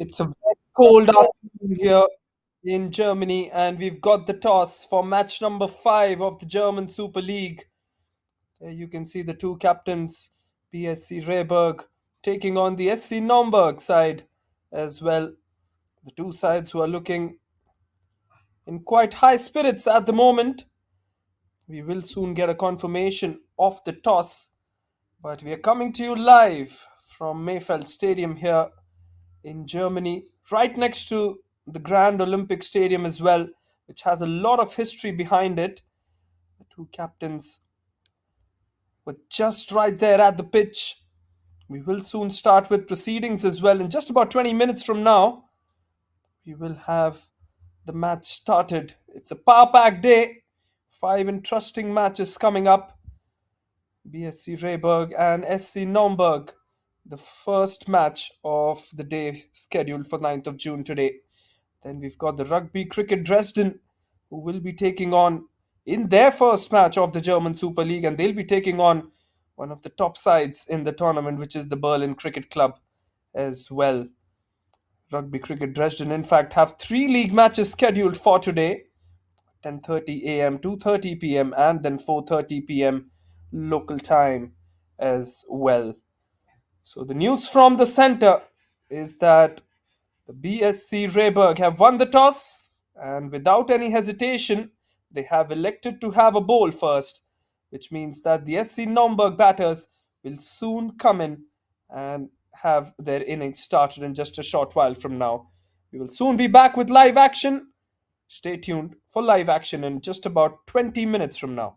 It's a very cold afternoon here in Germany, and we've got the toss for match number 5 of the German Super League. There you can see the two captains, BSC Rehberge, taking on the SC Naumburg side as well. The two sides who are looking in quite high spirits at the moment. We will soon get a confirmation of the toss, but we are coming to you live from Mayfeld Stadium here in Germany, right next to the Grand Olympic Stadium as well, which has a lot of history behind it. The two captains were just right there at the pitch. We will soon start with proceedings as well. In just about 20 minutes from now, we will have the match started. It's a power pack day. 5 interesting matches coming up. BSC Rehberge and SC Naumburg. The first match of the day scheduled for 9th of June today. Then we've got the Rugby Cricket Dresden, who will be taking on in their first match of the German Super League, and they'll be taking on one of the top sides in the tournament, which is the Berlin Cricket Club as well. Rugby Cricket Dresden, in fact, have 3 league matches scheduled for today: 10:30 a.m., 2:30 p.m., and then 4:30 p.m. local time as well. So the news from the center is that the BSC Rehberge have won the toss, and without any hesitation, they have elected to have a bowl first, which means that the SC Naumburg batters will soon come in and have their innings started in just a short while from now. We will soon be back with live action. Stay tuned for live action in just about 20 minutes from now.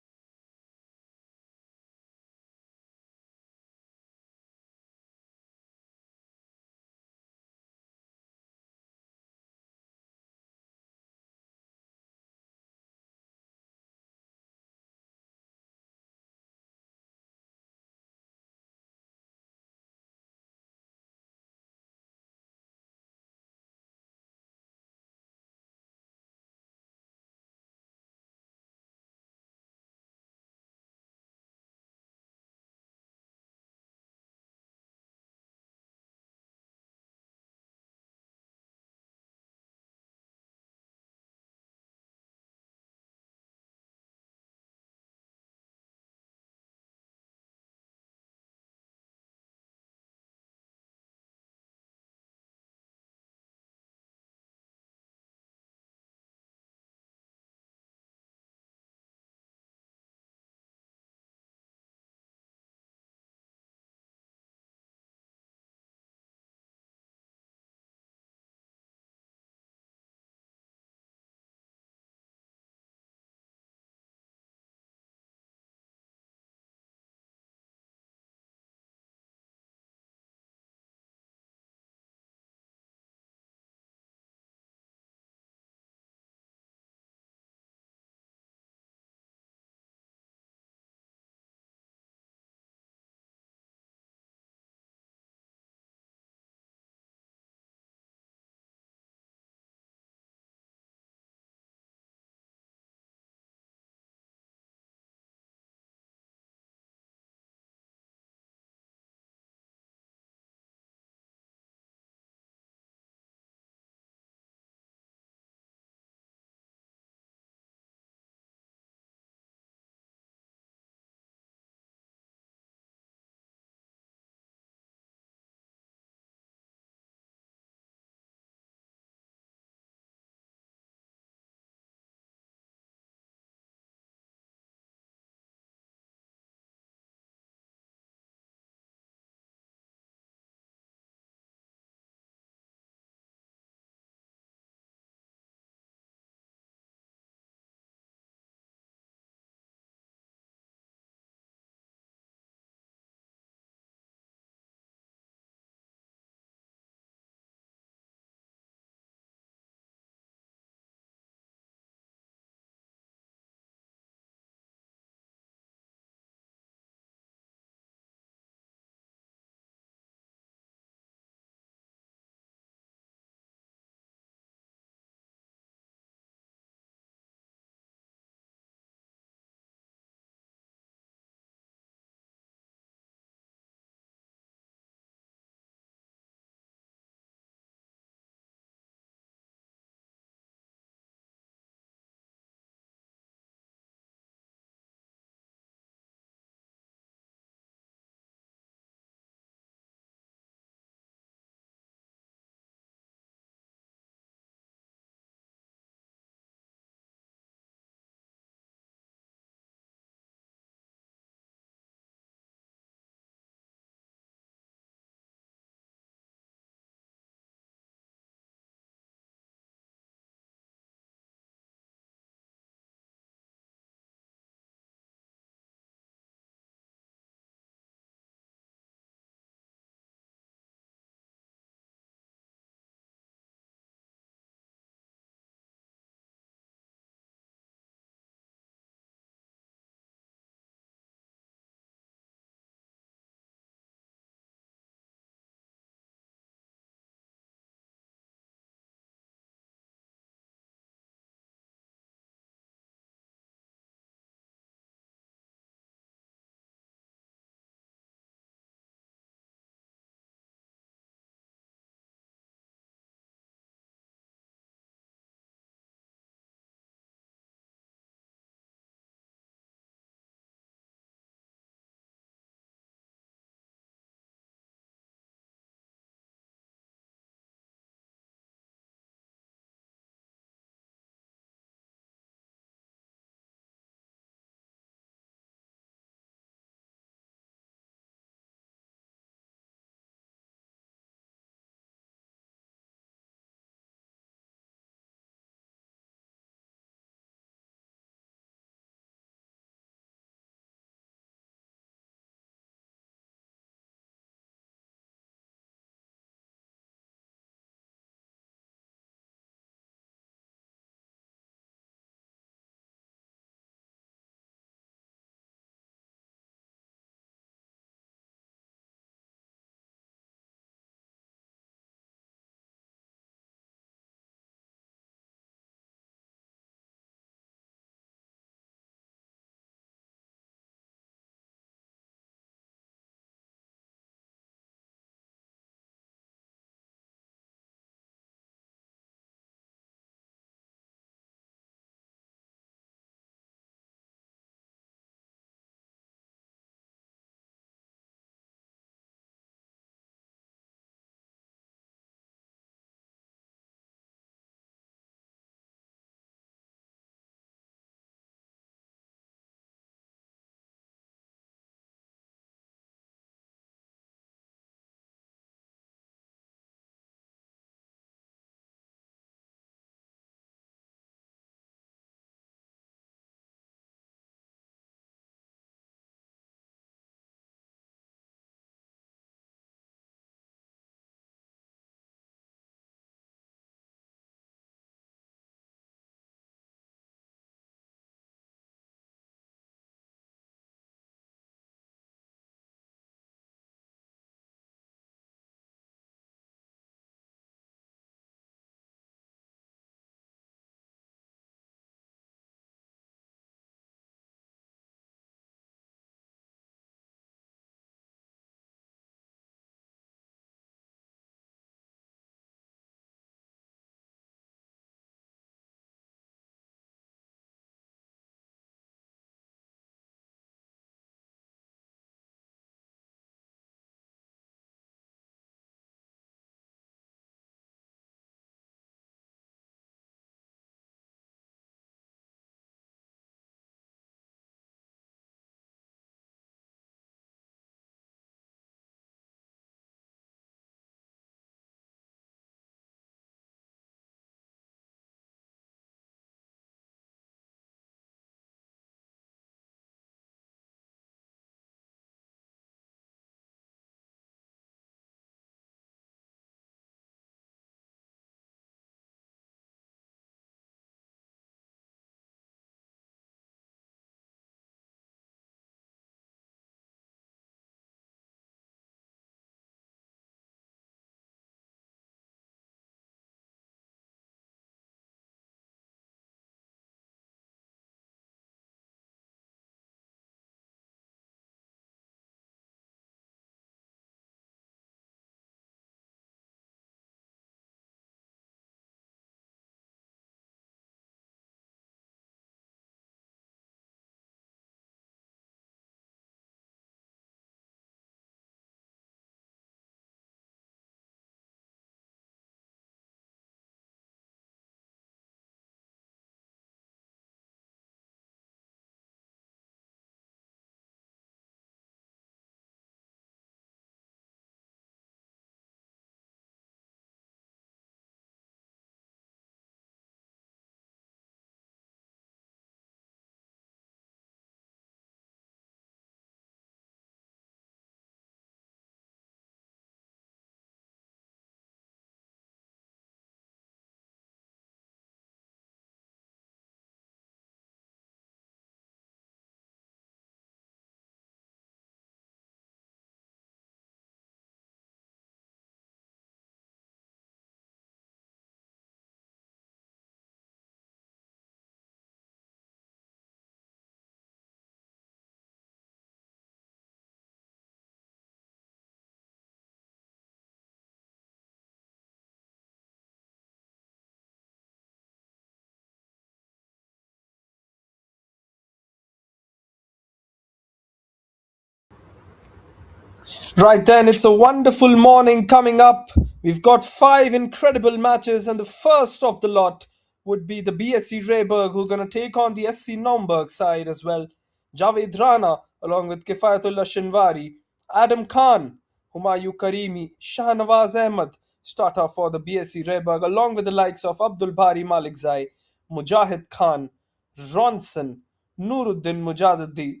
Right then, it's a wonderful morning coming up. We've got five incredible matches, and the first of the lot would be the BSC Rehberge, who are going to take on the SC Naumburg side as well. Javed Rana, along with Kifayatullah Shinwari, Adam Khan, Humayu Karimi, Shahnawaz Ahmed start off for the BSC Rehberge, along with the likes of Abdul Bari Malikzai, Mujahid Khan, Ronson, Nuruddin Mujadidi,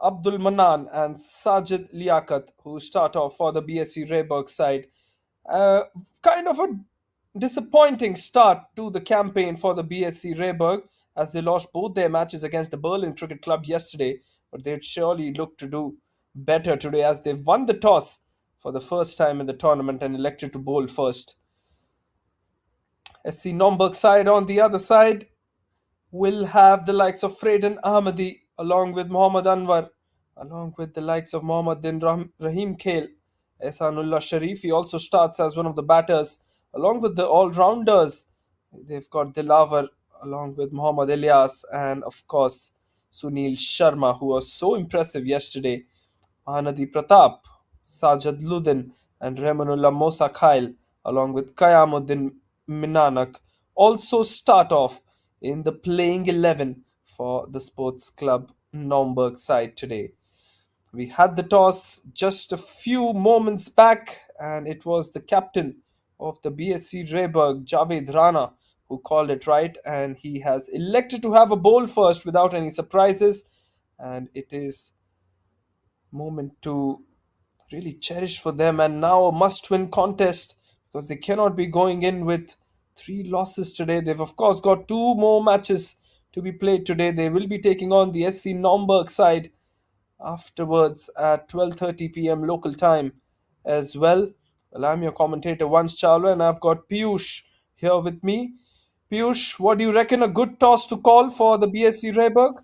Abdul Manan and Sajid Liaquat, who start off for the BSC Rehberg side. Uh, Kind of a disappointing start to the campaign for the BSC Rehberg as they lost both their matches against the Berlin Cricket Club yesterday, but they'd surely look to do better today as they won the toss for the first time in the tournament and elected to bowl first. SC Naumburg side on the other side will have the likes of Freden Ahmadi along with Mohammad Anwar, along with the likes of Mohammad Din Rahim Khail. Ehsanullah Sharifi also starts as one of the batters, along with the all rounders. They've got Dilavar along with Mohammad Ilyas and, of course, Sunil Sharma, who was so impressive yesterday. Mahanadi Pratap, Sajad Ludin, and Rehmanullah Mosa Khail, along with Kayamuddin Minanak, also start off in the playing 11 for the Sports Club Naumburg side today. We had the toss just a few moments back, and it was the captain of the BSC Rehberg, Javed Rana, who called it right, and he has elected to have a bowl first without any surprises. And it is moment to really cherish for them, and now a must win contest because they cannot be going in with three losses today. They've, of course, got two more matches to be played today. They will be taking on the SC Naumburg side afterwards at 12:30 p.m. local time as well. Well, I'm your commentator, Vansh Chawla, and I've got Piyush here with me. Piyush, what do you reckon a good toss to call for the BSC Rehberg?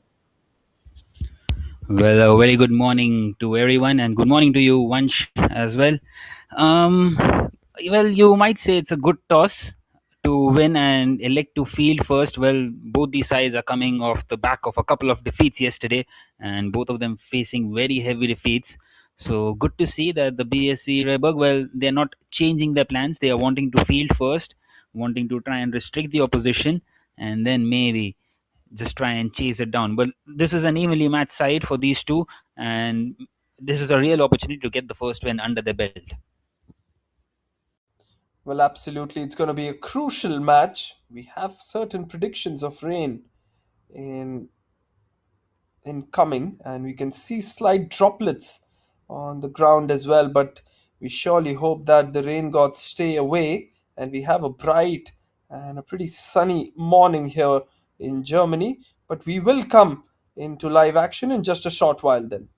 Well, a very good morning to everyone, and good morning to you, Vansh, as well. Um, well, you might say it's a good toss to win and elect to field first. Well, both these sides are coming off the back of a couple of defeats yesterday, and both of them facing very heavy defeats. So good to see that the BSC Rehberg, well, they're not changing their plans. They are wanting to field first, wanting to try and restrict the opposition, and then maybe just try and chase it down. But this is an evenly matched side for these two, and this is a real opportunity to get the first win under their belt. Well, absolutely. It's going to be a crucial match. We have certain predictions of rain in coming, and we can see slight droplets on the ground as well. But we surely hope that the rain gods stay away, and we have a bright and a pretty sunny morning here in Germany. But we will come into live action in just a short while then.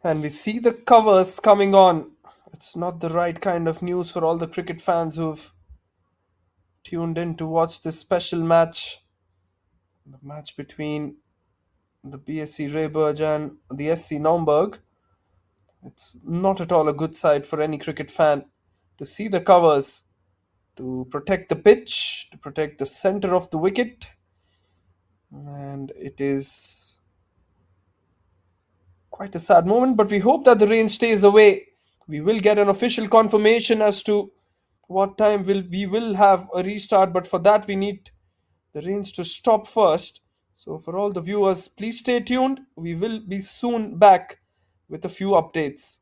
And we see the covers coming on. It's not the right kind of news for all the cricket fans who've tuned in to watch this special match. The match between the BSC Rehberge and the SC Naumburg. It's not at all a good sight for any cricket fan to see the covers, to protect the pitch, to protect the center of the wicket. And it is quite a sad moment, but we hope that the rain stays away. We will get an official confirmation as to what time we will have a restart, but for that we need the rains to stop first. So for all the viewers, please stay tuned. We will be soon back with a few updates.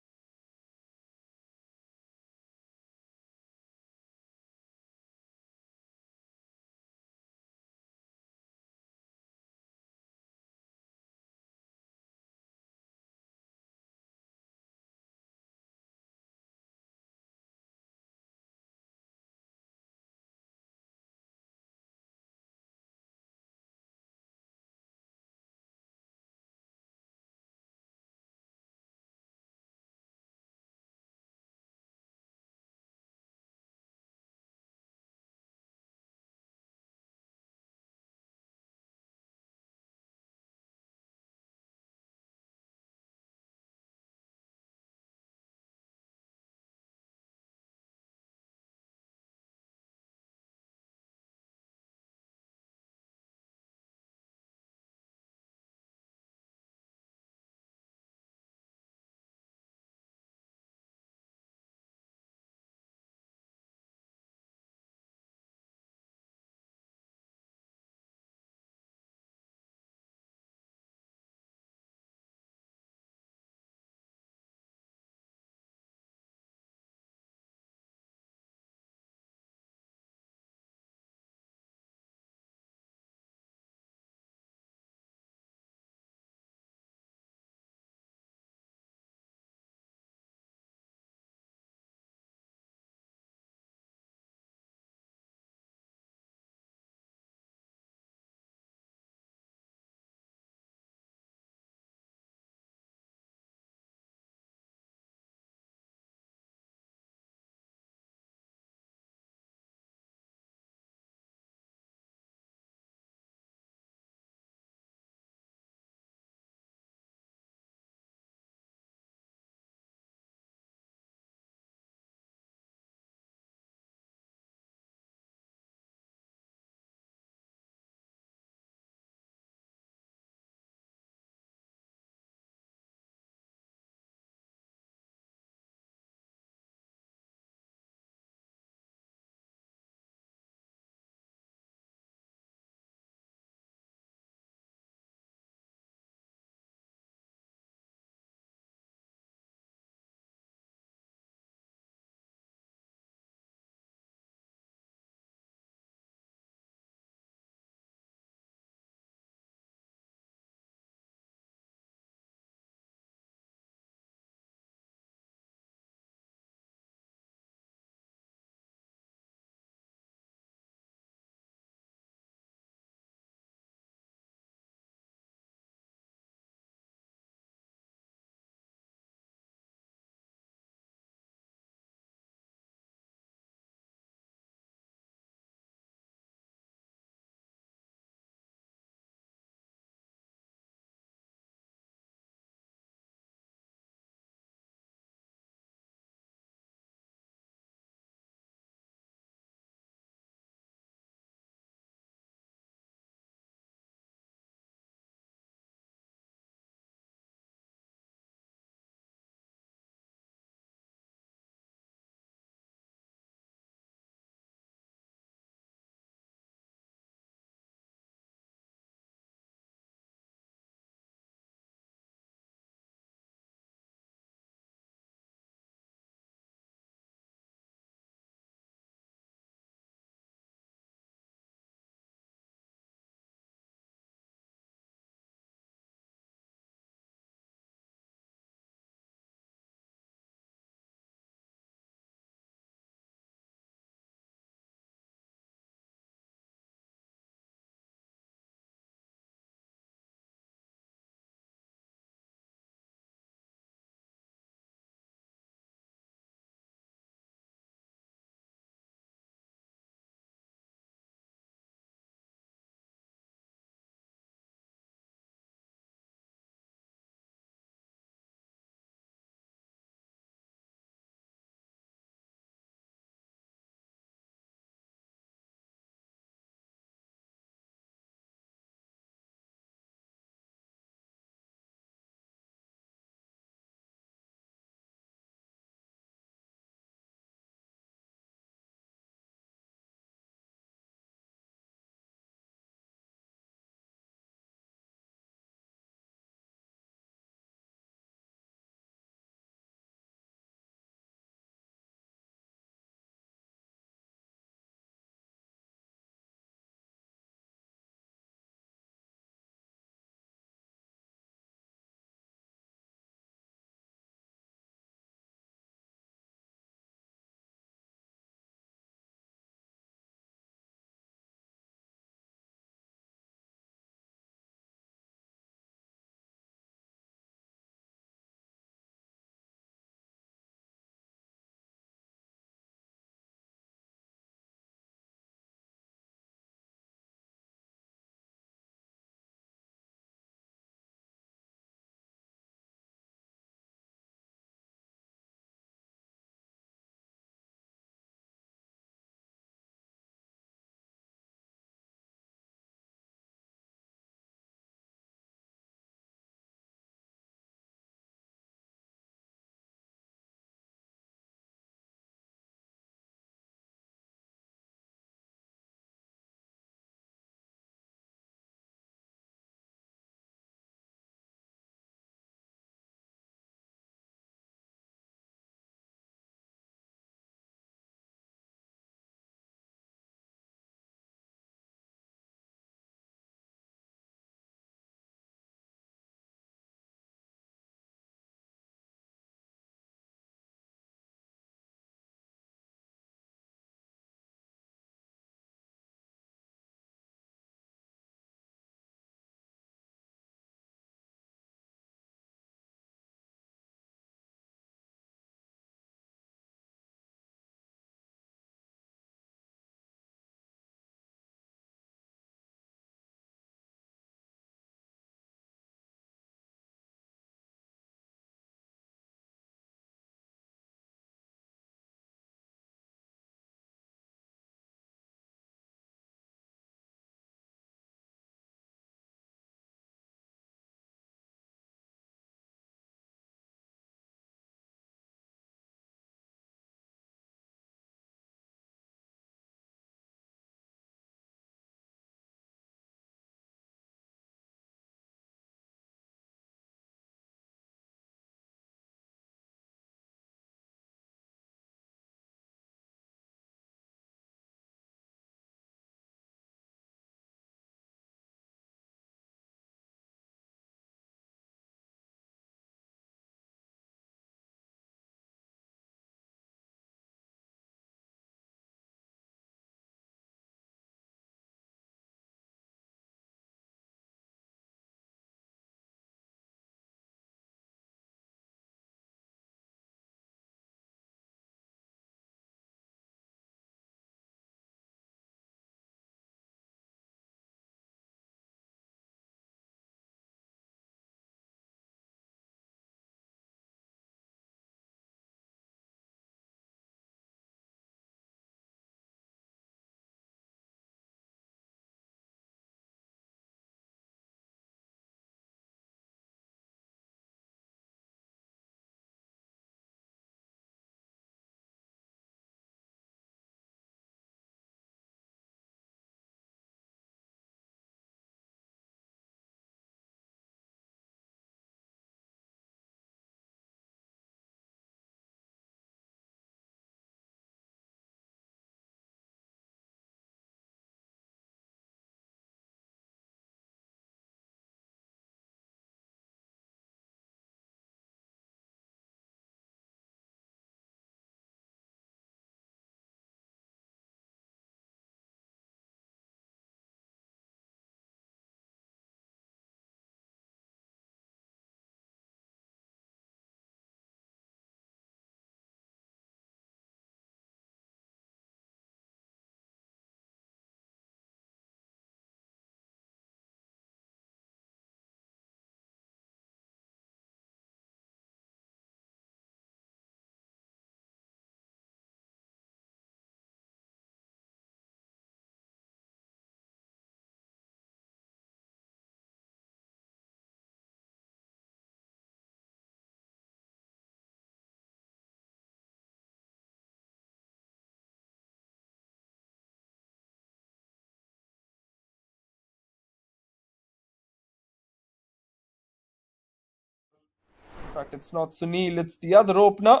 fact, it's not Sunil, it's the other opener.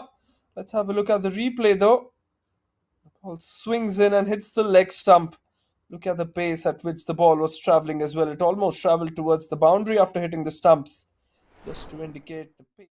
Let's have a look at the replay though. The ball swings in and hits the leg stump. Look at the pace at which the ball was traveling as well. It almost traveled towards the boundary after hitting the stumps, just to indicate the pace.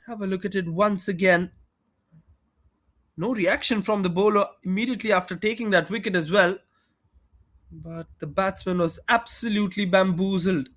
Have a look at it once again. No reaction from the bowler immediately after taking that wicket as well. But the batsman was absolutely bamboozled.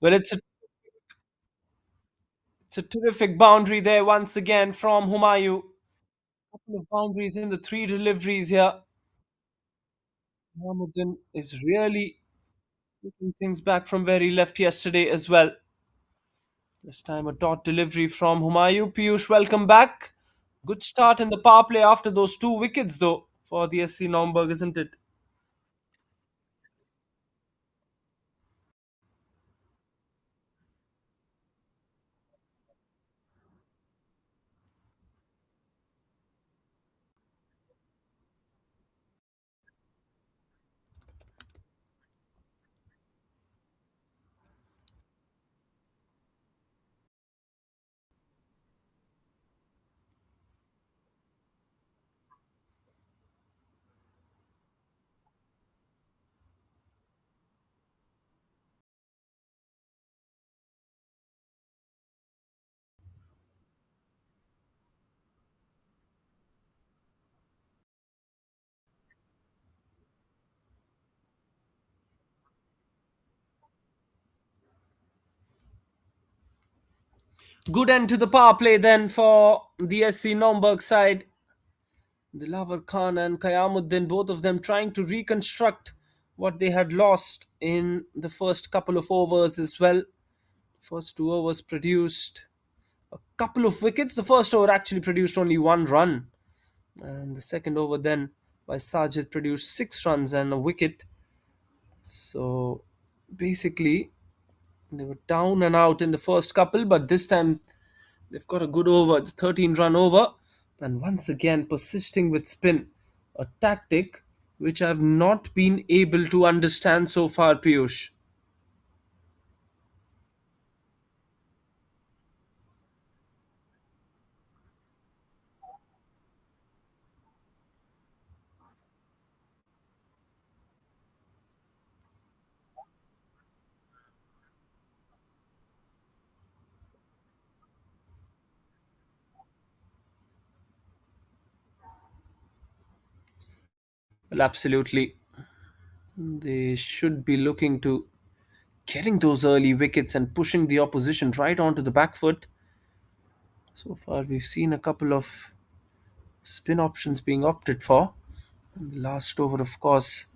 Well, it's a terrific boundary there once again from Humayu. Couple of boundaries in the three deliveries here. Mohammedan is really putting things back from where he left yesterday as well. This time a dot delivery from Humayu. Piyush, welcome back. Good start in the power play after those two wickets, though, for the SC Naumburg, isn't it? Good end to the power play then for the SC Naumburg side. Dilavar Khan and Qayamuddin, both of them trying to reconstruct what they had lost in the first couple of overs as well. First two overs produced a couple of wickets. The first over actually produced only one run, and the second over then by Sajid produced 6 runs and a wicket. So basically, they were down and out in the first couple, but this time they've got a good over. It's 13-run over, and once again persisting with spin, a tactic which I've not been able to understand so far, Piyush. Well, absolutely. They should be looking to getting those early wickets and pushing the opposition right onto the back foot. So far, we've seen a couple of spin options being opted for. And the last over, of course,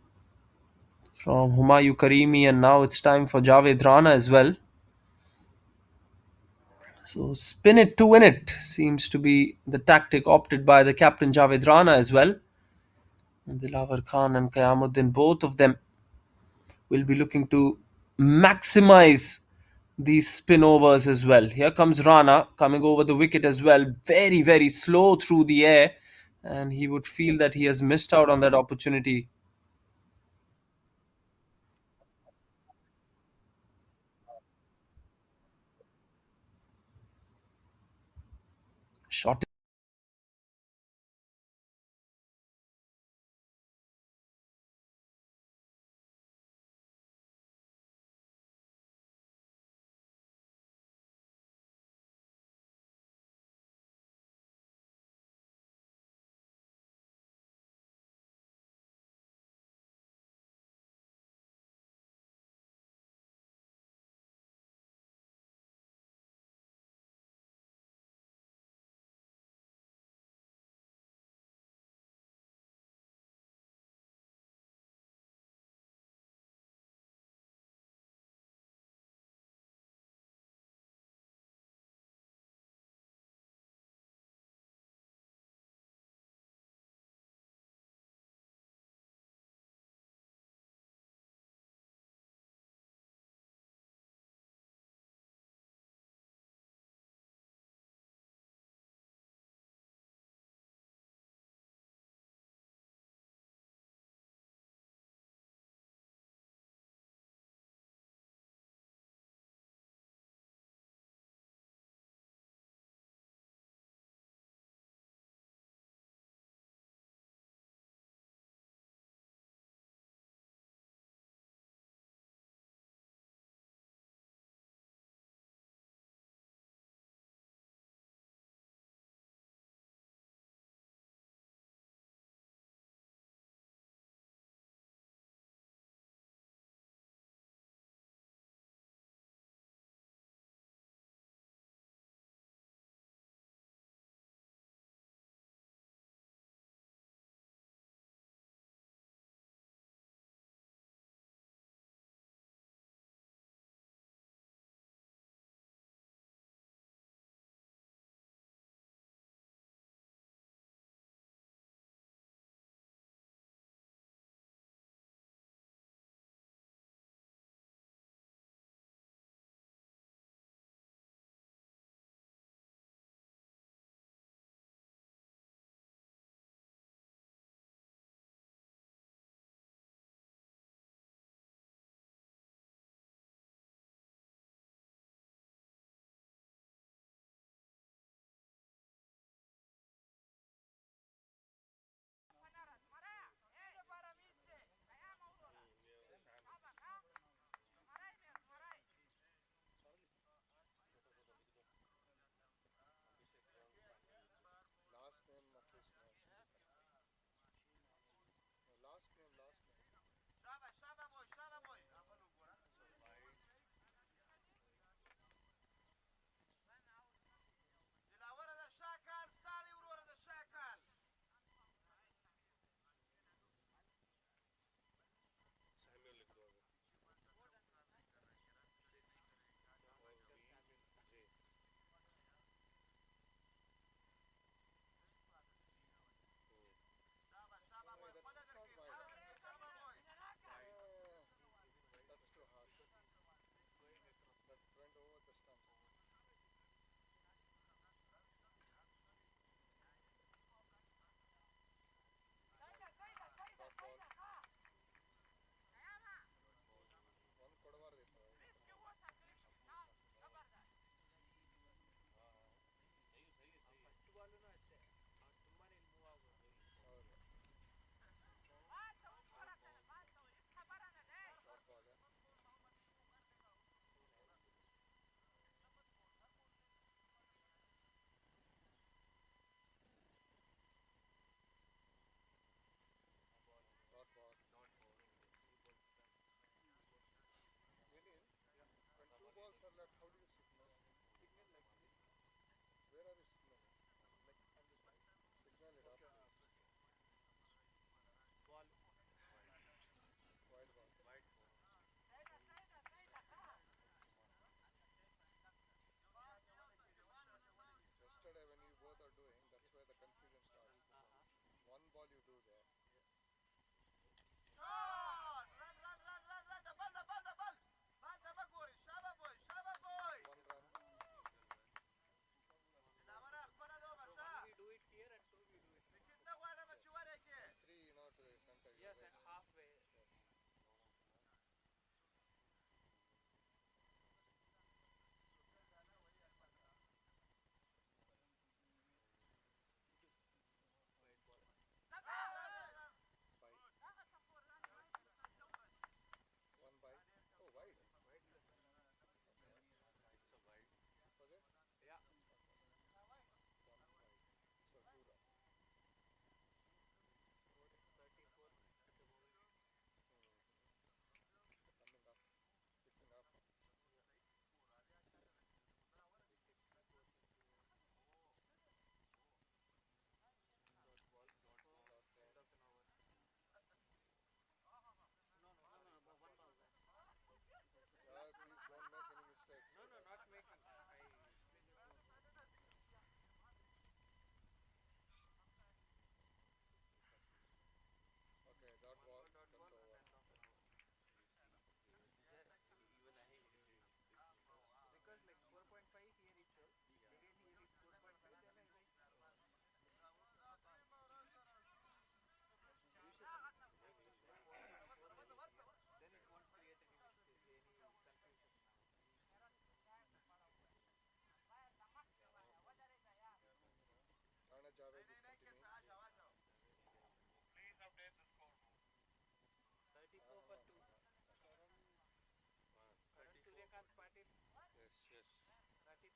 from Humayu Karimi, and now it's time for Javed Rana as well. So spin it to win it seems to be the tactic opted by the captain Javed Rana as well. And Dilavar Khan and Qayamuddin, both of them will be looking to maximize these spin overs as well. Here comes Rana coming over the wicket as well, very, very slow through the air, and he would feel that he has missed out on that opportunity. Shot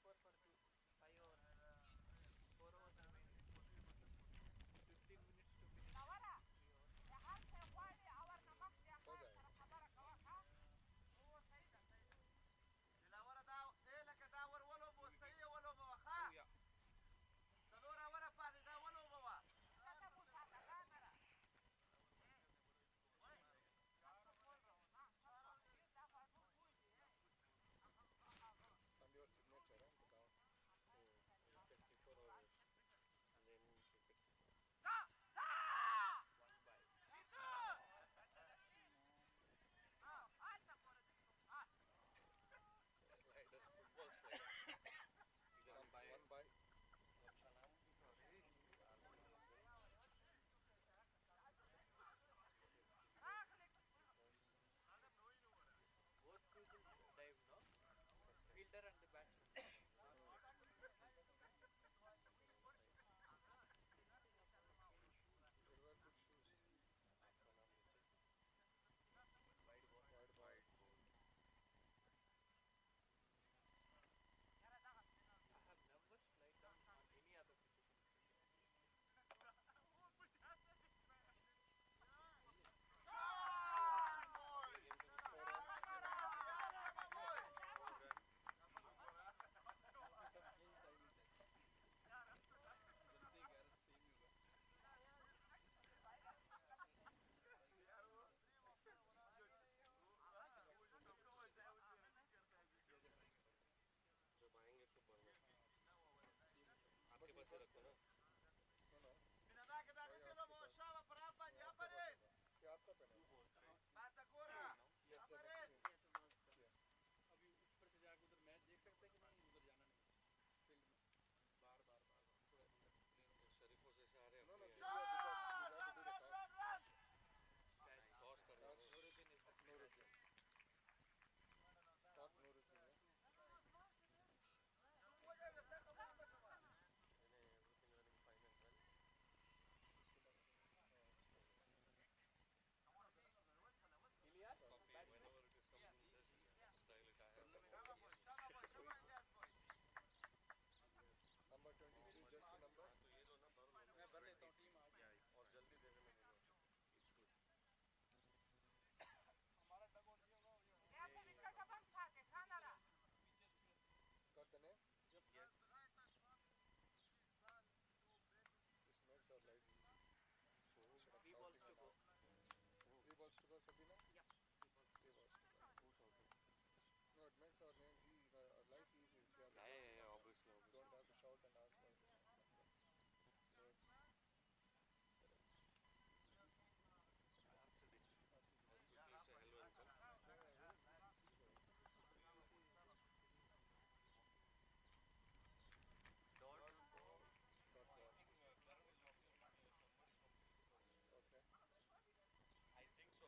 And your signature, the down. Take before our name. Slider, football slider. One by. They wear good shoes. Wide. जब आएंगे तो बढ़ना आपके पास ही रखो ना No. ये आपका pen है Yes, the next one. Yeah. अभी ऊपर से जाकर उधर मैच देख सकते हैं कि नहीं उधर जाना नहीं फील्ड में बार थोड़ा शरीफों से सारे No, because you have to do the toss करना Nuruddin. Top Nuruddin है everything running fine and well. Whenever it is something just style it I have Number 23 jersey number तो ये दो ना मैं भर लेता हूँ टीम आ गया और जल्दी देने में नहीं it's good हमारा डगो नहीं होगा got the name yes this makes our life easy so 3 balls to go Sabina yeah 3 balls to go no it makes our life easy if you have yeah obviously don't have to shout and ask for names quickly say hello and come Okay. I think so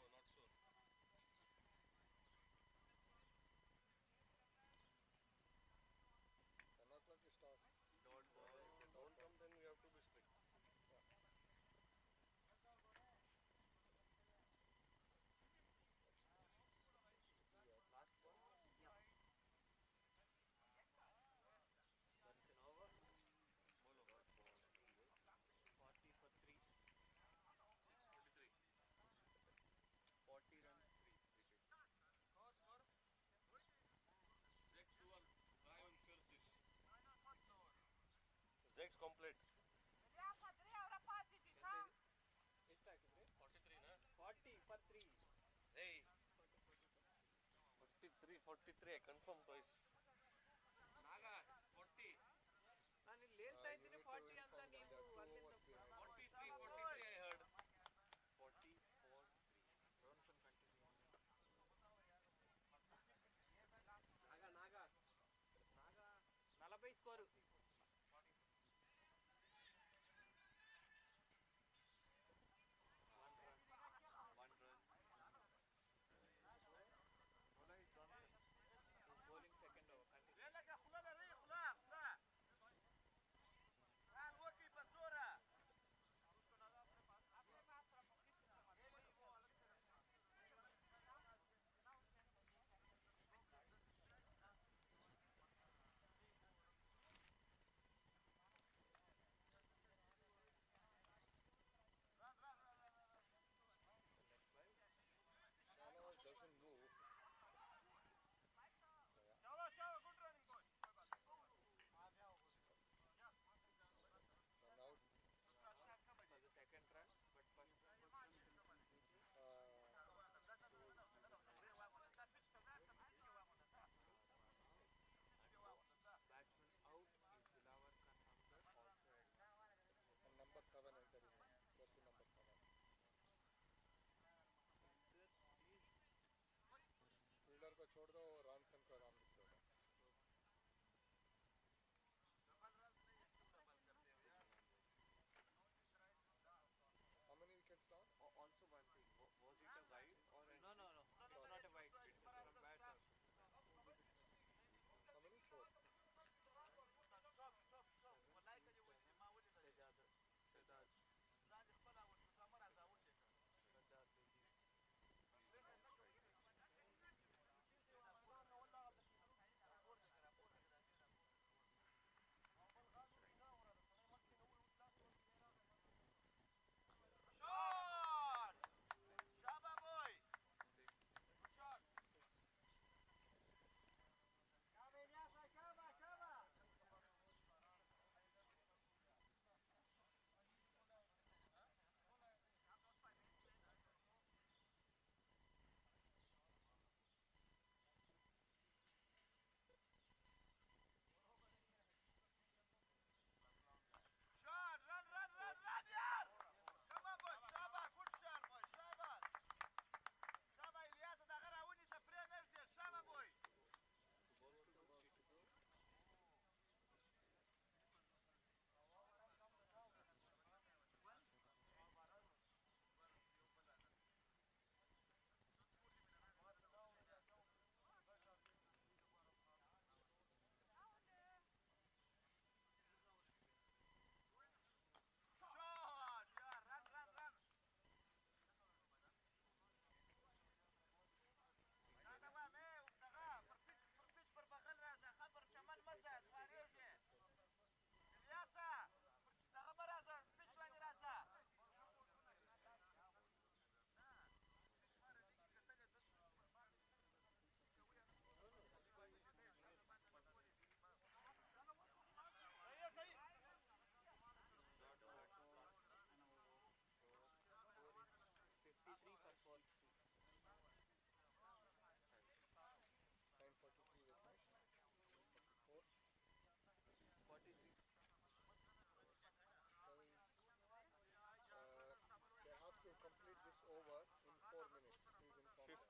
not sure 10 o'clock is toss. don't come then we have to be strict Last one? Yeah. Once an over. 40 for 3. 643. 40 runs, 3 wickets. Zex complete. ಎಷ್ಟಾಕಿದ್ರೆ 43 na? 40 for 3. Hey. 43, I confirmed twice. ನಾಗ 40 ನಾನು ಇಲ್ಲಿ ಹೇಳ್ತಾ ಇದ್ದೀನಿ 40 ಅಂತ ನೀವು ಅಲ್ಲಿಂದ 43 I heard. 40 for 3 runs and continue ನಾಗ 40 score one run Nola is done he's bowling second over continue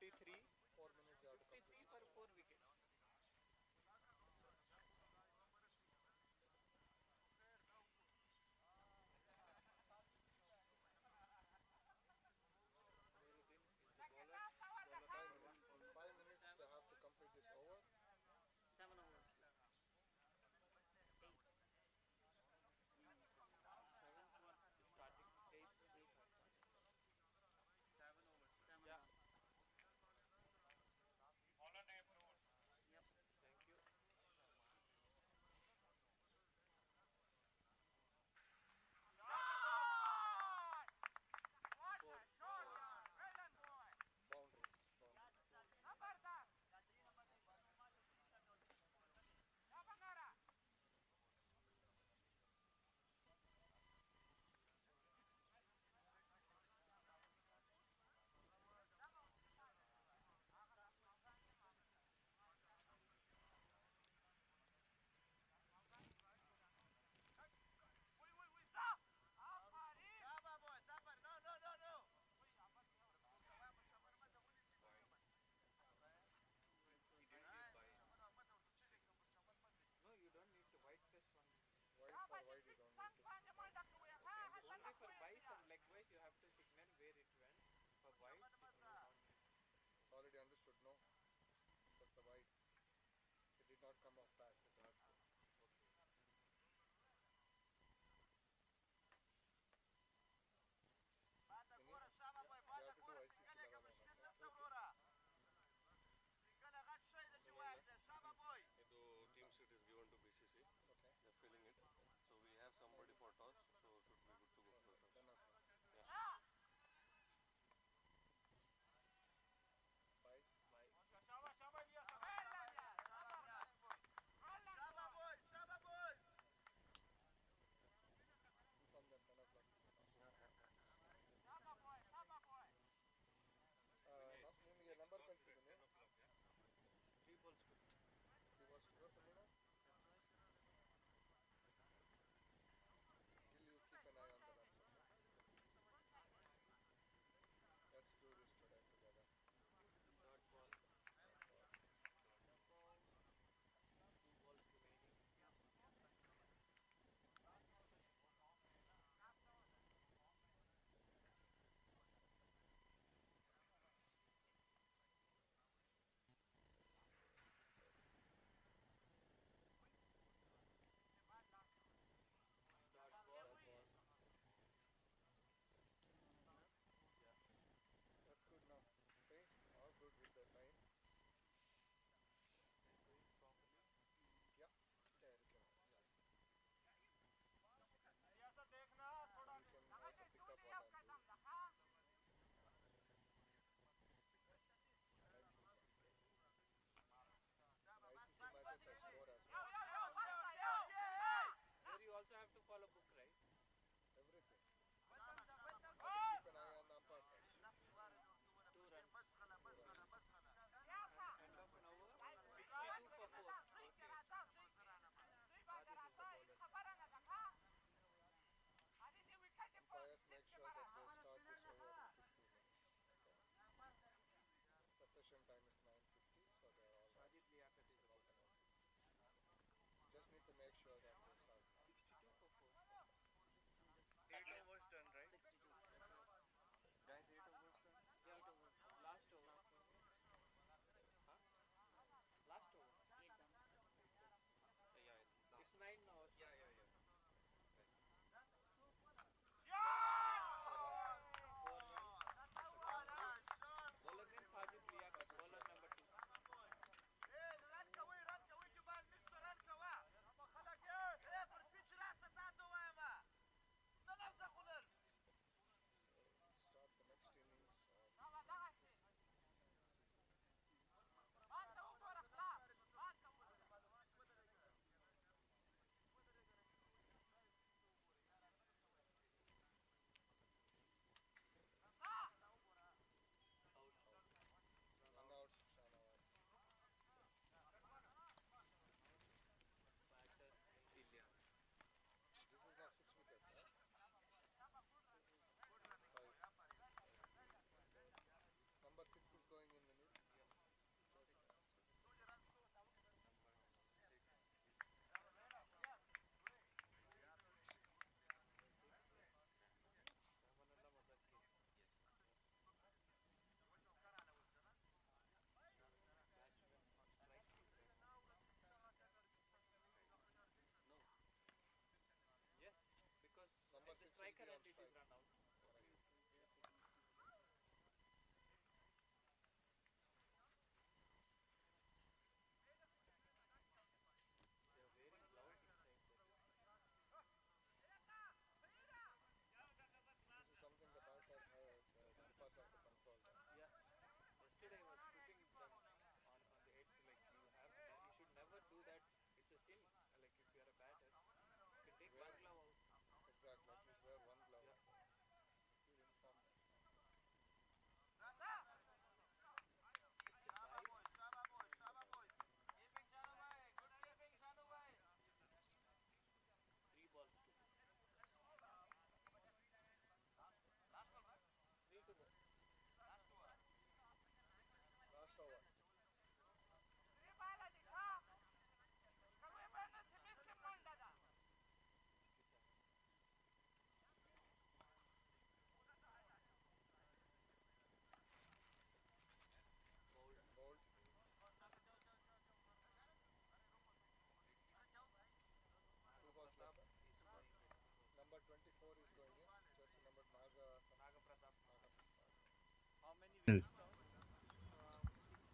53, 4 minutes you have to complete this over. 4 wickets. Nuruddin is the bowler. Bowler 5 number minutes. 1 for 5 minutes they have to complete this over. 7 overs. 8. 7th one is starting. 8th have started. 7 overs. 7. Yeah. Yep. Thank you. Four. Boundary. No, you don't need to white plus 1. Wide for wide you don't need to. Okay, understood. Only for buys and leg wise you have to signal where it went. For white, it will not need. Already understood, no? That's a wide. It did not come off pass. It has to. Okay. You have to do ICC level on that. The team sheet is given to BCC. Okay. They're filling it. So we have somebody for toss. So should be good to go for toss. Then okay. Yeah. 5. Inform them 10 o'clock. ನಿಮಗೆ number ಕಳಿಸಿದ್ದೀನಿ 3 balls. 3 balls ಇವತ್ತು ನೀನು ಇಲ್ಲಿ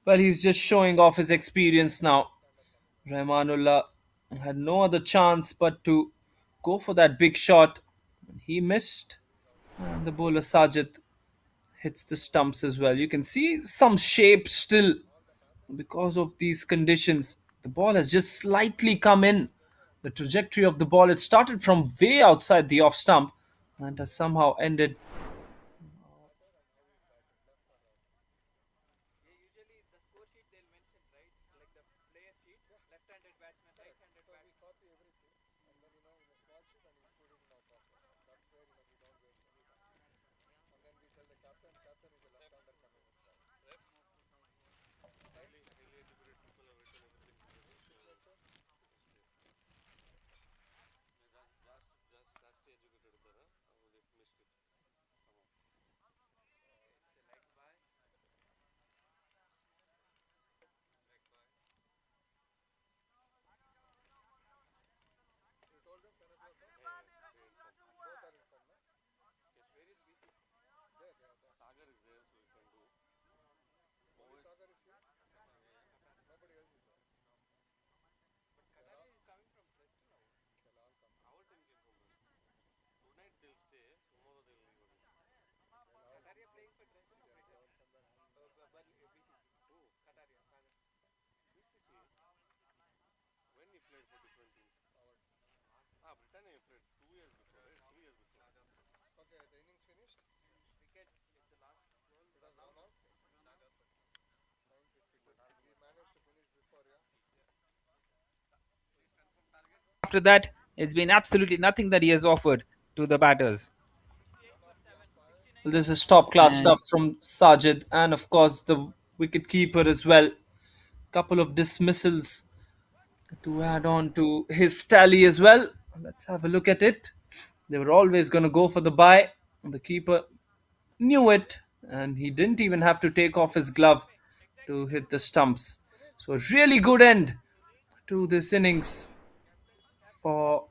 Well, he's just showing off his experience now. Rahmanullah had no other chance but to go for that big shot. He missed, and the bowler Sajid hits the stumps as well. You can see some shape still because of these conditions. The ball has just slightly come in. The trajectory of the ball, it started from way outside the off stump and has somehow ended. Yeah, usually the score sheet they'll mention, right? Like the player sheet, left-handed batsman, Correct. right-handed So we batsman. copy everything, and then in a small sheet, and we put it in our pocket. That's where we don't waste any time. And then we tell the captain. Captain is a left-hander coming inside. Right? Highly educated people have written everything together. So Literature. ಜಾಸ್ತಿ educated ಇದ್ದಾರೆ ಅವರು missed it somehow. It's a leg by. You told them 10 o'clock. Huh? They inform. Both are informed. No? Yes. Where is BC? There. Sagar is there, so we can do. Only Always. Sagar is here. Nobody else is there. But Kataria is coming from Dresden now. They'll all come. Our team came from West. Tonight they'll stay. Tomorrow they'll leave again. They'll all Kataria playing for Dresden or they are Britain? going somewhere home. BCC. Who? Kataria, Sagar. BCC. When he played for different teams. Forward. Britannia he played 2 years before, right? 3 years before. Okay, the innings finished. Wicket, it's the last ball. It was run out. 9:52. We managed to finish before, yeah. After that, it's been absolutely nothing that he has offered to the batters. 68 for 7, 69. Well, this is top class And stuff from Sajid and, of course, the wicket keeper as well. Couple of dismissals to add on to his tally as well. Let's have a look at it. They were always going to go for the bye. The keeper knew it, and he didn't even have to take off his glove to hit the stumps. So, a really good end to this innings for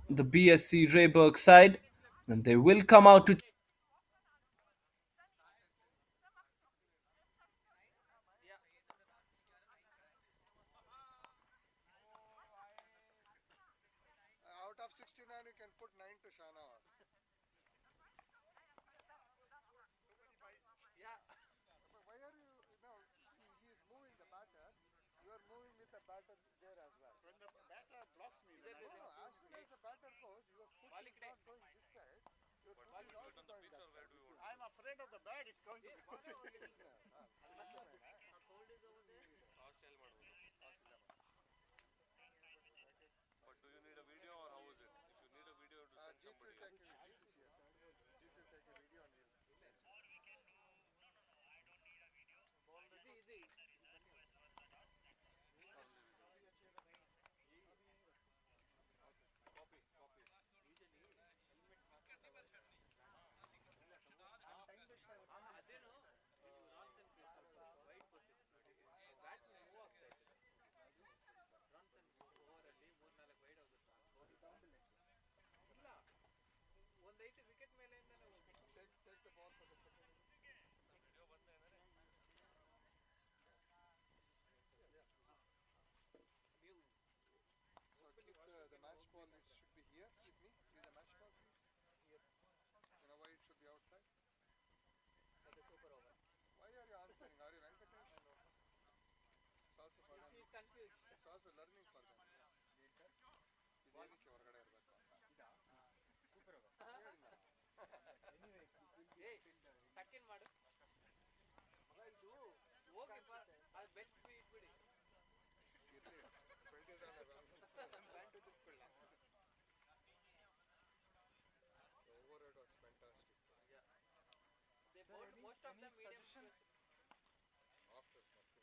the BSC Rehberge side. And they will come out to Yeah. Out of 69, you can put 9 to Shahnawaz. Yeah. But why are you, he is moving the batter. You are moving with the batter there as well. When the batter blocks me, then No, as soon as the batter goes, your foot Ball is not going this side. Your foot is also going that side. I'm afraid of the bat. It's going to be. Toss shell ಮಾಡ್ಬೋದು. But do you need a video or how is it? If you need a video to send Jeet will somebody. take a video. Jeet will take a video and he'll ಅದೇನು ಇದು wrong ಸ್ವಲ್ಪ white ಬರ್ತಿತ್ತು batsman move ಆಗ್ತಾ ಇತ್ತು ರಾನ್ಸನ್ ಓವರಲ್ಲಿ 3-4 wide ಹೋಗುತ್ತೆ ಇಲ್ಲ ಒಂದು ಐದು ವಿಕೆಟ್ ಮೇಲೆಯಿಂದಲೇ ಹೋಗ್ಬೇಕು take the ball for the second innings. ನೀವು So keep the match ball should be here with me. See the match ball, please. Here. You know why it should be outside? for the super over. Why are you answering? Are you Venkatesh? It's also for them. He's confused. It's also learning for them. ಇದೇನಕ್ಕೆ ಹೊರಗಡೆ ಇರಬೇಕು ಅಂತ ಏಯ್ second ಮಾಡು ಮಗ ಇದು ಹೋಗಿಪ್ಪ ಅದು belt ಇಟ್ಬಿಡಿ ಇರಲಿ 20 pant ಉದಿಸ್ಕೊಳ್ಳ overhead was fantastic. they bowled most of the medium After nothing.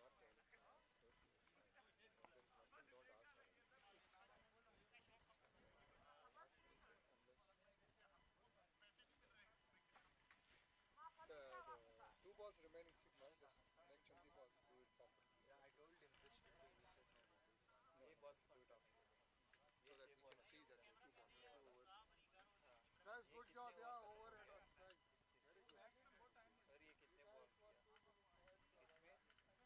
Like not anything. Everything is fine. When there is nothing, don't ask for anything. The two balls remaining signal, just mention the balls, do it properly. yeah I told him this should be reset now No, A balls do it after. So that we can see that the two balls. Guys, good job, yeah, overhead was nice. Very good. Sir ये कितने ball किया इसमें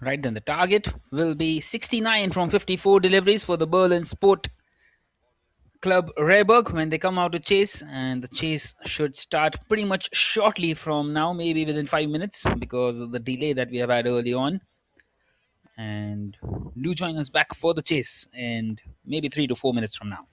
Right then, the target will be 69 from 54 deliveries for the Berlin Sport Club Rehberge when they come out to chase, and the chase should start pretty much shortly from now, maybe within 5 minutes because of the delay that we have had early on. And do join us back for the chase in maybe 3 to 4 minutes from now.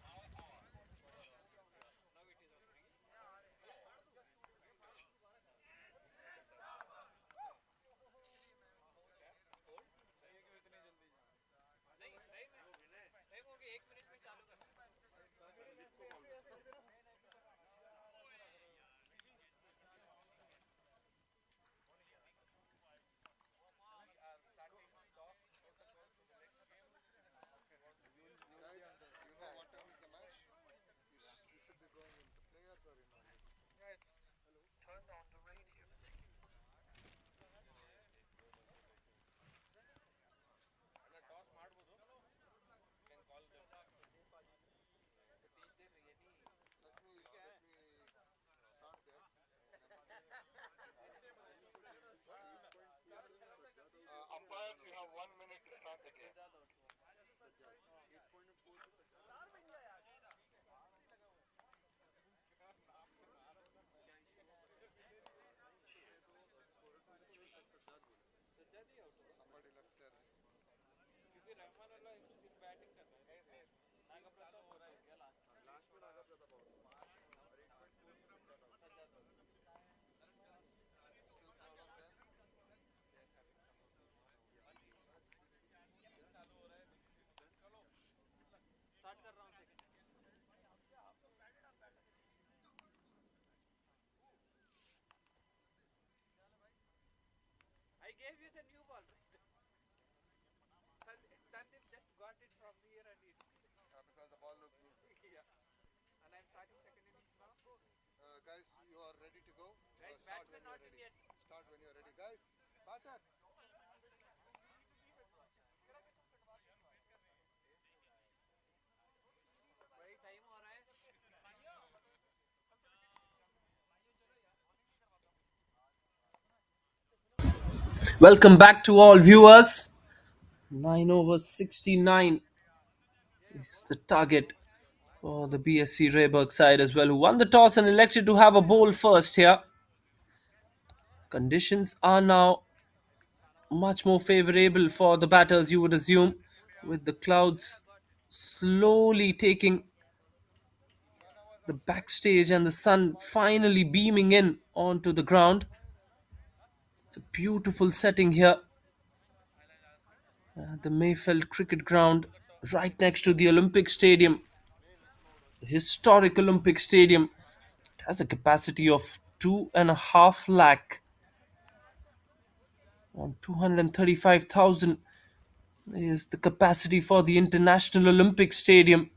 Guys, you know what time is the match? You should be going in the players or in only. Yeah, it's turned on the radio. Let me start there. Umpires, you have 1 minute to start the game. Somebody left there. Still throw on there. I gave you the new ball. Sandeep just got it from here and it. Because the ball looked good. Yeah. And I'm starting second innings now. Guys, you are ready to go? Right, Start when batsman you are not in ready. yet. Start when you are ready. Guys, batter. भाई time हो रहा है. Welcome back to all viewers. 9 over 69 is the target for the BSC Rehberge side as well, who won the toss and elected to have a bowl first here. Conditions are now much more favorable for the batters, you would assume, with the clouds slowly taking the backstage and the sun finally beaming in onto the ground. It's a beautiful setting here. The Mayfield Cricket Ground, right next to the Olympic Stadium, the historic Olympic Stadium. It has a capacity of 2.5 lakh, on 235,000 is the capacity for the International Olympic Stadium.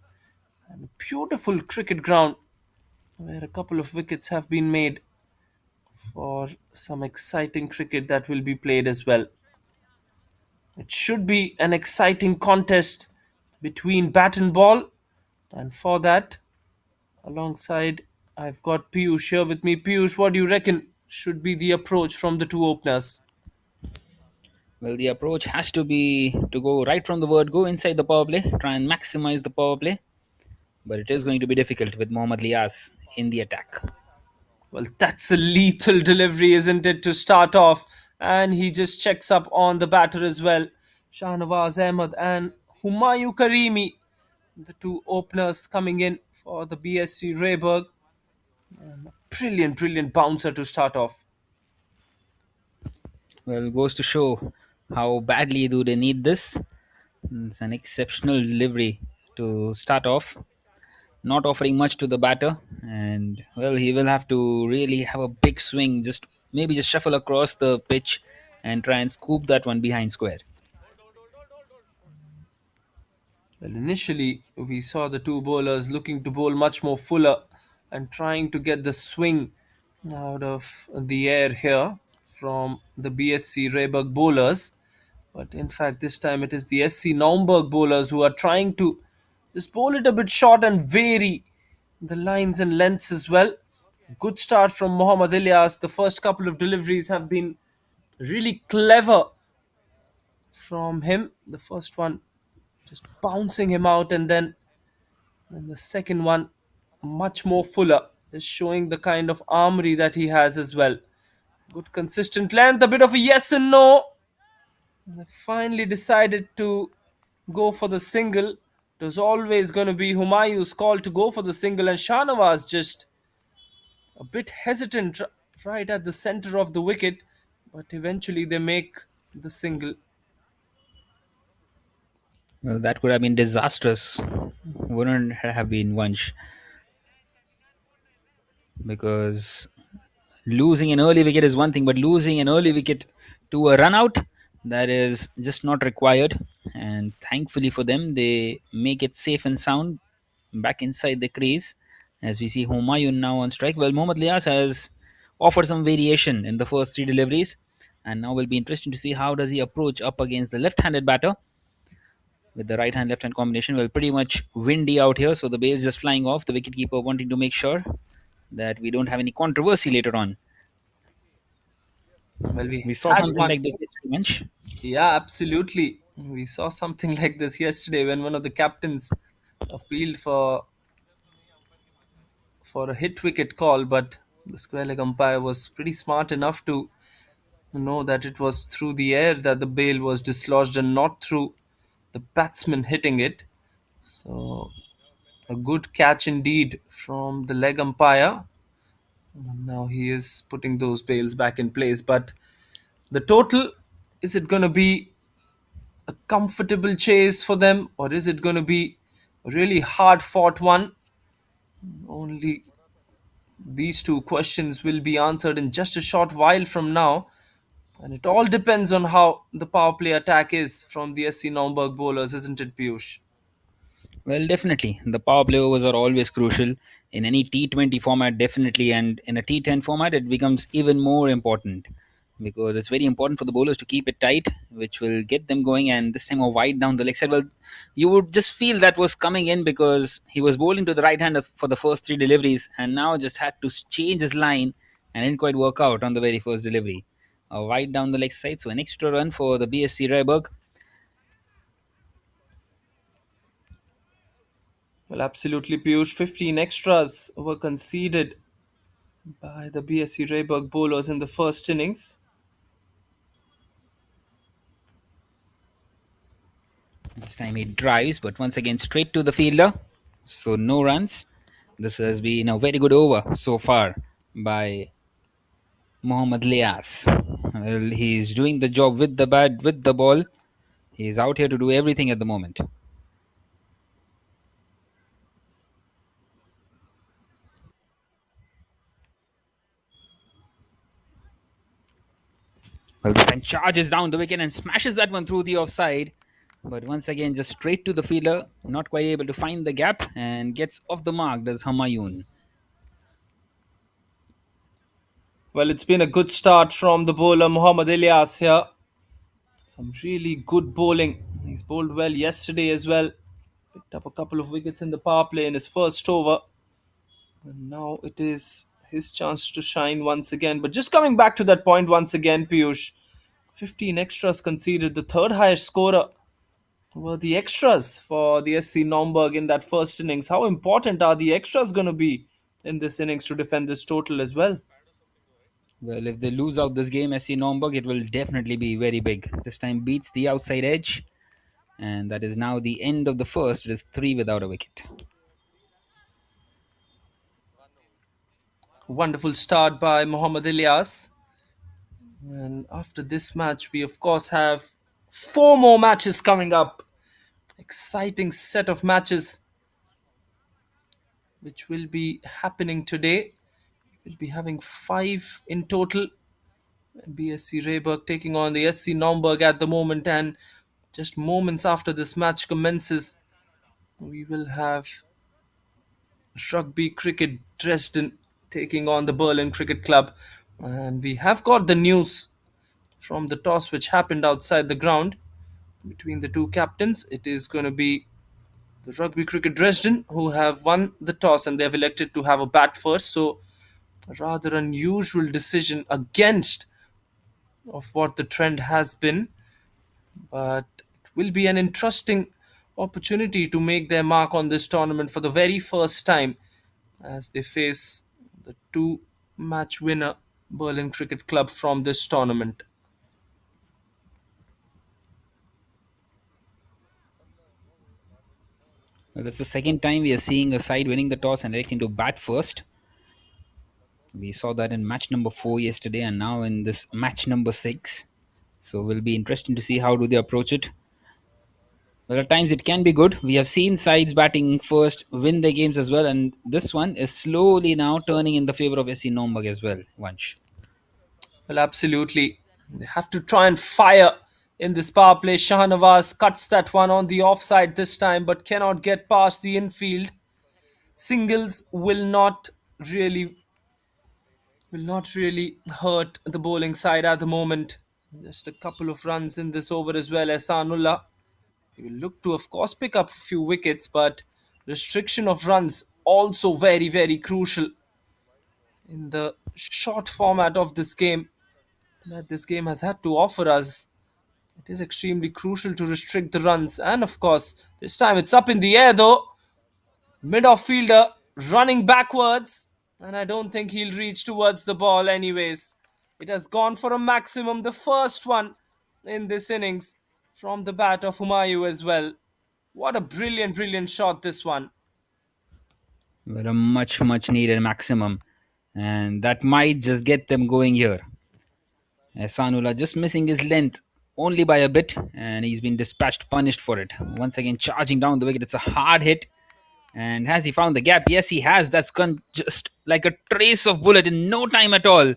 And a beautiful cricket ground where a couple of wickets have been made for some exciting cricket that will be played as well. It should be an exciting contest between bat and ball, and for that, alongside, I've got Piyush here with me. Piyush, what do you reckon should be the approach from the two openers? Well, the approach has to be to go right from the word go inside the power play, try and maximize the power play. But it is going to be difficult with Mohammad Lias in the attack. Well, that's a lethal delivery, isn't it, to start off? And he just checks up on the batter as well. Shahnawaz Ahmed and Humayu Karimi, the two openers coming in for the BSC Rehberge. Brilliant, brilliant bouncer to start off. Well, goes to show how badly do they need this. It's an exceptional delivery to start off, not offering much to the batter, and well, he will have to really have a big swing, just maybe just shuffle across the pitch and try and scoop that one behind square. Well, initially, we saw the two bowlers looking to bowl much more fuller and trying to get the swing out of the air here from the BSC Rehberge bowlers. But in fact, this time it is the SC Naumburg bowlers who are trying to just bowl it a bit short and vary the lines and lengths as well. Good start from Mohammad Ilyas. The first couple of deliveries have been really clever from him. The first one just bouncing him out, and then the second one much more fuller, is showing the kind of armory that he has as well. Good consistent length, a bit of a yes and no. And they finally decided to go for the single. It was always going to be Humayun's call to go for the single, and Shahnawaz just a bit hesitant right at the center of the wicket, but eventually they make the single. Well, that could have been disastrous. Wouldn't have been Vansh, because losing an early wicket is one thing, but losing an early wicket to a run out, that is just not required. And thankfully for them, they make it safe and sound back inside the crease. As we see Humayun now on strike. Well, Mohammad Lias has offered some variation in the first three deliveries, and now will be interesting to see how does he approach up against the left-handed batter with the right hand left hand combination. Well, pretty much windy out here, so the base just flying off. The wicketkeeper wanting to make sure that we don't have any controversy later on. Well, we We saw had something one. like this yesterday, Manch. Yeah, absolutely. We saw something like this yesterday when one of the captains appealed for a hit wicket call, but the square leg umpire was pretty smart enough to know that it was through the air that the bail was dislodged and not through the batsman hitting it. So a good catch indeed from the leg umpire. And now he is putting those bails back in place. But the total, is it going to be a comfortable chase for them, or is it going to be a really hard fought one? Only these two questions will be answered in just a short while from now. And it all depends on how the power play attack is from the SC Naumburg bowlers, isn't it, Piyush? Well, definitely. The power play overs are always crucial in any T20 format, definitely, and in a T10 format, it becomes even more important because it's very important for the bowlers to keep it tight, which will get them going. And this time, a wide down the leg side. Well, you would just feel that was coming in because he was bowling to the right hand for the first three deliveries, and now just had to change his line and didn't quite work out on the very first delivery. A wide down the leg side, so an extra run for the BSC Rehberge. Well, absolutely, Piyush. 15 extras were conceded by the BSC Rehberge bowlers in the first innings. This time he drives, but once again straight to the fielder. So no runs. This has been a very good over so far by Mohammad Lias. Well, he's doing the job with the bat, with the ball. He's out here to do everything at the moment. Well, this time charges down the wicket and smashes that one through the offside. But once again, just straight to the fielder, not quite able to find the gap and gets off the mark. Does Humayun. Well, it's been a good start from the bowler Mohammad Ilyas here. Some really good bowling. He's bowled well yesterday as well. Picked up a couple of wickets in the power play in his first over. And now it is his chance to shine once again. But just coming back to that point once again, Piyush, 15 extras conceded. The third highest scorer were the extras for the SC Naumburg in that first innings. How important are the extras going to be in this innings to defend this total as well? Well, if they lose out this game, SC Naumburg, it will definitely be very big. This time beats the outside edge, and that is now the end of the first. It is three without a wicket. Wonderful start by Mohammad Ilyas. And after this match, we of course have four more matches coming up. Exciting set of matches which will be happening today. We'll be having five in total. BSC Rehberge taking on the SC Naumburg at the moment, and just moments after this match commences, we will have Rugby Cricket Dresden taking on the Berlin Cricket Club. And we have got the news from the toss which happened outside the ground between the two captains. It is going to be the Rugby Cricket Dresden who have won the toss and they have elected to have a bat first. So a rather unusual decision against of what the trend has been. but it will be an interesting opportunity to make their mark on this tournament for the very first time as they face the two match winner Berlin Cricket Club from this tournament. Well, that's the second time we are seeing a side winning the toss and electing to bat first. We saw that in match number 4 yesterday and now in this match number 6. So will be interesting to see how do they approach it. Well, at times it can be good. We have seen sides batting first win their games as well, and this one is slowly now turning in the favor of SC Naumburg as well. Vansh. Well, absolutely. They have to try and fire in this power play. Shahnawaz cuts that one on the offside this time but cannot get past the infield. Singles really will not really hurt the bowling side at the moment. Just a couple of runs in this over as well as Sanullah. He will look to, of course, pick up a few wickets, but restriction of runs also very, very crucial in the short format of this game that this game has had to offer us. It is extremely crucial to restrict the runs, and of course, this time it's up in the air though. Mid off fielder running backwards, and I don't think he'll reach towards the ball anyways. It has gone for a maximum, the first one in this innings from the bat of Humayu as well. What a brilliant, brilliant shot this one. Well, a much needed maximum, and that might just get them going here. Sanula just missing his length only by a bit, and he's been dispatched, punished for it. Once again, charging down the wicket. It's a hard hit. And has he found the gap? Yes, he has. That's gone just like a trace of bullet in no time at all.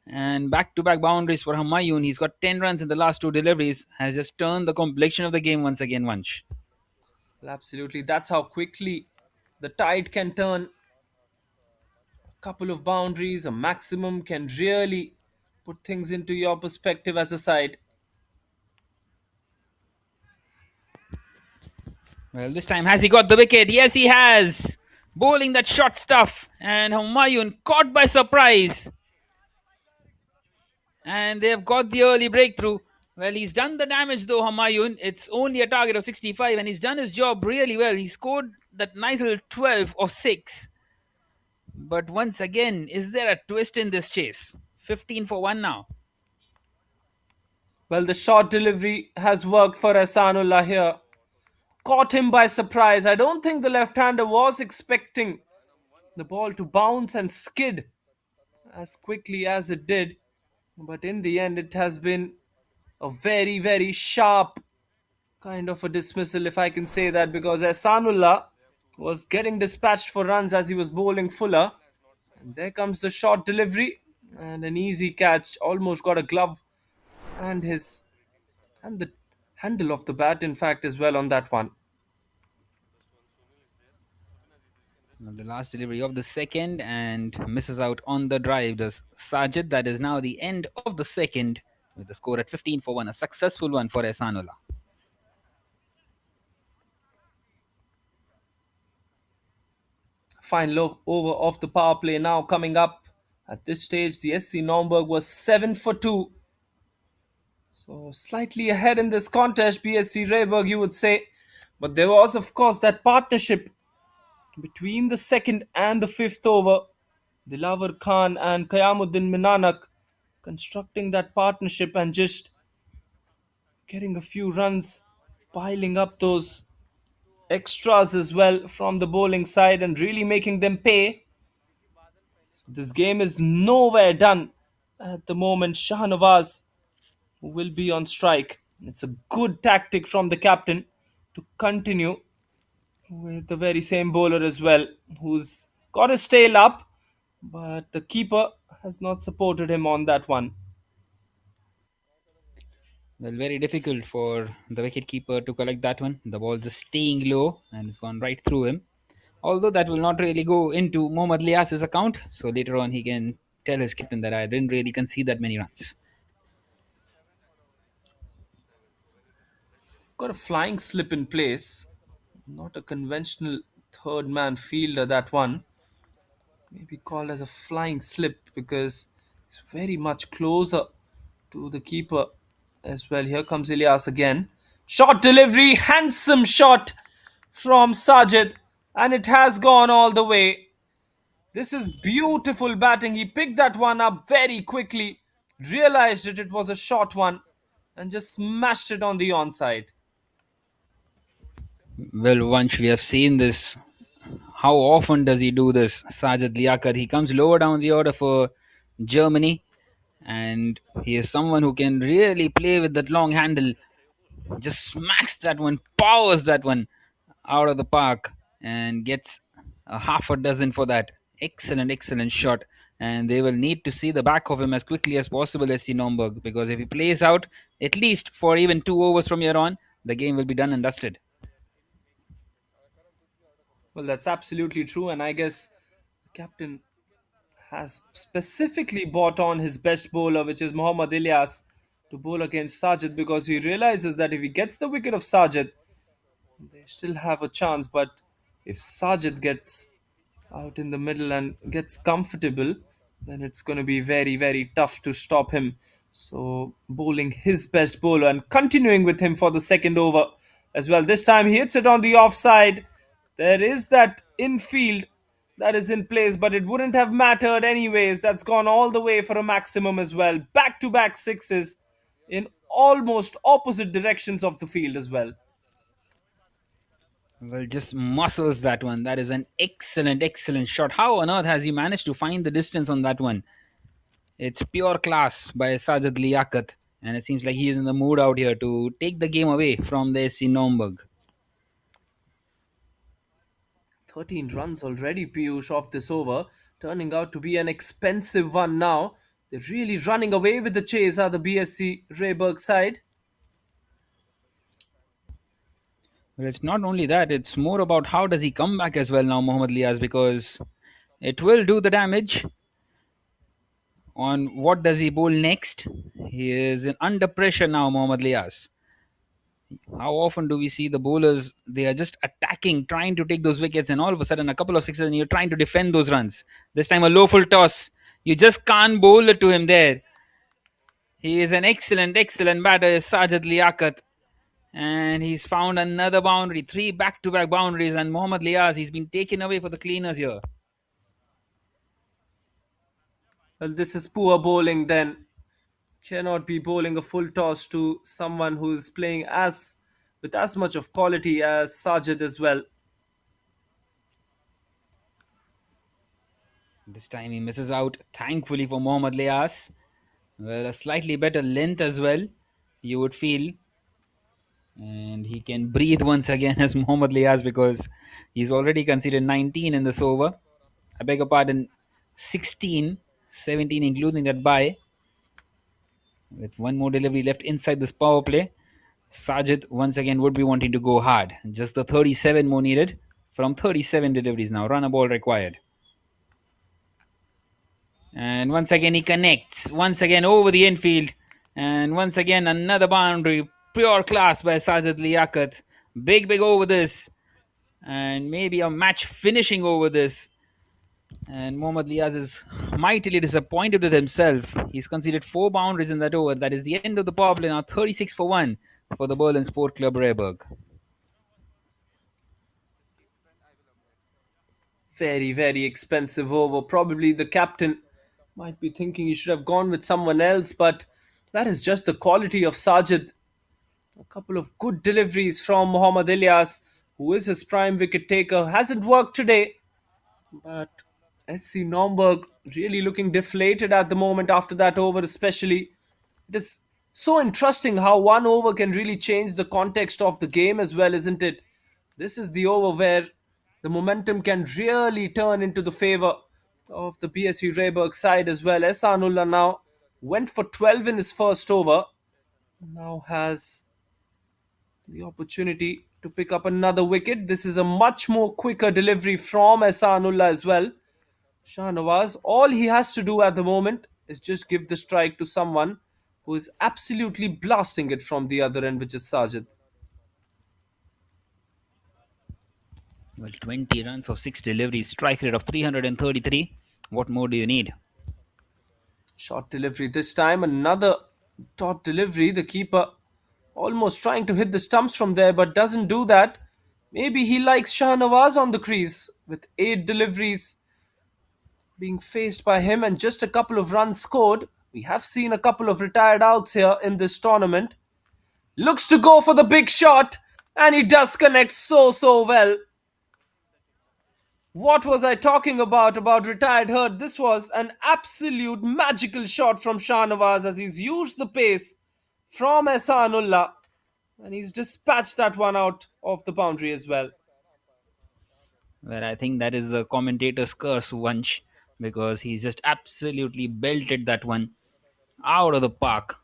And back-to-back boundaries for Humayun. He's got 10 runs in the last two deliveries. Has just turned the complexion of the game once again, Vansh. Well, absolutely. That's how quickly the tide can turn. A couple of boundaries, a maximum can really put things into your perspective as a side. Well, this time, has he got the wicket? Yes, he has. Bowling that short stuff. And Humayun caught by surprise. And they've got the early breakthrough. Well, he's done the damage though, Humayun. It's only a target of 65, and he's done his job really well. He scored that nice little 12 or 6. But once again, is there a twist in this chase? 15 for 1 now. Well, the short delivery has worked for Ahsanullah here. Caught him by surprise. I don't think the left-hander was expecting the ball to bounce and skid as quickly as it did. But in the end, it has been a very, very sharp kind of a dismissal, if I can say that, because Ahsanullah was getting dispatched for runs as he was bowling Fuller. And there comes the short delivery and an easy catch. Almost got a glove and the handle of the bat, in fact, as well on that one. The last delivery of the second and misses out on the drive does Sajid. That is now the end of the second with the score at 15 for 1. A successful one for Ehsanullah. Final over of the power play now coming up. At this stage, the SC Naumburg was 7 for 2. So slightly ahead in this contest, BSC Rehberge, you would say. But there was, of course, that partnership between the second and the fifth over. Dilawar Khan and Qayamuddin Minanak constructing that partnership and just getting a few runs, piling up those extras as well from the bowling side and really making them pay. This game is nowhere done at the moment. Shahnawaz will be on strike. It's a good tactic from the captain to continue with the very same bowler as well, who's got his tail up, but the keeper has not supported him on that one. Well, very difficult for the wicketkeeper to collect that one. The ball just staying low and it's gone right through him. Although that will not really go into Mohammad Lias's account, so later on he can tell his captain that I didn't really concede that many runs. Got a flying slip in place, not a conventional third man fielder, that one. Maybe called as a flying slip because it's very much closer to the keeper as well. Here comes Ilyas again. Short delivery, handsome shot from Sajid, and it has gone all the way. This is beautiful batting. He picked that one up very quickly, realized that it was a short one, and just smashed it on the onside. Well, once we have seen this, how often does he do this? Sajid Liaquat, he comes lower down the order for Germany, and he is someone who can really play with that long handle. Just smacks that one, powers that one out of the park, and gets a half a dozen for that. Excellent, excellent shot. And they will need to see the back of him as quickly as possible, SC Naumburg, because if he plays out at least for even 2 overs from here on, the game will be done and dusted. Well, that's absolutely true, and I guess the captain has specifically brought on his best bowler, which is Mohammad Ilyas, to bowl against Sajid because he realizes that if he gets the wicket of Sajid, they still have a chance. But if Sajid gets out in the middle and gets comfortable, then it's going to be very, very tough to stop him. So, bowling his best bowler and continuing with him for the second over as well. This time he hits it on the offside. There is that infield that is in place, but it wouldn't have mattered anyways. That's gone all the way for a maximum as well. Back to back sixes in almost opposite directions of the field as well. Well, just muscles that one. That is an excellent, excellent shot. How on earth has he managed to find the distance on that one? It's pure class by Sajid Liaquat, and it seems like he is in the mood out here to take the game away from the SC Naumburg. 13 runs already, Piyush, off this over, turning out to be an expensive one now. They're really running away with the chase, are the BSC Rehberge side. Well, it's not only that, it's more about how does he come back as well now, Mohammad Liaz, because it will do the damage on what does he bowl next. He is under pressure now, Mohammad Liaz. How often do we see the bowlers, they are just attacking, trying to take those wickets, and all of a sudden a couple of sixes and you're trying to defend those runs. This time a low full toss. You just can't bowl it to him there. He is an excellent, excellent batter, Sajid Liaquat. And he's found another boundary, 3 back-to-back boundaries, and Mohammad Liaz, he's been taken away for the cleaners here. Well, this is poor bowling then. Cannot be bowling a full toss to someone who's playing as with as much of quality as Sajid as well. This time he misses out, thankfully for Mohammad Liaz. Well, a slightly better length as well, you would feel. And he can breathe once again as Mohammad Liaz because he's already conceded 19 in this over. I beg your pardon, 16, 17 including that bye. With one more delivery left inside this power play, Sajid once again would be wanting to go hard. Just the 37 more needed from 37 deliveries now. Run a ball required. And once again he connects. Once again over the infield. And once again another boundary. Pure class by Sajid Liaquat. Big over this. And maybe a match finishing over this. And Mohammad Liaz is mightily disappointed with himself. He's conceded 4 boundaries in that over. That is the end of the power play now. 36 for 1 for the Berlin Sport Club Rehberge. Very, very expensive over. Probably the captain might be thinking he should have gone with someone else, but that is just the quality of Sajid. A couple of good deliveries from Mohammad Ilyas, who is his prime wicket taker. Hasn't worked today, but SC Naumburg really looking deflated at the moment after that over, especially. It is so interesting how one over can really change the context of the game as well, isn't it? This is the over where the momentum can really turn into the favor of the BSC Rehberge side as well. Ehsanullah now went for 12 in his first over. Now has the opportunity to pick up another wicket. This is a much more quicker delivery from Ehsanullah as well. Shahnawaz, all he has to do at the moment is just give the strike to someone who is absolutely blasting it from the other end, which is Sajid. Well, 20 runs of 6 deliveries, strike rate of 333. What more do you need? Short delivery this time, another Dot delivery, the keeper almost trying to hit the stumps from there but doesn't do that. Maybe he likes Shah Nawaz on the crease with 8 deliveries being faced by him and just a couple of runs scored. We have seen a couple of retired outs here in this tournament. Looks to go for the big shot and he does connect so well. What was I talking about retired hurt? This was an absolute magical shot from Shahnawaz as he's used the pace from Ehsanullah and he's dispatched that one out of the boundary as well. Well, I think that is the commentator's curse, Vansh, because he just absolutely belted that one out of the park.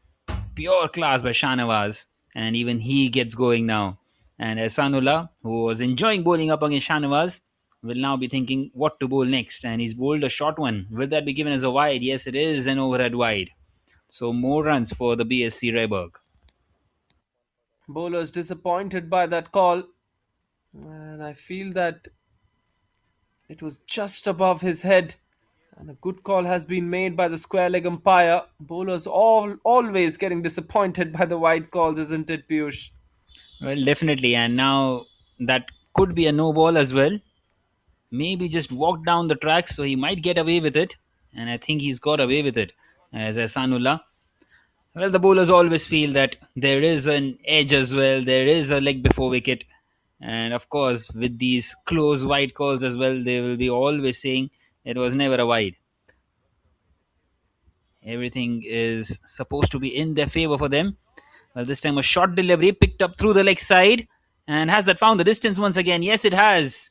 Pure class by Shanawaz, and even he gets going now. And Ehsanullah, who was enjoying bowling up against Shanawaz, will now be thinking what to bowl next. And he's bowled a short one. Will that be given as a wide? Yes, it is an overhead wide. So more runs for the BSC Rehberge. Bowlers disappointed by that call, and I feel that it was just above his head. And a good call has been made by the square leg umpire. Bowlers always getting disappointed by the wide calls, isn't it, Piyush? Well, definitely. And now that could be a no ball as well. Maybe just walk down the track, so he might get away with it. And I think he's got away with it as Ehsanullah. Well, the bowlers always feel that there is an edge as well. There is a leg before wicket. And of course, with these close wide calls as well, they will be always saying it was never a wide. Everything is supposed to be in their favor for them. Well, this time a short delivery picked up through the leg side. And has that found the distance once again? Yes, it has.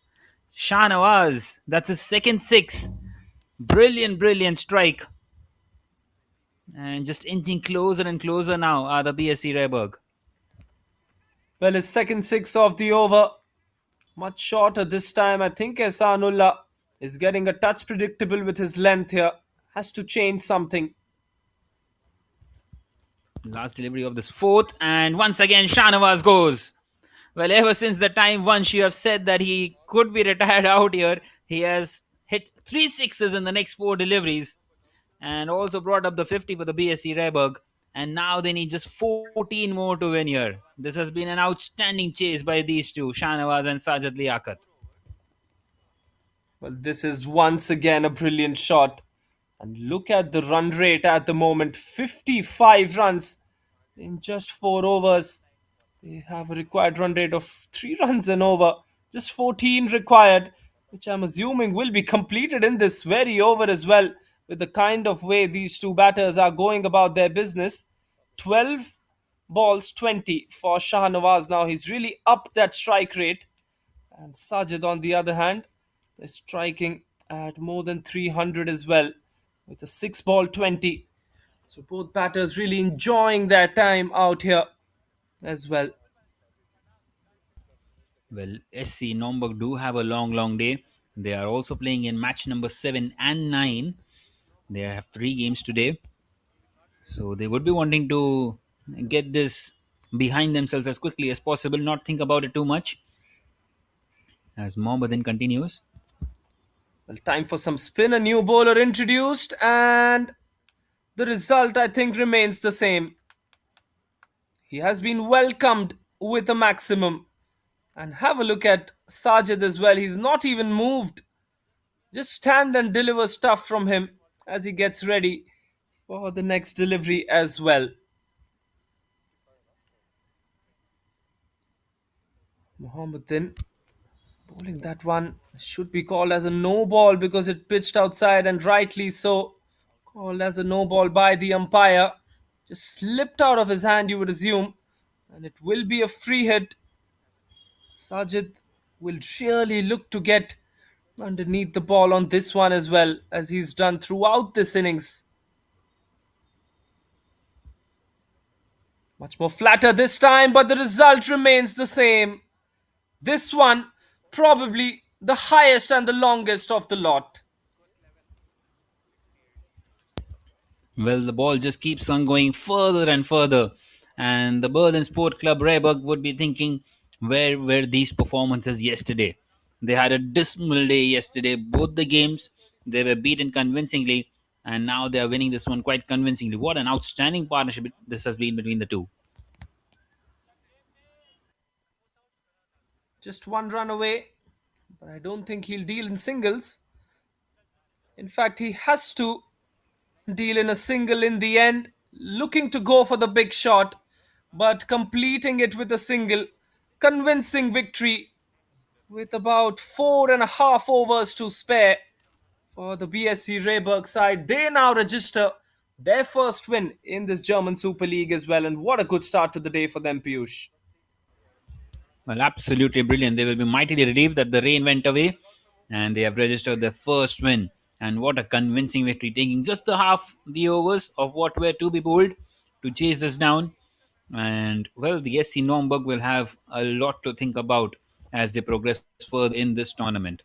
Shah Nawaz. That's his second six. Brilliant strike. And just inching closer and closer now are the BSC Rehberge. Well, his second six of the over. Much shorter this time. I think Ehsanullah is getting a touch predictable with his length here. Has to change something. Last delivery of this fourth, and once again Shahnawaz goes. Well, ever since the time once you have said that he could be retired out here, he has hit 3 sixes in the next 4 deliveries and also brought up the 50 for the BSC Rehberge. And now they need just 14 more to win here. This has been an outstanding chase by these two, Shahnawaz and Sajid Liaquat. Well, this is once again a brilliant shot. And look at the run rate at the moment, 55 runs in just 4 overs. They have a required run rate of 3 runs an over, just 14 required, which I'm assuming will be completed in this very over as well, with the kind of way these two batters are going about their business. 12 balls 20 for Shah Nawaz now. He's really upped that strike rate. And Sajid, on the other hand, is striking at more than 300 as well, with a 6 ball 20. So both batters really enjoying their time out here as well. Well, SC Naumburg do have a long day. They are also playing in match number 7 and 9. They have 3 games today. So they would be wanting to get this behind themselves as quickly as possible, not think about it too much. As Mohammedan continues. Well, time for some spin. A new bowler introduced, and the result, I think, remains the same. He has been welcomed with a maximum. And have a look at Sajid as well. He's not even moved. Just stand and deliver stuff from him as he gets ready for the next delivery as well. Mohammedan bowling that one should be called as a no ball because it pitched outside, and rightly so. Called as a no ball by the umpire. Just slipped out of his hand, you would assume. And it will be a free hit. Sajid will really look to get underneath the ball on this one as well, as he's done throughout this innings. Much more flatter this time, but the result remains the same. This one probably the highest and the longest of the lot. Well, the ball just keeps on going further and further. And the Berlin Sport Club Rehberg would be thinking, where were these performances yesterday? They had a dismal day yesterday. Both the games, they were beaten convincingly. and now they are winning this one quite convincingly. What an outstanding partnership this has been between the two. Just one run away, but I don't think he'll deal in singles. In fact, he has to deal in a single in the end, looking to go for the big shot, but completing it with a single. Convincing victory with about 4.5 overs to spare for the BSC Rehberge side. They now register their first win in this German Super League as well, and what a good start to the day for them, Piyush. Well, absolutely brilliant. They will be mightily relieved that the rain went away and they have registered their first win. And what a convincing victory, taking just the half the overs of what were to be bowled to chase this down. And well, the SC Naumburg will have a lot to think about as they progress further in this tournament.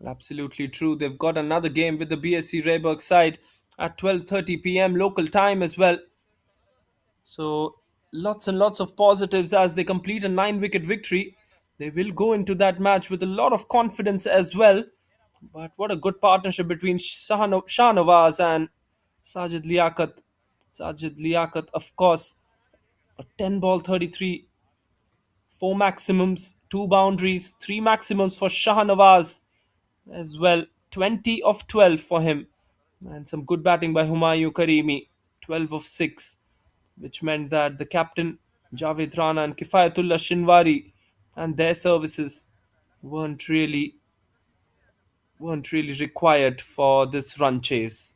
Absolutely true. They've got another game with the BSC Rehberge side at 12:30 p.m. local time as well. So lots and lots of positives as they complete a 9 wicket victory. They will go into that match with a lot of confidence as well. But what a good partnership between Shahnawaz and Sajid Liaquat. Sajid Liaquat, of course, a 10 ball 33, 4 maximums, 2 boundaries, 3 maximums for Shahnawaz as well. 20 of 12 for him. And some good batting by Humayun Karimi, 12 of 6, which meant that the captain Javed Rana and Kifayatullah Shinwari and their services weren't really weren't really required for this run chase.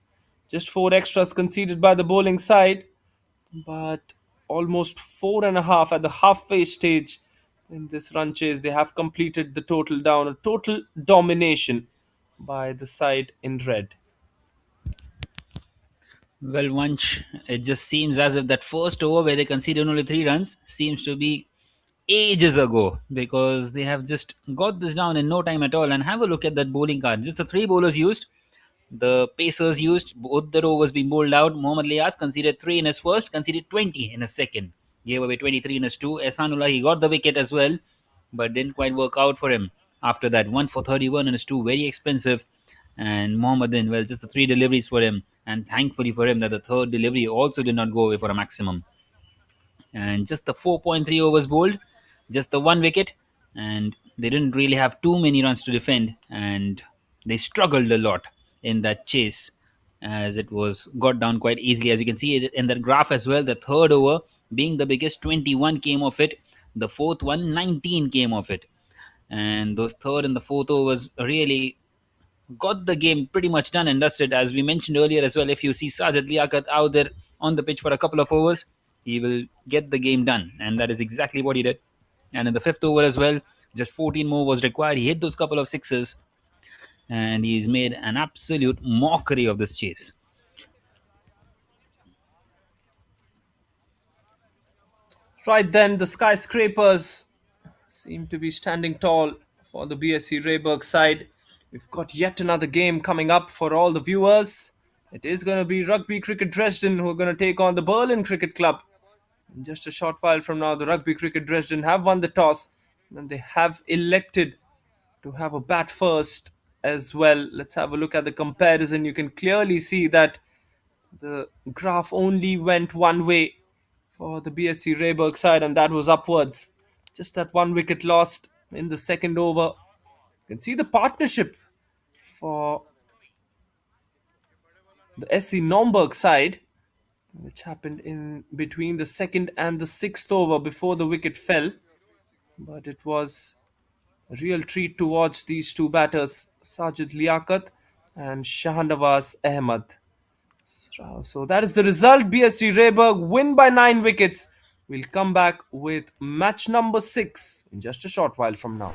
Just 4 extras conceded by the bowling side, but almost 4.5 at the halfway stage in this run chase. They have completed the total down, a total domination by the side in red. Well, once it just seems as if that first over where they conceded only 3 runs seems to be ages ago because they have just got this down in no time at all. And have a look at that bowling card. Just the three bowlers used, the pacers used, both the overs being bowled out. Mohammad Lias conceded 3 in his first, conceded 20 in his second, gave away 23 in his two. Ehsanullah, he got the wicket as well, but didn't quite work out for him. After that, 1 for 31 in his two, very expensive. And Mohammedan, well, just the three deliveries for him. And thankfully for him that the third delivery also did not go away for a maximum. And just the 4.3 overs bowled, just the 1 wicket, and they didn't really have too many runs to defend, and they struggled a lot in that chase as it was got down quite easily. As you can see in that graph as well, the third over being the biggest, 21 came of it, the fourth one 19 came of it, and those third and the fourth overs really got the game pretty much done and dusted. As we mentioned earlier as well, if you see Sajid Liaquat out there on the pitch for a couple of overs, he will get the game done, and that is exactly what he did. And in the fifth over as well, just 14 more was required. He hit those couple of sixes, and he's made an absolute mockery of this chase. Right then, the skyscrapers seem to be standing tall for the BSC Rehberge side. We've got yet another game coming up for all the viewers. It is going to be Rugby Cricket Dresden who are going to take on the Berlin Cricket Club. In just a short while from now, the Rugby Cricket Dresden have won the toss and they have elected to have a bat first as well. Let's have a look at the comparison. You can clearly see that the graph only went one way for the BSC Rehberge side, and that was upwards. Just that 1 wicket lost in the second over. You can see the partnership for the SC Naumburg side, which happened in between the second and the sixth over before the wicket fell. But it was a real treat to watch these two batters, Sajid Liaquat and Shahnawaz Ahmed. So that is the result. BSC Rehberge win by 9 wickets. We'll come back with match number 6 in just a short while from now.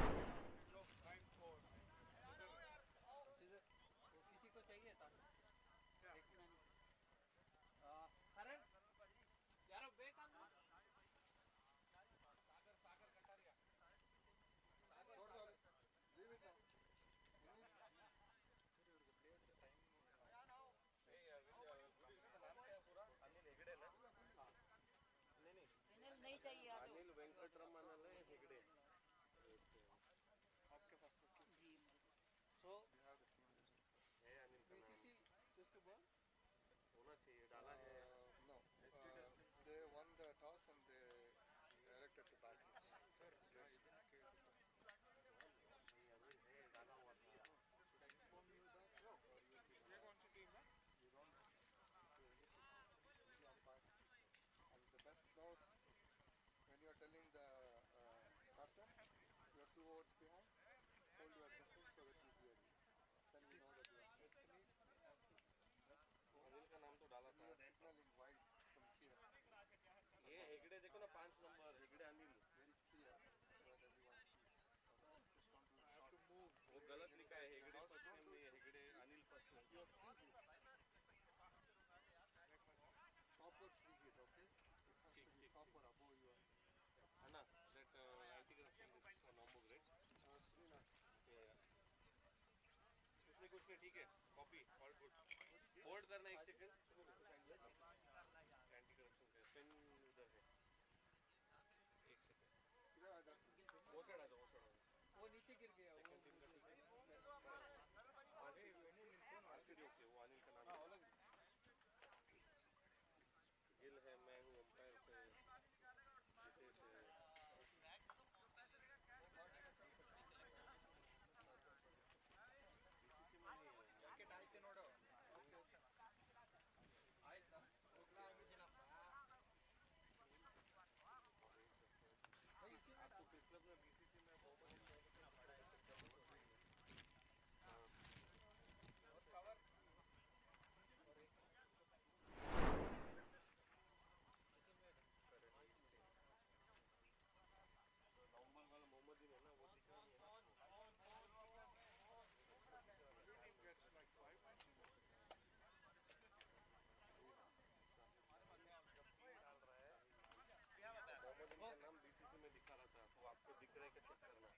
No. They won the toss and they directed to bat. Dresden. Should I inform you that or you will be you don't do anything. You umpire. And the best note when you are telling the captain you are 2 overs behind, hold your distance so that you hear you. Then we know that you are safe. Anil का नाम तो डाला था. You are signaling wild from here. ये हेगड़े देखो ना 5 number Hegde Anil. Very clear so that everyone sees. Just don't do short. वो गलत लिखा है हेगड़े फर्स्ट नेम नहीं है Hegde Anil first name. You are free hit. Proper free hit, okay? It has to be proper above your है ना that anti-corruption is for Naumburg, right? screen. Yeah. उसमें कुछ नहीं ठीक है कॉपी ऑल गुड. होल्ड करना 1 सेकंड. एंटी करप्शन का pen उधर है 1 सेकंड. इधर आ जा. वो साइड आ जाओ. वो नीचे गिर गया. सेकंड टीम का ठीक है. RCD okay. वो अनिल का नाम है. गिल है. मैं हूँ अंपायर से जितेश है. ಆಯ್ತು ನೋಡು. ಆಯ್ತಾ आपको किस क्लब में बीसीसी में बहुत नवंबर वाला मोहम्मद ही है ना वो दिख रहा है. Gets like 5 मोहम्मद का नाम बीसीसी में दिखा रहा था तो आपको दिख रहा है कि चेक करना.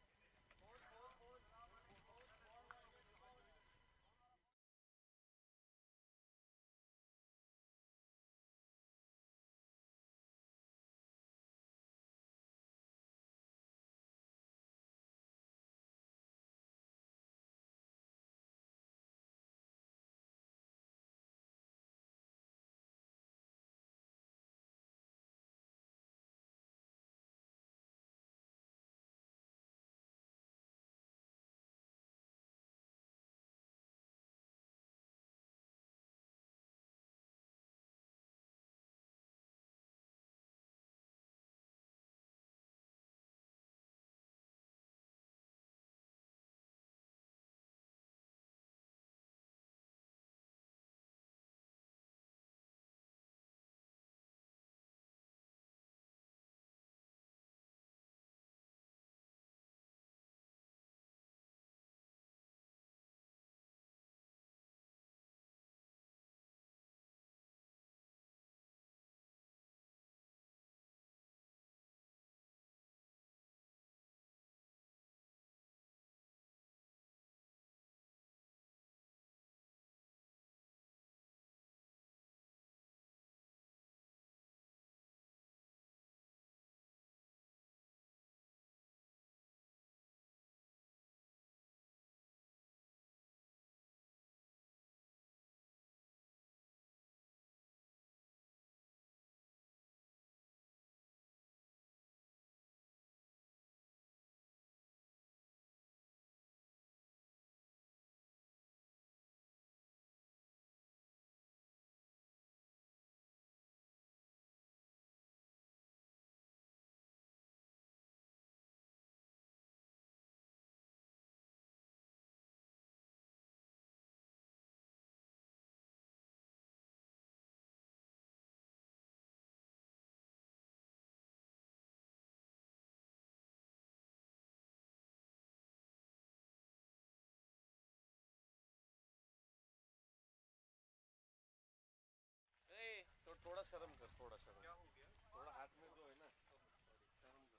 तो थोड़ा शर्म कर. थोड़ा शर्म. क्या हो गया? थोड़ा हाथ में जो है ना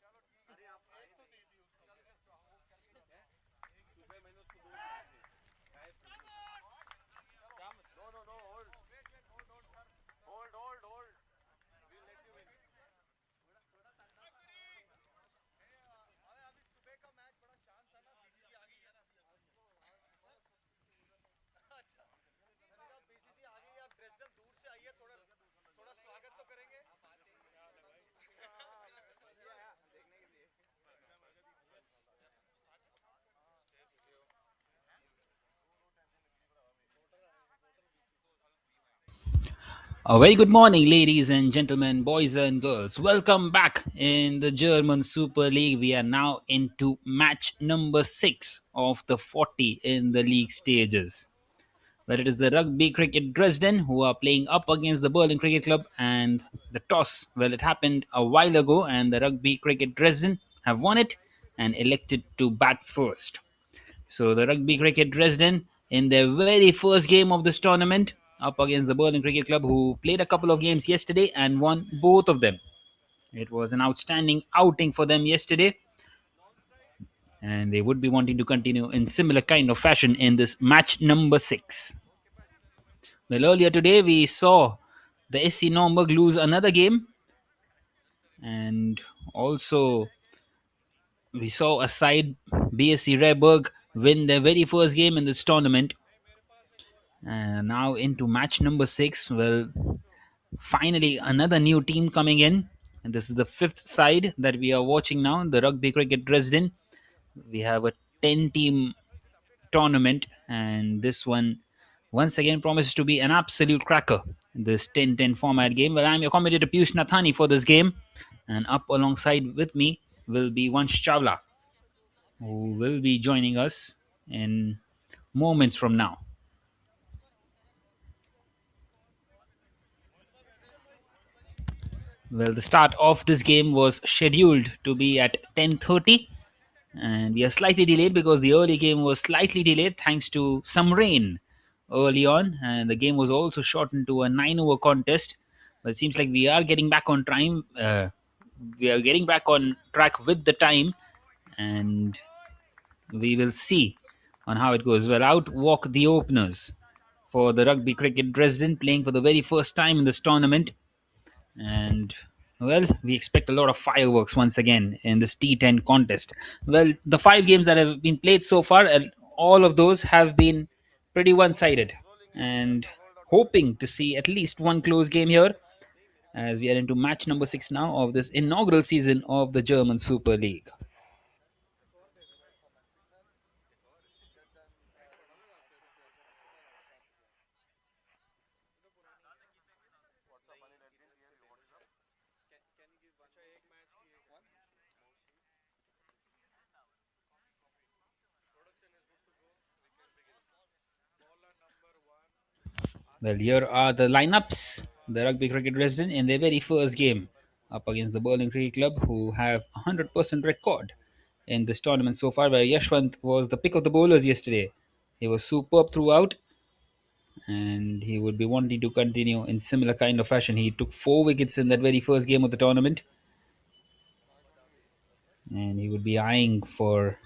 शर्म कर. अरे आप आए तो दे दी उसको. सुबह मैंने उसको 2 no hold we'll let you win. अभी सुबह का मैच बड़ा शांत था ना. बीसीसी आ गई है ना. अच्छा मैंने कहा बीसीसी आ गई है. अब ड्रेसडन दूर से आई है थोड़ा A very good morning, ladies and gentlemen, boys and girls. Welcome back in the German Super League. We are now into match number 6 of the 40 in the league stages. Well, it is the Rugby Cricket Dresden who are playing up against the Berlin Cricket Club, and the toss, well, it happened a while ago, and the Rugby Cricket Dresden have won it and elected to bat first. So the Rugby Cricket Dresden, in their very first game of this tournament, up against the Berlin Cricket Club, who played a couple of games yesterday and won both of them. It was an outstanding outing for them yesterday, and they would be wanting to continue in similar kind of fashion in this match number 6. Well, earlier today we saw the SC Naumburg lose another game, and also we saw a side BSC Rehberge win their very first game in this tournament. And now into match number 6. Well, finally another new team coming in, and this is the fifth side that we are watching now, the Rugby Cricket Dresden. We have a 10-team tournament, and this one once again promises to be an absolute cracker, this 10-10 format game. Well, I'm your commentator Piyush Nathani for this game, and up alongside with me will be Vansh Chawla, who will be joining us in moments from now. Well, the start of this game was scheduled to be at 10:30, and we are slightly delayed because the early game was slightly delayed thanks to some rain early on, and the game was also shortened to a 9-over contest. But it seems like we are getting back on time. We are getting back on track with the time, and we will see on how it goes. Well, out walk the openers for the Rugby Cricket Dresden, playing for the very first time in this tournament. And well, we expect a lot of fireworks once again in this T10 contest. Well, the 5 games that have been played so far, all of those have been pretty one-sided, and hoping to see at least one close game here as we are into match number 6 now of this inaugural season of the German Super League. Well, here are the lineups. The Rugby Cricket Dresden in their very first game up against the Berlin Cricket Club, who have a 100% record in this tournament so far, where Yashwant was the pick of the bowlers yesterday. He was superb throughout, and he would be wanting to continue in similar kind of fashion. He took 4 wickets in that very first game of the tournament, and he would be eyeing for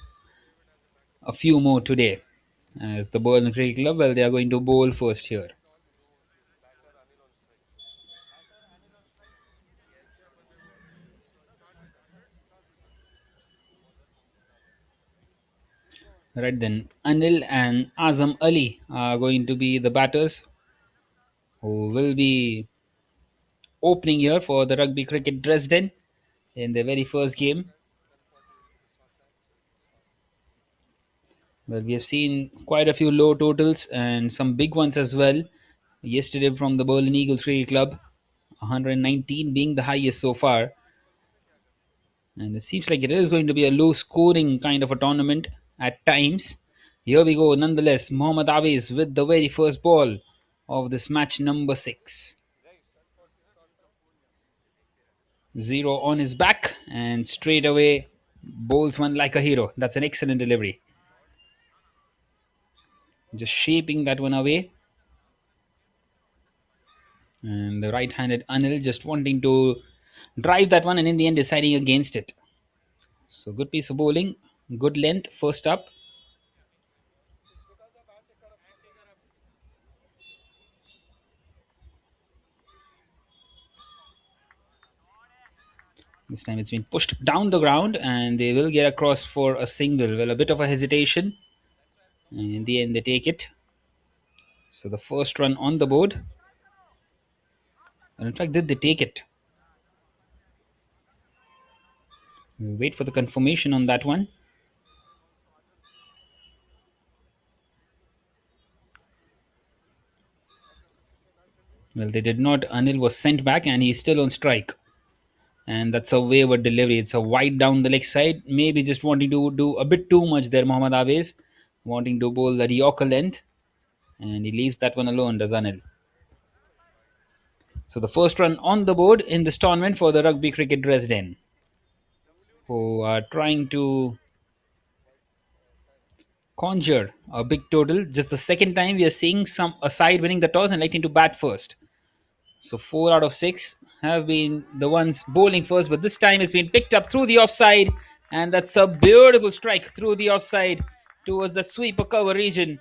a few more today. As the Berlin Cricket Club, well, they are going to bowl first here. Right then, Anil and Azam Ali are going to be the batters who will be opening here for the Rugby Cricket Dresden in their very first game. Well, we have seen quite a few low totals and some big ones as well. Yesterday from the Berlin Eagles Cricket Club, 119 being the highest so far. And it seems like it is going to be a low scoring kind of a tournament at times. Here we go, nonetheless. Mohammad Aviz with the very first ball of this match number 6. 0 on his back, and straight away bowls one like a hero. That's an excellent delivery. Just shaping that one away. And the right-handed Anil just wanting to drive that one, and in the end deciding against it. So good piece of bowling, good length first up. This time it's been pushed down the ground, and they will get across for a single. Well, a bit of a hesitation, and in the end they take it. So the first run on the board. And in fact, did they take it? We'll wait for the confirmation on that one. Well, they did not. Anil was sent back and he's still on strike. And that's a wayward delivery. It's a wide down the leg side. Maybe just wanting to do a bit too much there, Mohammad Aves. Wanting to bowl the Yorker length. And he leaves that one alone, does Anil. So the first run on the board in this tournament for the Rugby Cricket Dresden, who are trying to conjure a big total. Just the second time we are seeing a side winning the toss and electing to bat first. So 4 out of 6 have been the ones bowling first, but this time it's been picked up through the offside, and that's a beautiful strike through the offside towards the sweeper cover region,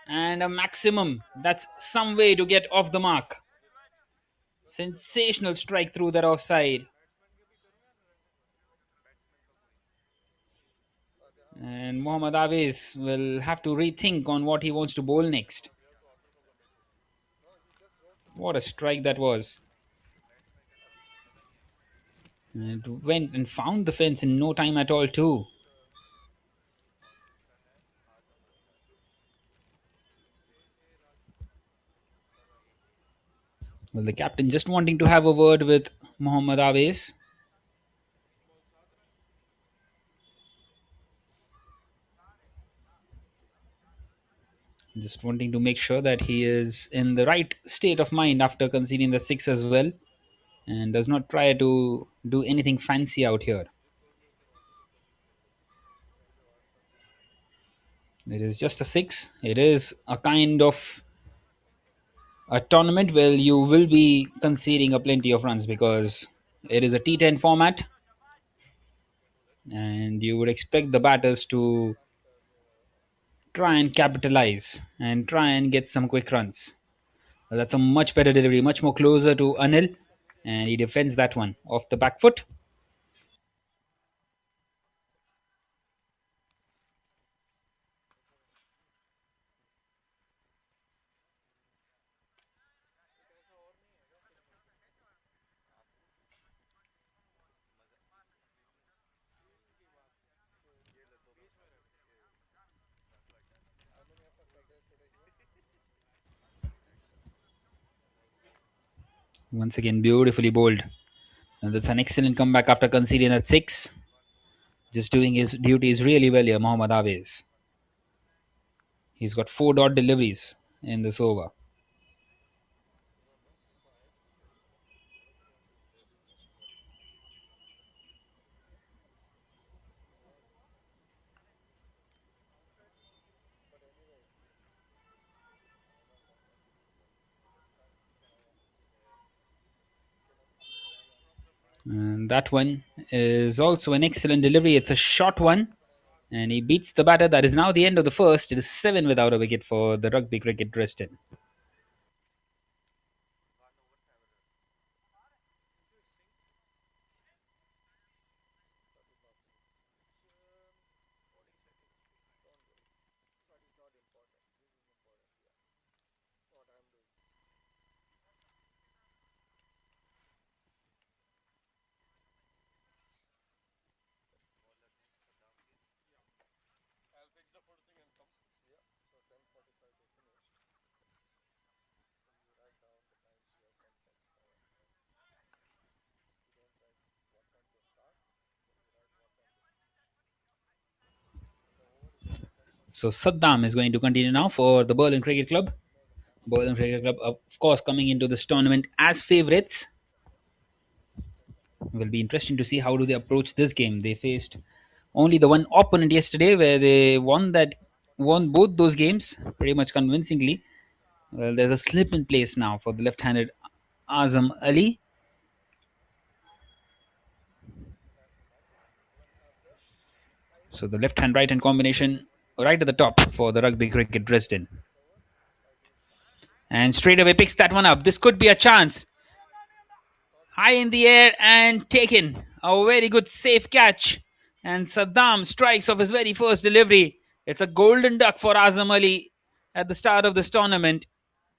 and a maximum. That's some way to get off the mark. Sensational strike through that offside. And Mohammad Aves will have to rethink on what he wants to bowl next. What a strike that was. And it went and found the fence in no time at all too. Well, the captain just wanting to have a word with Mohammad Aves. Just wanting to make sure that he is in the right state of mind after conceding the 6 as well, and does not try to do anything fancy out here. It is just a 6. It is a kind of a tournament where you will be conceding a plenty of runs because it is a T10 format, and you would expect the batters to try and capitalize and try and get some quick runs. Well, that's a much better delivery, much more closer to Anil, and he defends that one off the back foot. Once again, beautifully bowled. And that's an excellent comeback after conceding at 6. Just doing his duties really well here, Mohammad Aves. He's got 4 dot deliveries in this over. And that one is also an excellent delivery. It's a short one. And he beats the batter. That is now the end of the first. It is 7 without a wicket for the Rugby Cricket Dresden. I'll fix the full thing and come. Yeah. So 10:45 to finish. So you write down the times you have come from. You don't write what time to start. Then you write what time to. And the over is over 10:45. So Saddam is going to continue now for the Berlin Cricket Club. Berlin Cricket Club, of course, coming into this tournament as favourites. Will be interesting to see how do they approach this game. They faced only the one opponent yesterday, where they won both those games pretty much convincingly. Well, there's a slip in place now for the left-handed Azam Ali. So the left-hand right-hand combination right at the top for the Rugby Cricket Dresden. And straight away picks that one up. This could be a chance. High in the air and taken. A very good safe catch. And Saddam strikes off his very first delivery. It's a golden duck for Azam Ali at the start of this tournament.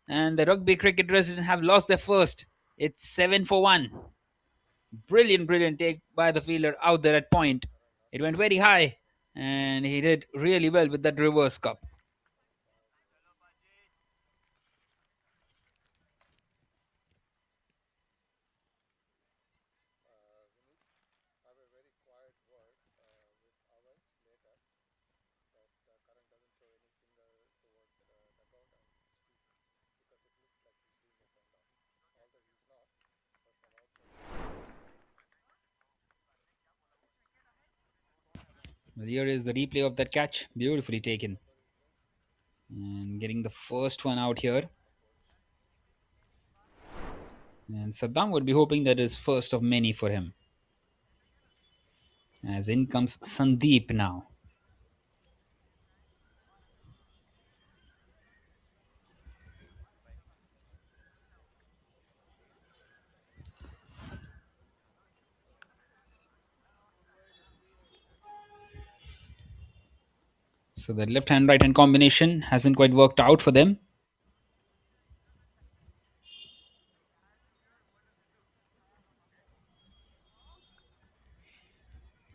And the Rugby Cricket Dresden have lost their first. It's 7 for 1. Brilliant take by the fielder out there at point. It went very high, and he did really well with that reverse cup. Well, here is the replay of that catch. Beautifully taken. And getting the first one out here. And Saddam would be hoping that is first of many for him. As in comes Sandeep now. So the left hand right hand combination hasn't quite worked out for them.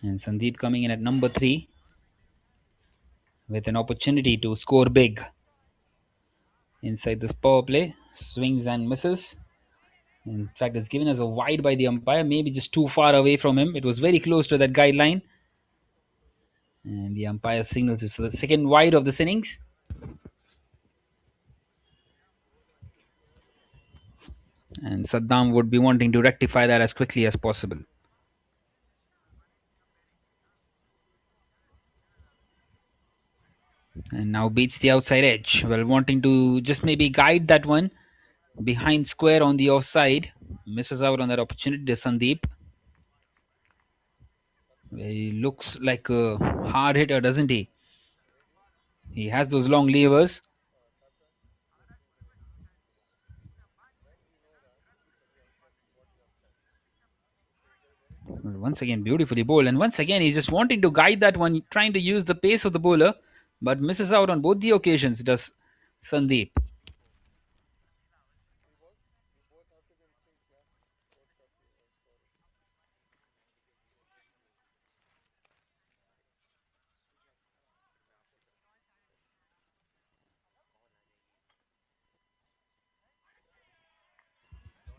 And Sandeep coming in at number 3 with an opportunity to score big. Inside this power play, swings and misses. In fact, it's given as a wide by the umpire, maybe just too far away from him. It was very close to that guideline. And the umpire signals it. So the second wide of this innings. And Saddam would be wanting to rectify that as quickly as possible. And now beats the outside edge. Well, wanting to just maybe guide that one behind square on the offside. Misses out on that opportunity to Sandeep. He looks like a hard hitter, doesn't he? He has those long levers. Well, once again, beautifully bowled. And once again, he's just wanting to guide that one, trying to use the pace of the bowler, but misses out on both the occasions, does Sandeep.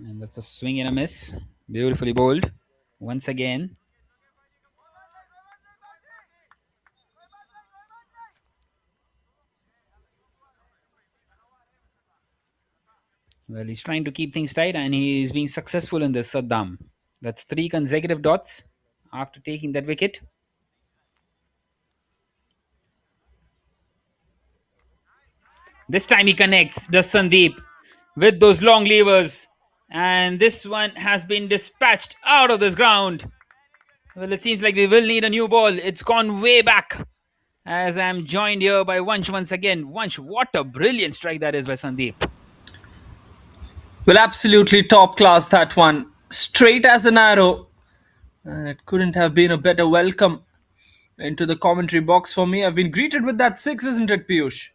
And that's a swing and a miss. Beautifully bowled. Once again. Well, he's trying to keep things tight and he's being successful in this, Saddam. That's 3 consecutive dots after taking that wicket. This time he connects, does Sandeep, with those long levers. And this one has been dispatched out of this ground. Well, it seems like we will need a new ball. It's gone way back. As I'm joined here by Vansh once again. Vansh, what a brilliant strike that is by Sandeep. Well, absolutely top class, that one. Straight as an arrow. And it couldn't have been a better welcome into the commentary box for me. I've been greeted with that 6, isn't it, Piyush?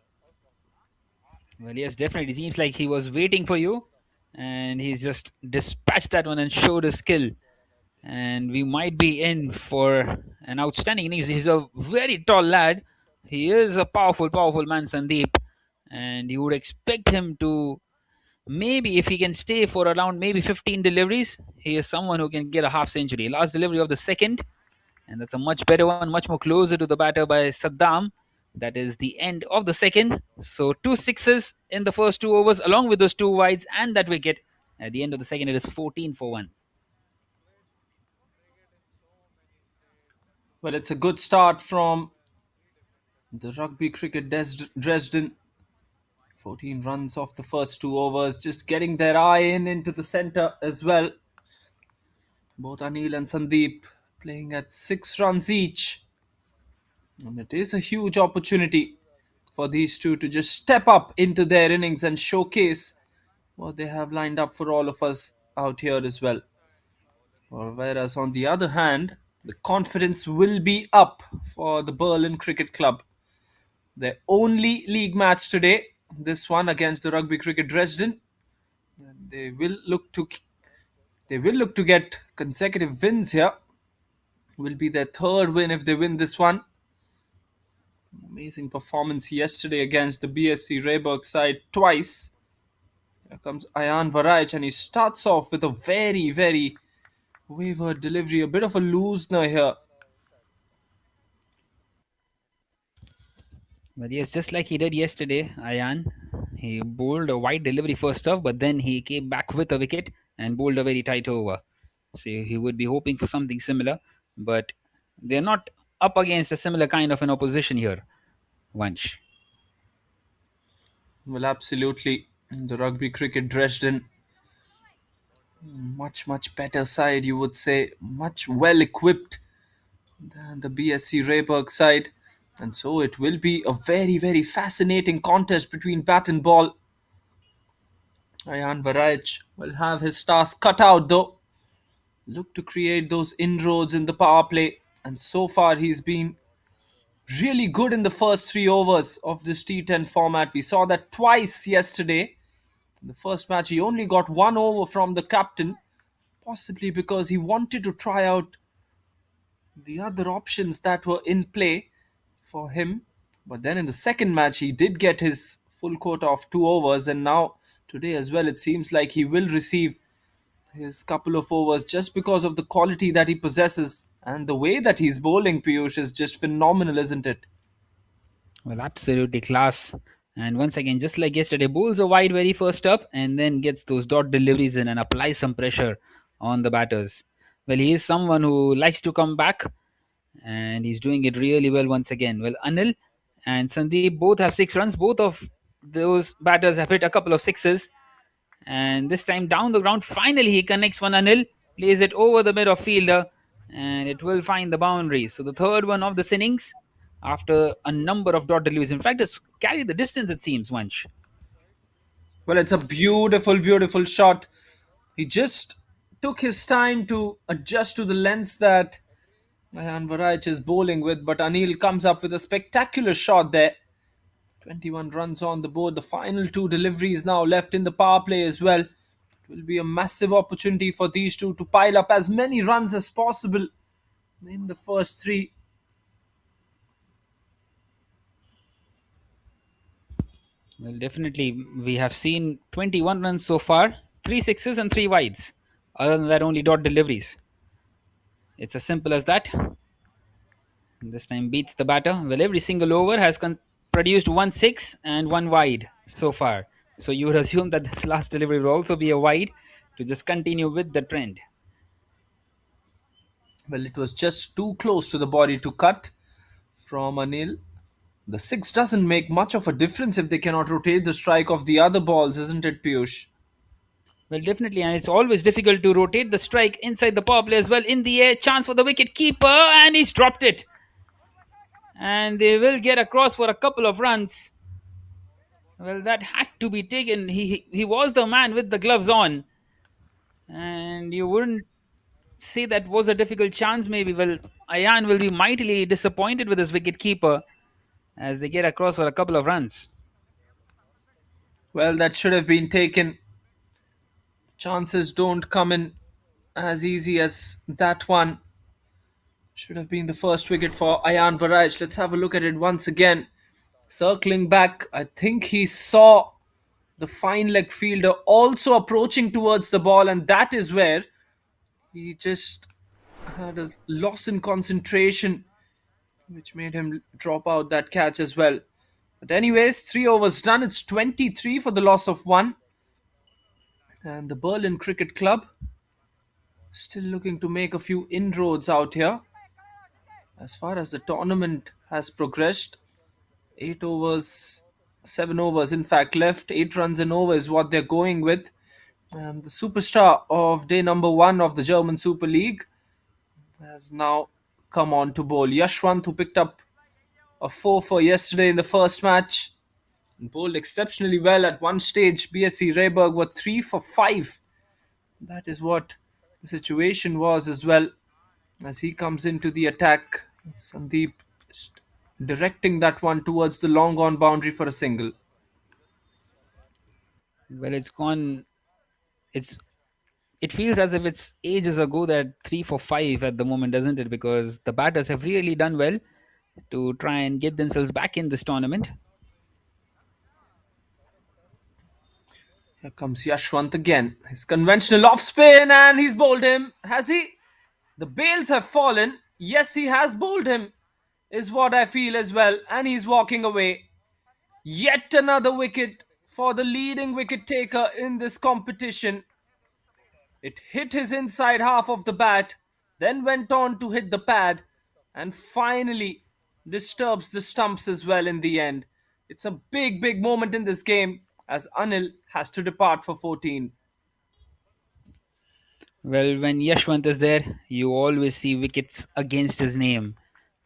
Well, yes, definitely. It seems like he was waiting for you. And he's just dispatched that one and showed his skill. And we might be in for an outstanding innings. He's a very tall lad. He is a powerful, powerful man, Sandeep. And you would expect him to maybe, if he can stay for around maybe 15 deliveries, he is someone who can get a half century. Last delivery of the second, and that's a much better one, much more closer to the batter by Saddam. That is the end of the second. So 2 sixes in the first 2 overs, along with those 2 wides and that wicket. At the end of the second, it is 14 for 1. Well, it's a good start from the Rugby Cricket Dresden. 14 runs off the first 2 overs, just getting their eye into the centre as well. Both Anil and Sandeep playing at 6 runs each. And it is a huge opportunity for these two to just step up into their innings and showcase what they have lined up for all of us out here as well. Whereas on the other hand, the confidence will be up for the Berlin Cricket Club. Their only league match today, this one against the Rugby Cricket Dresden. They will look to get consecutive wins here. Will be their 3rd win if they win this one. Amazing performance yesterday against the BSC Rehberge side twice. Here comes Ayan Varaj and he starts off with a very, very wavered delivery. A bit of a loosener here. But yes, just like he did yesterday, Ayan, he bowled a wide delivery first off, but then he came back with a wicket and bowled a very tight over. So he would be hoping for something similar, but they're not up against a similar kind of an opposition here, Vansh. Well, absolutely. The rugby cricket Dresden, much better side, you would say, much well equipped than the BSC Rehberge side. And so it will be a very fascinating contest between bat and ball. Ayan Baraj will have his task cut out though. Look to create those inroads in the power play. And so far he's been really good in the first 3 overs of this T10 format. We saw that twice yesterday. In the first match, he only got 1 over from the captain, possibly because he wanted to try out the other options that were in play for him. But then in the second match, he did get his full quota of 2 overs, and now today as well, it seems like he will receive his couple of overs just because of the quality that he possesses. And the way that he's bowling, Piyush, is just phenomenal, isn't it? Well, absolutely class. And once again, just like yesterday, bowls a wide very first up and then gets those dot deliveries in and applies some pressure on the batters. Well, he is someone who likes to come back and he's doing it really well once again. Well, Anil and Sandeep both have 6 runs. Both of those batters have hit a couple of sixes. And this time down the ground, finally he connects one. Anil plays it over the mid of fielder and it will find the boundary. So the third one of this innings after a number of dot deliveries. In fact, it's carried the distance, it seems, Vanch. Well, it's a beautiful shot. He just took his time to adjust to the lengths that Ayan Varaj is bowling with, but Anil comes up with a spectacular shot there. 21 runs on the board. The final 2 deliveries now left in the power play as well. It will be a massive opportunity for these two to pile up as many runs as possible in the first three. Well, definitely, we have seen 21 runs so far, 3 sixes and 3 wides. Other than that, only dot deliveries. It's as simple as that. This time beats the batter. Well, every single over has produced 1 6 and 1 wide so far. So you would assume that this last delivery will also be a wide to just continue with the trend. Well, it was just too close to the body to cut from Anil. The six doesn't make much of a difference if they cannot rotate the strike of the other balls, isn't it, Piyush? Well, definitely, and it's always difficult to rotate the strike inside the power play as well. In the air, chance for the wicket keeper, and he's dropped it. And they will get across for a couple of runs. Well, that had to be taken. He was the man with the gloves on, and you wouldn't say that was a difficult chance. Maybe. Well, Ayan will be mightily disappointed with his wicket keeper as they get across for a couple of runs. Well, that should have been taken. Chances don't come in as easy as that one. Should have been the first wicket for Ayan Varaj. Let's have a look at it once again. Circling back, I think he saw the fine leg fielder also approaching towards the ball, and that is where he just had a loss in concentration, which made him drop out that catch as well. But, anyways, 3 overs done. It's 23 for the loss of one. And the Berlin Cricket Club still looking to make a few inroads out here. As far as the tournament has progressed, 8 overs, 7 overs in fact left. 8 runs an over is what they're going with. And the superstar of day number 1 of the German Super League has now come on to bowl. Yashwant, who picked up a 4 for yesterday in the first match, and bowled exceptionally well at one stage. BSC Rehberge were 3 for 5. That is what the situation was as well. As he comes into the attack, Sandeep just directing that one towards the long on boundary for a single. Well, it's gone. It feels as if it's ages ago that 3 for 5 at the moment, doesn't it? Because the batters have really done well to try and get themselves back in this tournament. Here comes Yashwant again. His conventional off spin, and he's bowled him. Has he? The bails have fallen. Yes, he has bowled him, is what I feel as well. And he's walking away. Yet another wicket for the leading wicket taker in this competition. It hit his inside half of the bat, then went on to hit the pad, and finally disturbs the stumps as well in the end. It's a big, big moment in this game as Anil has to depart for 14. Well, when Yashwant is there, you always see wickets against his name.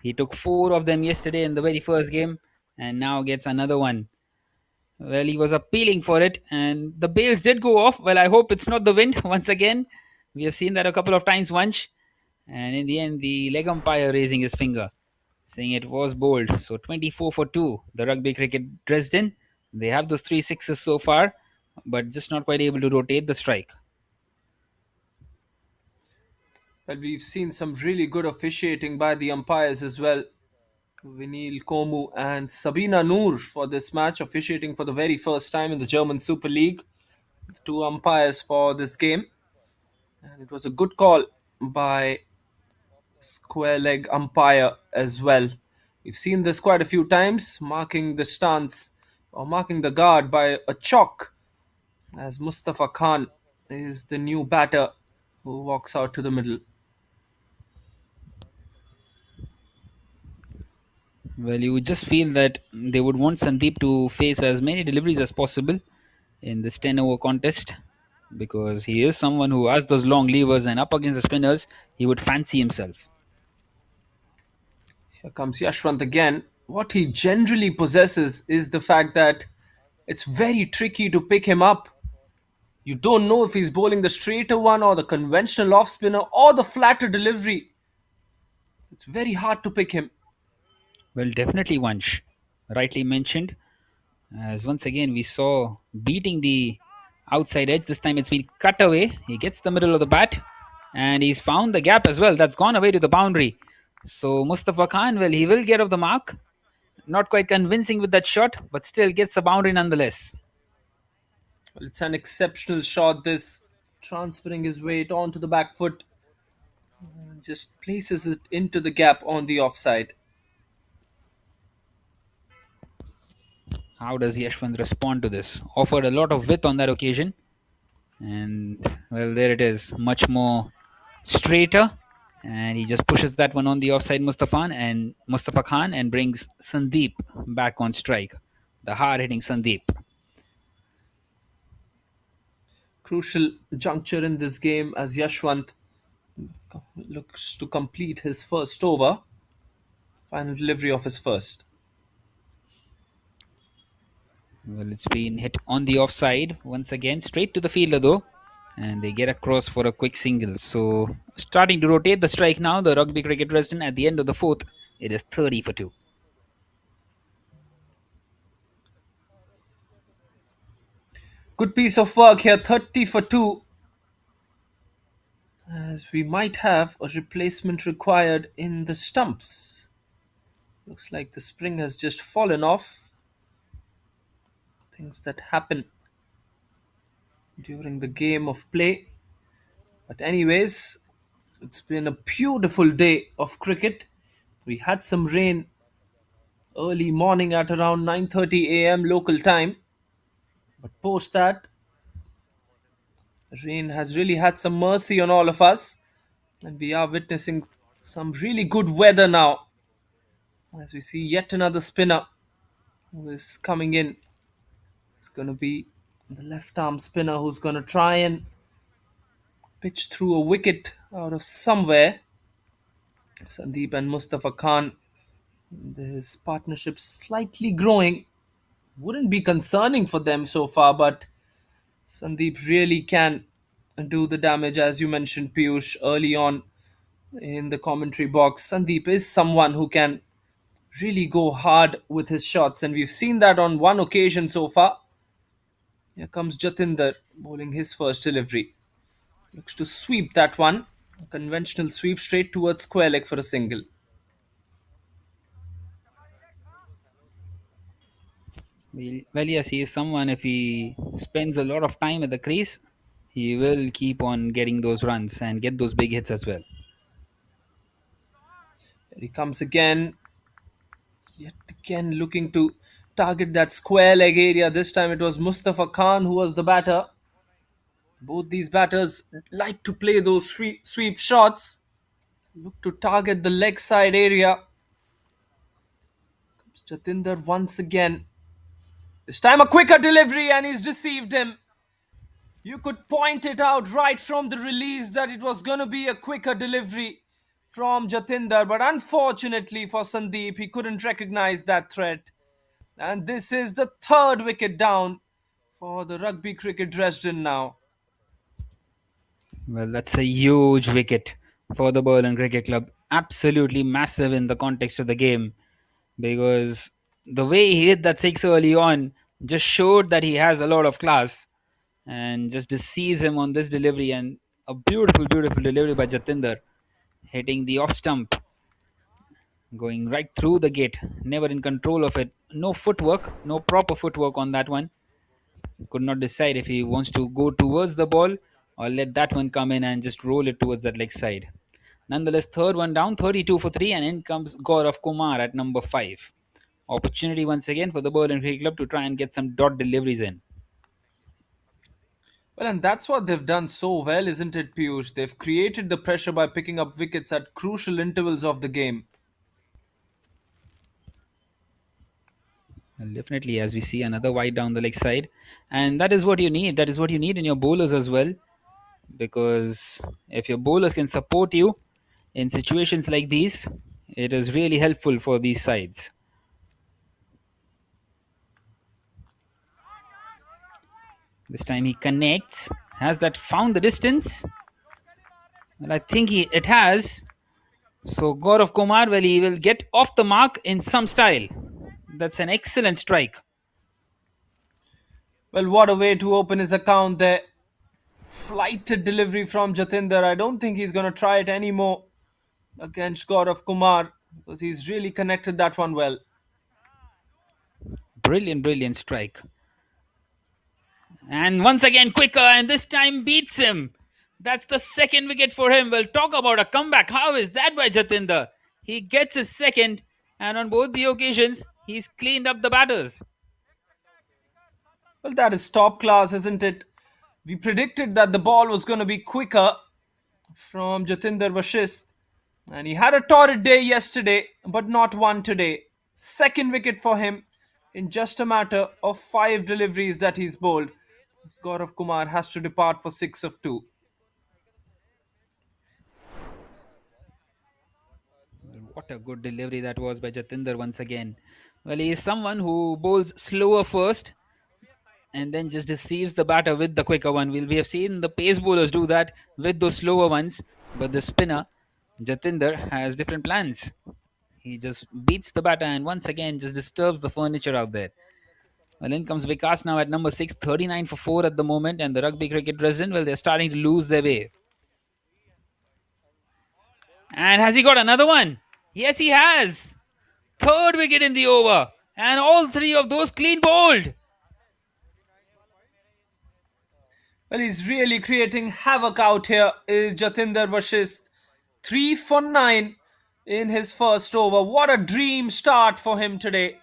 He took four of them yesterday in the very first game and now gets another one. Well, he was appealing for it, and the bails did go off. Well, I hope it's not the wind once again. We have seen that a couple of times once. And in the end, the leg umpire raising his finger, saying it was bowled. So 24 for 2, the Rugby Cricket Dresden. They have those three sixes so far, but just not quite able to rotate the strike. Well, we've seen some really good officiating by the umpires as well. Vinil Komu and Sabina Noor for this match, officiating for the very first time in the German Super League. The two umpires for this game. And it was a good call by square leg umpire as well. We've seen this quite a few times, marking the stance or marking the guard by a chalk, as Mustafa Khan is the new batter who walks out to the middle. Well, you would just feel that they would want Sandeep to face as many deliveries as possible in this 10 over contest because he is someone who has those long levers and up against the spinners, he would fancy himself. Here comes Yashwant again. What he generally possesses is the fact that it's very tricky to pick him up. You don't know if he's bowling the straighter one or the conventional off spinner or the flatter delivery. It's very hard to pick him. Well, definitely Vansh, rightly mentioned, as once again we saw beating the outside edge. This time it's been cut away. He gets the middle of the bat and he's found the gap as well. That's gone away to the boundary. So Mustafa Khan, well, he will get off the mark. Not quite convincing with that shot, but still gets the boundary nonetheless. Well, it's an exceptional shot, this, transferring his weight onto the back foot and just places it into the gap on the offside. How does Yashwant respond to this? Offered a lot of width on that occasion. And, well, there it is. Much more straighter. And he just pushes that one on the offside Mustafa Khan and brings Sandeep back on strike. The hard hitting Sandeep. Crucial juncture in this game as Yashwant looks to complete his first over. Final delivery of his first. Well, it's been hit on the offside once again, straight to the fielder though, and they get across for a quick single. So, starting to rotate the strike now, the Rugby Cricket Dresden at the end of the fourth, it is 30 for 2. Good piece of work here, 30 for 2. As we might have a replacement required in the stumps. Looks like the spring has just fallen off. Things that happen during the game of play. But anyways, it's been a beautiful day of cricket. We had some rain early morning at around 9:30 a.m. local time. But post that, rain has really had some mercy on all of us. And we are witnessing some really good weather now. As we see yet another spinner who is coming in. It's going to be the left arm spinner who's going to try and pitch through a wicket out of somewhere. Sandeep and Mustafa Khan, this partnership slightly growing. Wouldn't be concerning for them so far, but Sandeep really can do the damage, as you mentioned, Piyush, early on in the commentary box. Sandeep is someone who can really go hard with his shots, and we've seen that on one occasion so far. Here comes Jatinder bowling his first delivery. Looks to sweep that one. A conventional sweep straight towards square leg for a single. Well, yes, he is someone, if he spends a lot of time at the crease, he will keep on getting those runs and get those big hits as well. Here he comes again. Yet again looking to target that square leg area. This time it was Mustafa Khan who was the batter. Both these batters like to play those sweep shots. Look to target the leg side area. Jatinder once again. This time a quicker delivery and he's deceived him. You could point it out right from the release that it was going to be a quicker delivery from Jatinder, but unfortunately for Sandeep, he couldn't recognize that threat. And this is the third wicket down for the Rugby Cricket Dresden now. Well, that's a huge wicket for the Berlin Cricket Club. Absolutely massive in the context of the game, because the way he hit that six early on just showed that he has a lot of class, and just deceives him on this delivery. And a beautiful, beautiful delivery by Jatinder, hitting the off stump, going right through the gate, never in control of it. No footwork, no proper footwork on that one. Could not decide if he wants to go towards the ball or let that one come in and just roll it towards that leg side. Nonetheless, third one down, 32 for 3, and in comes Gaurav Kumar at number 5. Opportunity once again for the Berlin Cricket Club to try and get some dot deliveries in. Well, and that's what they've done so well, isn't it, Piyush? They've created the pressure by picking up wickets at crucial intervals of the game. And definitely, as we see another wide down the leg side, and that is what you need. That is what you need in your bowlers as well, because if your bowlers can support you in situations like these, it is really helpful for these sides. This time he connects. Has that found the distance? Well, I think it has. So Gaurav Kumar, well, he will get off the mark in some style. That's an excellent strike. Well, what a way to open his account there. Flighted delivery from Jatinder. I don't think he's going to try it anymore against Gaurav Kumar because he's really connected that one well. Brilliant, brilliant strike. And once again, quicker, and this time beats him. That's the second wicket for him. We'll talk about a comeback. How is that by Jatinder? He gets his second, and on both the occasions, he's cleaned up the batters. Well, that is top class, isn't it? We predicted that the ball was going to be quicker from Jatinder Vashist. And he had a torrid day yesterday, but not one today. Second wicket for him in just a matter of 5 deliveries that he's bowled. Gaurav Kumar has to depart for 6 of 2. What a good delivery that was by Jatinder once again. Well, he is someone who bowls slower first and then just deceives the batter with the quicker one. We have seen the pace bowlers do that with those slower ones, but the spinner, Jatinder, has different plans. He just beats the batter and once again just disturbs the furniture out there. Well, in comes Vikas now at number 6, 39 for 4 at the moment, and the Rugby Cricket Dresden, well, they're starting to lose their way. And has he got another one? Yes, he has. Third wicket in the over, and all three of those clean bowled. Well, he's really creating havoc out here, is Jatinder Vashist. 3 for 9 in his first over. What a dream start for him today.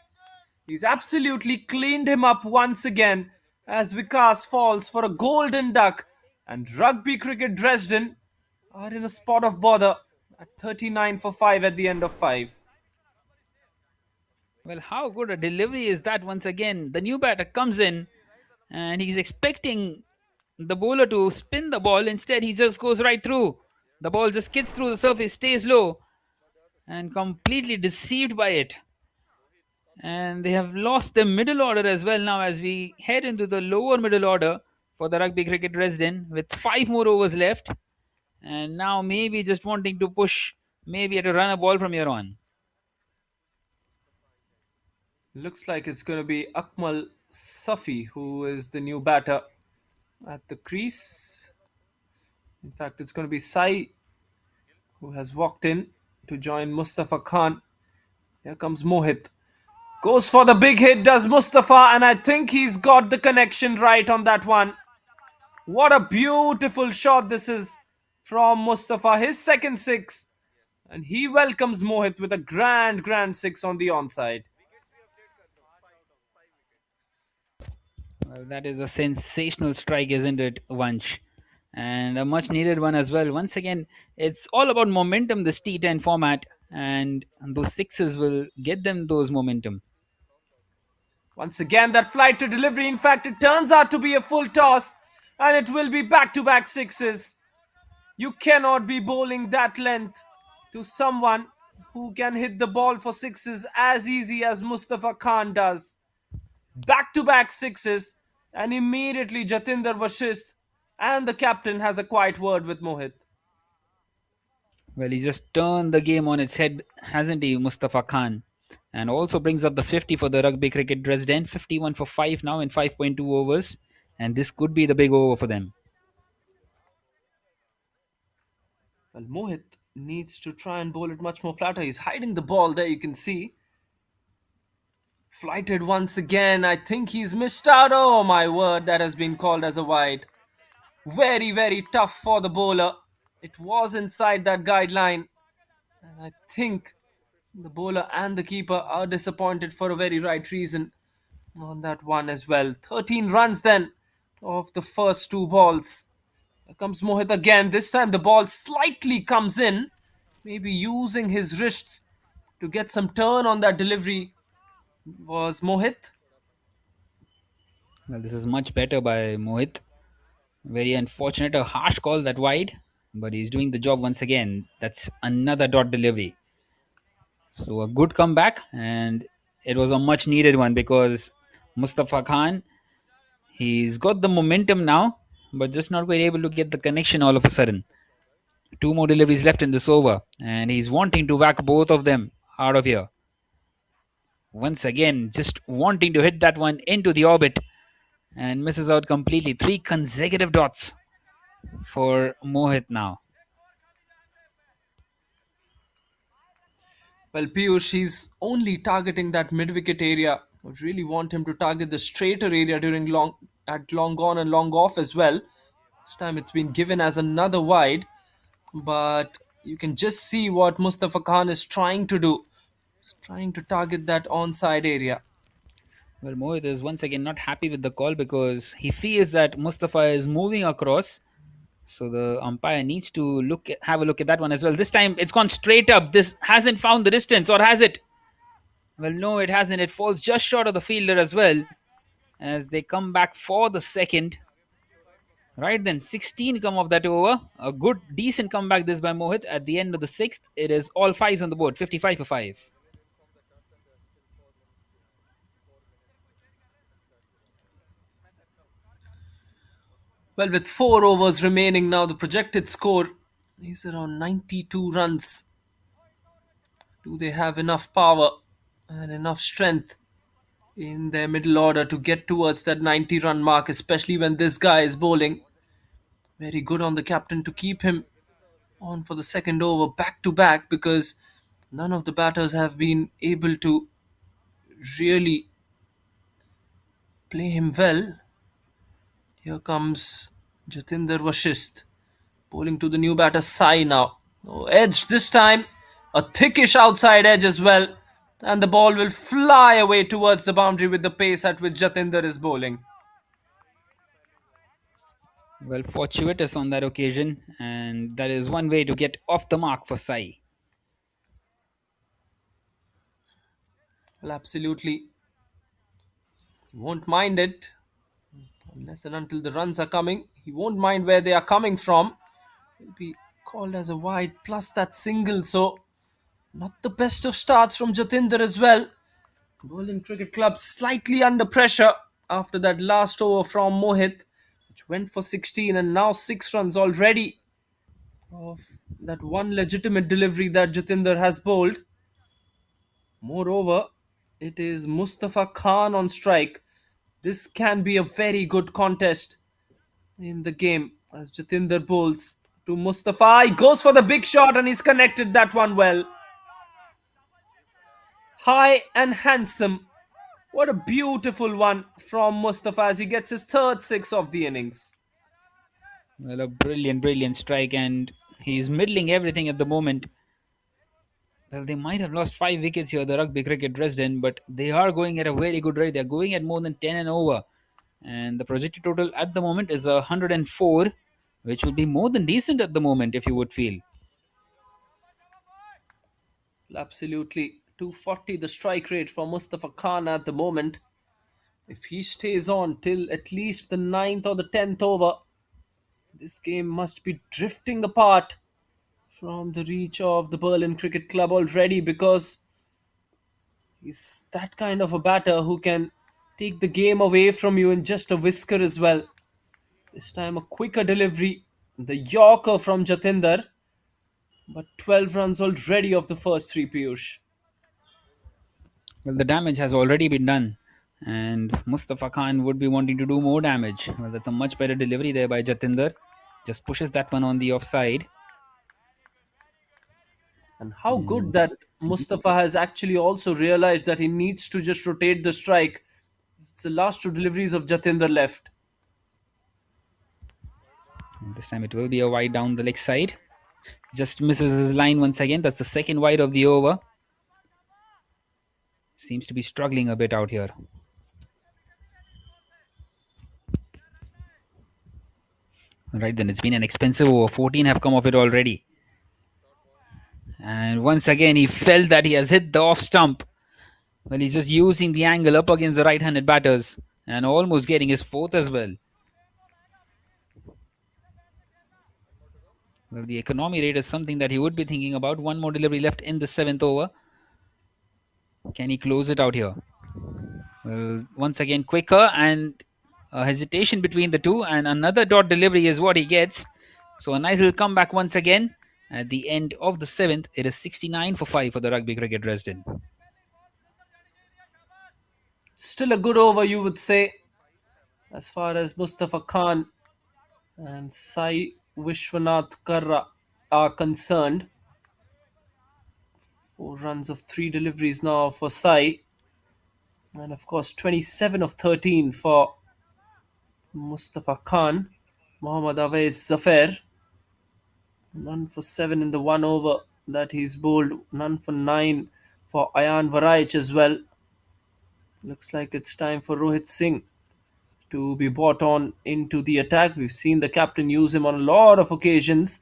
He's absolutely cleaned him up once again as Vikas falls for a golden duck, and Rugby Cricket Dresden are in a spot of bother at 39 for 5 at the end of 5. Well, how good a delivery is that once again? The new batter comes in and he's expecting the bowler to spin the ball. Instead, he just goes right through. The ball just skids through the surface, stays low, and completely deceived by it. And they have lost the middle order as well now as we head into the lower middle order for the Rugby Cricket Dresden with 5 more overs left. And now maybe just wanting to push, maybe to run a ball from here on. Looks like it's going to be Akmal Safi who is the new batter at the crease. In fact, it's going to be Sai who has walked in to join Mustafa Khan. Here comes Mohit. Goes for the big hit, does Mustafa, and I think he's got the connection right on that one. What a beautiful shot this is from Mustafa, his second 6. And he welcomes Mohit with a grand 6 on the onside. Well, that is a sensational strike, isn't it, Vansh? and a much needed one as well. Once again, it's all about momentum, this T10 format, and those sixes will get them those momentum. Once again, that flight to delivery. In fact, it turns out to be a full toss, and it will be back to back sixes. You cannot be bowling that length to someone who can hit the ball for sixes as easy as Mustafa Khan does. Back to back sixes, and immediately Jatinder Vashist and the captain has a quiet word with Mohit. Well, he just turned the game on its head, hasn't he, Mustafa Khan? And also brings up the 50 for the Rugby Cricket Dresden. 51 for 5 now in 5.2 overs. And this could be the big over for them. Well, Mohit needs to try and bowl it much more flatter. He's hiding the ball there, you can see. Flighted once again. I think he's missed out. Oh my word, that has been called as a wide. Very, very tough for the bowler. It was inside that guideline. And I think the bowler and the keeper are disappointed for a very right reason on that one as well. 13 runs then of the first two balls. Here comes Mohit again. This time the ball slightly comes in, maybe using his wrists to get some turn on that delivery was Mohit. Well, this is much better by Mohit. Very unfortunate, a harsh call that wide, but he's doing the job once again. That's another dot delivery. So a good comeback, and it was a much needed one because Mustafa Khan, he's got the momentum now, but just not quite able to get the connection all of a sudden. Two more deliveries left in this over, and he's wanting to whack both of them out of here. Once again, just wanting to hit that one into the orbit and misses out completely. 3 consecutive dots for Mohit now. Well, Piyush, he's only targeting that mid-wicket area. I would really want him to target the straighter area during long on and long off as well. This time it's been given as another wide, but you can just see what Mustafa Khan is trying to do. He's trying to target that onside area. Well, Mohit is once again not happy with the call because he feels that Mustafa is moving across. So the umpire needs to have a look at that one as well. This time it's gone straight up. This hasn't found the distance, or has it? Well, no, it hasn't. It falls just short of the fielder as well as they come back for the second. Right then, 16 come off that over. A good, decent comeback this by Mohit. At the end of the sixth, it is all fives on the board, 55 for 5. Well, with 4 overs remaining now, the projected score is around 92 runs. Do they have enough power and enough strength in their middle order to get towards that 90 run mark, especially when this guy is bowling? Very good on the captain to keep him on for the second over back to back, because none of the batters have been able to really play him well. Here comes Jatinder Vashist bowling to the new batter Sai now. Oh, edge this time, a thickish outside edge as well, and the ball will fly away towards the boundary with the pace at which Jatinder is bowling. Well, fortuitous on that occasion, and that is one way to get off the mark for Sai. Well, absolutely. He won't mind it unless and until the runs are coming. He won't mind where they are coming from. Will be called as a wide plus that single, so not the best of starts from Jatinder as well. Berlin Cricket Club slightly under pressure after that last over from Mohit, which went for 16, and now 6 runs already of that one legitimate delivery that Jatinder has bowled. Moreover, it is Mustafa Khan on strike. This can be a very good contest in the game as Jatinder bowls to Mustafa. He goes for the big shot and he's connected that one well. High and handsome. What a beautiful one from Mustafa as he gets his third 6 of the innings. Well, a brilliant, brilliant strike, and he's middling everything at the moment. Well, they might have lost 5 wickets here, the Rugby Cricket Dresden, but they are going at a very good rate. They're going at more than 10 and over. And the projected total at the moment is 104, which would be more than decent at the moment if you would feel. Absolutely. 240 the strike rate for Mustafa Khan at the moment. If he stays on till at least the ninth or the 10th over, this game must be drifting apart from the reach of the Berlin Cricket Club already, because he's that kind of a batter who can take the game away from you in just a whisker as well. This time a quicker delivery, the Yorker from Jatinder, but 12 runs already of the first three, Piyush. Well, the damage has already been done, and Mustafa Khan would be wanting to do more damage. Well, that's a much better delivery there by Jatinder. Just pushes that one on the offside. And how good that Mustafa has actually also realized that he needs to just rotate the strike. It's the last two deliveries of Jatinder left. This time it will be a wide down the leg side. Just misses his line once again. That's the second wide of the over. Seems to be struggling a bit out here. Right then, it's been an expensive over. 14 have come off it already. And once again, he felt that he has hit the off stump. Well, he's just using the angle up against the right-handed batters and almost getting his fourth as well. Well, the economy rate is something that he would be thinking about. One more delivery left in the seventh over. Can he close it out here? Well, once again, quicker and a hesitation between the two, and another dot delivery is what he gets. So a nice little comeback once again. At the end of the seventh, it is 69 for 5 for the Rugby Cricket Dresden. Still a good over, you would say, as far as Mustafa Khan and Sai Vishwanath Karra are concerned. 4 runs of 3 deliveries now for Sai. And of course, 27 of 13 for Mustafa Khan. Mohammad Awais Zafar. None for 7 in the 1 over that he's bowled. None for 9 for Ayan Varaich as well. Looks like it's time for Rohit Singh to be brought on into the attack. We've seen the captain use him on a lot of occasions.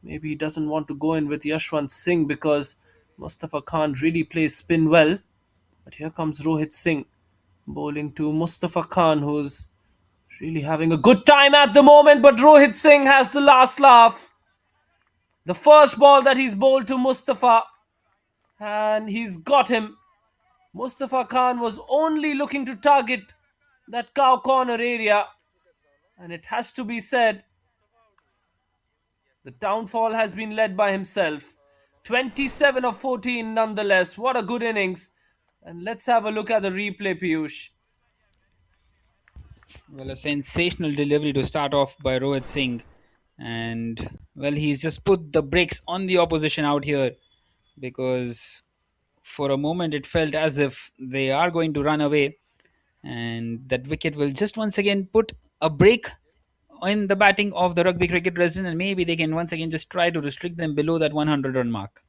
Maybe he doesn't want to go in with Yashwant Singh because Mustafa Khan really plays spin well. But here comes Rohit Singh bowling to Mustafa Khan, who's really having a good time at the moment. But Rohit Singh has the last laugh. The first ball that he's bowled to Mustafa, and he's got him. Mustafa Khan was only looking to target that cow corner area, and it has to be said, the downfall has been led by himself. 27 of 14 nonetheless. What a good innings. And let's have a look at the replay, Piyush. Well, a sensational delivery to start off by Rohit Singh. And, well, he's just put the brakes on the opposition out here, because for a moment it felt as if they are going to run away. And that wicket will just once again put a break in the batting of the Rugby Cricket Dresden, and maybe they can once again just try to restrict them below that 100 run mark.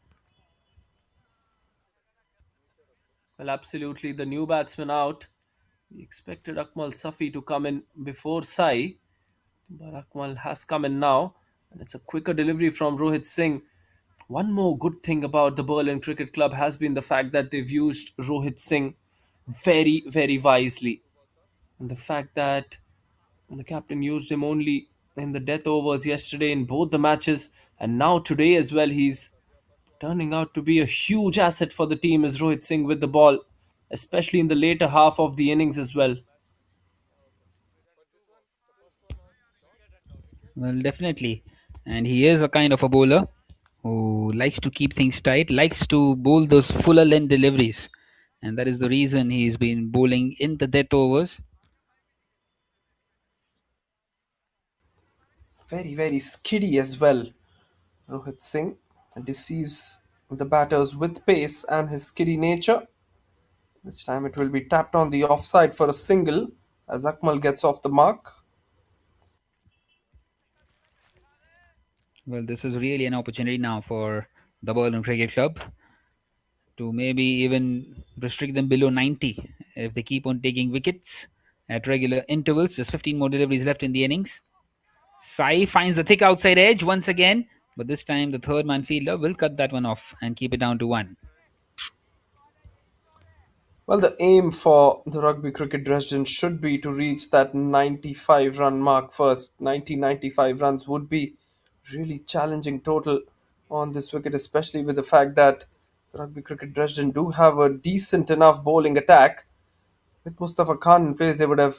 Well, absolutely. The new batsman out. We expected Akmal Safi to come in before Sai, but Akmal has come in now, and it's a quicker delivery from Rohit Singh. One more good thing about the Berlin Cricket Club has been the fact that they've used Rohit Singh very, very wisely. And the fact that the captain used him only in the death overs yesterday in both the matches, and now today as well, he's turning out to be a huge asset for the team as Rohit Singh with the ball, especially in the later half of the innings as well. Well, definitely. And he is a kind of a bowler who likes to keep things tight, likes to bowl those fuller length deliveries. And that is the reason he's been bowling in the death overs. Very, very skiddy as well. Rohit Singh deceives the batters with pace and his skiddy nature. This time it will be tapped on the offside for a single as Akmal gets off the mark. Well, this is really an opportunity now for the Berlin Cricket Club to maybe even restrict them below 90 if they keep on taking wickets at regular intervals. Just 15 more deliveries left in the innings. Sai finds the thick outside edge once again, but this time the third man fielder will cut that one off and keep it down to 1. Well, the aim for the Rugby Cricket Dresden should be to reach that 95 run mark first. 95 runs would be really challenging total on this wicket, especially with the fact that the Rugby Cricket Dresden do have a decent enough bowling attack. With Mustafa Khan in place, they would have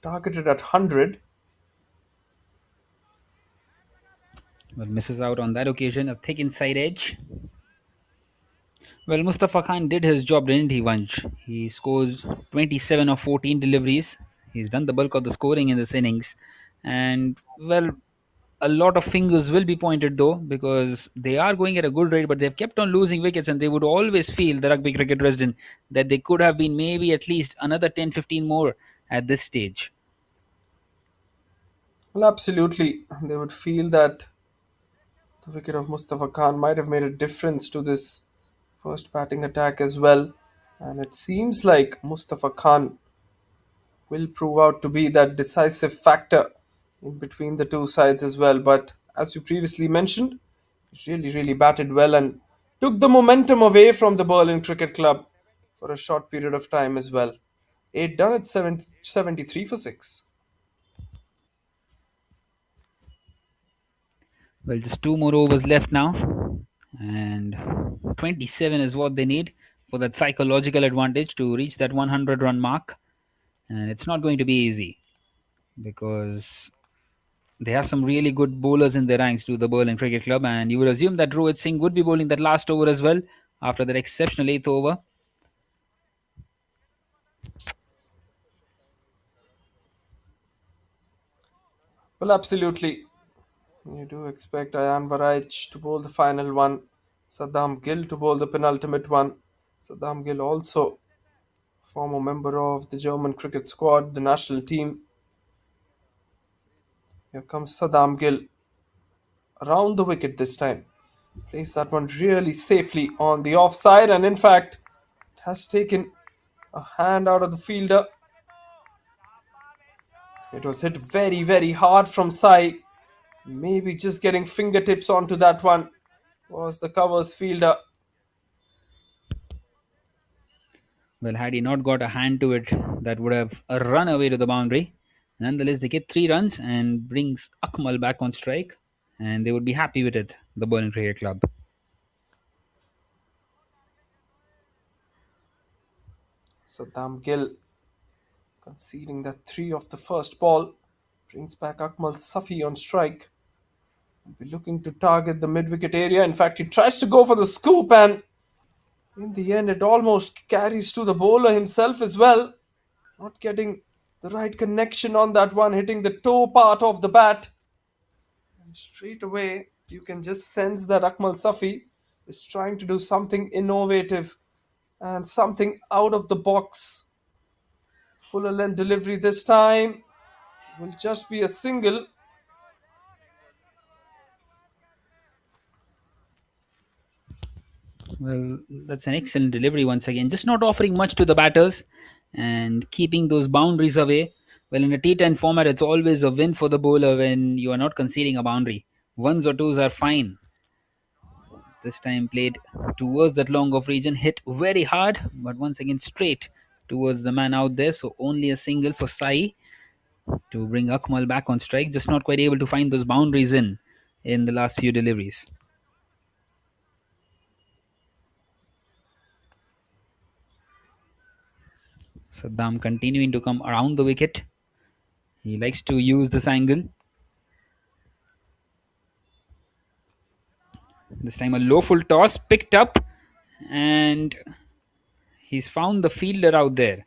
targeted at 100. Well, misses out on that occasion, a thick inside edge. Well, Mustafa Khan did his job, didn't he, Vansh? He scores 27 of 14 deliveries. He's done the bulk of the scoring in this innings. And, well, a lot of fingers will be pointed though, because they are going at a good rate, but they've kept on losing wickets, and they would always feel, the Rugby Cricket Dresden, that they could have been maybe at least another 10-15 more at this stage. Well, absolutely. They would feel that the wicket of Mustafa Khan might have made a difference to this first batting attack as well. And it seems like Mustafa Khan will prove out to be that decisive factor in between the two sides as well. But as you previously mentioned, he really batted well and took the momentum away from the Berlin Cricket Club for a short period of time as well. 8 done at 73 for 6. Well, just 2 more overs left now, and 27 is what they need for that psychological advantage to reach that 100 run mark. And it's not going to be easy, because they have some really good bowlers in their ranks to the Berlin Cricket Club, and you would assume that Rohit Singh would be bowling that last over as well after that exceptional 8th over. Well, absolutely. You do expect Ayan Varaj to bowl the final one, Saddam Gill to bowl the penultimate one. Saddam Gill also former member of the German cricket squad, the national team. Here comes Saddam Gill around the wicket this time. Plays that one really safely on the offside, and in fact, it has taken a hand out of the fielder. It was hit very hard from Sai. Maybe just getting fingertips onto that one was the covers fielder. Well, had he not got a hand to it, that would have run away to the boundary. Nonetheless, they get 3 runs and brings Akmal back on strike, and they would be happy with it, the Berlin Cricket Club. Saddam Gill conceding that 3 of the first ball brings back Akmal Safi on strike. He'll be looking to target the mid-wicket area. In fact, he tries to go for the scoop, and in the end, it almost carries to the bowler himself as well. Not getting the right connection on that one, hitting the toe part of the bat. And straight away, you can just sense that Akmal Safi is trying to do something innovative and something out of the box. Fuller length delivery this time will just be a single. Well, that's an excellent delivery once again. Just not offering much to the batters and keeping those boundaries away. Well, in a T10 format, it's always a win for the bowler when you are not conceding a boundary. Ones or twos are fine. This time played towards that long off region, hit very hard, but once again straight towards the man out there. So only a single for Sai to bring Akmal back on strike. Just not quite able to find those boundaries in the last few deliveries. Saddam continuing to come around the wicket. He likes to use this angle. This time a low full toss picked up, and he's found the fielder out there.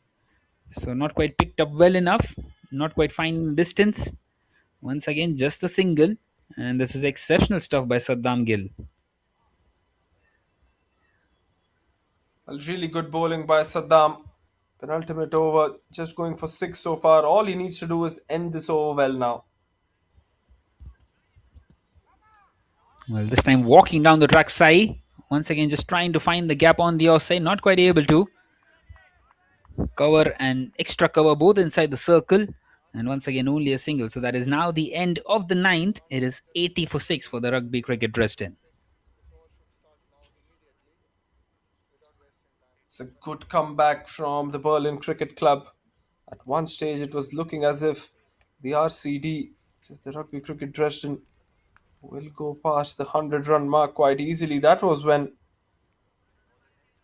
So not quite picked up well enough, not quite finding the distance. Once again, just a single, and this is exceptional stuff by Saddam Gill. Well, really good bowling by Saddam. Penultimate over, just going for 6 so far. All he needs to do is end this over well now. Well, this time walking down the track, Sai. Once again, just trying to find the gap on the offside, not quite able to. Cover and extra cover both inside the circle. And once again, only a single. So that is now the end of the ninth. It is 80 for 6 for the Rugby Cricket Dresden. This over should start now immediately without wasting time. It's a good comeback from the Berlin Cricket Club. At one stage, it was looking as if the RCD, which is the Rugby Cricket Dresden, will go past the 100-run mark quite easily. That was when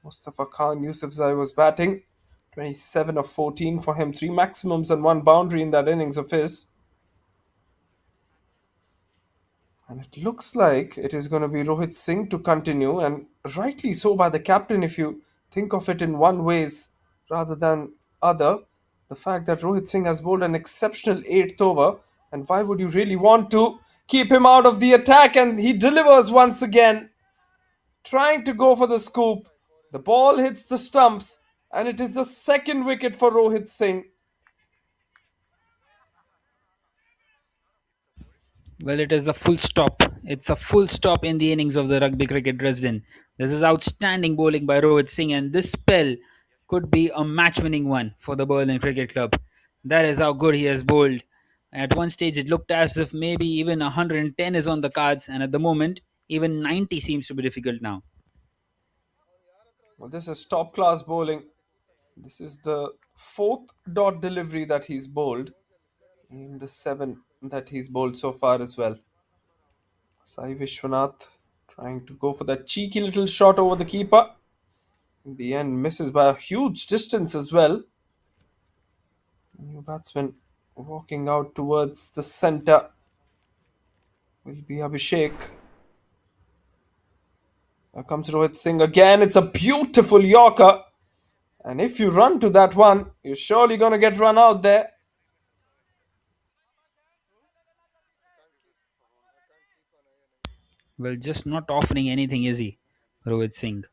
Mustafa Khan Yusufzai was batting. 27 of 14 for him, three maximums and one boundary in that innings of his. And it looks like it is going to be Rohit Singh to continue, and rightly so by the captain if you think of it in one ways rather than other. The fact that Rohit Singh has bowled an exceptional eighth over, and why would you really want to keep him out of the attack? And he delivers once again, trying to go for the scoop. The ball hits the stumps, and it is the second wicket for Rohit Singh. Well, it is a full stop. It's a full stop in the innings of the Rugby Cricket Dresden. This is outstanding bowling by Rohit Singh, and this spell could be a match winning one for the Berlin Cricket Club. That is how good he has bowled. At one stage, it looked as if maybe even 110 is on the cards, and at the moment, even 90 seems to be difficult now. Well, this is top class bowling. This is the fourth dot delivery that he's bowled in the seven that he's bowled so far as well. Sai Vishwanath trying to go for that cheeky little shot over the keeper. In the end, misses by a huge distance as well. New batsman walking out towards the centre will be Abhishek. Here comes Rohit Singh again. It's a beautiful Yorker. And if you run to that one, you're surely going to get run out there. Well, just not offering anything, is he, Rohit Singh?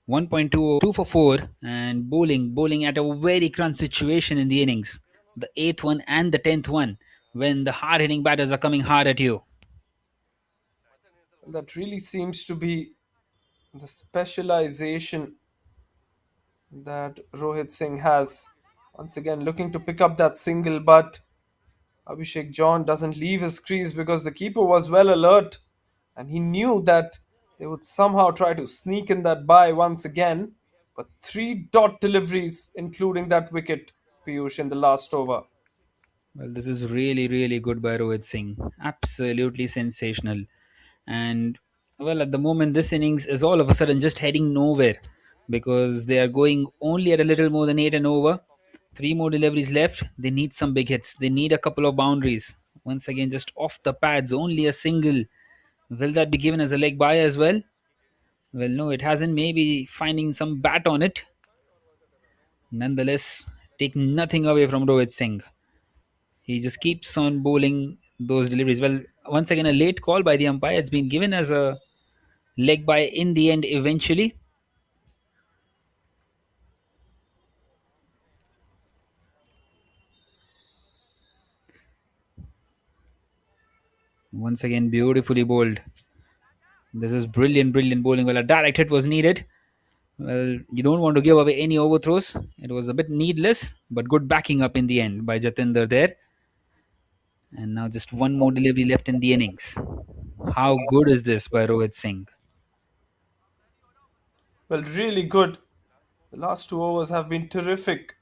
1.2, 2 for 4, and bowling at a very crunch situation in the innings. The 8th one and the 10th one, when the hard hitting batters are coming hard at you. That really seems to be the specialization that Rohit Singh has. Once again, looking to pick up that single, but Abhishek John doesn't leave his crease because the keeper was well alert and he knew that they would somehow try to sneak in that bye once again. But three dot deliveries, including that wicket, Piyush, in the last over. Well, this is really, really good by Rohit Singh. Absolutely sensational. And, well, at the moment, this innings is all of a sudden just heading nowhere because they are going only at a little more than 8 and over. Three more deliveries left. They need some big hits. They need a couple of boundaries. Once again, just off the pads, only a single. Will that be given as a leg by as well? Well, no, it hasn't. Maybe finding some bat on it. Nonetheless, take nothing away from Rohit Singh. He just keeps on bowling those deliveries. Well, once again, a late call by the umpire. It's been given as a leg by in the end eventually. Once again, beautifully bowled. This is brilliant, brilliant bowling. Well, a direct hit was needed. Well, you don't want to give away any overthrows. It was a bit needless, but good backing up in the end by Jatinder there. And now just one more delivery left in the innings. How good is this by Rohit Singh? Well, really good. The last two overs have been terrific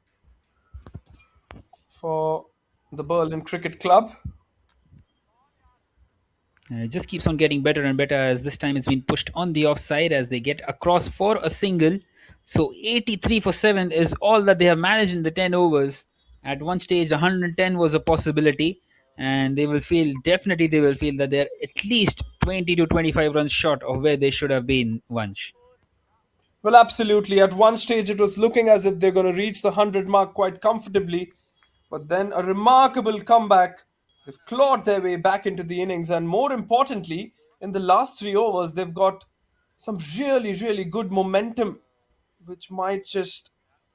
for the Berlin Cricket Club. And it just keeps on getting better and better as this time it's been pushed on the offside as they get across for a single. So 83 for 7 is all that they have managed in the 10 overs. At one stage, 110 was a possibility, and they will feel that they're at least 20 to 25 runs short of where they should have been, Vansh. Well, absolutely. At one stage, it was looking as if they're going to reach the 100 mark quite comfortably. But then a remarkable comeback. They've clawed their way back into the innings. And more importantly, in the last three overs, they've got some really, really good momentum, which might just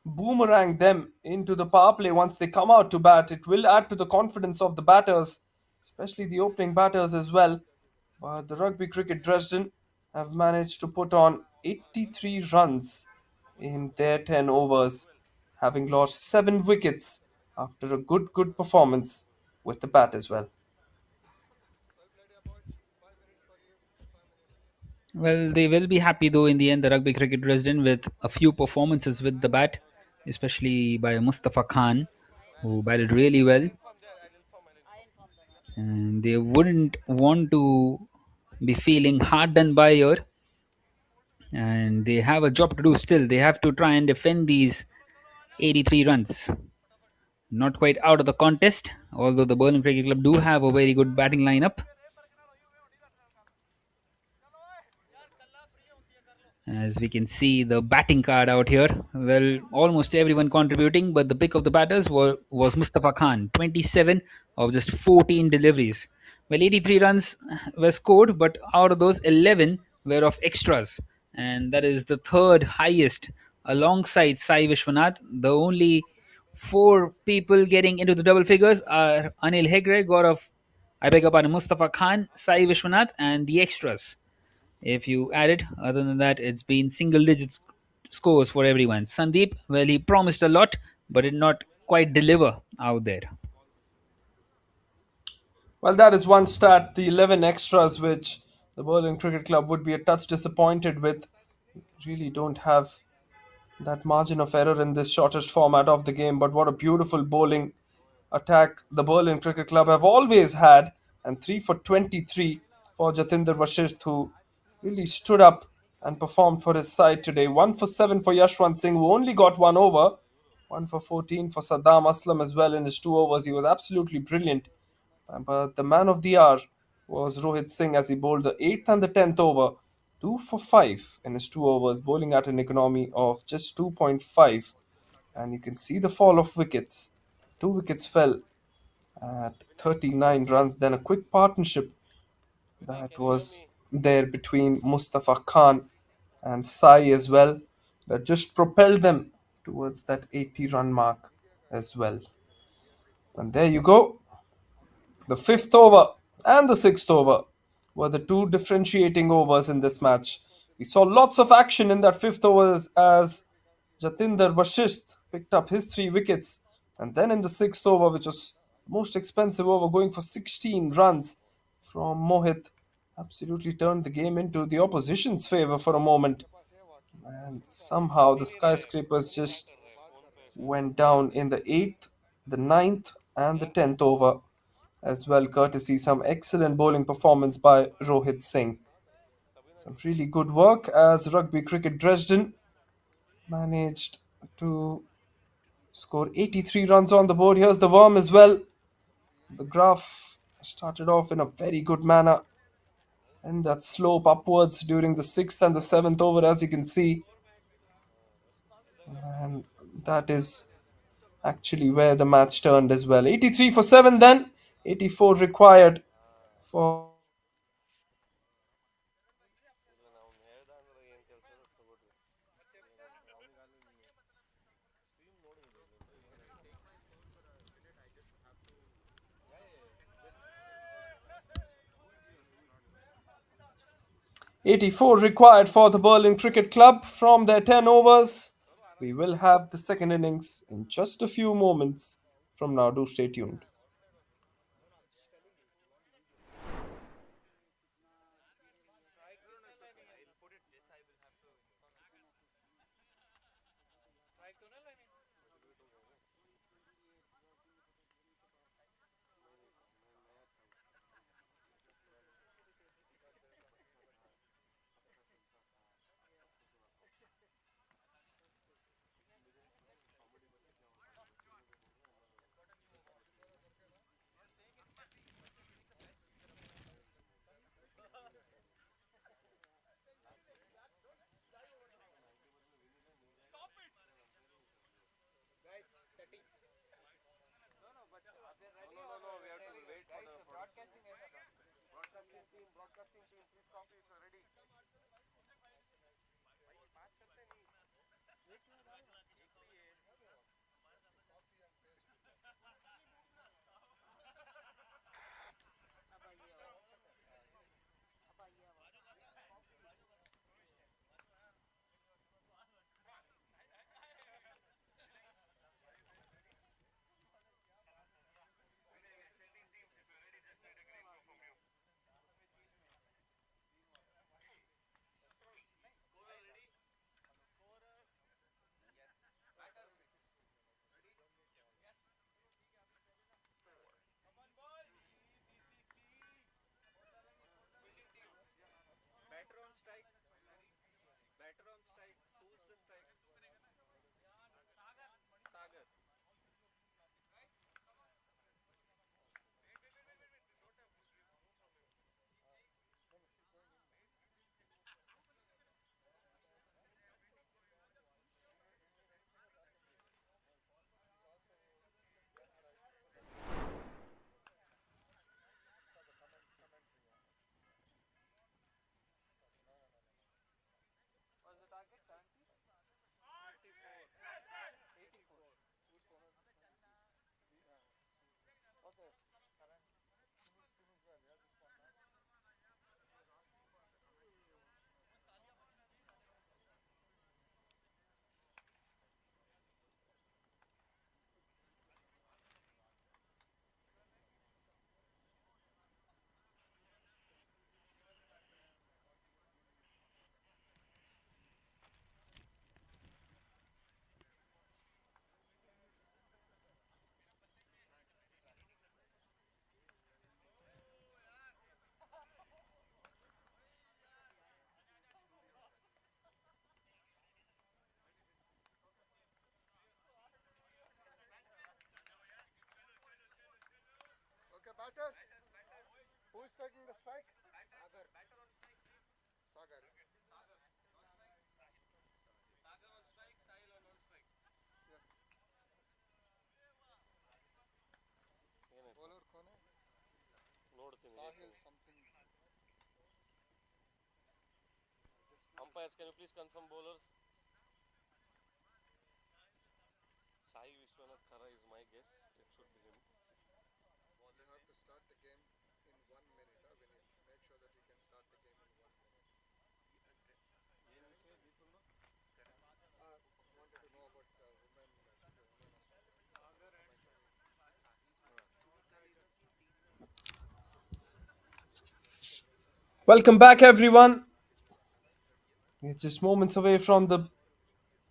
boomerang them into the power play once they come out to bat. It will add to the confidence of the batters, especially the opening batters as well. But the Rugby Cricket Dresden have managed to put on 83 runs in their 10 overs, having lost 7 wickets after a good performance with the bat as well. Well played here, boys. 5 minutes for you. 5 minutes. Well, they will be happy though in the end, the Rugby Cricket Dresden, with a few performances with the bat, especially by Mustafa Khan, who batted really well. And they wouldn't want to be feeling hard done by here, and they have a job to do still. They have to try and defend these 83 runs. Not quite out of the contest, although the Berlin Cricket Club do have a very good batting lineup. As we can see the batting card out here, well, almost everyone contributing, but the pick of the batters was Mustafa Khan, 27 of just 14 deliveries. Well, 83 runs were scored, but out of those, 11 were of extras, and that is the third highest alongside Sai Vishwanath. The only four people getting into the double figures are Anil Hegre, Gaurav, I beg your pardon, Mustafa Khan, Sai Vishwanath, and the extras. If you add it, other than that, it's been single digit scores for everyone. Sandeep, well, he promised a lot, but did not quite deliver out there. Well, that is one stat, the 11 extras, which the Berlin Cricket Club would be a touch disappointed with. Really don't have that margin of error in this shortest format of the game, but what a beautiful bowling attack the Berlin Cricket Club have always had. And 3 for 23 for Jatinder Vashist, who really stood up and performed for his side today. 1 for 7 for Yashwant Singh, who only got one over. 1 for 14 for Saddam Aslam as well in his 2 overs. He was absolutely brilliant. But the man of the hour was Rohit Singh as he bowled the 8th and the 10th over. 2 for 5 in his 2 overs, bowling at an economy of just 2.5. And you can see the fall of wickets. 2 wickets fell at 39 runs. Then a quick partnership that was there between Mustafa Khan and Sai as well, that just propelled them towards that 80 run mark as well. And there you go. The fifth over and the sixth over were the two differentiating overs in this match. We saw lots of action in that fifth over as Jatinder Vashist picked up his 3 wickets. And then in the sixth over, which was most expensive over, going for 16 runs from Mohit, absolutely turned the game into the opposition's favour for a moment. And somehow the skyscrapers just went down in the 8th, the ninth, and the 10th over as well, courtesy some excellent bowling performance by Rohit Singh. Some really good work as Rugby Cricket Dresden managed to score 83 runs on the board. Here's the worm as well. The graph started off in a very good manner, and that slope upwards during the 6th and the 7th over, as you can see. And that is actually where the match turned as well. 83 for 7, then 84 required for ಇದು ನಾವು ಹೇಳ್ದ ಅಂದ್ರೆ ಏನು ಕೆಲಸ ಇರುತ್ತೆ ಬಿಡ್ರಿ. 84 required for the Berlin Cricket Club from their 10 overs. We will have the second innings in just a few moments from now. Do stay tuned. No, we have to wait for the broadcasting team. Please copy if you're ready. batters? Who is taking the strike? Sagar. Bowler कौन है? ನೋಡ್ತೀನಿ Sahil something. umpires can you please confirm bowler Sai Vishwanath Khara is my guess it should be him You have to start the game in 1 minute. Vinay. Make sure that you can start the game in 1 minute. Wanted to know about women. Welcome back, everyone. We're just moments away from the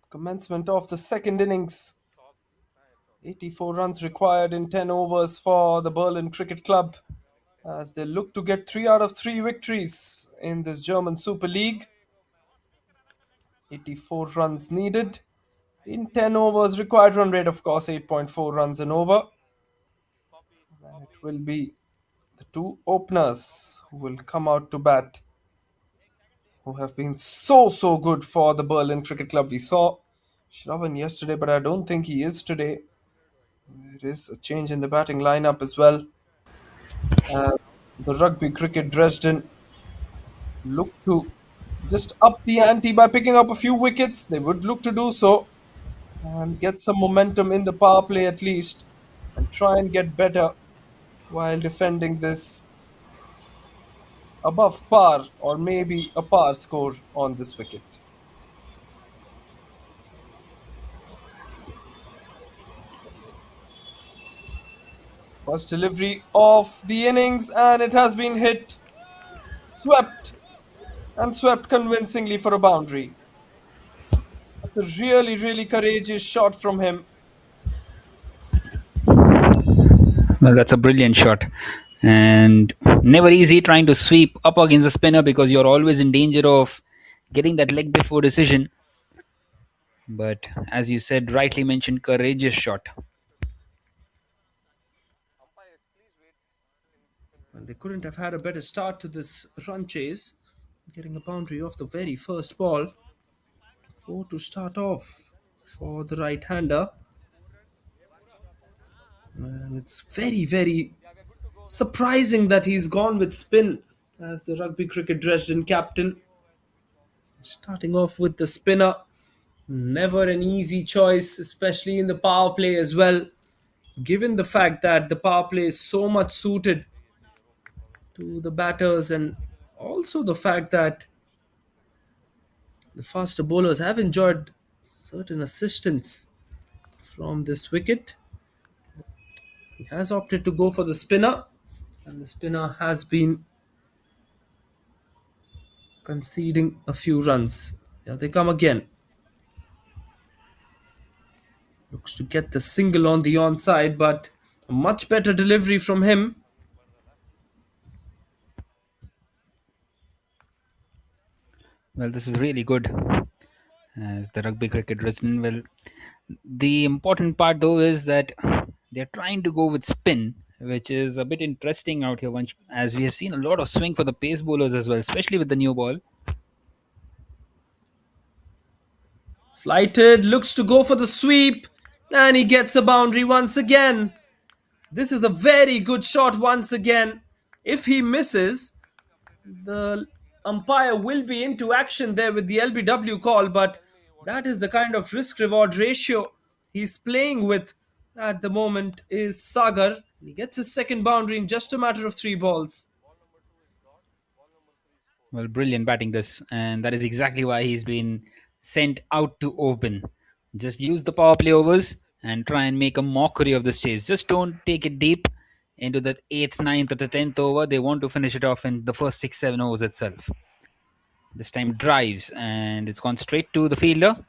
commencement of the second innings. 84 runs required in 10 overs for the Berlin Cricket Club as they look to get 3 out of 3 victories in this German Super League. 84 runs needed in 10 overs. Required run rate, of course, 8.4 runs an over. And it will be the two openers who will come out to bat, who have been so good for the Berlin Cricket Club. We saw Shravan yesterday, but I don't think he is today. There is a change in the batting lineup as well. The Rugby Cricket Dresden look to just up the ante by picking up a few wickets. They would look to do so and get some momentum in the power play at least and try and get better while defending this above par or maybe a par score on this wicket. First delivery of the innings and it has been hit, swept and swept convincingly for a boundary. It's a really courageous shot from him. Well, that's a brilliant shot. And never easy trying to sweep up against a spinner because you're always in danger of getting that leg before decision. But as you said, rightly mentioned, courageous shot. umpires please wait Well, they couldn't have had a better start to this run chase, getting a boundary off the very first ball. 4 to start off for the right-hander. And it's very surprising that he's gone with spin as the Rugby Cricket Dresden captain. Starting off with the spinner. Never an easy choice, especially in the power play as well, given the fact that the power play is so much suited to the batters and also the fact that the faster bowlers have enjoyed certain assistance from this wicket. He has opted to go for the spinner, and the spinner has been conceding a few runs. Here they come again. Looks to get the single on the onside, but a much better delivery from him. Well, this is really good as the Rugby Cricket Dresden. Well, the important part though is that they're trying to go with spin, which is a bit interesting out here, as we have seen a lot of swing for the pace bowlers as well, especially with the new ball. Flighted, looks to go for the sweep, and he gets a boundary once again. This is a very good shot once again. If he misses, the umpire will be into action there with the LBW call, but that is the kind of risk reward ratio he's playing with at the moment is Sagar. He gets his second boundary in just a matter of 3 balls. Well, brilliant batting this, and that is exactly why he's been sent out to open. Just use the power play overs and try and make a mockery of this chase. Just don't take it deep into the 8th, 9th, or the 10th over. They want to finish it off in the first 6, 7 overs itself. This time drives, and it's gone straight to the fielder.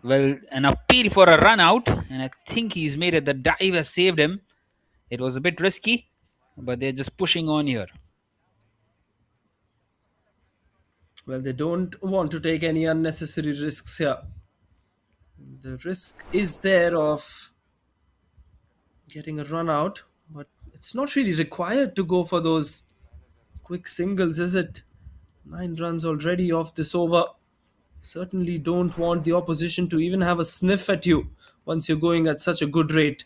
Well, an appeal for a run out, and I think he's made it. The dive has saved him. It was a bit risky, but they're just pushing on here. Well, they don't want to take any unnecessary risks here. The risk is there of getting a run out, but It's not really required to go for those quick singles, is it? 9 runs already off this over. Certainly don't want the opposition to even have a sniff at you once you're going at such a good rate.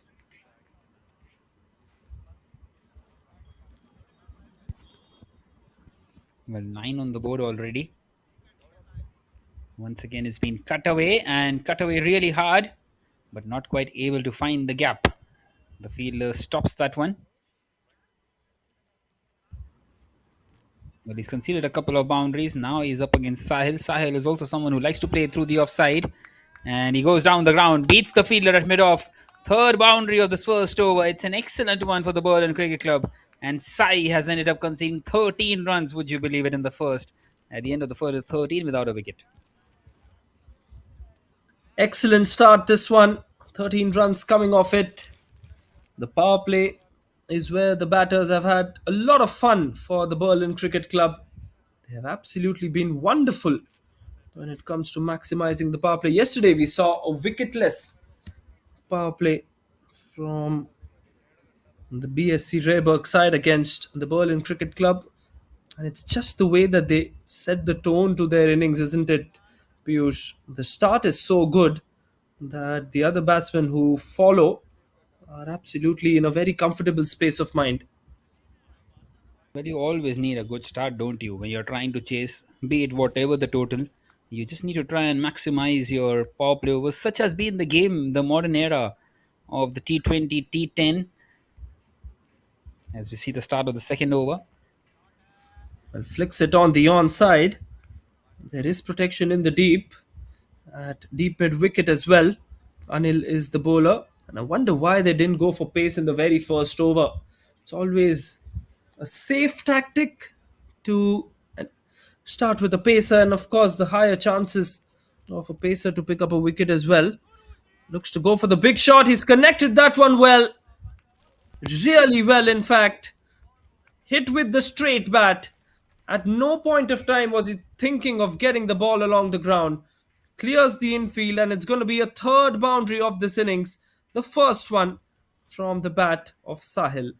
Well, 9 on the board already. Once again, it's been cut away and cut away really hard, but not quite able to find the gap. The fielder stops that one. Well, he's conceded a couple of boundaries. Now he's up against Sahil. Sahil is also someone who likes to play through the offside. And he goes down the ground, beats the fielder at mid-off. Third boundary of this first over. It's an excellent one for the Berlin Cricket Club. And Sai has ended up conceding 13 runs, would you believe it, in the first. At the end of the first, 13 without a wicket. Excellent start this one. 13 runs coming off it. The power play is where the batters have had a lot of fun for the Berlin Cricket Club. They have absolutely been wonderful when it comes to maximizing the power play. Yesterday we saw a wicketless power play from the BSC Rehberge side against the Berlin Cricket Club. And it's just the way that they set the tone to their innings, isn't it, Piyush? The start is so good that the other batsmen who follow are absolutely in a very comfortable space of mind. Well, you always need a good start, don't you? When you're trying to chase, be it whatever the total, you just need to try and maximize your power play overs, such has been the game, the modern era of the T20, T10. As we see the start of the second over. Well, flicks it on the onside. There is protection in the deep, at deep mid wicket as well. Anil is the bowler, and I wonder why they didn't go for pace in the very first over. It's always a safe tactic to start with a pacer, and of course, the higher chances of a pacer to pick up a wicket as well. Looks to go for the big shot. He's connected that one well, really well, in fact. Hit with the straight bat. At no point of time was he thinking of getting the ball along the ground. Clears the infield, and it's going to be a third boundary of this innings, the first one from the bat of Sahil.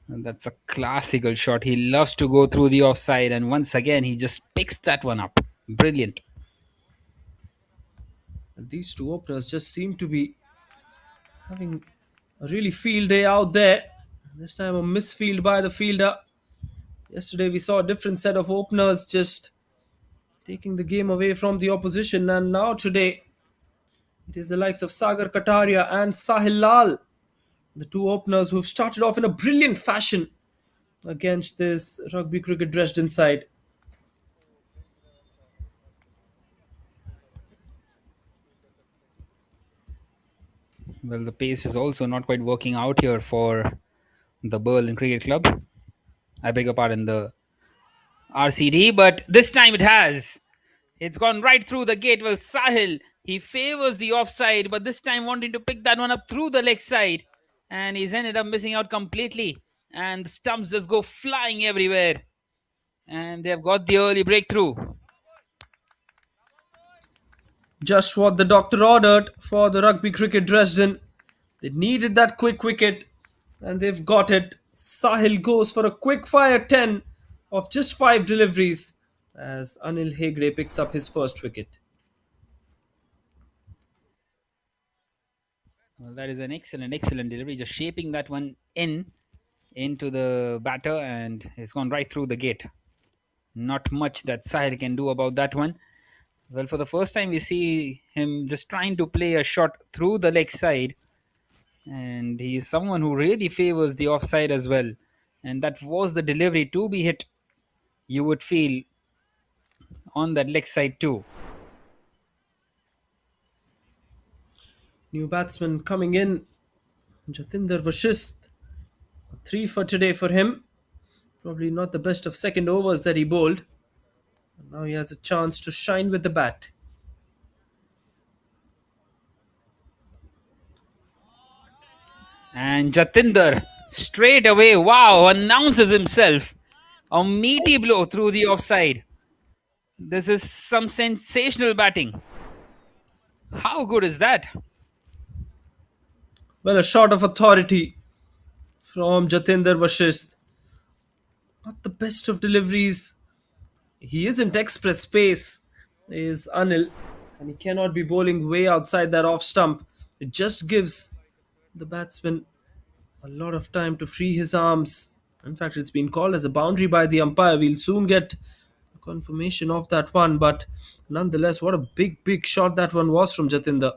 And that's a classical shot. He loves to go through the offside, and once again, he just picks that one up. Brilliant. These two openers just seem to be having a really field day out there. This time, a misfield by the fielder. Yesterday, we saw a different set of openers just taking the game away from the opposition, and now today, it is the likes of Sagar Kataria and Sahil Lal, the two openers who've started off in a brilliant fashion against this Rugby Cricket Dresden side. Well, the pace is also not quite working out here for the Berlin Cricket Club. I beg your pardon, the RCD, but this time it has. It's gone right through the gate. Well, Sahil, he favors the offside, but this time wanting to pick that one up through the leg side. And he's ended up missing out completely. And the stumps just go flying everywhere. And they've got the early breakthrough. Just what the doctor ordered for the Rugby Cricket Dresden. They needed that quick wicket, and they've got it. Sahil goes for a quick fire 10 of just 5 deliveries as Anil Hegde picks up his first wicket. Well, that is an excellent delivery. Just shaping that one into the batter, and it's gone right through the gate. Not much that Sahil can do about that one. Well, for the first time, we see him just trying to play a shot through the leg side. And he is someone who really favors the offside as well. And that was the delivery to be hit, you would feel, on that leg side too. New batsman coming in, Jatinder Vashist. 3 for today for him. Probably not the best of second overs that he bowled. Now he has a chance to shine with the bat. And Jatinder, straight away, wow, announces himself. A meaty blow through the offside. This is some sensational batting. How good is that? Well, a shot of authority from Jatinder Vashist. Not the best of deliveries. He isn't express pace, is Anil, and he cannot be bowling way outside that off stump. It just gives the batsman a lot of time to free his arms. In fact, it's been called as a boundary by the umpire. We'll soon get confirmation of that one, but nonetheless, what a big shot that one was from Jatinder.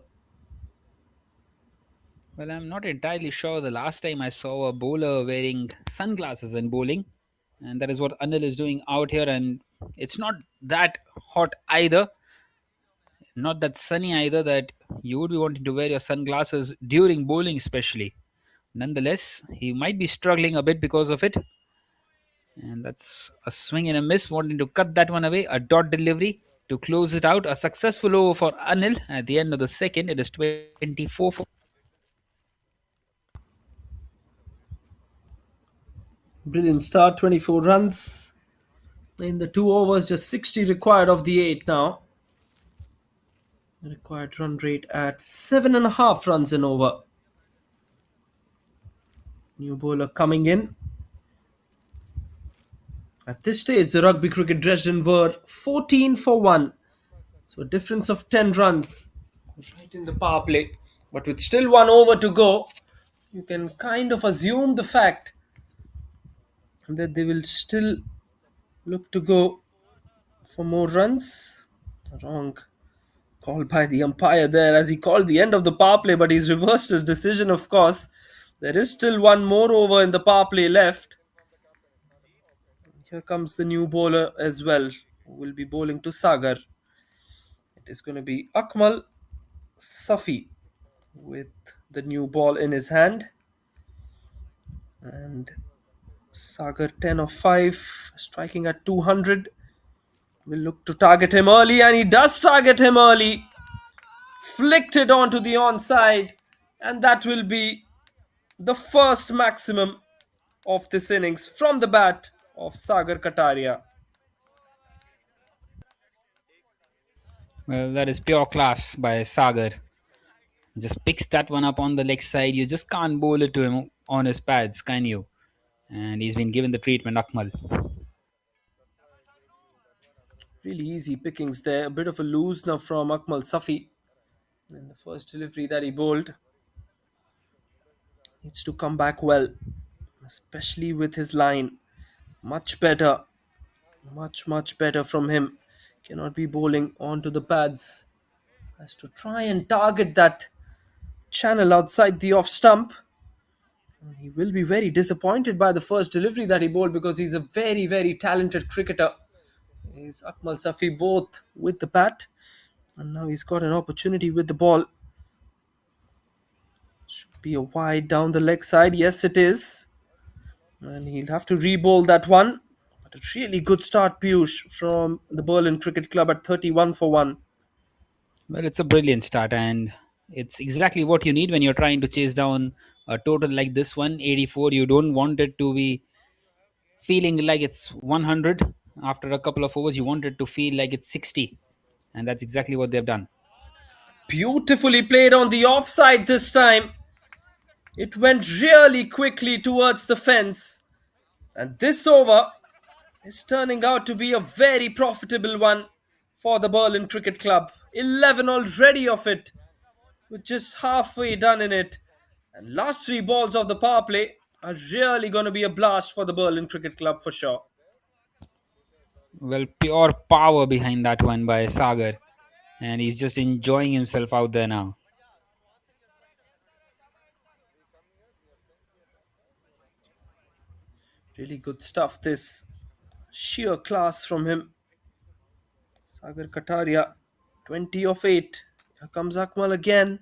Well, I'm not entirely sure the last time I saw a bowler wearing sunglasses and bowling, and that is what Anil is doing out here. And it's not that hot either, not that sunny either, that you would be wanting to wear your sunglasses during bowling, especially. Nonetheless, he might be struggling a bit because of it, and that's a swing and a miss, wanting to cut that one away. A dot delivery to close it out. A successful over for Anil at the end of the second. It is 24 for. Brilliant start, 24 runs. In the 2 overs, just 60 required of the 8 now. The required run rate at 7.5 runs an over. New bowler coming in. At this stage, the Rugby Cricket Dresden were 14 for 1. So a difference of 10 runs right in the power play. But with still 1 over to go, you can kind of assume the fact that they will still look to go for more runs. Wrong call by the umpire there, as he called the end of the power play, but he's reversed his decision, of course. There is still one more over in the power play left. Here comes the new bowler as well, who will be bowling to Sagar. It is going to be Akmal Safi with the new ball in his hand. And Sagar 10 of 5, striking at 200. Will look to target him early, and he does target him early. Flicked it onto the onside, and that will be the first maximum of this innings from the bat of Sagar Kataria. Well, that is pure class by Sagar. Just picks that one up on the leg side. You just can't bowl it to him on his pads, can you? And he's been given the treatment, Akmal. Really easy pickings there. A bit of a lose now from Akmal Safi. In the first delivery that he bowled, needs to come back well, especially with his line. Much better. Much better from him. Cannot be bowling onto the pads. Has to try and target that channel outside the off stump. And he will be very disappointed by the first delivery that he bowled, because he's a very talented cricketer. He's Akmal Safi both with the bat, and now he's got an opportunity with the ball. Should be a wide down the leg side. Yes, it is. And he'll have to re-bowl that one. But a really good start, Piyush, from the Berlin Cricket Club at 31 for 1. Well, it's a brilliant start, and it's exactly what you need when you're trying to chase down a total like this one, 84. You don't want it to be feeling like it's 100 after a couple of overs. You want it to feel like it's 60, and that's exactly what they've done. Beautifully played on the offside this time. It went really quickly towards the fence. And this over is turning out to be a very profitable one for the Berlin Cricket Club. 11 already of it, with just halfway done in it. And last 3 balls of the power play are really going to be a blast for the Berlin Cricket Club for sure. Well, pure power behind that one by Sagar, and he's just enjoying himself out there now. Really good stuff, this. Sheer class from him. Sagar Kataria, 20 of 8. Here comes Akmal again.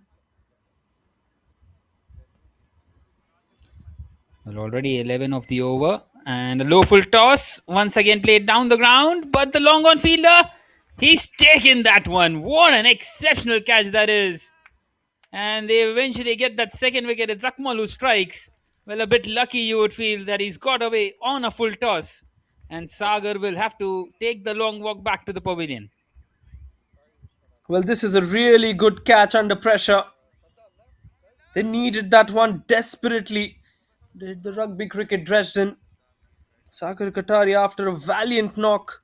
Well, already 11 of the over, and a low full toss once again played down the ground, but the long on fielder, he's taken that one. What an exceptional catch that is! And they eventually get that second wicket. It's Akmal who strikes. Well, a bit lucky you would feel that he's got away on a full toss, and Sagar will have to take the long walk back to the pavilion. Well, this is a really good catch under pressure. They needed that one desperately. did the rugby cricket Dresden. Sagar Kataria after a valiant knock.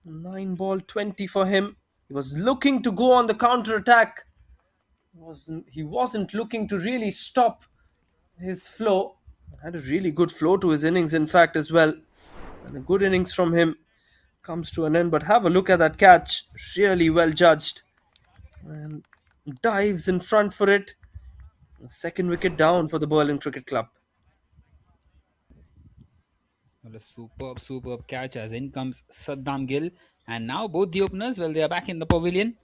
9 ball 20 for him. He was looking to go on the counter attack. He wasn't looking to really stop his flow. Had a really good flow to his innings, in fact, as well. And a good innings from him comes to an end. But have a look at that catch. Really well judged. And dives in front for it. Second wicket down for the Berlin Cricket Club. Well, a superb catch as in comes Saddam Gill. And now both the openers, well, they are back in the pavilion.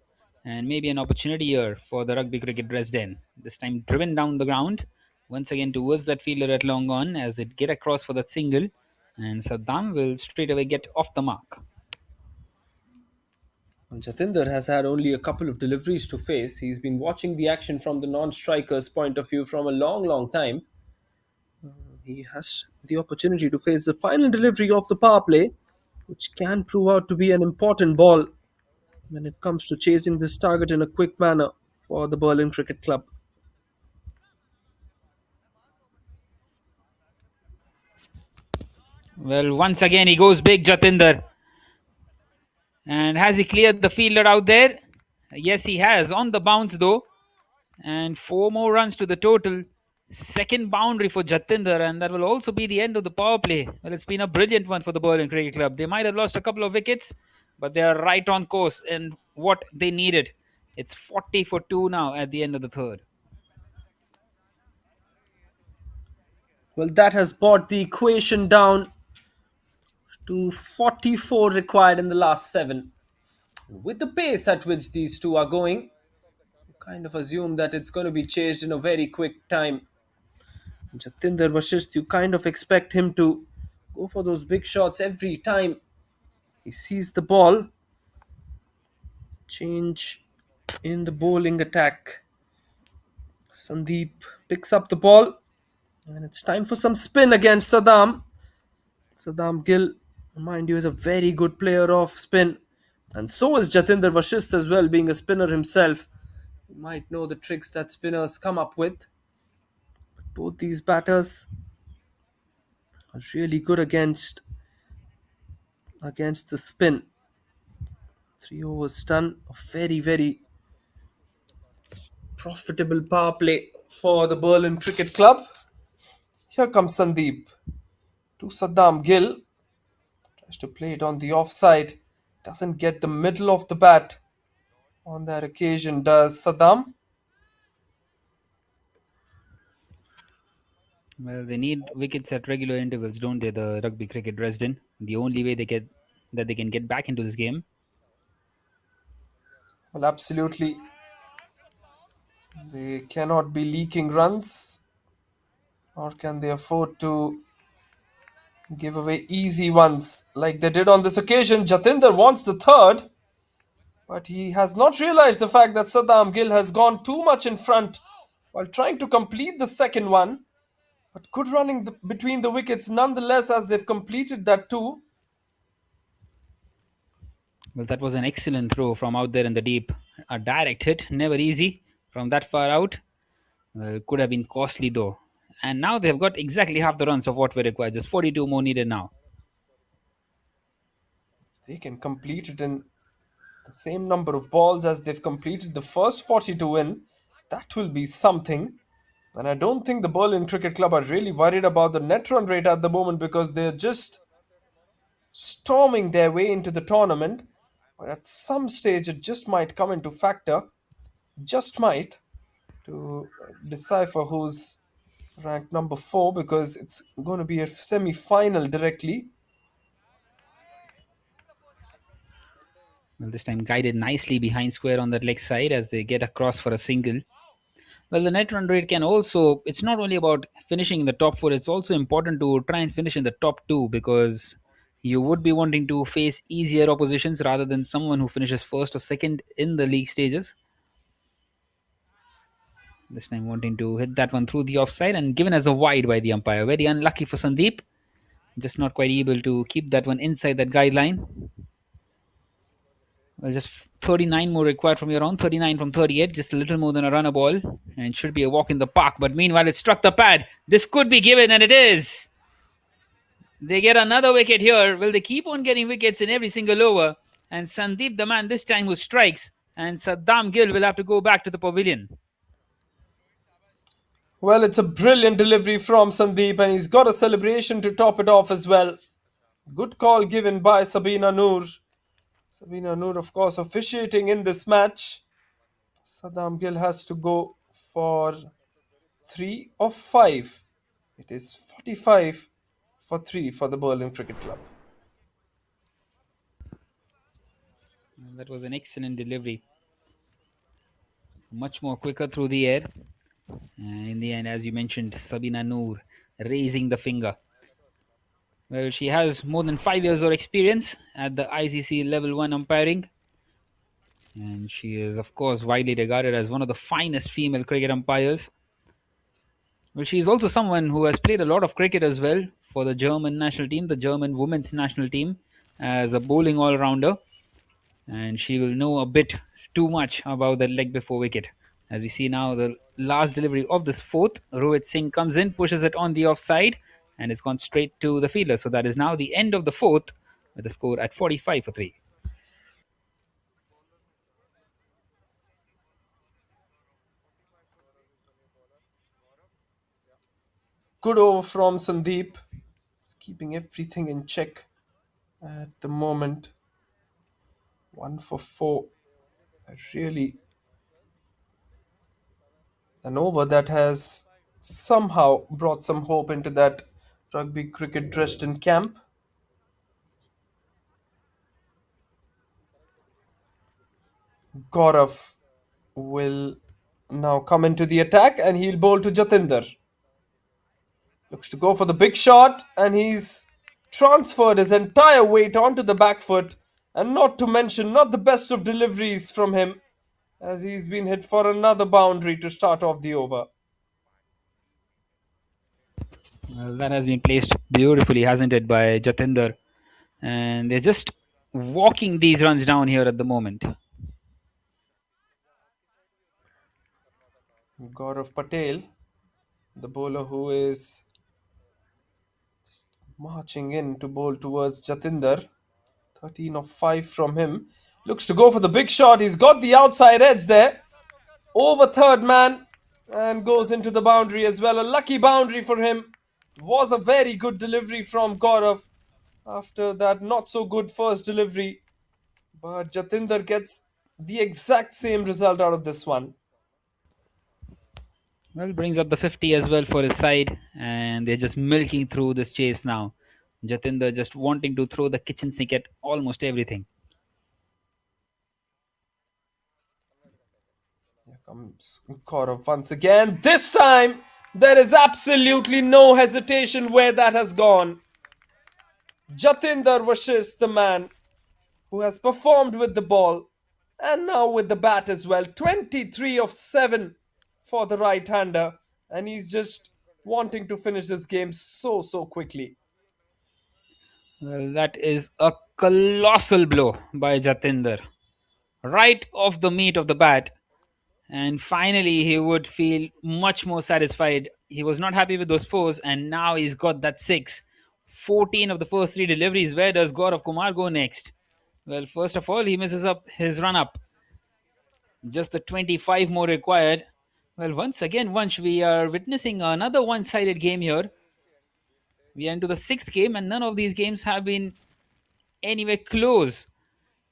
And maybe an opportunity here for the rugby cricket Dresden. This time driven down the ground. Once again towards that fielder at long on as it get across for that single. And Saddam will straight away get off the mark. Well, Jatinder has had only a couple of deliveries to face. He's been watching the action from the non-striker's point of view from a long time. He has the opportunity to face the final delivery of the power play, which can prove out to be an important ball when it comes to chasing this target in a quick manner for the Berlin Cricket Club. Well, once again he goes big, Jatinder. And has he cleared the fielder out there? Yes, he has. On the bounce though. And 4 more runs to the total. Second boundary for Jatinder, and that will also be the end of the power play. Well, it's been a brilliant one for the Berlin Cricket Club. They might have lost a couple of wickets, but they are right on course and what they needed. It's 40 for 2 now at the end of the third. Well, that has brought the equation down to 44 required in the last 7. With the pace at which these two are going, you kind of assume that it's going to be chased in a very quick time. Jatinder Vashist, you kind of expect him to go for those big shots every time he sees the ball. Change in the bowling attack. Sandeep picks up the ball, and it's time for some spin against Saddam. Saddam Gill, mind you, is a very good player of spin, and so is Jatinder Vashist as well, being a spinner himself. You might know the tricks that spinners come up with. But both these batters are really good against the spin. 3 overs done. A very profitable power play for the Berlin Cricket Club. Here comes Sandeep to Saddam Gill. Tries to play it on the offside. Doesn't get the middle of the bat. On that occasion, does Saddam? Well, they need wickets at regular intervals, don't they? The rugby cricket Dresden. The only way they can get back into this game. Well, absolutely. They cannot be leaking runs, or can they afford to give away easy ones like they did on this occasion. Jatinder wants the third, but he has not realized the fact that Saddam Gill has gone too much in front while trying to complete the second one. But good running between the wickets nonetheless, as they've completed that too. Well, that was an excellent throw from out there in the deep. A direct hit, never easy from that far out. Could have been costly though. And now they've got exactly half the runs of what were required. Just 42 more needed now. They can complete it in the same number of balls as they've completed the first 42 in. That will be something. And I don't think the Berlin Cricket Club are really worried about the net run rate at the moment, because they're just storming their way into the tournament. But at some stage, it just might come into factor, just might, to decipher who's ranked number 4, because it's going to be a semi-final directly. Well, this time guided nicely behind square on that leg side as they get across for a single. Well, the net run rate can also, it's not only about finishing in the top 4, it's also important to try and finish in the top 2, because you would be wanting to face easier oppositions rather than someone who finishes first or second in the league stages. This time wanting to hit that one through the offside and given as a wide by the umpire. Very unlucky for Sandeep. Just not quite able to keep that one inside that guideline. Well, just 39 more required from your own. 39 from 38, just a little more than a runner ball, and should be a walk in the park. But meanwhile, it struck the pad. This could be given, and it is. They get another wicket here. Will they keep on getting wickets in every single over? And Sandeep, the man this time who strikes, and Saddam Gill will have to go back to the pavilion. Well, it's a brilliant delivery from Sandeep, and he's got a celebration to top it off as well. Good call given by Sabina Noor. Sabina Noor, of course, officiating in this match. Saddam Gill has to go for 3 of 5. It is 45 for 3 for the Berlin Cricket Club. That was an excellent delivery. Much more quicker through the air. And in the end, as you mentioned, Sabina Noor raising the finger. Well, she has more than 5 years of experience at the ICC Level 1 umpiring. And she is, of course, widely regarded as one of the finest female cricket umpires. Well, she is also someone who has played a lot of cricket as well for the German national team, the German women's national team, as a bowling all rounder. And she will know a bit too much about the leg before wicket. As we see now, the last delivery of this fourth, Rohit Singh comes in, pushes it on the offside, and it's gone straight to the fielder. So that is now the end of the fourth, with the score at 45 for 3. Good over from Sandeep. He's keeping everything in check at the moment. 1 for 4. Really an over that has somehow brought some hope into that rugby cricket Dresden camp. Gaurav will now come into the attack and he'll bowl to Jatinder. Looks to go for the big shot, and he's transferred his entire weight onto the back foot, and not to mention, not the best of deliveries from him, as he's been hit for another boundary to start off the over. Well, that has been placed beautifully, hasn't it, by Jatinder? And they're just walking these runs down here at the moment. Gaurav Patel, the bowler who is marching in to bowl towards Jatinder. 13 of 5 from him. Looks to go for the big shot. He's got the outside edge there. Over third man and goes into the boundary as well. A lucky boundary for him. Was a very good delivery from Gaurav after that not so good first delivery. But Jatinder gets the exact same result out of this one. Well, brings up the 50 as well for his side, and they're just milking through this chase now. Jatinder just wanting to throw the kitchen sink at almost everything. Here comes Gaurav once again. This time, there is absolutely no hesitation where that has gone. Jatinder versus the man who has performed with the ball and now with the bat as well. 23 of 7 for the right-hander, and he's just wanting to finish this game so quickly. Well, that is a colossal blow by Jatinder. Right off the meat of the bat. And finally, he would feel much more satisfied. He was not happy with those fours, and now he's got that 6. 14 of the first 3 deliveries. Where does Gaurav Kumar go next? Well, first of all, he misses up his run up. Just the 25 more required. Well, once again, Vansh, we are witnessing another one sided game here. We are into the 6th game, and none of these games have been anywhere close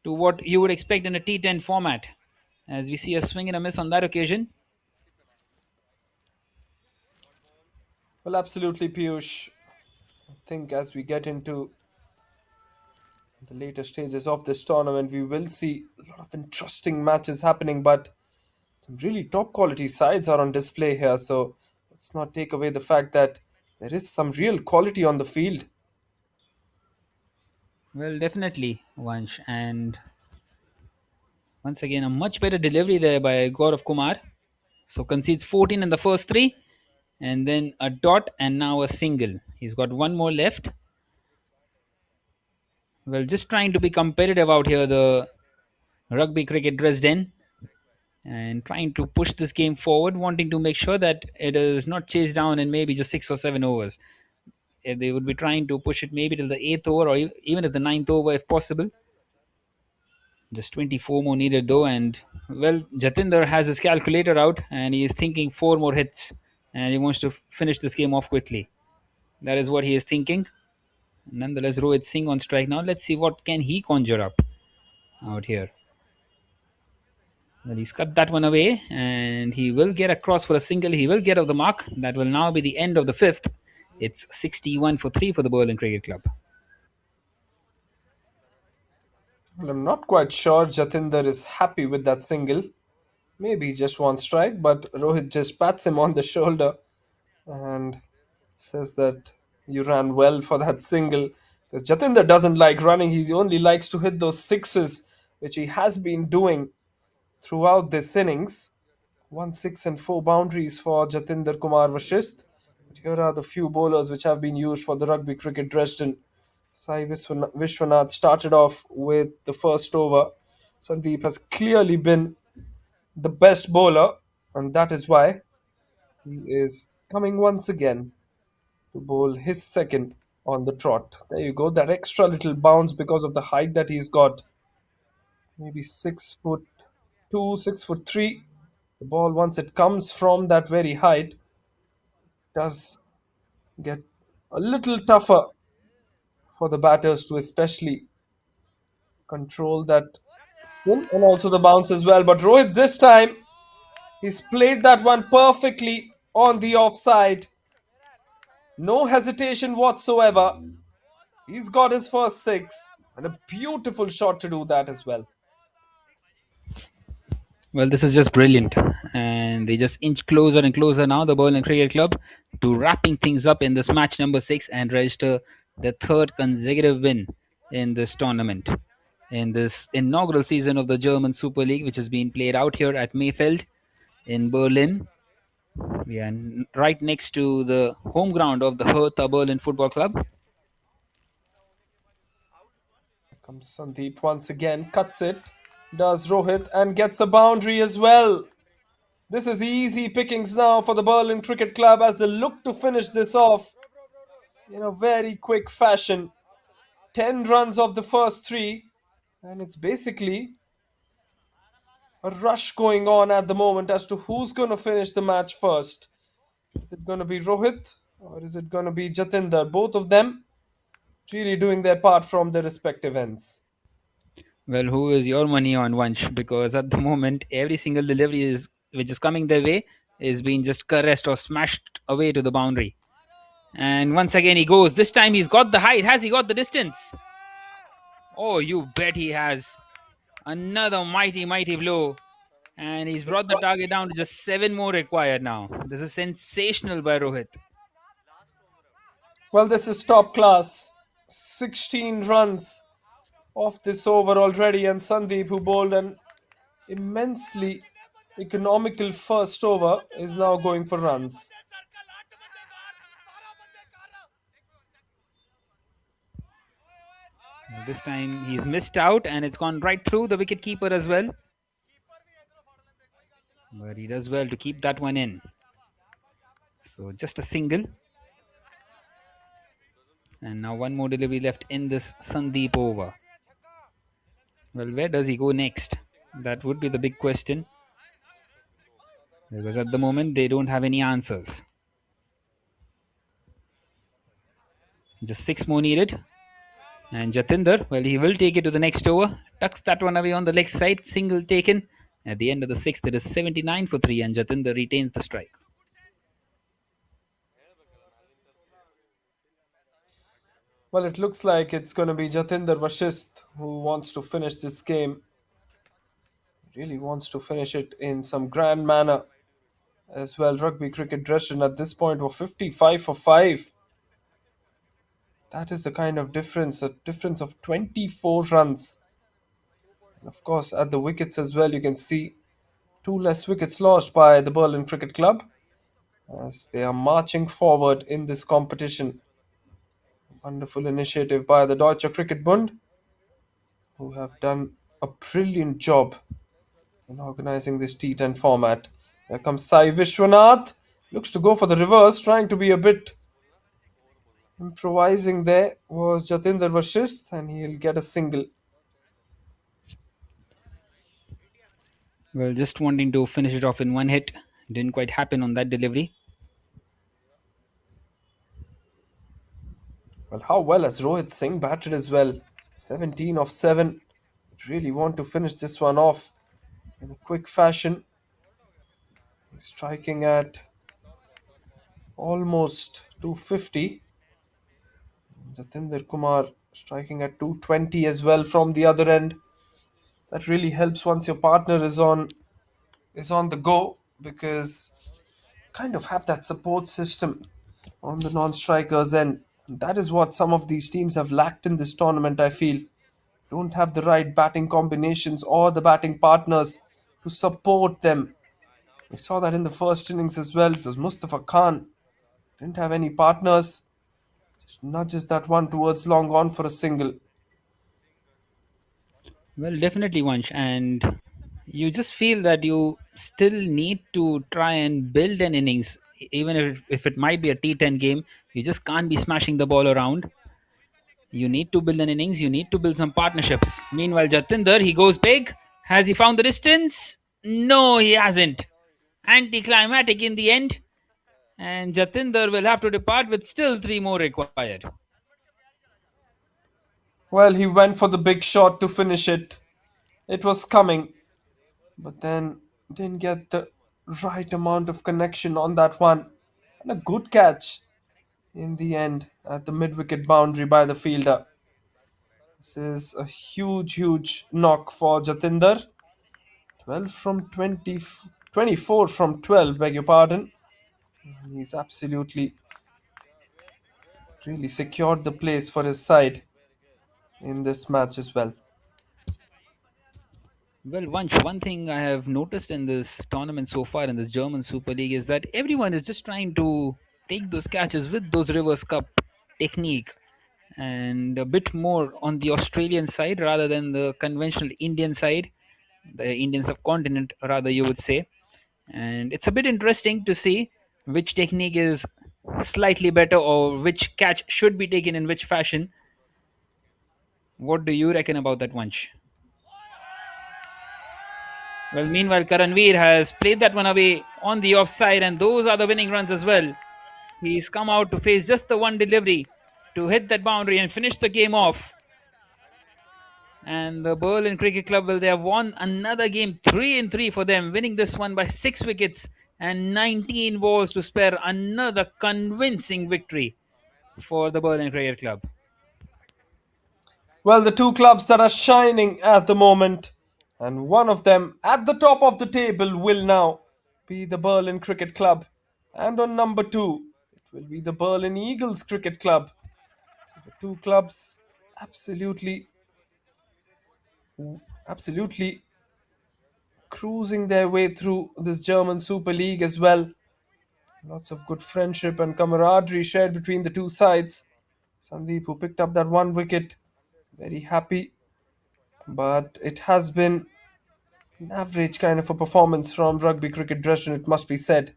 to what you would expect in a T10 format. As we see a swing and a miss on that occasion. Well, absolutely, Piyush. I think as we get into the later stages of this tournament, we will see a lot of interesting matches happening, but some really top quality sides are on display here. So let's not take away the fact that there is some real quality on the field. Well, definitely, Vansh. And once again, a much better delivery there by Gaurav Kumar. So concedes 14 in the first 3, and then a dot, and now a single. He's got one more left. Well, just trying to be competitive out here, the Rugby Cricket Dresden, and trying to push this game forward, wanting to make sure that it is not chased down in maybe just 6 or 7 overs. They would be trying to push it maybe till the eighth over or even at the ninth over if possible. Just 24 more needed though, and well, Jatinder has his calculator out and he is thinking four more hits and he wants to finish this game off quickly. That is what he is thinking. Nonetheless, Rohit Singh on strike now. Let's see what can he conjure up out here. Well, he's cut that one away and he will get across for a single. He will get off the mark. That will now be the end of the fifth. It's 61 for 3 for the Berlin Cricket Club. Well, I'm not quite sure Jatinder is happy with that single. Maybe just one strike, but Rohit just pats him on the shoulder and says that you ran well for that single. Because Jatinder doesn't like running, he only likes to hit those sixes, which he has been doing throughout this innings. 1 6 and 4 boundaries for Jatinder Kumar Vashist. But here are the few bowlers which have been used for the Rugby Cricket Dresden. Sai Vishwanath started off with the first over. Sandeep has clearly been the best bowler, and that is why he is coming once again to bowl his second on the trot. There you go, that extra little bounce because of the height that he's got. Maybe 6 foot 2, 6 foot 3. The ball, once it comes from that very height, does get a little tougher for the batters to especially control that spin and also the bounce as well. But Rohit this time, he's played that one perfectly on the offside. No hesitation whatsoever. He's got his first six and a beautiful shot to do that as well. Well, this is just brilliant. And they just inch closer and closer now, the Berlin Cricket Club, to wrapping things up in this match number 6 and register their third consecutive win in this tournament. In this inaugural season of the German Super League, which has been played out here at Mayfeld in Berlin. We are right next to the home ground of the Hertha Berlin Football Club. Here comes Sandeep once again, cuts it, does Rohit, and gets a boundary as well. This is easy pickings now for the Berlin Cricket Club as they look to finish this off in a very quick fashion. 10 runs of the first 3, and it's basically a rush going on at the moment as to who's going to finish the match first. Is it going to be Rohit or is it going to be Jatinder? Both of them really doing their part from their respective ends. Well, who is your money on, Vansh? Because at the moment, every single delivery which is coming their way is being just caressed or smashed away to the boundary. And once again he goes. This time he's got the height. Has he got the distance? Oh, you bet he has. Another mighty, mighty blow. And he's brought the target down to just 7 more required now. This is sensational by Rohit. Well, this is top class. 16 runs off this over already, and Sandeep, who bowled an immensely economical first over, is now going for runs. This time he's missed out and it's gone right through the wicket keeper as well. But he does well to keep that one in. So just a single. And now one more delivery left in this Sandeep over. Well, where does he go next? That would be the big question. Because at the moment they don't have any answers. Just 6 more needed. And Jatinder, well, he will take it to the next over. Tucks that one away on the leg side. Single taken. At the end of the 6th, it is 79 for 3 and Jatinder retains the strike. Well, it looks like it's going to be Jatinder Vashist who wants to finish this game. Really wants to finish it in some grand manner as well. Rugby Cricket Dresden at this point were 55 for 5. That is the kind of difference, a difference of 24 runs. And of course, at the wickets as well, you can see 2 less wickets lost by the Berlin Cricket Club as they are marching forward in this competition. Wonderful initiative by the Deutscher Cricket Bund, who have done a brilliant job in organizing this T10 format. Here comes Sai Vishwanath. Looks to go for the reverse, trying to be a bit improvising there. Was Jatinder Vashist, and he'll get a single. Well, just wanting to finish it off in one hit. Didn't quite happen on that delivery. Well, how well has Rohit Singh batted as well? 17 of 7. Really want to finish this one off in a quick fashion. He's striking at almost 250. Jatinder Kumar striking at 220 as well from the other end. That really helps once your partner is on the go, because kind of have that support system on the non-strikers end. And that is what some of these teams have lacked in this tournament, I feel. Don't have the right batting combinations or the batting partners to support them. We saw that in the first innings as well. It was Mustafa Khan. Didn't have any partners. Just nudges that one towards long on for a single. Well, definitely, Vansh. And you just feel that you still need to try and build an innings, even if it might be a T10 game. You just can't be smashing the ball around. You need to build an innings. You need to build some partnerships. Meanwhile, Jatinder, he goes big. Has he found the distance? No, he hasn't. Anticlimactic in the end. And Jatinder will have to depart with still 3 more required. Well, he went for the big shot to finish it. It was coming, but then didn't get the right amount of connection on that one. And a good catch in the end at the mid wicket boundary by the fielder. This is a huge, huge knock for Jatinder. 12 from 20, 24 from 12, beg your pardon. And he's absolutely really secured the place for his side in this match as well. Well, one thing I have noticed in this tournament so far in this German Super League is that everyone is just trying to take those catches with those reverse cup technique and a bit more on the Australian side rather than the conventional Indian side, the Indian subcontinent, rather, you would say. And it's a bit interesting to see which technique is slightly better or which catch should be taken in which fashion. What do you reckon about that, Vanch? Well, meanwhile, Karanveer has played that one away on the offside, and those are the winning runs as well. He's come out to face just the one delivery to hit that boundary and finish the game off. And the Berlin Cricket Club, well, they have won another game, 3-3 for them, winning this one by 6 wickets and 19 balls to spare. Another convincing victory for the Berlin Cricket Club. Well, the two clubs that are shining at the moment, and one of them at the top of the table will now be the Berlin Cricket Club. And on number 2, it will be the Berlin Eagles Cricket Club. So the two clubs absolutely, absolutely cruising their way through this German Super League as well. Lots of good friendship and camaraderie shared between the two sides. Sandeep, who picked up that one wicket, very happy. But it has been an average kind of a performance from Rugby Cricket Dresden, it must be said.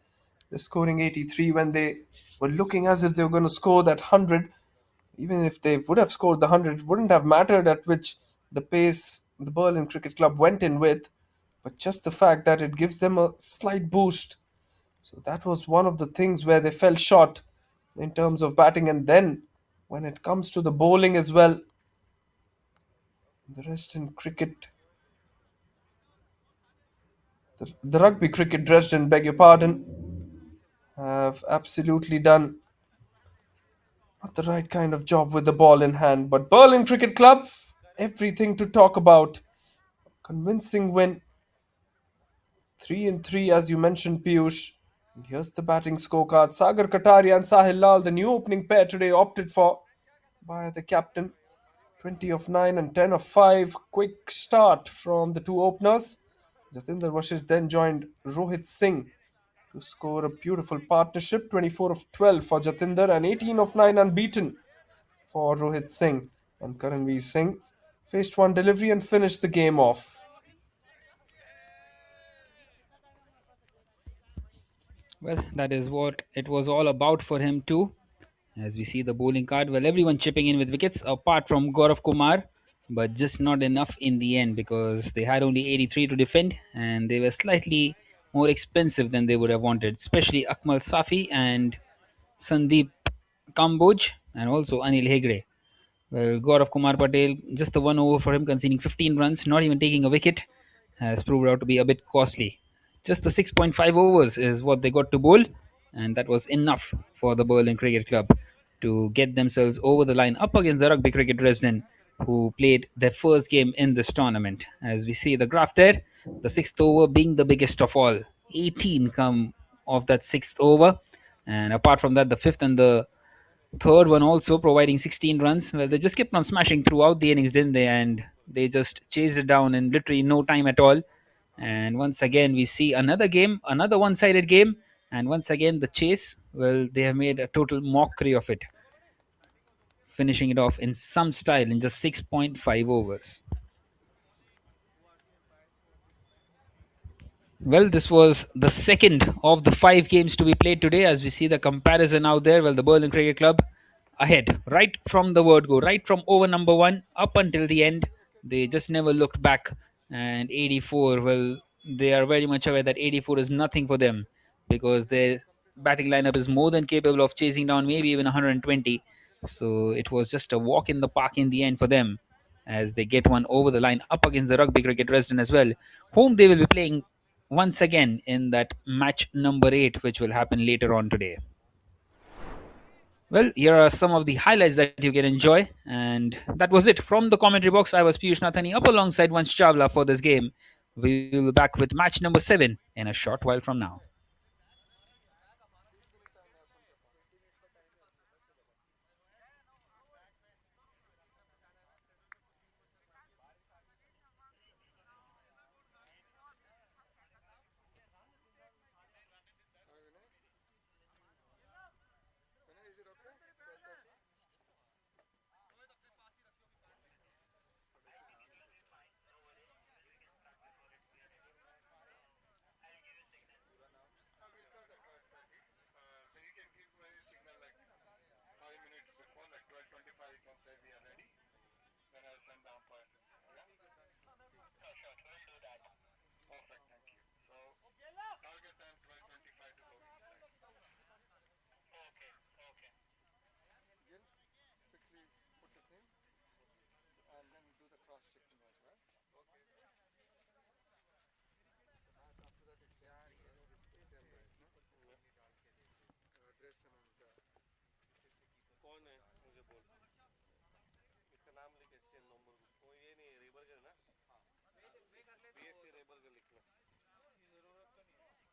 They're scoring 83 when they were looking as if they were going to score that 100. Even if they would have scored the 100, it wouldn't have mattered at which the pace the Berlin Cricket Club went in with, but just the fact that it gives them a slight boost. So that was one of the things where they fell short in terms of batting. And then when it comes to the bowling as well, the rest in cricket, the Rugby Cricket Dresden, beg your pardon, have absolutely done not the right kind of job with the ball in hand. But Berlin Cricket Club, everything to talk about. Convincing win. 3-3, as you mentioned, Piyush. And here's the batting scorecard. Sagar Kataria and Sahil Lal, the new opening pair today, opted for by the captain. 20 of 9 and 10 of 5. Quick start from the two openers. Jatinder Vashish then joined Rohit Singh to score a beautiful partnership. 24 of 12 for Jatinder and 18 of 9 unbeaten for Rohit Singh. And Karanveer Singh Faced one delivery and finished the game off. Well, that is what it was all about for him too. As we see the bowling card, well, everyone chipping in with wickets apart from Gaurav Kumar, but just not enough in the end because they had only 83 to defend and they were slightly more expensive than they would have wanted, especially Akmal Safi and Sandeep Kamboj and also Anil Hegre. Well, Gaurav Kumar Patel, just the one over for him, conceding 15 runs, not even taking a wicket, has proved out to be a bit costly. Just the 6.5 overs is what they got to bowl, and that was enough for the Berlin Cricket Club to get themselves over the line up against the Rugby Cricket Dresden, who played their first game in this tournament. As we see the graph there, the sixth over being the biggest of all. 18 come off that sixth over, and apart from that, the fifth and the third one also providing 16 runs. Well, they just kept on smashing throughout the innings, didn't they? And they just chased it down in literally no time at all. And once again, we see another game, another one sided game. And once again, the chase, well, they have made a total mockery of it, finishing it off in some style in just 6.5 overs. Well, this was the second of the five games to be played today. As we see the comparison out there, well, the Berlin Cricket Club ahead right from the word go, right from over number one up until the end. They just never looked back. And 84, well, they are very much aware that 84 is nothing for them because their batting lineup is more than capable of chasing down maybe even 120. So it was just a walk in the park in the end for them as they get one over the line up against the Rugby Cricket Dresden as well, whom they will be playing once again in that match number 8, which will happen later on today. Well, here are some of the highlights that you can enjoy, and that was it from the commentary box. I was Piyush Nathani up alongside Vansh Chawla for this game. We will be back with match number 7 in a short while from now. Vinay? Vinay, is it okay? 12:30? No, we'll start at 12:30. So you can give a signal like 5 minutes before, like 12:25. You can say we are ready. Then I'll send the umpires and say, yeah. Sure, we'll do that. Perfect, thank you. So target time 12:25 to go inside. Okay, okay. Gil, quickly put it in, and then do the cross checking as well. Okay. After that it's same thing, right? Same guys, no? Dresden and कौन है मुझे बोल इसका नाम लिख SC Naumburg वो ये नहीं रेबर्गर है ना BSC Rehberge लिखना कैप्टन जावेद है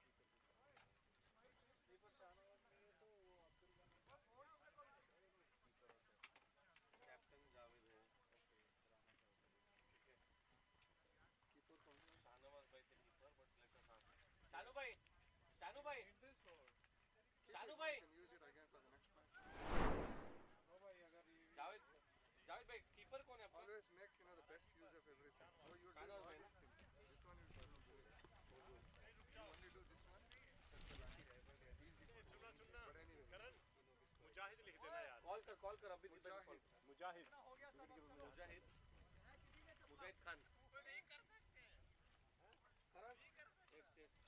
keeper कौन है? शाहनवाज भाई थे keeper but let us ask Shanu भाई Keep it, you can use it again for the next match. Javed Javed भाई कीपर कौन है आपका Always make, the best use of everything. Oh, you're doing all these things. This one is you don't do it. You only do this one. That's the line. Easy. But anyway, call कर अभी Mujahid. Mujahid Mujahid Mujahid Khan yes yes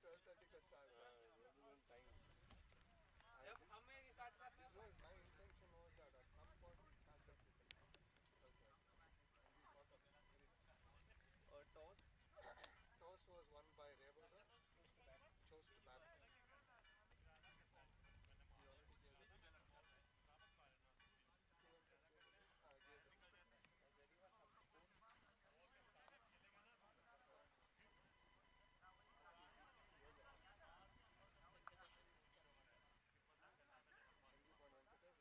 12:30 ka start. Time. This was my intention was that at some point we catch up with the time. 12:30. And we caught up very nicely. Toss. Toss was won by Rehberge. Chose to bat. He already gave the decision. Gave the decision. Has anyone have spoon? Sandeep on Venkatesh. Venkatesh gave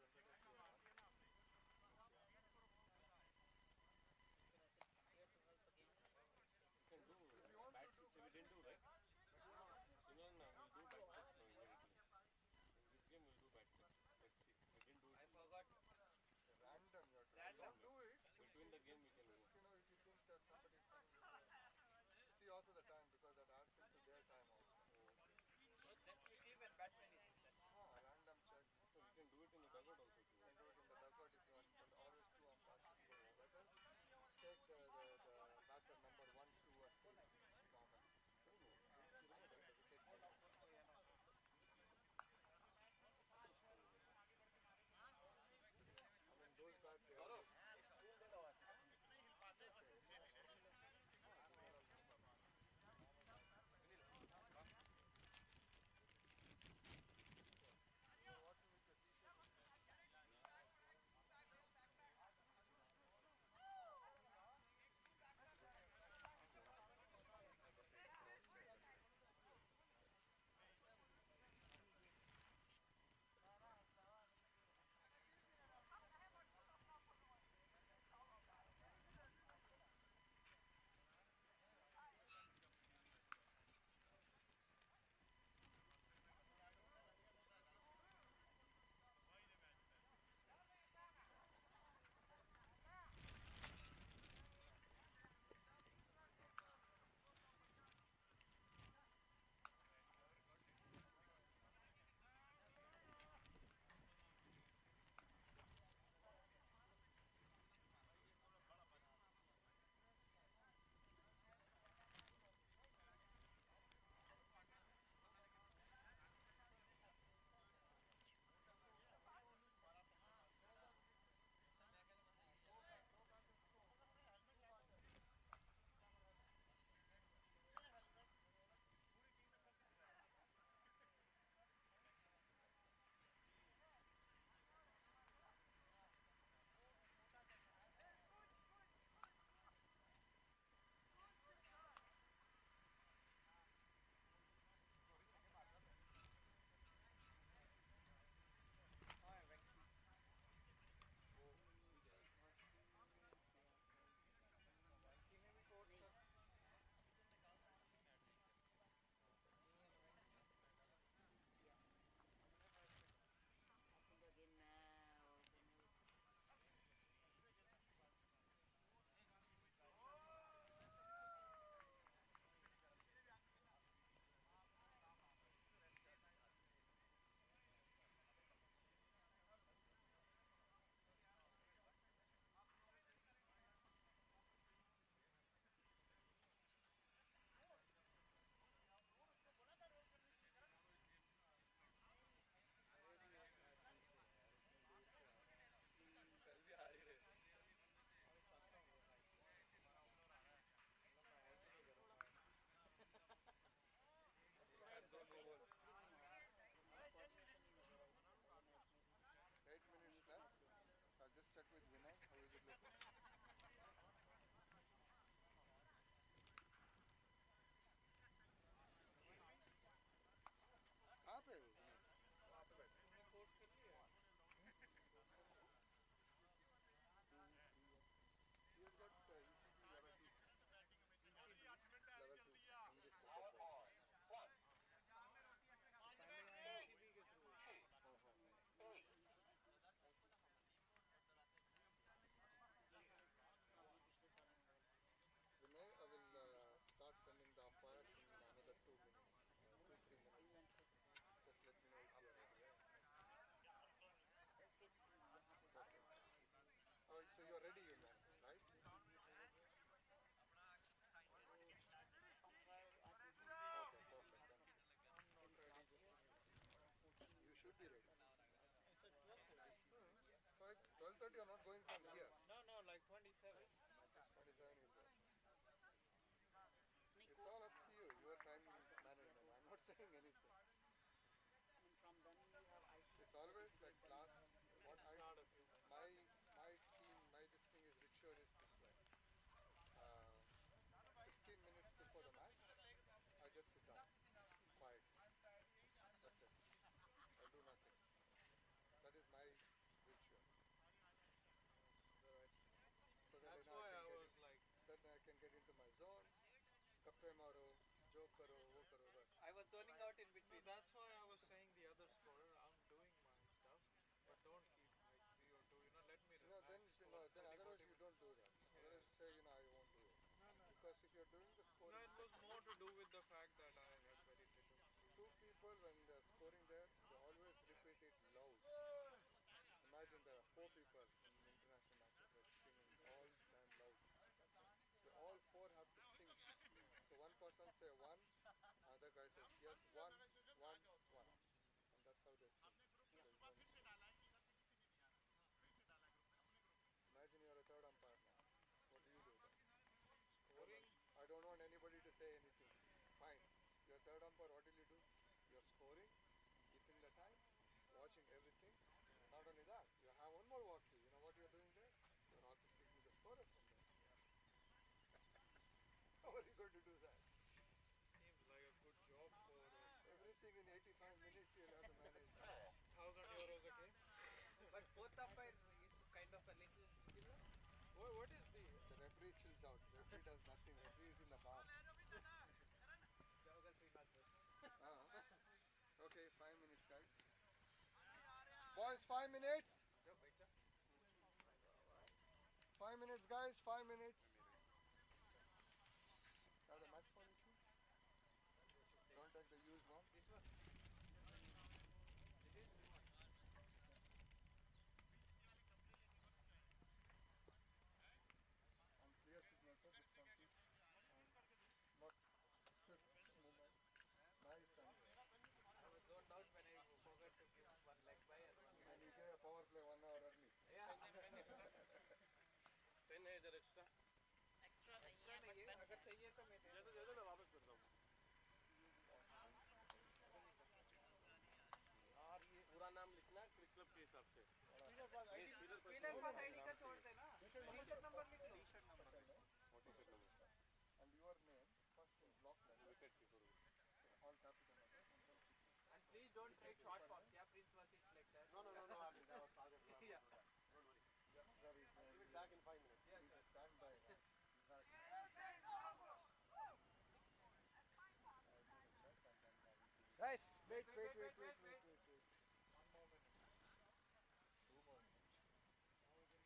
one. You can do If you want bat to do six. We didn't do, right? Sunil, we'll do bat six now immediately. In this game, we'll do bat six. Let's see. We didn't do it. I forgot. Random, you're trying. Don't do it. Between the game, we can do. Just, if you think that somebody is coming with see also the time because that adds into their time also. Just we give when batsman is in. Random check. So we can do it in the dugout also. You can do it in the dugout if you want. But always two umpires should go. Better take the batter number 1, 2, and 3 normally. The wicket taker. I mean, those bats they always. You're watching with your t-shirt. 6:30 you're not going from here. No, like 27. 27 you'll go. It's all up to you, your time management. I'm not saying anything. It's always like last, what I, my team, my this thing is ritual is this way. 15 minutes before the match, I just sit down, quiet. That's it. I do nothing. That is my ritual. So that That's you know, why I was like, then I can get into my zone. Gappe maro, joke karo, wo karo, bas. I was zoning out in between. No, that's why I was saying the other scorer. I'm doing my stuff, but don't keep like 3 or 2. Let me relax. Then otherwise you don't do that. Otherwise you say, I won't do it. Because if you're doing the scoring, No, it was more to do with the fact that I had very little. two people when they're scoring there, they always repeat it loud. Imagine there are 4 people in international matches, they're singing all time loud. They all 4 have to sing. So one person say one, other guy says yes, one, one, one. And that's how they sing. Imagine you're a third umpire now. What do you do then? Scoring? I don't want anybody to say anything. Fine. You're third umpire, what will you do? You're scoring, keeping the time, watching everything. Not only that, you have one more walkie. You know what you're doing there? You're also speaking the scorers from there. How are you going to do that? Seems like a good job for everything in 85 minutes you'll have to manage. 1,000 euros a game. But both umpires is kind of a little similar. What is the referee chills out. Referee does nothing. Referee is in the bar. Okay, 5 minutes, guys. Boys, 5 minutes. 5 minutes, guys. 5 minutes. Have the match policy? Don't take the used one. This one. It is too much. And clear signal, sir. This one, please. Not swift movement. Nice and I was zoned out when I forgot to give one leg by and one. and you gave a power play 1 hour early. Yeah. 10 है इधर extra Extra नहीं है. अगर चाहिए तो मैं दे दूँ. दे दो ना वापस कर दो और ये पूरा नाम लिखना क्रिकेट क्लब के हिसाब से फील्डर पास आईडी का छोड़ देना. टी-शर्ट नंबर लिख लो. And your name, first in block letter. Wicket keeper All capital letters. And please don't take short balls. Yeah, Prince was it like that. No, I mean, that was target. Yeah. Don't worry. Yeah, that is. We'll be back in 5 minutes. Yes, Please sir. stand by. Guys, wait. One more minute. 2 more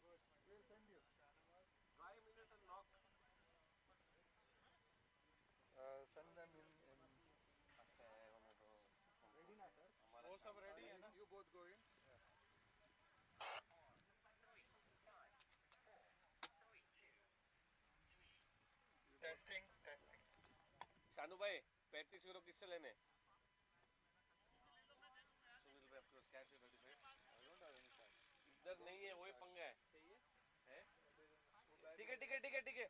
minutes. We'll send you. 5 minutes and knock. Send them in. अच्छा है वो तो Ready now, sir? वो सब ready है ना? You both go in. Testing. Shanu भाई 35 euro किससे लेने सुनील भाई आपके पास कैश है 35 I don't have any cash इधर नहीं है वही पंगा है हैं ठीक है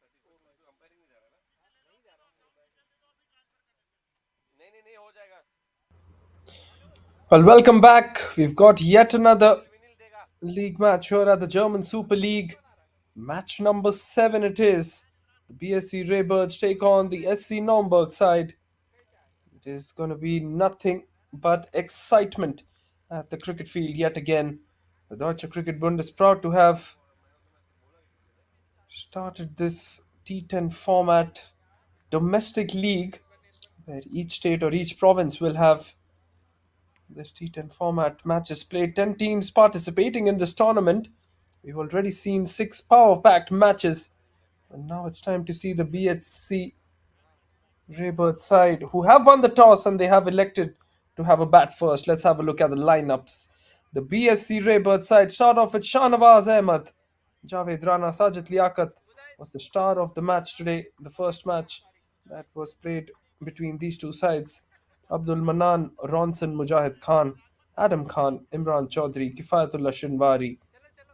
34 कंपेयरिंग नहीं जा रहा ना नहीं जा रहा हूँ. नहीं हो जाएगा Well, welcome back. We've got yet another विनिल देगा league match here at the German Super League. Match number 7 it is. The BSC Rehberge take on the SC Naumburg side. It is going to be nothing but excitement at the cricket field yet again. The Deutscher Cricket Bund is proud to have started this T10 format domestic league where each state or each province will have this T10 format matches played. 10 teams participating in this tournament. We've already seen 6 power-packed matches. And now it's time to see the BSC Rehberge side, who have won the toss and they have elected to have a bat first. Let's have a look at the lineups. The BSC Rehberge side start off with Shahnawaz Ahmed. Javed Rana, Sajid Liaquat was the star of the match today, the first match that was played between these two sides. Abdul Manan, Ronson, Mujahid Khan Adam Khan, Imran Chaudhry, Kifayatullah Shinwari,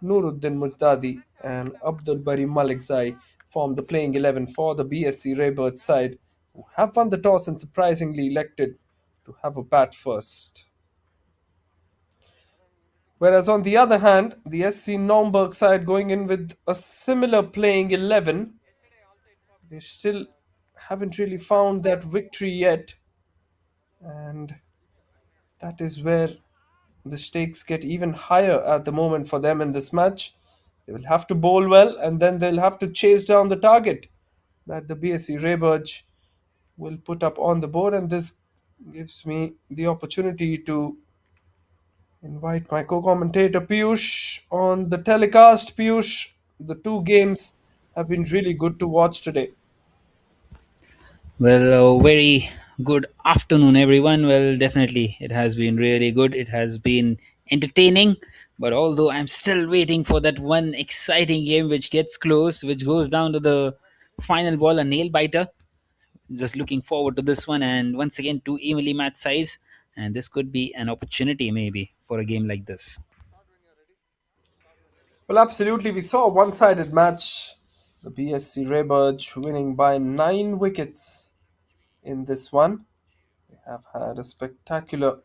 Nuruddin Mujdadi, and Abdul Bari Malikzai form the playing 11 for the BSC Rehberge side, who have won the toss and surprisingly elected to have a bat first. Whereas on the other hand, the SC Naumburg side going in with a similar playing 11, they still haven't really found that victory yet, and that is where the stakes get even higher at the moment for them in this match. They will have to bowl well and then they'll have to chase down the target that the BSC Rehberge will put up on the board, and this gives me the opportunity to invite my co-commentator Piyush on the telecast. Piyush, the two games have been really good to watch today. Well, very good afternoon, everyone. Well, definitely, it has been really good. It has been entertaining. But although I'm still waiting for that one exciting game which gets close, which goes down to the final ball, a nail biter. Just looking forward to this one. And once again, two evenly matched sides. And this could be an opportunity, maybe, for a game like this. Well, absolutely, we saw a one-sided match. The BSC Rehberge winning by 9 wickets in this one. They have had a spectacular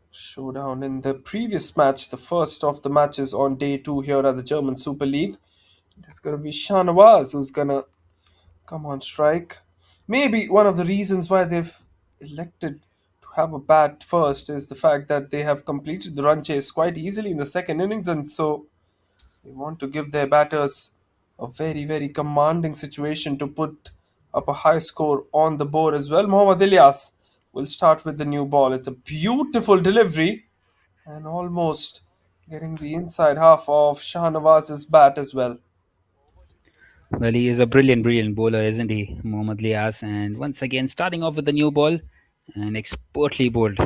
showdown in the previous match, the first of the matches on day two here at the German Super League. It's going to be Shahnawaz who's going to come on strike. Maybe one of the reasons why they've elected to have a bat first is the fact that they have completed the run chase quite easily in the second innings, and so they want to give their batters a very, very commanding situation to put up a high score on the board as well. Mohammad Ilyas will start with the new ball. It's a beautiful delivery and almost getting the inside half of Shahnawaz's bat as well. Well, he is a brilliant, brilliant bowler, isn't he, Mohammad Lias? And once again, starting off with the new ball and expertly bowled.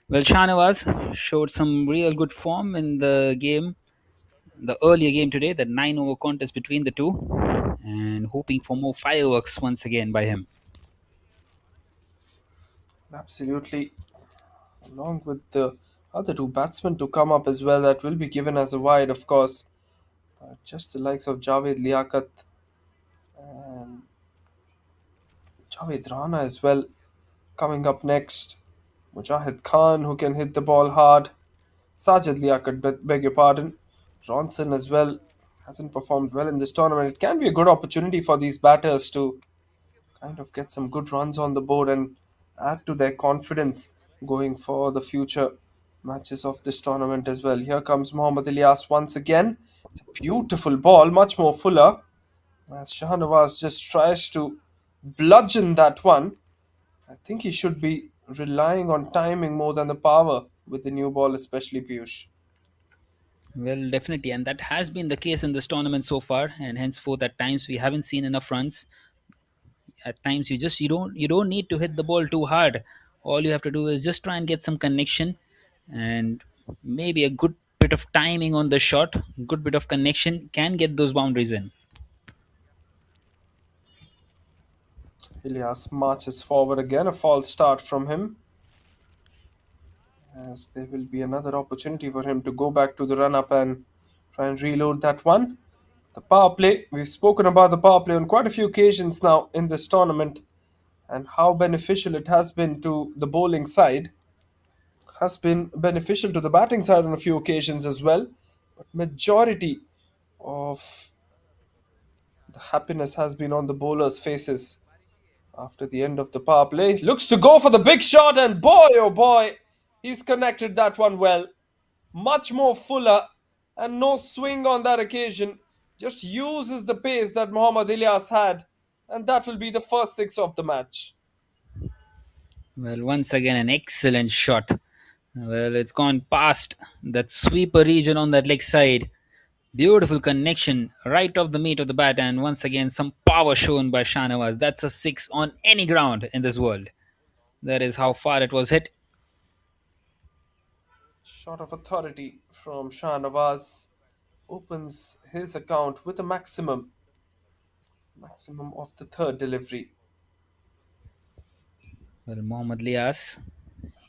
Well, Shahnawaz showed some real good form in the game, the earlier game today, that 9 over contest between the two, and hoping for more fireworks once again by him. Absolutely. Along with the other two batsmen to come up as well, that will be given as a wide, of course. Just the likes of Javed Liaquat and Javed Rana as well coming up next. Mujahid Khan, who can hit the ball hard. Sajid Liaquat, beg your pardon. Ronson as well hasn't performed well in this tournament. It can be a good opportunity for these batters to kind of get some good runs on the board and add to their confidence going for the future matches of this tournament as well. Here comes Mohammad Ilyas once again. It's a beautiful ball, much more fuller, as Shahnawaz just tries to bludgeon that one. I think he should be relying on timing more than the power with the new ball, especially Piyush. Well, definitely, and that has been the case in this tournament so far. And henceforth, at times we haven't seen enough runs. At times, you don't need to hit the ball too hard. All you have to do is just try and get some connection, and maybe a good bit of timing on the shot, good bit of connection can get those boundaries in. Ilyas marches forward again, a false start from him, as there will be another opportunity for him to go back to the run up and try and reload that one. The power play, we've spoken about the power play on quite a few occasions now in this tournament and how beneficial it has been to the bowling side, has been beneficial to the batting side on a few occasions as well. But majority of the happiness has been on the bowlers' faces after the end of the power play. Looks to go for the big shot, and boy, oh boy, he's connected that one well. Much more fuller and no swing on that occasion. Just uses the pace that Mohammad Ilyas had, and that will be the first six of the match. Well, once again, an excellent shot. Well, it's gone past that sweeper region on that leg side. Beautiful connection right off the meat of the bat, and once again, some power shown by Shahnawaz. That's a six on any ground in this world. That is how far it was hit. Shot of authority from Shah Nawaz opens his account with a maximum of the third delivery. Well, Mohammad Lias,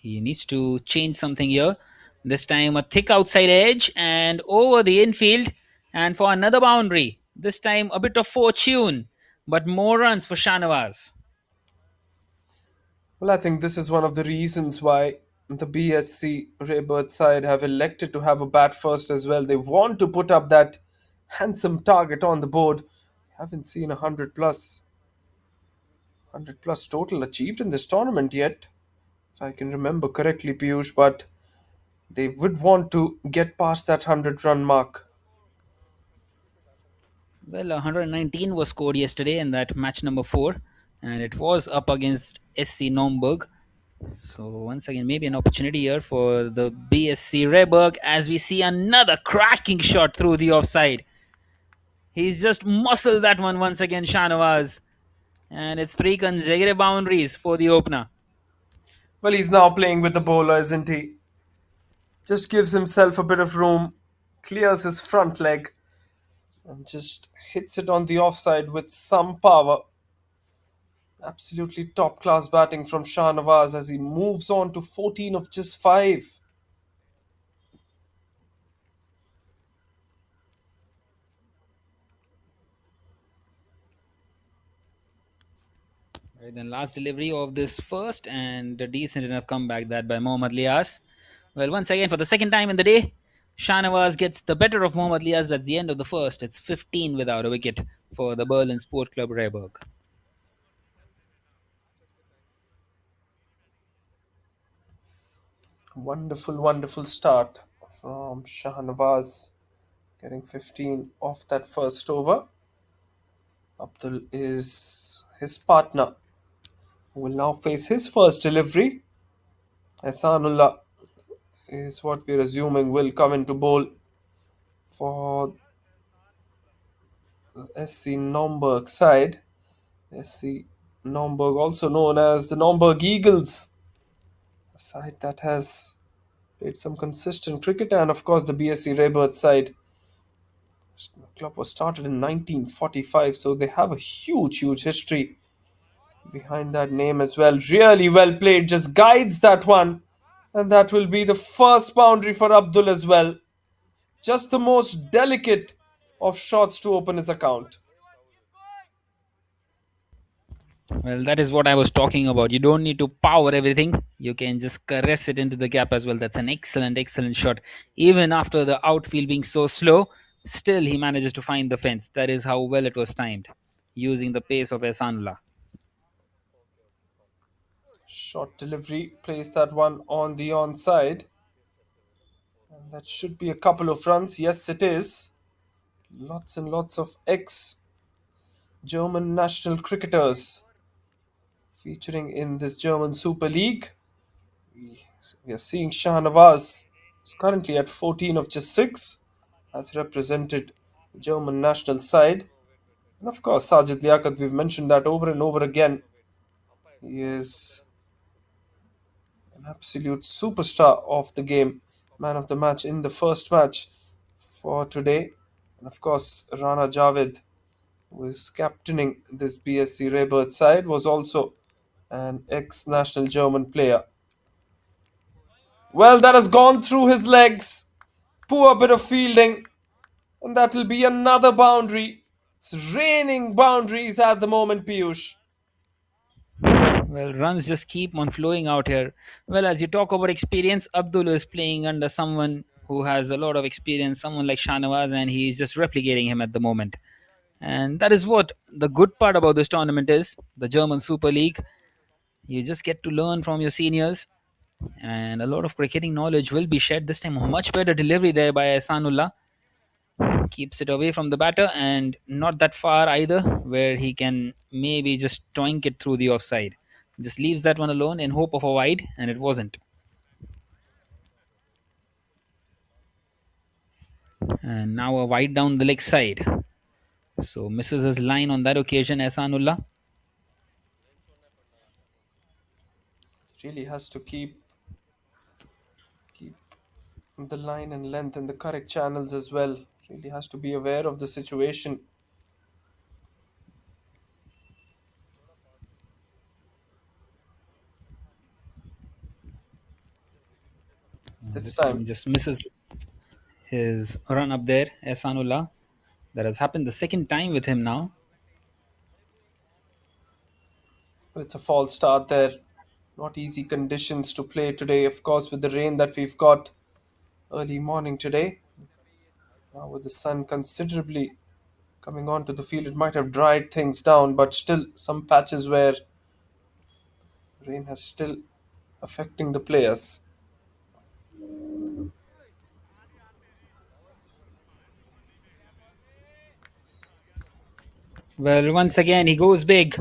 He needs to change something here. This time a thick outside edge and over the infield and for another boundary. This time a bit of fortune, but more runs for Shanawaz. Well, I think this is one of the reasons why the BSC Rehberge side have elected to have a bat first as well. They want to put up that handsome target on the board. Haven't seen 100 plus total achieved in this tournament yet, if I can remember correctly, Piyush, but they would want to get past that 100 run mark. Well, 119 was scored yesterday in that match number 4, and it was up against SC Naumburg. So, once again, maybe an opportunity here for the BSC Rehberge as we see another cracking shot through the offside. He's just muscled that one once again, Shanawaz. And it's 3 consecutive boundaries for the opener. Well, he's now playing with the bowler, isn't he? Just gives himself a bit of room, clears his front leg, and just hits it on the offside with some power. Absolutely top class batting from Shah Nawaz as he moves on to 14 of just 5. Right, then last delivery of this first and a decent enough comeback that by Mohammad Lias. Well, once again, for the second time in the day, Shanawaz gets the better of Mohammad Lias. That's the end of the first. It's 15 without a wicket for the Berlin Sport Club Rehberg. Wonderful, wonderful start from Shah Nawaz, getting 15 off that first over. Abdul is his partner, who will now face his first delivery. Ehsanullah is what we're assuming will come into bowl for the SC Naumburg side. SC Naumburg, also known as the Naumburg Eagles, a side that has played some consistent cricket, and of course the BSC Rehberge side. The club was started in 1945, so they have a huge, huge history behind that name as well. Really well played, just guides that one, and that will be the first boundary for Abdul as well. Just the most delicate of shots to open his account. Well, that is what I was talking about. You don't need to power everything. You can just caress it into the gap as well. That's an excellent, excellent shot. Even after the outfield being so slow, still he manages to find the fence. That is how well it was timed, using the pace of Ehsanullah. Short delivery, place that one on the onside. And that should be a couple of runs. Yes, it is. Lots and lots of ex German national cricketers featuring in this German Super League. We are seeing Shah Nawaz is currently at 14 of just 6, has represented the German national side. And of course, Sajid Liaquat, we've mentioned that over and over again. He is an absolute superstar of the game, man of the match in the first match for today. And of course, Rana Javed, who is captaining this BSC Rehberge side, was also an ex national German player. Well, that has gone through his legs. Poor bit of fielding. And that will be another boundary. It's raining boundaries at the moment, Piyush. Well, runs just keep on flowing out here. Well, as you talk about experience, Abdul is playing under someone who has a lot of experience, someone like Shanawaz, and he's just replicating him at the moment. And that is what the good part about this tournament is, the German Super League. You just get to learn from your seniors, and a lot of cricketing knowledge will be shared this time. A much better delivery there by Ehsanullah. Keeps it away from the batter and not that far either, where he can maybe just toink it through the offside. Just leaves that one alone in hope of a wide, and it wasn't. And now a wide down the leg side. So misses his line on that occasion, Ehsanullah. Really has to keep the line and length in the correct channels as well. Really has to be aware of the situation. this This one time. just misses his run up there, Ehsanullah. That has happened the second time with him now. But it's a false start there. Not easy conditions to play today, of course, with the rain that we've got early morning today. Now, with the sun considerably coming onto the field, it might have dried things down, but still some patches where rain has still affecting the players. Well, once again, he goes big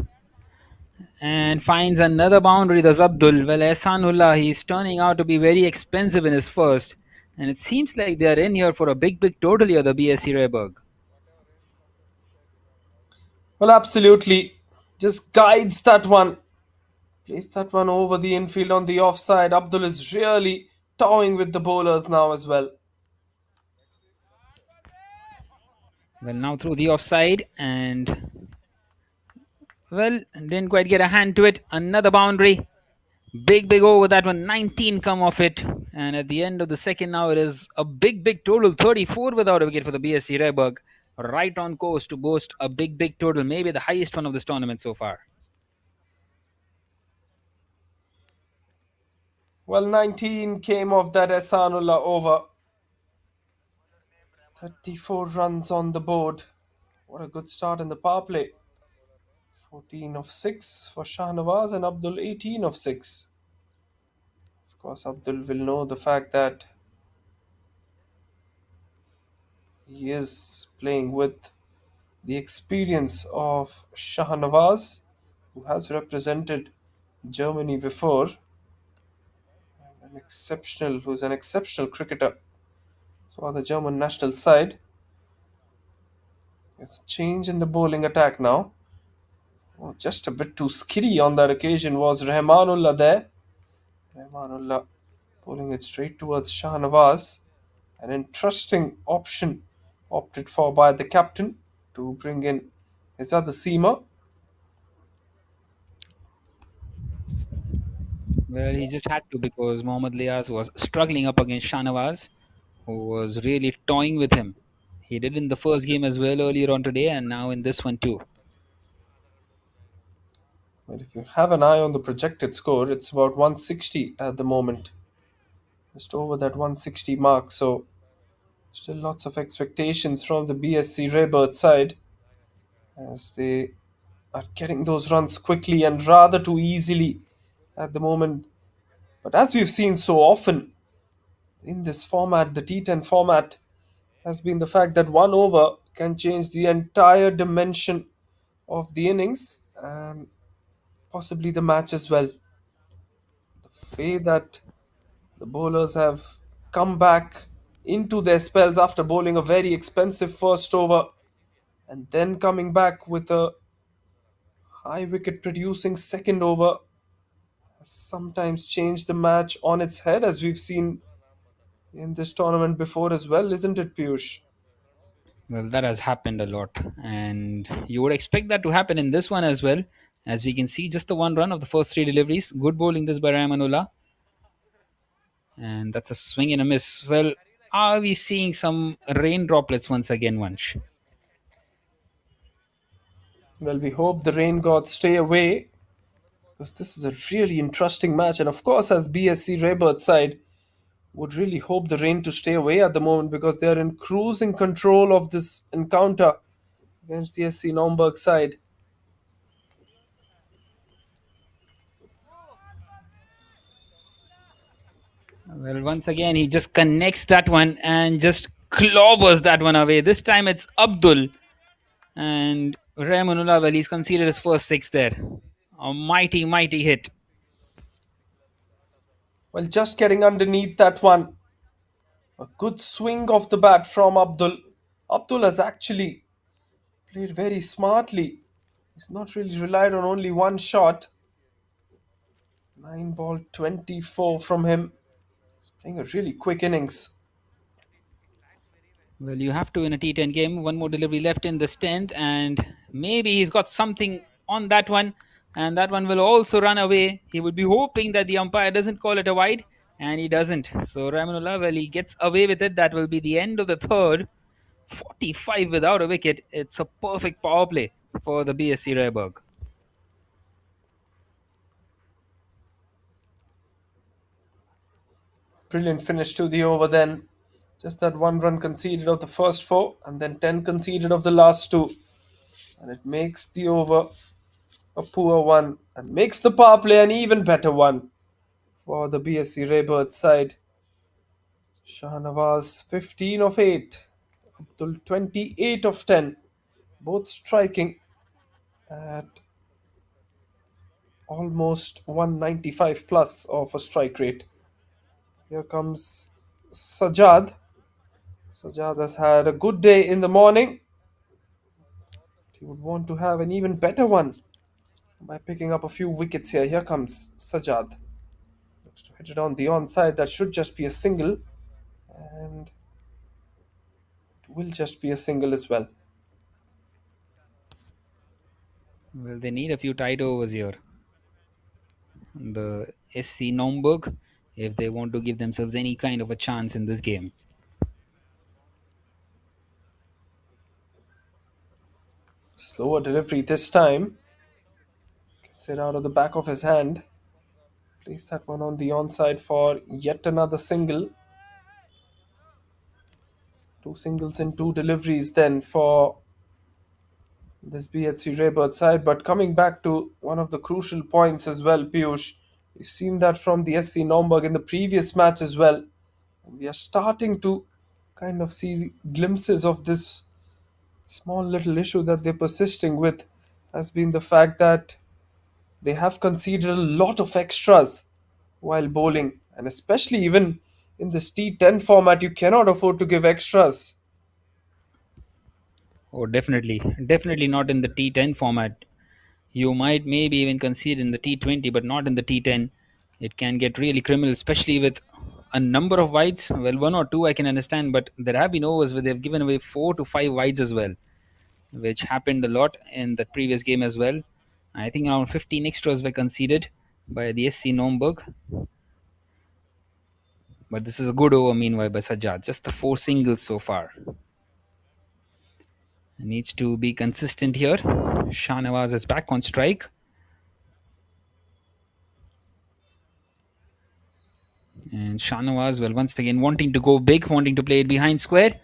and finds another boundary. There's Abdul. Well, Ehsanullah, he's turning out to be very expensive in his first. And it seems like they're in here for a big total here, the BSC Rehberge. Well, absolutely. Just guides that one. Place that one over the infield on the offside. Abdul is really toying with the bowlers now as well. Well, now through the offside and, well, didn't quite get a hand to it. Another boundary. Big over that one. 19 come off it. And at the end of the second now, it is a big total. 34 without a wicket for the BSC Rehberge. Right on course to boast a big total. Maybe the highest one of this tournament so far. Well, 19 came off that Ehsanullah over. 34 runs on the board. What a good start in the power play. 14 of 6 for Shahnawaz and Abdul 18 of 6. Of course, Abdul will know the fact that he is playing with the experience of Shahnawaz, who has represented Germany before, who's an exceptional cricketer for the German national side. It's a change in the bowling attack now. Oh, just a bit too skiddy on that occasion was Rahmanullah there. Rahmanullah pulling it straight towards Shahnawaz. An interesting option opted for by the captain to bring in his other seamer. Well, he just had to because Mohammad Liaz was struggling up against Shahnawaz, who was really toying with him. He did in the first game as well earlier on today, and now in this one too. But if you have an eye on the projected score, it's about 160 at the moment. Just over that 160 mark. So still lots of expectations from the BSC Rehberge side as they are getting those runs quickly and rather too easily at the moment. But as we've seen so often in this format, the T10 format, has been the fact that one over can change the entire dimension of the innings and possibly the match as well. The way that the bowlers have come back into their spells after bowling a very expensive first over and then coming back with a high wicket producing second over has sometimes changed the match on its head, as we've seen in this tournament before as well, isn't it, Piyush? Well, that has happened a lot, and you would expect that to happen in this one as well. As we can see, just the one run of the first three deliveries. Good bowling this by Rahmanullah. And that's a swing and a miss. Well, are we seeing some rain droplets once again, Vansh? Well, we hope the rain gods stay away because this is a really interesting match. And of course, as BSC Rehberge side, would really hope the rain to stay away at the moment because they are in cruising control of this encounter against the SC Naumburg side. Well, once again, he just connects that one and just clobbers that one away. This time it's Abdul. And Rahmanullah, well, he's conceded his first six there. A mighty hit. Well, just getting underneath that one. A good swing of the bat from Abdul. Abdul has actually played very smartly. He's not really relied on only one shot. 9 ball 24 from him. He's playing a really quick innings. Well, you have to in a T10 game. One more delivery left in this 10th, and maybe he's got something on that one, and that one will also run away. He would be hoping that the umpire doesn't call it a wide, and he doesn't. So Ramanullah, well, he gets away with it. That will be the end of the third. 45 without a wicket. It's a perfect power play for the BSC Rehberge. Brilliant finish to the over then. Just that 1 run conceded of the first 4 and then 10 conceded of the last 2. And it makes the over a poor one and makes the power play an even better one for the BSC Rehberge side. Shahnawaz 15 of 8, Abdul 28 of 10, both striking at almost 195 plus of a strike rate. Here comes Sajjad. Sajjad has had a good day in the morning. He would want to have an even better one by picking up a few wickets here. Here comes Sajjad. Looks to hit it on the onside. That should just be a single. And it will just be a single as well. Well, they need a few tight overs here. The SC Naumburg, if they want to give themselves any kind of a chance in this game. Slower delivery this time. Gets it out of the back of his hand. Place that one on the onside for yet another single. 2 singles and 2 deliveries then for this BSC Rehberge side. But coming back to one of the crucial points as well, Piyush, we've seen that from the SC Naumburg in the previous match as well. And we are starting to kind of see glimpses of this small little issue that they're persisting with, has been the fact that they have conceded a lot of extras while bowling. And especially even in this T10 format, you cannot afford to give extras. Oh, definitely. Definitely not in the T10 format. You might maybe even concede in the T20, but not in the T10. It can get really criminal, especially with a number of wides. Well, 1 or 2 I can understand, but there have been overs where they've given away 4 to 5 wides as well, which happened a lot in the previous game as well. I think around 15 extras were conceded by the SC Naumburg. But this is a good over meanwhile by Sajjad. Just the 4 singles so far. Needs to be consistent here. Shahnawaz is back on strike. And Shahnawaz, well, once again wanting to go big, wanting to play it behind square,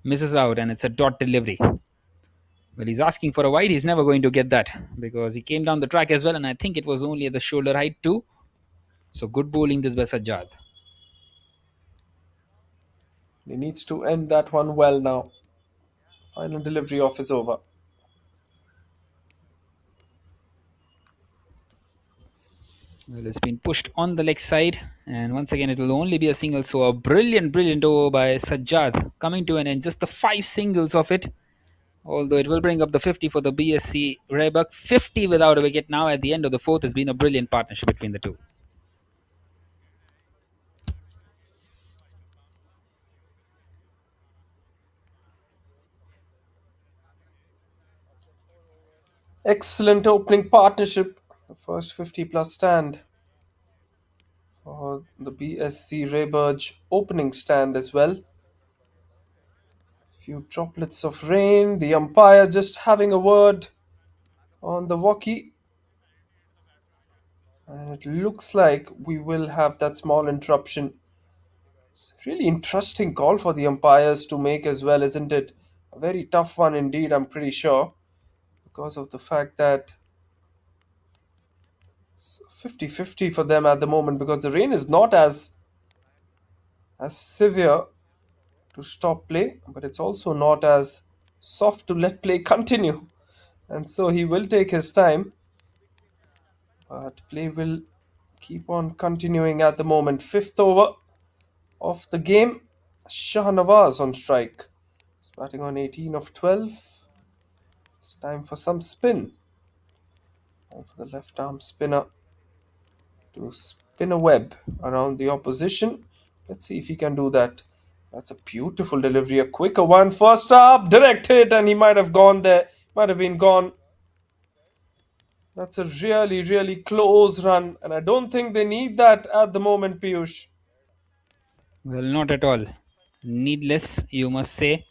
misses out, and it's a dot delivery. Well, he's asking for a wide. He's never going to get that because he came down the track as well, and I think it was only at the shoulder height too. So good bowling this by Sajjad. He needs to end that one well now. Final delivery off is over. Well, it's been pushed on the leg side, and once again it will only be a single. So a brilliant over by Sajjad coming to an end. Just the 5 singles of it. Although it will bring up the 50 for the BSC Rehberge. 50 without a wicket now at the end of the 4th has been a brilliant partnership between the two. Excellent opening partnership. The first 50 plus stand for the BSC Rehberge opening stand as well. Few droplets of rain. The umpire just having a word on the walkie. And it looks like we will have that small interruption. It's a really interesting call for the umpires to make as well, isn't it? A very tough one indeed, I'm pretty sure. Because of the fact that it's 50-50 for them at the moment, because the rain is not as severe to stop play, but it's also not as soft to let play continue. And so he will take his time, but play will keep on continuing at the moment. 5th over of the game. Shahnawaz on strike. He's batting on 18 of 12. It's time for some spin. Time for the left arm spinner to spin a web around the opposition. Let's see if he can do that. That's a beautiful delivery, a quicker one. First up, direct hit, and he might have gone there. Might have been gone. That's a really, really close run, and I don't think they need that at the moment, Piyush. Well, not at all. Needless, you must say.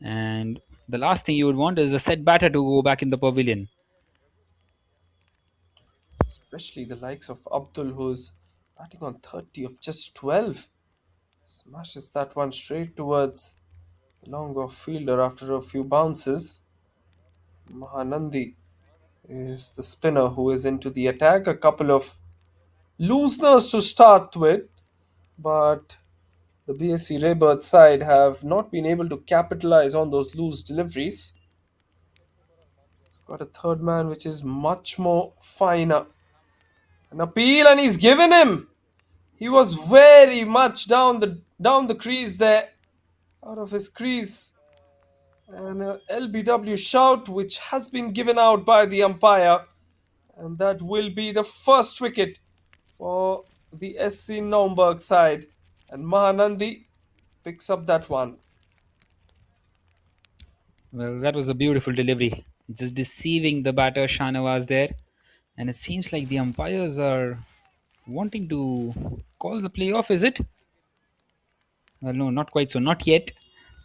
And the last thing you would want is a set batter to go back in the pavilion. Especially the likes of Abdul, who's batting on 30 of just 12. Smashes that one straight towards the long off fielder after a few bounces. Mahanandi is the spinner who is into the attack. A couple of looseners to start with, but the BSC Rehberge side have not been able to capitalize on those loose deliveries. He's got a third man which is much more finer. An appeal and he's given him. He was very much down the crease there, out of his crease. And a LBW shout which has been given out by the umpire, and that will be the first wicket for the SC Naumburg side. And Mahanandi picks up that one. Well, that was a beautiful delivery. Just deceiving the batter Shanawaz there. And it seems like the umpires are wanting to call the play off, is it? Well, no, not quite so. Not yet.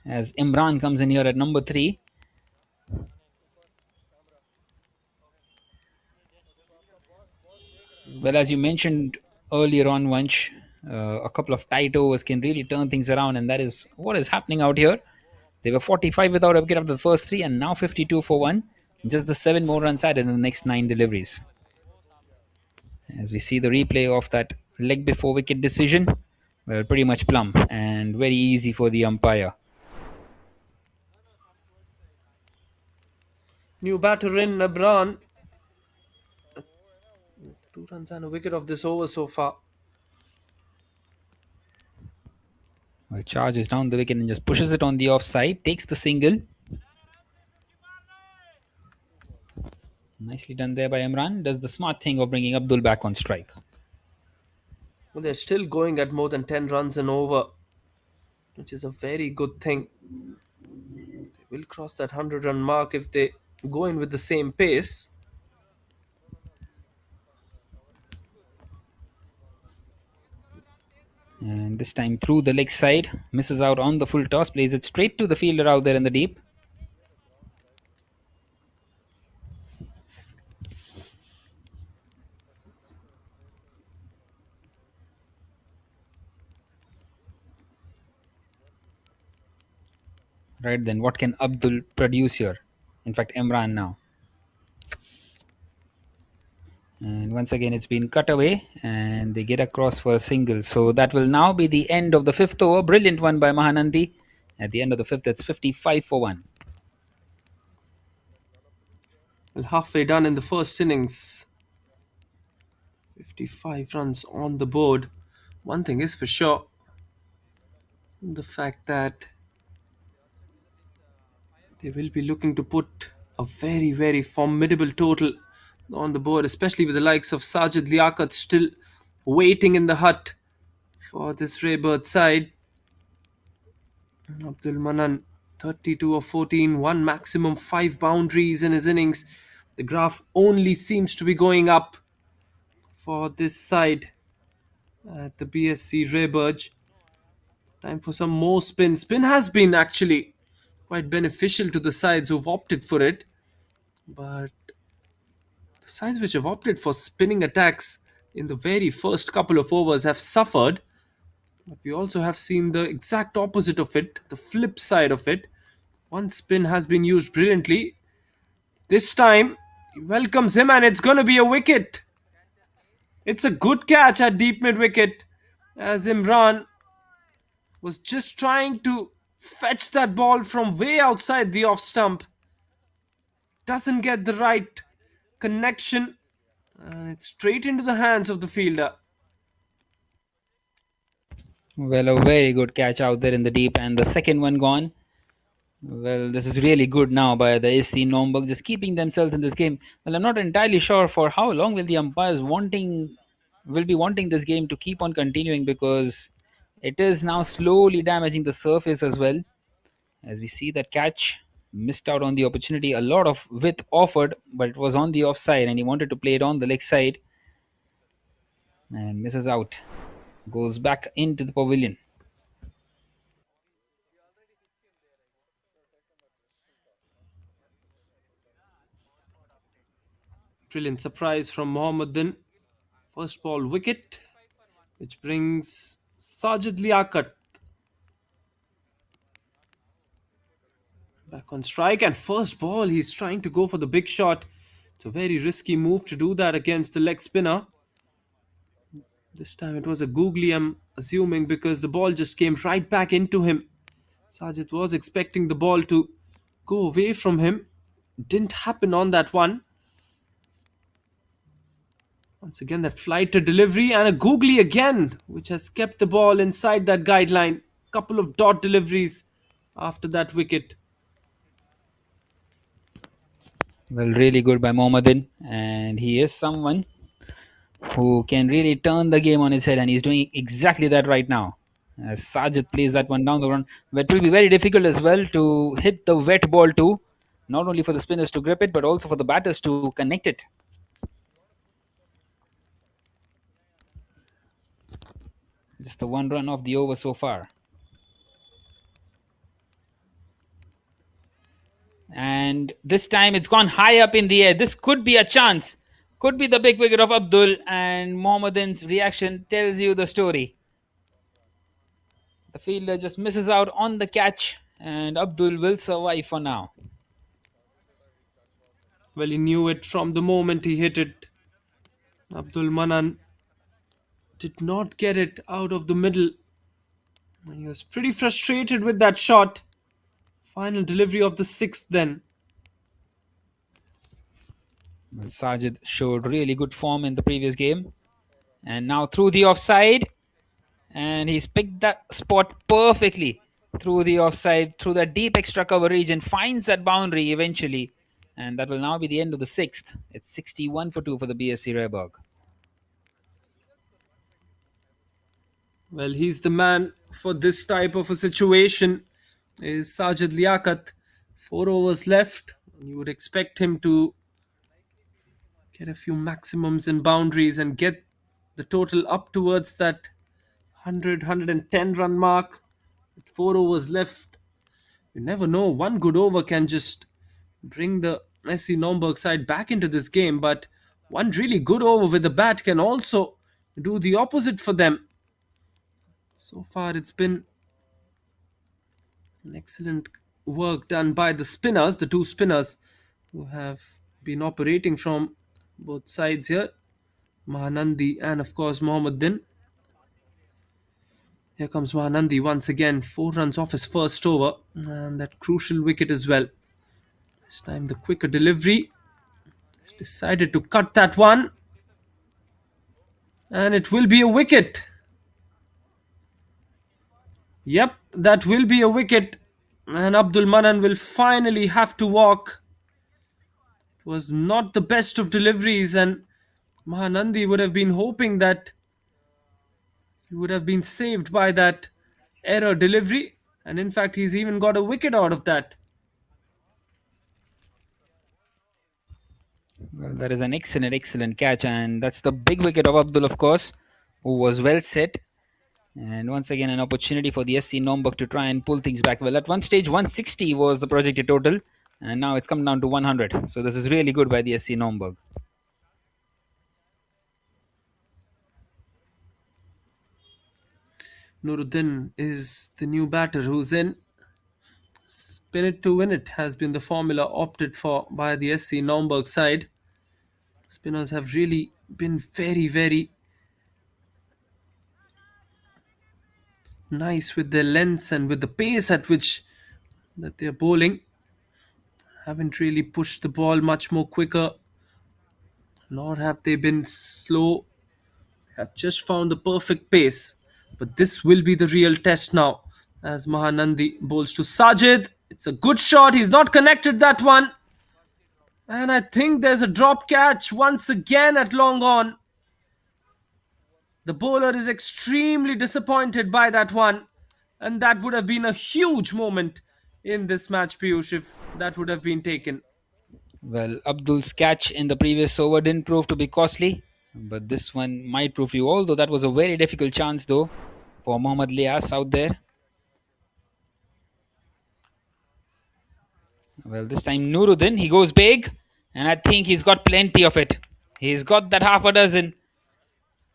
As Imran comes in here at number 3. Well, as you mentioned earlier on, Vansh, a couple of tight overs can really turn things around, and that is what is happening out here. They were 45 without a wicket after the first 3, and now 52 for 1. Just the 7 more runs added in the next 9 deliveries. As we see the replay of that leg before wicket decision, well, pretty much plumb and very easy for the umpire. New batter in, Nebran. 2 runs and a wicket of this over so far. Well, charges down the wicket and just pushes it on the offside, takes the single. Nicely done there by Imran. Does the smart thing of bringing Abdul back on strike. Well, they're still going at more than 10 runs and over, which is a very good thing. They will cross that 100-run mark if they go in with the same pace. And this time through the leg side, misses out on the full toss, plays it straight to the fielder out there in the deep. Right then, what can Abdul produce here? In fact, Imran now. And once again, it's been cut away and they get across for a single. So that will now be the end of the 5th over. Brilliant one by Mahanandi. At the end of the 5th, it's 55 for 1. Well, halfway done in the first innings. 55 runs on the board. One thing is for sure, the fact that they will be looking to put a very, very formidable total on the board, especially with the likes of Sajid Liaquat still waiting in the hut for this Rehberge side. Abdul Manan, 32 of 14, one maximum 5 boundaries in his innings. The graph only seems to be going up for this side at the BSC Rehberge. Time for some more spin. Spin has been actually quite beneficial to the sides who've opted for it, but the sides which have opted for spinning attacks in the very first couple of overs have suffered. But we also have seen the exact opposite of it, the flip side of it. One spin has been used brilliantly. This time, he welcomes him and it's going to be a wicket. It's a good catch at deep mid wicket, as Imran was just trying to fetch that ball from way outside the off stump. Doesn't get the right connection, and it's straight into the hands of the fielder. Well, a very good catch out there in the deep, and the second one gone. Well, this is really good now by the SC Naumburg, just keeping themselves in this game. Well, I'm not entirely sure for how long will the umpires will be wanting this game to keep on continuing, because it is now slowly damaging the surface as well. As we see that catch, missed out on the opportunity. A lot of width offered, but it was on the offside, and he wanted to play it on the leg side, and misses out. Goes back into the pavilion. Brilliant surprise from Mohammedan. First ball wicket, which brings Sajid Liaquat back on strike. And first ball, he's trying to go for the big shot. It's a very risky move to do that against the leg spinner. This time it was a googly, I'm assuming, because the ball just came right back into him. Sajid was expecting the ball to go away from him. Didn't happen on that one. Once again, that flight to delivery and a googly again, which has kept the ball inside that guideline. Couple of dot deliveries after that wicket. Well, really good by Mohammedan, and he is someone who can really turn the game on its head, and he's doing exactly that right now. As Sajid plays that one down the run, but it will be very difficult as well to hit the wet ball too, not only for the spinners to grip it, but also for the batters to connect it. Just the one run off the over so far. And this time it's gone high up in the air. This could be a chance. Could be the big wicket of Abdul, and Mohammedan's reaction tells you the story. The fielder just misses out on the catch, and Abdul will survive for now. Well, he knew it from the moment he hit it. Abdul Manan did not get it out of the middle. He was pretty frustrated with that shot. Final delivery of the sixth then. Well, Sajid showed really good form in the previous game. And now through the offside. And he's picked that spot perfectly through the offside, through the deep extra cover region, finds that boundary eventually. And that will now be the end of the sixth. It's 61 for 2 for the BSC Rehberge. Well, he's the man for this type of a situation. Is Sajid Liaquat. 4 overs left. You would expect him to get a few maximums and boundaries and get the total up towards that 110 run mark. With 4 overs left, you never know. One good over can just bring the SC Naumburg side back into this game, but one really good over with the bat can also do the opposite for them. So far, it's been an excellent work done by the spinners, the two spinners who have been operating from both sides here. Mahanandi and, of course, Mohammedan. Here comes Mahanandi once again. 4 runs off his first over, and that crucial wicket as well. This time, the quicker delivery. Decided to cut that one. And it will be a wicket. Yep, that will be a wicket. And Abdul Manan will finally have to walk. It was not the best of deliveries, and Mahanandi would have been hoping that he would have been saved by that error delivery. And in fact, he's even got a wicket out of that. Well, that is an excellent catch, and that's the big wicket of Abdul, of course, who was well set. And once again, an opportunity for the SC Naumburg to try and pull things back. Well, at one stage, 160 was the projected total, and now it's come down to 100. So this is really good by the SC Naumburg. Nuruddin is the new batter who's in. Spin it to win it has been the formula opted for by the SC Naumburg side. Spinners have really been very nice with their lengths and with the pace at which that they're bowling. Haven't really pushed the ball much more quicker, nor have they been slow. Have just found the perfect pace. But this will be the real test now as Mahanandi bowls to Sajid. It's a good shot. He's not connected that one. And I think there's a drop catch once again at long on. The bowler is extremely disappointed by that one. And that would have been a huge moment in this match, Piyush, if that would have been taken. Well, Abdul's catch in the previous over didn't prove to be costly, but this one might prove you, although that was a very difficult chance though for Mohammad Lias out there. Well, this time Nuruddin, he goes big, And I think he's got plenty of it. He's got that half a dozen.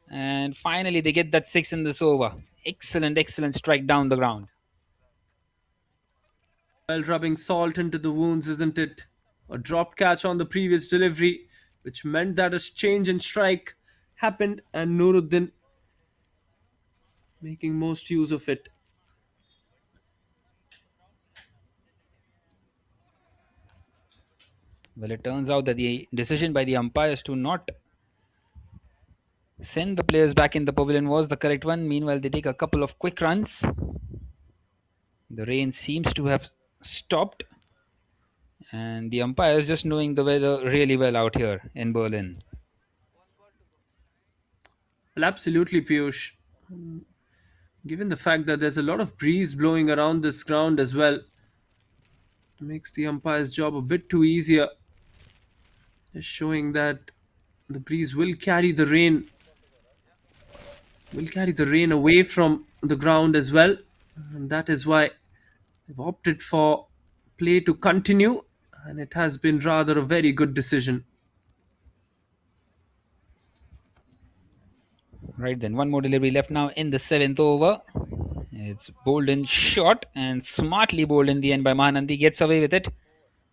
And finally, they get that 6 in this over. Excellent, excellent strike down the ground. Well, rubbing salt into the wounds, isn't it? A dropped catch on the previous delivery, which meant that a change in strike happened, and Nuruddin making most use of it. Well, it turns out that the decision by the umpires to not send the players back in the pavilion was the correct one. Meanwhile, they take a couple of quick runs. The rain seems to have stopped, and the umpires just knowing the weather really well out here in Berlin. Well, absolutely, Piyush. Given the fact that there's a lot of breeze blowing around this ground as well, it makes the umpire's job a bit too easier. Just showing that the breeze will carry the rain away from the ground as well, and that is why they've opted for play to continue, and it has been rather a very good decision. Right then, one more delivery left now in the 7th over. It's bowled in short and smartly bowled in the end by Mahanandi. Gets away with it.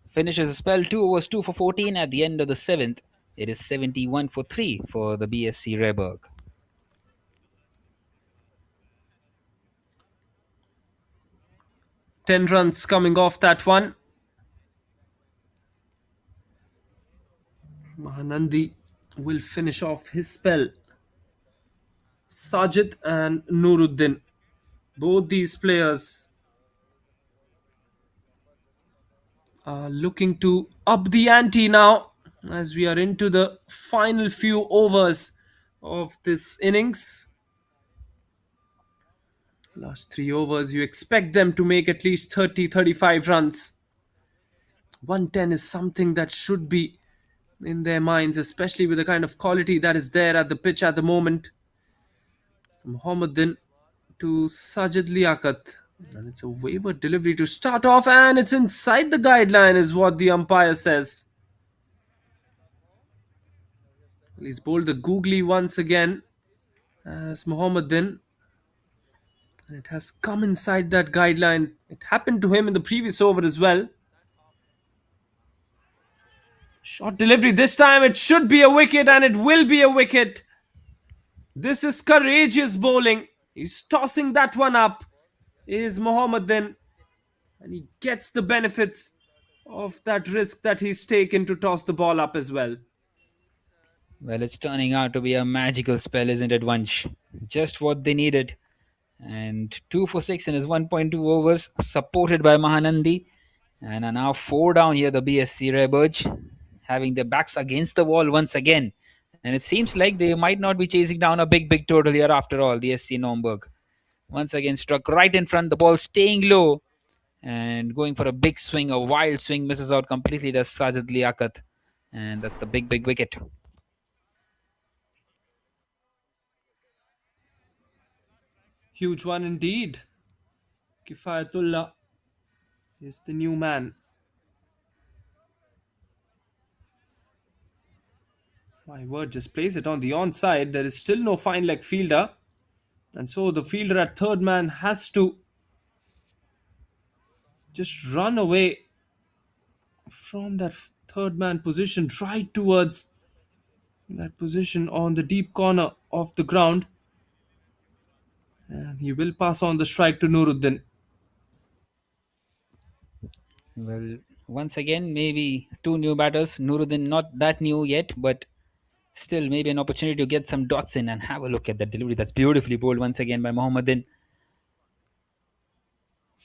Finishes the spell 2 overs 2 for 14 at the end of the 7th. It is 71 for 3 for the BSC Rehberge. 10 runs coming off that one. Mahanandi will finish off his spell. Sajid and Nuruddin, both these players are looking to up the ante now as we are into the final few overs of this innings. Last 3 overs, you expect them to make at least 30-35 runs. 110 is something that should be in their minds, especially with the kind of quality that is there at the pitch at the moment. Mohammedan to Sajid Liaquat. And it's a wayward delivery to start off, and it's inside the guideline, is what the umpire says. Well, he's bowled the googly once again as Mohammedan. And it has come inside that guideline. It happened to him in the previous over as well. Short delivery. This time it should be a wicket, and it will be a wicket. This is courageous bowling. He's tossing that one up. Is Mohammedan. And he gets the benefits of that risk that he's taken to toss the ball up as well. Well, it's turning out to be a magical spell, isn't it, Vansh? Just what they needed. And 2 for 6 in his 1.2 overs, supported by Mahanandi. And are now 4 down here, the BSC Rehberge, having their backs against the wall once again. And it seems like they might not be chasing down a big total here after all, the SC Naumburg. Once again, struck right in front, the ball staying low and going for a big swing, a wild swing, misses out completely, does Sajid Liaquat. And that's the big wicket. Huge one indeed. Kifayatullah is the new man. My word, just plays it on the onside. There is still no fine leg fielder. And so the fielder at third man has to just run away from that third man position right towards that position on the deep corner of the ground. And he will pass on the strike to Nuruddin. Well, once again, maybe 2 new batters. Nuruddin not that new yet, but still maybe an opportunity to get some dots in and have a look at that delivery. That's beautifully bowled once again by Mohammedan.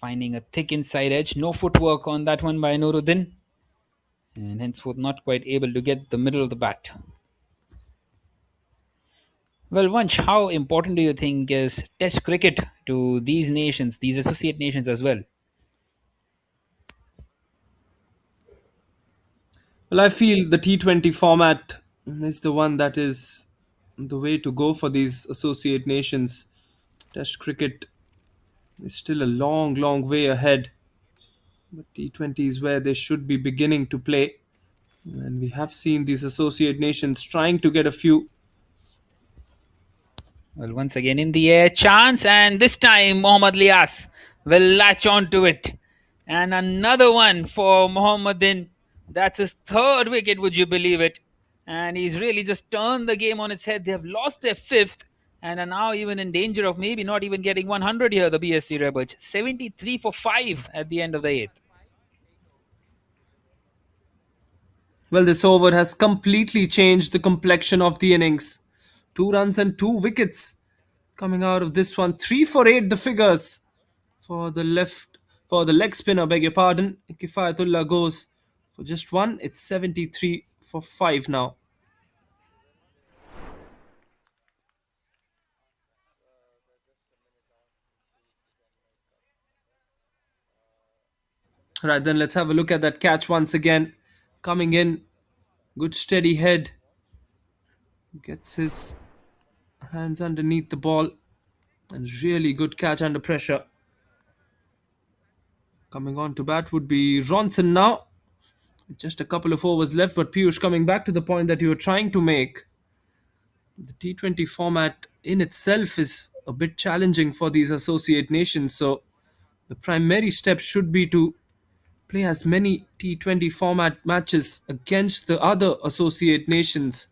Finding a thick inside edge. No footwork on that one by Nuruddin. And henceforth not quite able to get the middle of the bat. Well, Vansh, how important do you think is Test cricket to these nations, these associate nations as well? Well, I feel the T20 format is the one that is the way to go for these associate nations. Test cricket is still a long way ahead. But T20 is where they should be beginning to play. And we have seen these associate nations trying to get a few. Well, once again in the air, chance, and this time Mohammad Lias will latch on to it. And another one for Mohammadin. That's his third wicket, would you believe it? And he's really just turned the game on its head. They have lost their fifth and are now even in danger of maybe not even getting 100 here, the BSC Rehberge. 73 for 5 at the end of the eighth. Well, this over has completely changed the complexion of the innings. 2 runs and 2 wickets coming out of this one. 3 for 8 the figures for the leg spinner, beg your pardon. Kifayatullah goes for just one. It's 73 for 5 now. Right, then let's have a look at that catch once again. Coming in, good steady head. Gets his hands underneath the ball. And really good catch under pressure. Coming on to bat would be Ronson now. Just a couple of overs left, but Piyush, coming back to the point that you were trying to make, the T20 format in itself is a bit challenging for these associate nations. So the primary step should be to play as many T20 format matches against the other associate nations,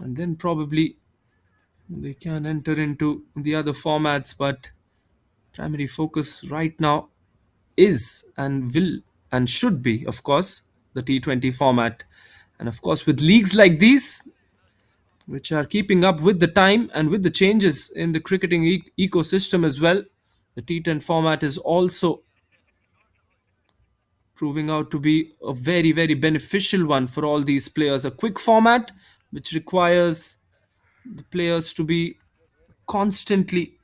and then probably they can enter into the other formats. But primary focus right now is and will and should be, of course, the T20 format. And of course, with leagues like these, which are keeping up with the time and with the changes in the cricketing ecosystem as well, the T10 format is also proving out to be a very, very beneficial one for all these players. A quick format which requires the players to be constantly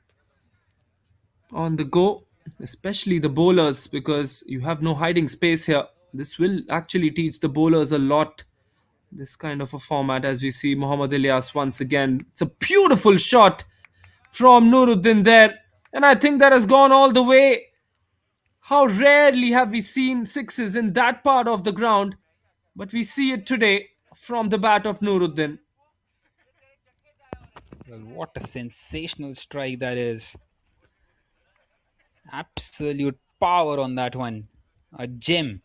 on the go, especially the bowlers, because you have no hiding space here. This will actually teach the bowlers a lot, this kind of a format, as we see Mohammad Ilyas once again. It's a beautiful shot from Nuruddin there, and I think that has gone all the way. How rarely have we seen sixes in that part of the ground, but we see it today from the bat of Nuruddin. Well, what a sensational strike that is. Absolute power on that one. A gem.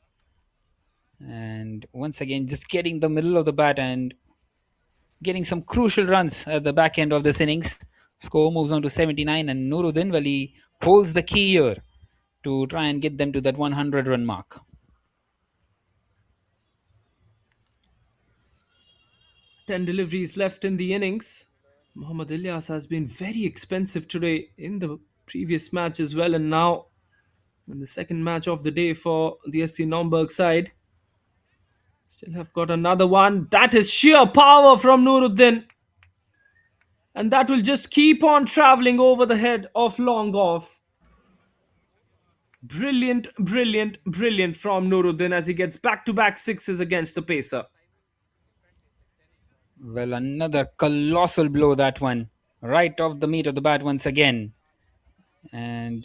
And once again, just getting the middle of the bat and getting some crucial runs at the back end of this innings. Score moves on to 79, and Nuruddin, well, he holds the key here to try and get them to that 100 run mark. 10 deliveries left in the innings. Mohammad Ilyas has been very expensive today in the previous match as well, and now in the second match of the day for the SC Naumburg side. Still have got another one. That is sheer power from Nuruddin. And that will just keep on traveling over the head of long off. Brilliant, brilliant, brilliant from Nuruddin as he gets back-to-back sixes against the pacer. Well, another colossal blow, that one. Right off the meat of the bat once again. And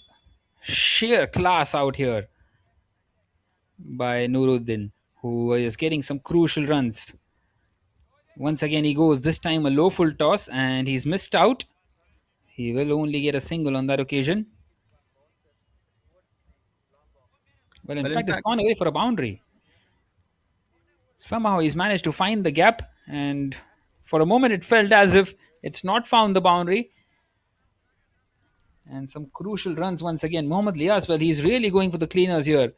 sheer class out here by Nuruddin, who is getting some crucial runs. Once again, he goes, this time a low full toss, and he's missed out. He will only get a single on that occasion. Well, in fact, it's gone away for a boundary. Somehow he's managed to find the gap, and for a moment it felt as if it's not found the boundary. And some crucial runs once again. Mohammad Lias, well, he's really going for the cleaners here.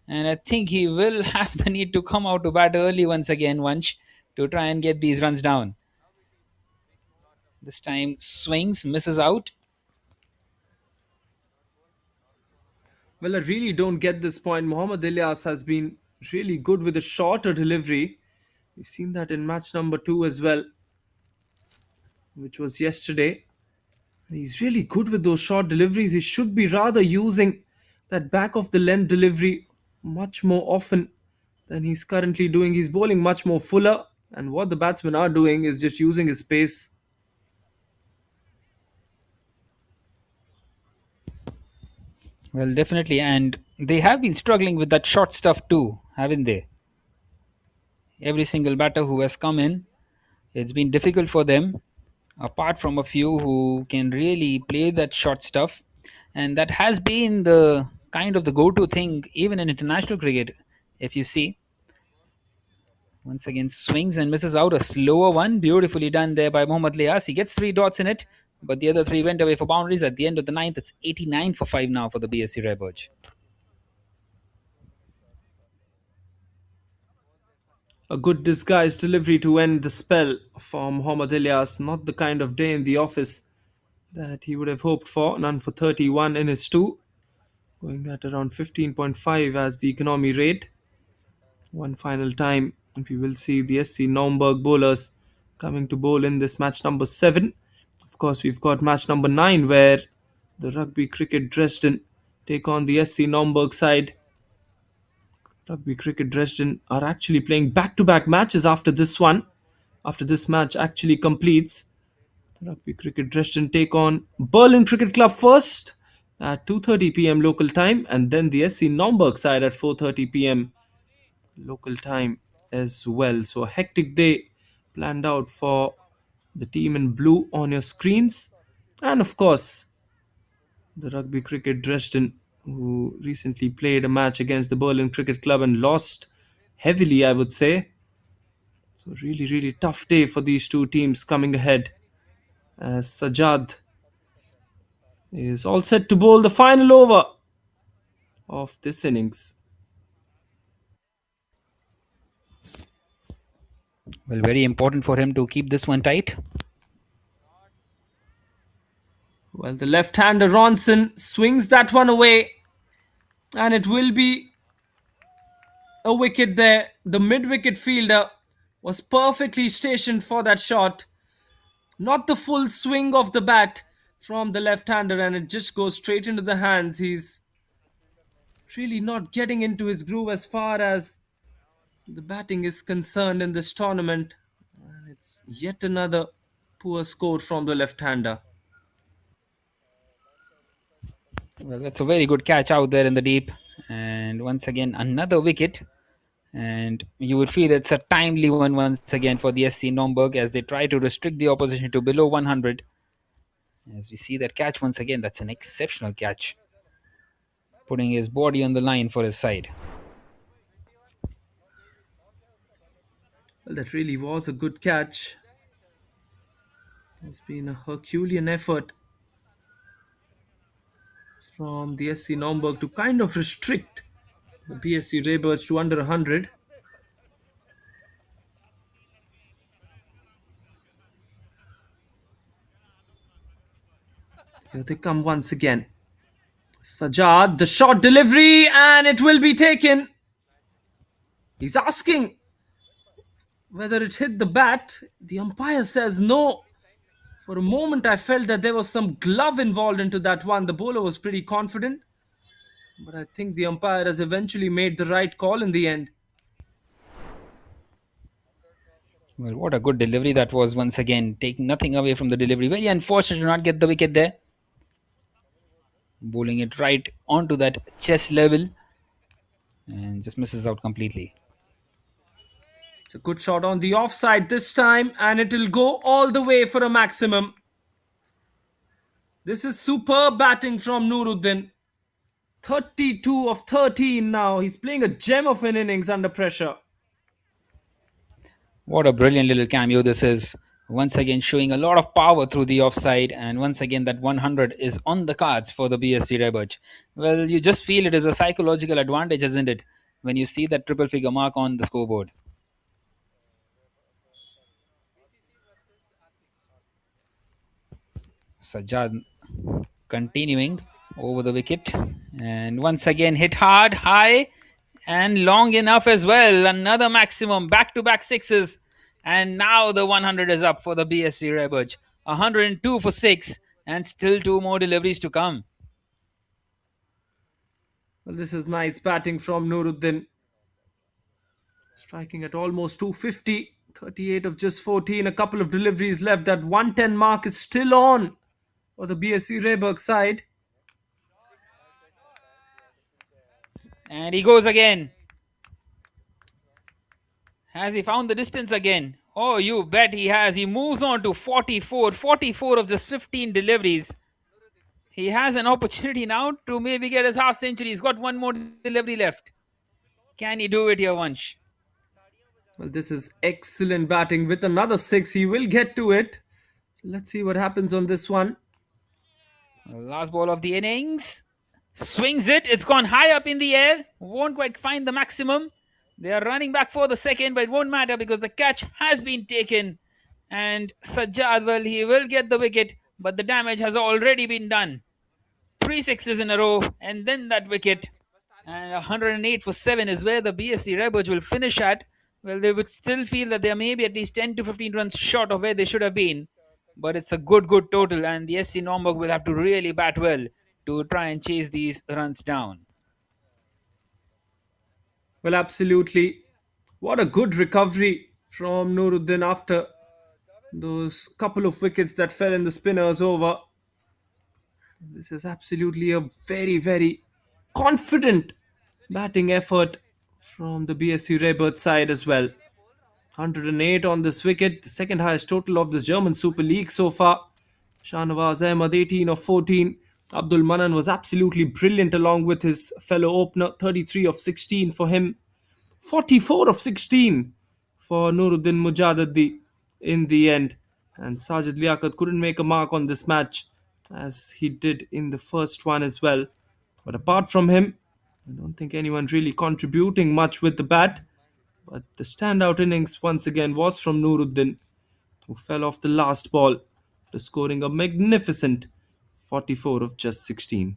And I think he will have the need to come out to bat early once again, Vansh, to try and get these runs down. This time swings, misses out. Well, I really don't get this point. Mohammad Ilyas has been really good with a shorter delivery. We've seen that in match number 2 as well, which was yesterday. He's really good with those short deliveries. He should be rather using that back of the length delivery much more often than he's currently doing. He's bowling much more fuller, and what the batsmen are doing is just using his pace. Well, definitely. And they have been struggling with that short stuff too, haven't they? Every single batter who has come in, it's been difficult for them, apart from a few who can really play that short stuff. And that has been the kind of the go-to thing even in international cricket. If you see, once again swings and misses out a slower one, beautifully done there by Mohammad Lias. He gets 3 dots in it, but the other 3 went away for boundaries at the end of the ninth. It's 89 for 5 now for the BSC Rehberge. A good disguised delivery to end the spell for Mohammad Ilyas. Not the kind of day in the office that he would have hoped for. None for 31 in his two, going at around 15.5 as the economy rate. One final time, and we will see the SC Naumburg bowlers coming to bowl in this match number 7. Of course, we've got match number 9 where the Rugby Cricket Dresden take on the SC Naumburg side. Rugby Cricket Dresden are actually playing back-to-back matches after this one. After this match actually completes, Rugby Cricket Dresden take on Berlin Cricket Club first at 2:30 p.m. local time, and then the SC Naumburg side at 4:30 p.m. local time as well. So a hectic day planned out for the team in blue on your screens, and of course the Rugby Cricket Dresden, who recently played a match against the Berlin Cricket Club and lost heavily, I would say. So really, really tough day for these two teams coming ahead, as Sajjad is all set to bowl the final over of this innings. Well, very important for him to keep this one tight. Well, the left-hander Ronson swings that one away, and it will be a wicket there. The mid-wicket fielder was perfectly stationed for that shot. Not the full swing of the bat from the left-hander, and it just goes straight into the hands. He's really not getting into his groove as far as the batting is concerned in this tournament. And it's yet another poor score from the left-hander. Well, that's a very good catch out there in the deep. And once again, another wicket. And you would feel it's a timely one once again for the SC Naumburg as they try to restrict the opposition to below 100. As we see that catch once again, that's an exceptional catch. Putting his body on the line for his side. Well, that really was a good catch. It's been a Herculean effort from the SC Naumburg to kind of restrict the BSC Rehberge to under 100. Here they come once again. Sajjad, the short delivery, and it will be taken. He's asking whether it hit the bat. The umpire says no. For a moment, I felt that there was some glove involved into that one. The bowler was pretty confident, but I think the umpire has eventually made the right call in the end. Well, what a good delivery that was once again. Taking nothing away from the delivery. Very unfortunate to not get the wicket there. Bowling it right onto that chest level and just misses out completely. It's a good shot on the offside this time, and it will go all the way for a maximum. This is superb batting from Nuruddin. 32 of 13 now. He's playing a gem of an innings under pressure. What a brilliant little cameo this is. Once again showing a lot of power through the offside, and once again that 100 is on the cards for the BSC Rehberge. Well, you just feel it is a psychological advantage, isn't it, when you see that triple figure mark on the scoreboard. Sajjad continuing over the wicket, and once again hit hard, high, and long enough as well. Another maximum, back-to-back sixes, and now the 100 is up for the BSC Rehberge. 102 for 6, and still 2 more deliveries to come. Well, this is nice batting from Nuruddin. Striking at almost 250. 38 of just 14. A couple of deliveries left. That 110 mark is still on for the BSC Rehberge side. And he goes again. Has he found the distance again? Oh, you bet he has. He moves on to 44. 44 of just 15 deliveries. He has an opportunity now to maybe get his half century. He's got one more delivery left. Can he do it here, Vansh? Well, this is excellent batting with another six. He will get to it. So let's see what happens on this one. Last ball of the innings. Swings it. It's gone high up in the air. Won't quite find the maximum. They are running back for the second, but it won't matter because the catch has been taken. And Sajjad, well, he will get the wicket, but the damage has already been done. 3 sixes in a row, and then that wicket. And 108 for 7 is where the BSC Rehberge will finish at. Well, they would still feel that they are maybe at least 10 to 15 runs short of where they should have been. But it's a good total, and the SC Naumburg will have to really bat well to try and chase these runs down. Well, absolutely. What a good recovery from Nuruddin after those couple of wickets that fell in the spinners over. This is absolutely a very, very confident batting effort from the BSC Rehberge side as well. 108 on this wicket, the second highest total of this German Super League so far. Shahnawaz Ahmed 18 of 14. Abdul Manan was absolutely brilliant along with his fellow opener, 33 of 16 for him. 44 of 16 for Nuruddin Mujadadi in the end. And Sajid Liaquat couldn't make a mark on this match as he did in the first one as well. But apart from him, I don't think anyone really contributing much with the bat. But the standout innings once again was from Nuruddin, who fell off the last ball after scoring a magnificent 44 of just 16.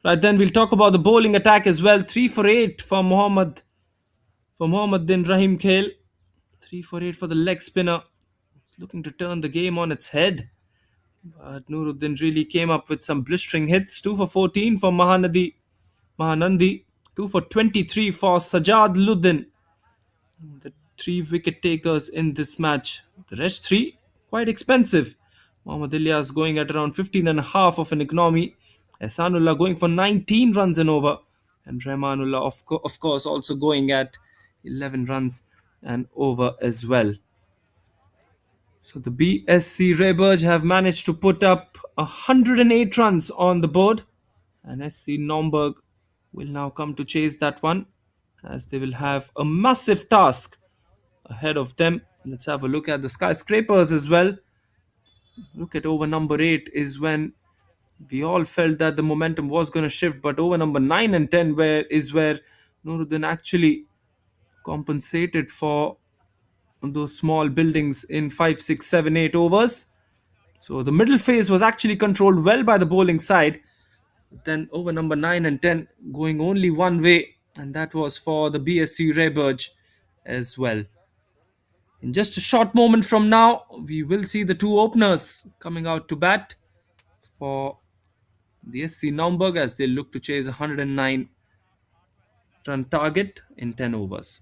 Right, then we'll talk about the bowling attack as well. 3 for 8 for Mohammad Din Rahim Khail. 3 for 8 for the leg spinner. It's looking to turn the game on its head. But Nuruddin really came up with some blistering hits. 2 for 14 for Mahanandi. 2 for 23 for Sajad Luddin. The 3 wicket takers in this match. The rest 3, quite expensive. Mohammad Ilyas going at around 15 and a half of an economy. Ehsanullah going for 19 runs and over. And Rahmanullah, of course, also going at 11 runs and over as well. So the BSC Rehberge have managed to put up 108 runs on the board. And SC Naumburg will now come to chase that one as they will have a massive task ahead of them. Let's have a look at the skyscrapers as well. Look at over number 8 is when we all felt that the momentum was going to shift, but over number 9 and 10 where Nuruddin actually compensated for those small buildings in 5, 6, 7, 8 overs. So the middle phase was actually controlled well by the bowling side. But then over number 9 and 10 going only one way, and that was for the BSC Rehberge as well. In just a short moment from now, we will see the 2 openers coming out to bat for the SC Naumburg as they look to chase a 109 run target in 10 overs.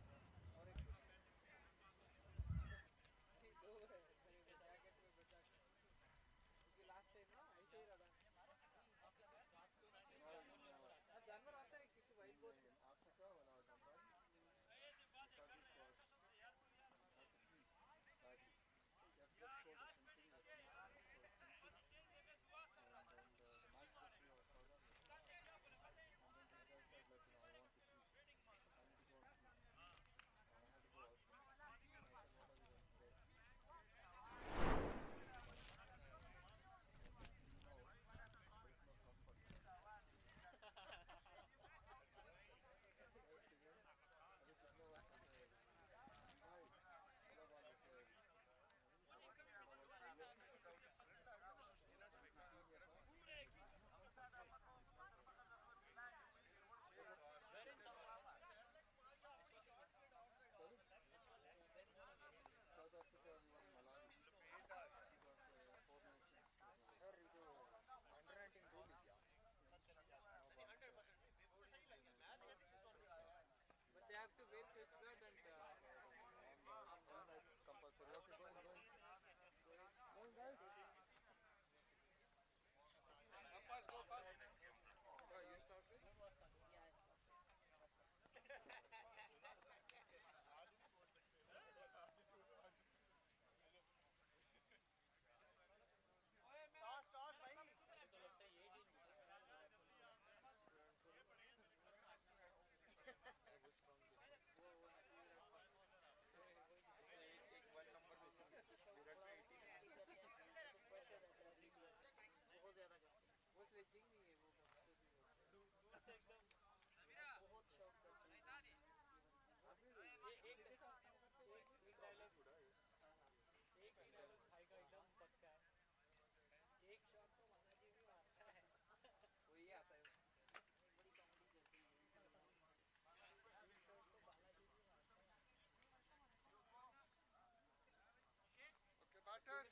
Okay, batters.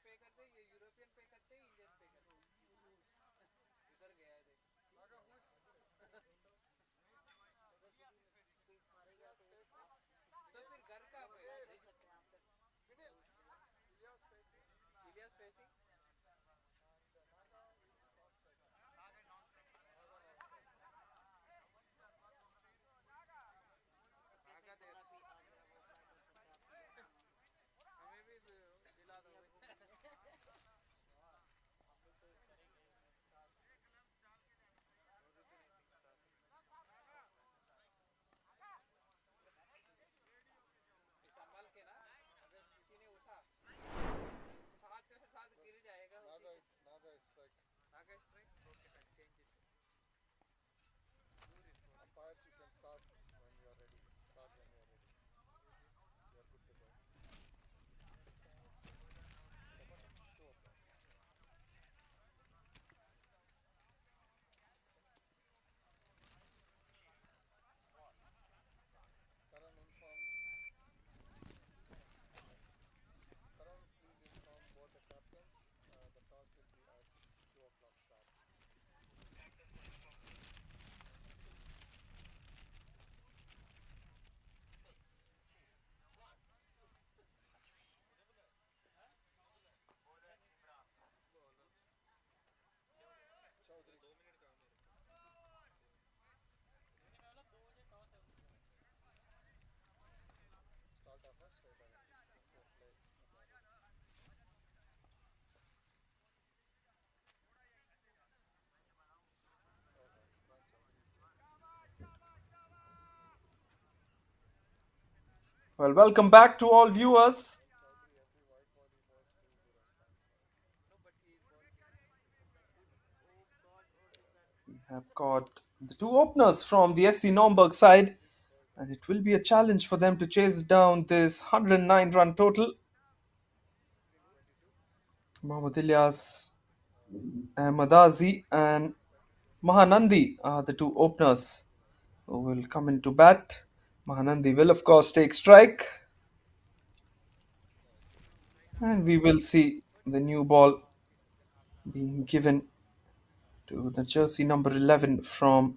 पे करते ये European पे करते Indian पे करते इधर गया है देख Naga, who is तो फिर घर कहाँ पे Vinil? Ilyas facing. Ilyas facing नागा दे हमें भी दिला दो संभाल के ना अगर किसी ने उठा साथ के साथ गिर जाएगा Naga is strike. Naga strike okay done change it Umpires, you can start when you are ready. Start when you are ready. You are good to go. Two of them. Karan, please inform both the captains. The toss will be at 2 o'clock sharp. Chaudhary. Start off first, straight away. Play. Okay, right, Well, welcome back to all viewers. Chaudhary, every white ball he bowls still good as fine. no but he is working oh god what is that We have got the two openers from the SC Naumburg side, and it will be a challenge for them to chase down this 109 run total. Mohammad Ilyas, Ahmadazi, and Mahanandi are the two openers who will come into bat. Mahanandi will, of course, take strike, and we will see the new ball being given to the jersey number 11 from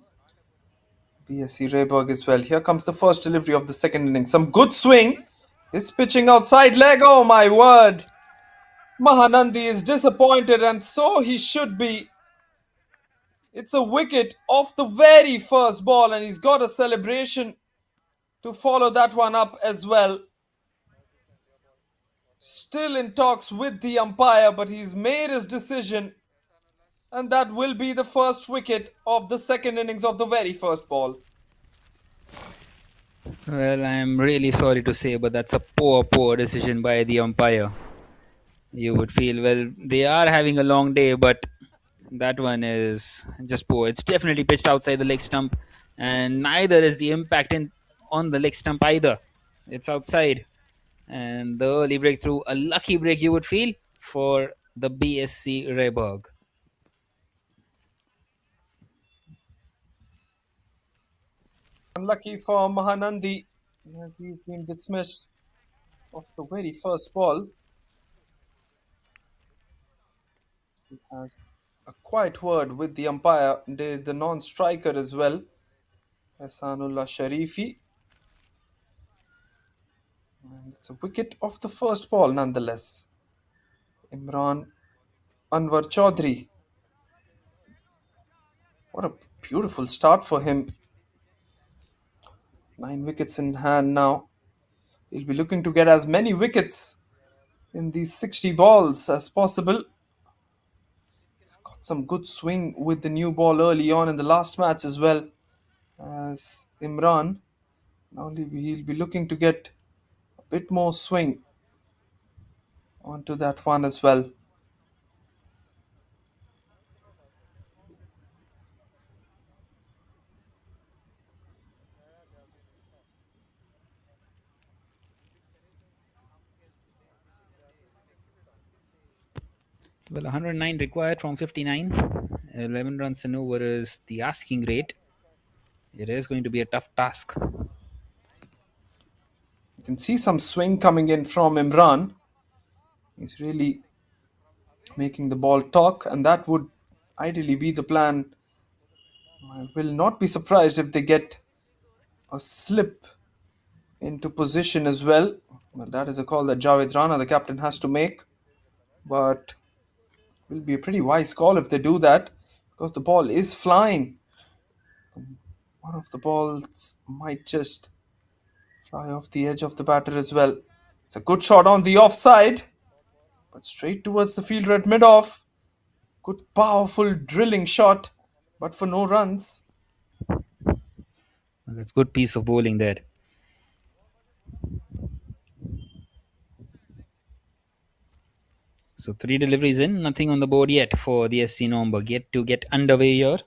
BSC Rehberge as well. Here comes the first delivery of the second inning. Some good swing. He's pitching outside leg. Oh my word. Mahanandi is disappointed, and so he should be. It's a wicket off the very first ball, and he's got a celebration to follow that one up as well. Still in talks with the umpire, but he's made his decision, and that will be the first wicket of the second innings of the very first ball. Well, I'm really sorry to say, but that's a poor decision by the umpire. You would feel, well, they are having a long day, but that one is just poor. It's definitely pitched outside the leg stump, and neither is the impact on the leg stump either. It's outside, and the early breakthrough, a lucky break you would feel for the BSC Rehberge. Unlucky for Mahanandi, as he's been dismissed of the very first ball. He has a quiet word with the umpire, the non-striker as well, Hasanullah Sharifi. And it's a wicket off the first ball nonetheless. Imran Anwar Chaudhary. What a beautiful start for him. 9 wickets in hand now. He'll be looking to get as many wickets in these 60 balls as possible. He's got some good swing with the new ball early on in the last match as well as Imran. Now he'll be looking to get a bit more swing onto that one as well. Well, 109 required from 59. 11 runs an over is the asking rate. It is going to be a tough task. You can see some swing coming in from Imran. He's really making the ball talk, and that would ideally be the plan. I will not be surprised if they get a slip into position as well. Well, that is a call that Javed Rana, the captain, has to make. But it will be a pretty wise call if they do that, because the ball is flying. One of the balls might just fly off the edge of the batter as well. It's a good shot on the offside, but straight towards the fielder at mid-off. Good, powerful drilling shot, but for no runs. Well, that's good piece of bowling there. So 3 deliveries in, nothing on the board yet for the SC Naumburg. Yet to get underway here.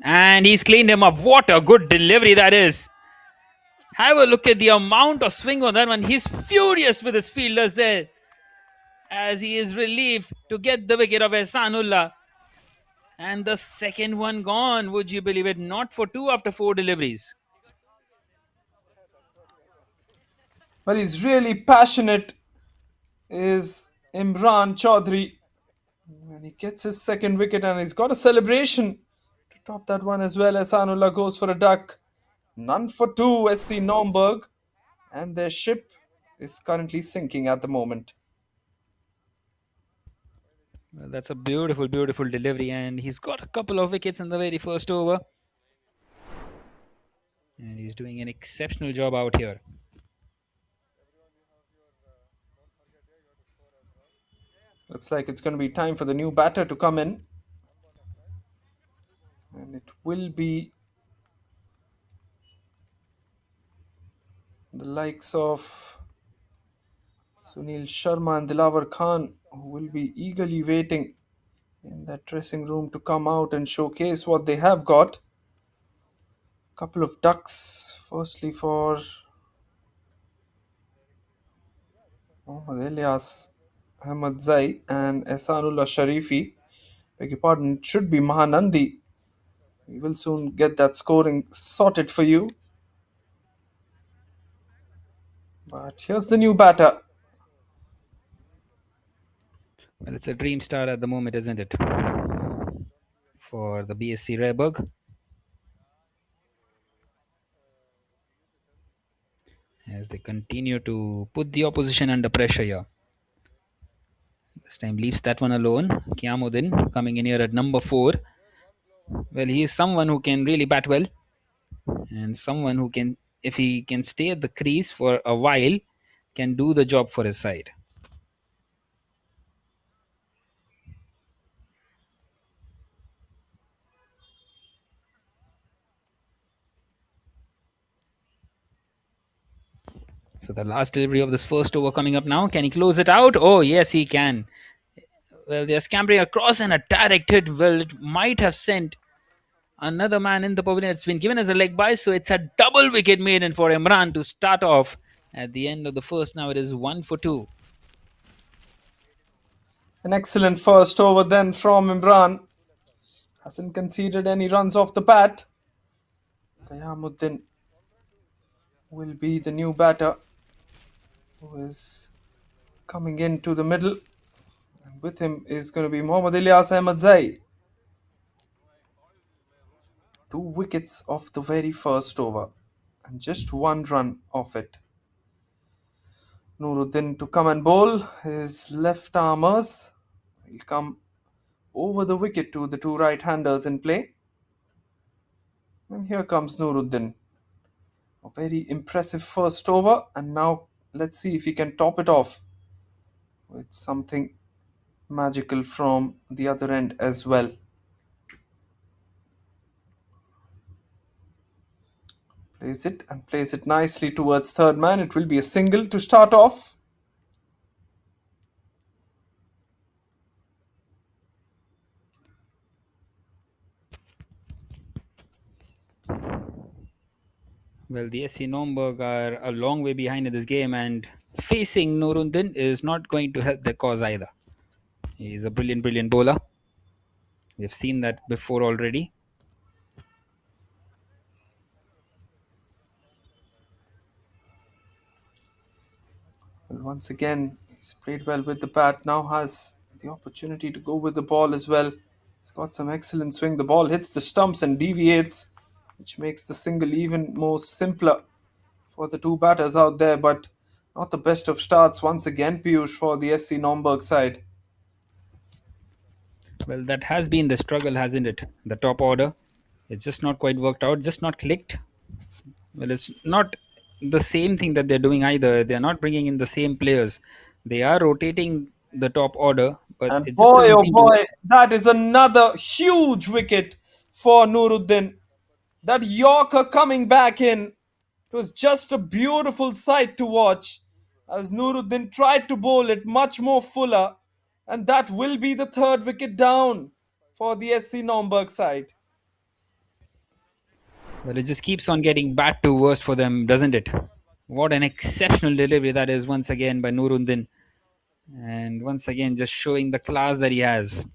And he's cleaned him up. What a good delivery that is. Have a look at the amount of swing on that one. He's furious with his fielders there, as he is relieved to get the wicket of Ehsanullah. And the second one gone, would you believe it? Not for 2 after 4 deliveries. Well, he's really passionate, is Imran Chaudhry. And he gets his second wicket and he's got a celebration to top that one as well. Ehsanullah goes for a duck. None for 2, SC Naumburg. And their ship is currently sinking at the moment. Well, that's a beautiful, beautiful delivery. And he's got a couple of wickets in the very first over. And he's doing an exceptional job out here. Looks like it's going to be time for the new batter to come in. And it will be the likes of Sunil Sharma and Dilawar Khan, who will be eagerly waiting in that dressing room to come out and showcase what they have got. Couple of ducks, firstly for Mohammad Ilyas Ahmad Zai and Ehsanullah Sharifi. Beg your pardon, it should be Mahanandi. We will soon get that scoring sorted for you. But here's the new batter. Well, it's a dream start at the moment, isn't it? For the BSC Rehberge. As they continue to put the opposition under pressure here. This time leaves that one alone. Kiamuddin coming in here at number 4. Well, he is someone who can really bat well. And someone who can, if he can stay at the crease for a while, can do the job for his side. So the last delivery of this first over coming up now. Can he close it out? Oh, yes, he can. Well, they're scampering across and a direct hit. Well, it might have sent another man in the pavilion. It's been given as a leg by, so it's a double wicket maiden for Imran to start off at the end of the first. Now it is 1 for 2. An excellent first over then from Imran. Hasn't conceded any runs off the bat. Qiyamuddin will be the new batter who is coming into the middle. And with him is going to be Mohammad Ilyas Ahmad Zai. 2 wickets off the very first over and just 1 run off it. Nuruddin to come and bowl his left armers. He'll come over the wicket to the 2 right-handers in play. And here comes Nuruddin. A very impressive first over, and now let's see if he can top it off with something magical from the other end as well. Plays it and plays it nicely towards third man. It will be a single to start off. Well, the SC Naumburg are a long way behind in this game, and facing Noruddin is not going to help their cause either. He's a brilliant, brilliant bowler. We've seen that before already. Well, once again, he's played well with the bat. Now has the opportunity to go with the ball as well. He's got some excellent swing. The ball hits the stumps and deviates, which makes the single even more simpler for the two batters out there. But not the best of starts once again, Piyush, for the SC Naumburg side. Well, that has been the struggle, hasn't it? The top order. It's just not quite worked out, just not clicked. Well, it's not the same thing that they're doing either. They're not bringing in the same players. They are rotating the top order, but And it just boy, doesn't oh seem to work. boy, that is another huge wicket for Nuruddin. That Yorker coming back in. It was just a beautiful sight to watch as Nuruddin tried to bowl it much more fuller. And that will be the third wicket down for the SC Naumburg side. But it just keeps on getting bad to worst for them, doesn't it? What an exceptional delivery that is once again by Nuruddin. And once again, just showing the class that he has.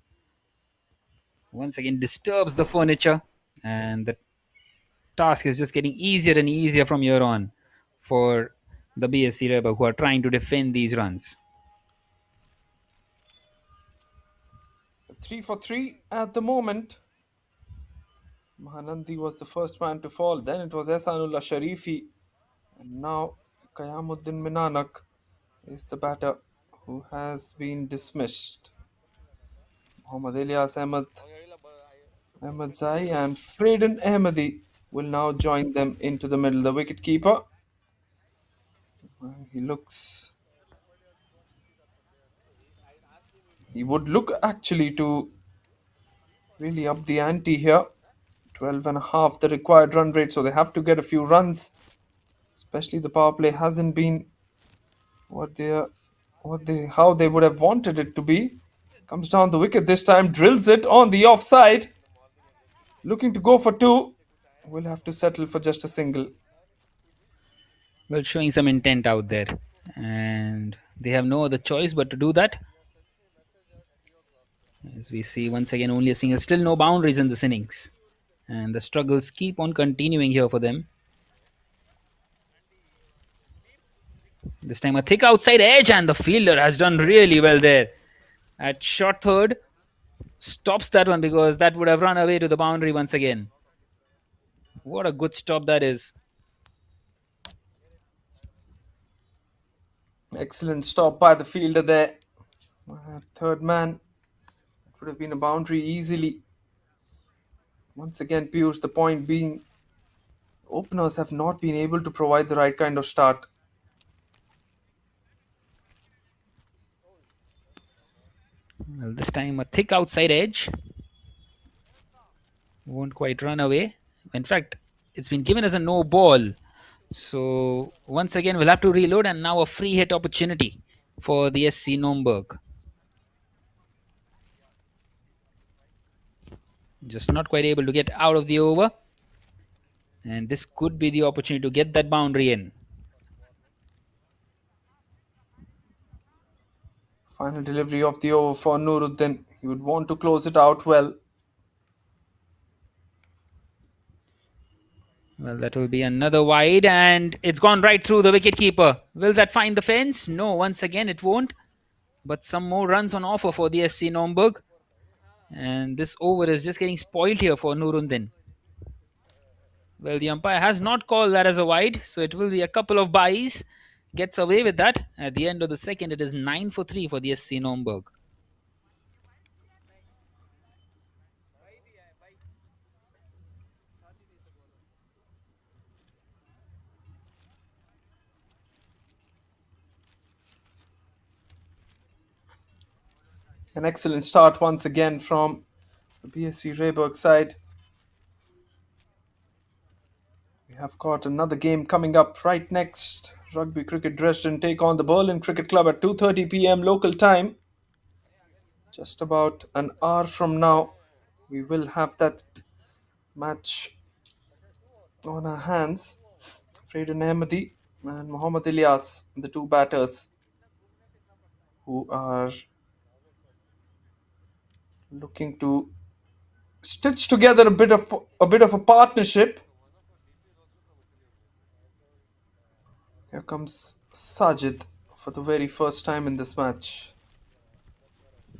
Once again, disturbs the furniture. And the task is just getting easier and easier from here on for the BSC Rehberge who are trying to defend these runs. 3 for 3 at the moment. Mahanandi was the first man to fall. Then it was Ehsanullah Sharifi. And now Qayamuddin Minanak is the batter who has been dismissed. Mohammad Ilyas Ahmed Zai and Freden Ahmadi will now join them into the middle. The wicketkeeper, he looks, he would look actually to really up the ante here. 12 and a half the required run rate, so they have to get a few runs. Especially the power play hasn't been how they would have wanted it to be. Comes down the wicket this time, drills it on the offside. Looking to go for two. Will have to settle for just a single. Well, showing some intent out there. And they have no other choice but to do that. As we see once again, only a single, still no boundaries in this innings. And the struggles keep on continuing here for them. This time a thick outside edge, and the fielder has done really well there. At short third, stops that one because that would have run away to the boundary once again. What a good stop that is. Excellent stop by the fielder there. Third man. It would have been a boundary easily. Once again, Piyush, the point being, openers have not been able to provide the right kind of start. Well, this time a thick outside edge. Won't quite run away. In fact, it's been given as a no ball. So once again, we'll have to reload, and now a free hit opportunity for the SC Naumburg. Just not quite able to get out of the over. And this could be the opportunity to get that boundary in. Final delivery of the over for Nuruddin. He would want to close it out well. Well, that will be another wide, and it's gone right through the wicketkeeper. Will that find the fence? No, once again it won't. But some more runs on offer for the SC Naumburg. And this over is just getting spoiled here for Nuruddin. Well, the umpire has not called that as a wide, so it will be a couple of byes. Gets away with that. At the end of the second, it is 9 for 3 for the SC Naumburg. An excellent start once again from the BSC Rehberge side. We have got another game coming up right next. Rugby Cricket Dresden take on the Berlin Cricket Club at 2:30 p.m. local time. Just about an hour from now, we will have that match on our hands. Freden Ahmadi and Mohammad Ilyas, the two batters who are looking to stitch together a bit of a partnership. Here comes Sajid for the very first time in this match.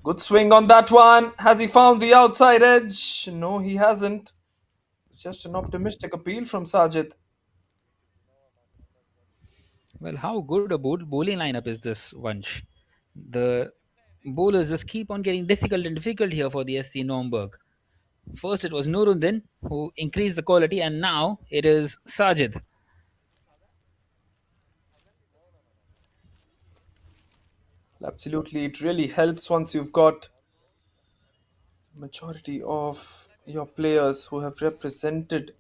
Good swing on that one. Has he found the outside edge? No, he hasn't. Just an optimistic appeal from Sajid. Well, how good a bowling lineup is this, Vansh? The bowlers just keep on getting difficult and difficult here for the SC Naumburg. First, it was Nuruddin who increased the quality, and now it is Sajid. Absolutely, it really helps once you've got majority of your players who have represented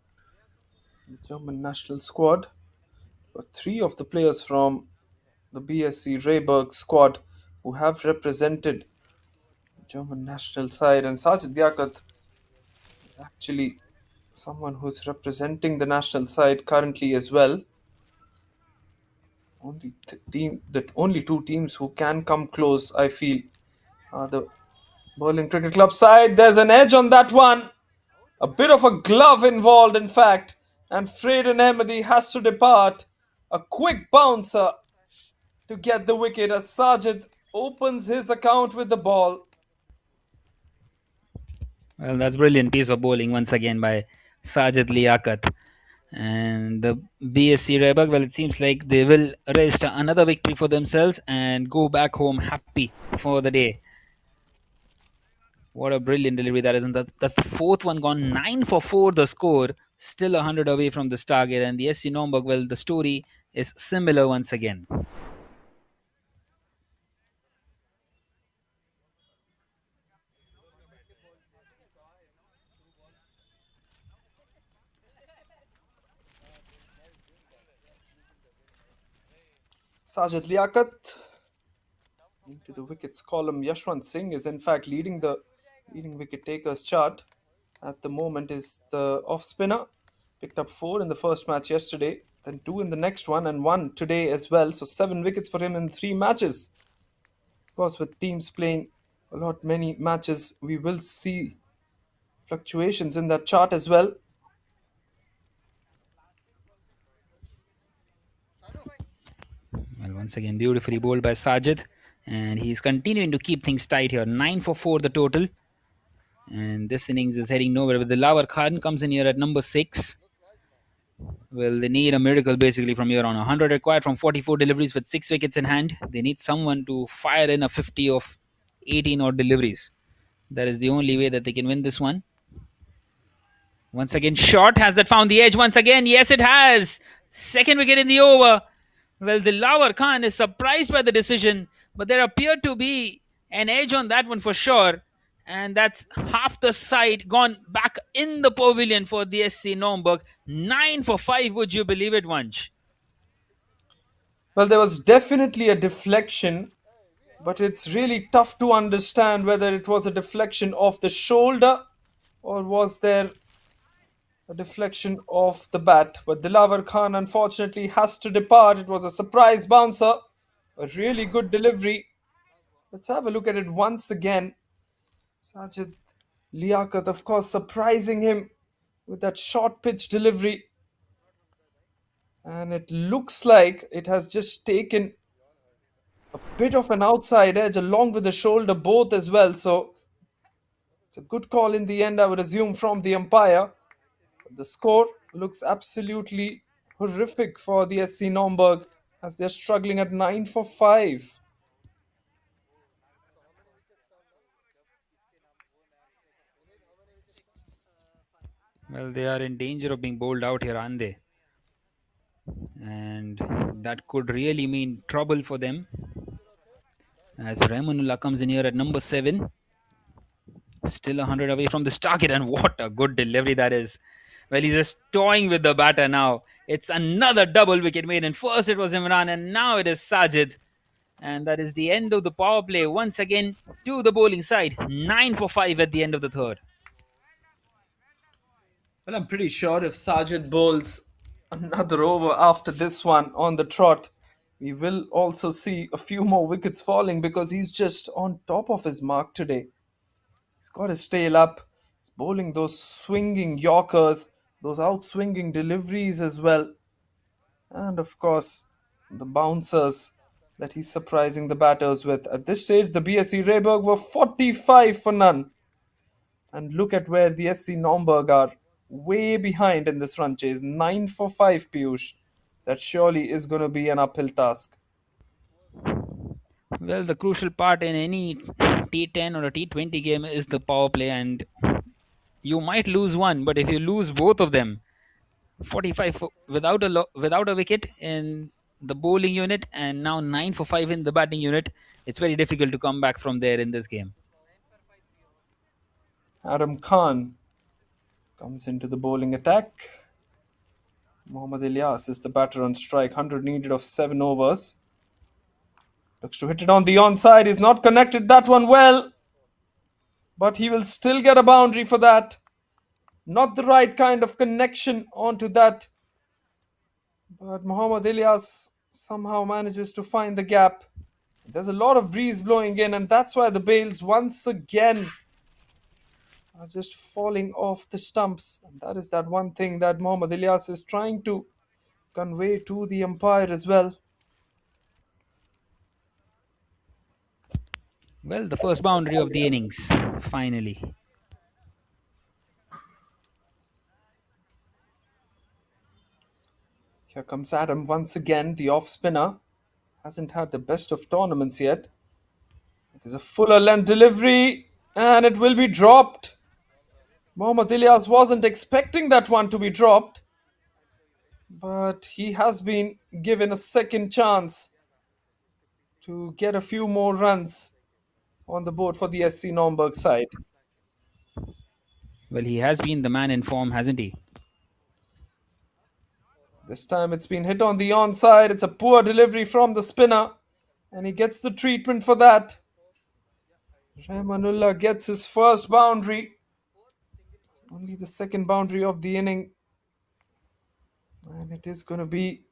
the German national squad. But three of the players from the BSC Rehberge squad who have represented the German national side, and Sajid Liaquat is actually someone who's representing the national side currently as well. Only two teams who can come close, I feel, are the Berlin Cricket Club side. There's an edge on that one. A bit of a glove involved, in fact, and Freden Ahmadi has to depart. A quick bouncer to get the wicket as Sajid opens his account with the ball. Well, that's brilliant piece of bowling once again by Sajid Liaquat. And the BSC Rehberge, well, it seems like they will register another victory for themselves and go back home happy for the day. What a brilliant delivery that is. And that's the fourth one gone. 9 for 4 the score. Still 100 away from this target. And the SC Naumburg, well, the story is similar once again. Sajid Liaquat into the wickets column. Yashwant Singh is in fact leading wicket takers chart at the moment. Is the off spinner. Picked up 4 in the first match yesterday, then 2 in the next one, and 1 today as well. So 7 wickets for him in 3 matches. Of course, with teams playing a lot many matches, we will see fluctuations in that chart as well. Well, once again, beautifully bowled by Sajid. And he's continuing to keep things tight here. 9 for 4 the total. And this innings is heading nowhere. But the Lawar Khan comes in here at number 6. Well, they need a miracle basically from here on. 100 required from 44 deliveries with 6 wickets in hand. They need someone to fire in a 50 of 18 odd deliveries. That is the only way that they can win this one. Once again, shot. Has that found the edge once again? Yes, it has. Second wicket in the over. Well, the Lawar Khan is surprised by the decision, but there appeared to be an edge on that one for sure. And that's half the side gone back in the pavilion for the SC Naumburg. 9 for 5, would you believe it, Vansh? Well, there was definitely a deflection, but it's really tough to understand whether it was a deflection off the shoulder or was there a deflection off the bat. But Dilawar Khan unfortunately has to depart. It was a surprise bouncer, a really good delivery. Let's have a look at it once again. Sajid Liaquat, of course, surprising him with that short pitch delivery. And it looks like it has just taken a bit of an outside edge along with the shoulder both as well. So it's a good call in the end, I would assume, from the umpire. The score looks absolutely horrific for the SC Naumburg as they're struggling at 9 for 5. Well, they are in danger of being bowled out here, aren't they? And that could really mean trouble for them. As Rahmanullah comes in here at number 7. Still 100 away from this target, and what a good delivery that is. Well, he's just toying with the batter now. It's another double wicket made, and first it was Imran, and now it is Sajid. And that is the end of the power play once again to the bowling side. 9 for 5 at the end of the third. Well, I'm pretty sure if Sajid bowls Another over after this one on the trot. We will also see a few more wickets falling because he's just on top of his mark today. He's got his tail up. He's bowling those swinging Yorkers, those out swinging deliveries as well. And of course, the bouncers that he's surprising the batters with. At this stage, the BSC Rehberge were 45 for none. And look at where the SC Naumburg are. Way behind in this run chase. 9 for 5, Piyush. That surely is going to be an uphill task. Well, the crucial part in any T10 or a T20 game is the power play, and you might lose one, but if you lose both of them, 45 without without a wicket in the bowling unit, and now 9 for 5 in the batting unit, it's very difficult to come back from there in this game. Adam Khan comes into the bowling attack. Mohammad Ilyas is the batter on strike. 100 needed of 7 overs. Looks to hit it on the onside. He's not connected that one well. But he will still get a boundary for that. Not the right kind of connection onto that. But Mohammad Ilyas somehow manages to find the gap. There's a lot of breeze blowing in, and that's why the bails once again are just falling off the stumps. And that is that one thing that Mohammad Ilyas is trying to convey to the umpire as well. Well, the first boundary of the innings, finally. Here comes Adam once again, the off spinner. Hasn't had the best of tournaments yet. It is a fuller length delivery, and it will be dropped. Mohammad Ilyas wasn't expecting that one to be dropped, but he has been given a second chance to get a few more runs on the board for the SC Naumburg side. Well, he has been the man in form, hasn't he? This time it's been hit on the onside. It's a poor delivery from the spinner, and he gets the treatment for that. Rahmanullah gets his first boundary. Only the second boundary of the inning. And it is going to be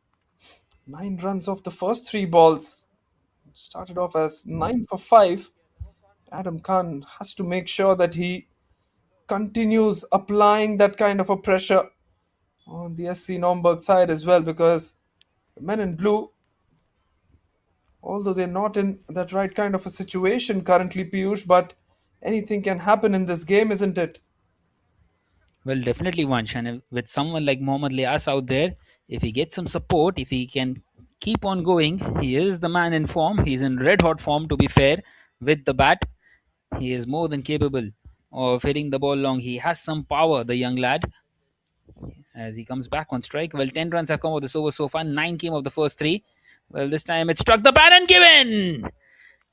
9 runs off the first 3 balls. It started off as 9 for 5. Adam Khan has to make sure that he continues applying that kind of a pressure on the SC Naumburg side as well, because the men in blue, although they're not in that right kind of a situation currently, Piyush, but anything can happen in this game, isn't it? Well, definitely, Vansh. And with someone like Mohammad Lias out there, if he gets some support, if he can keep on going, he is the man in form. He's in red hot form, to be fair, with the bat. He is more than capable of hitting the ball long. He has some power, the young lad, as he comes back on strike. Well, 10 runs have come of this over so far. 9 came of the first 3. Well, this time it struck the bat and given.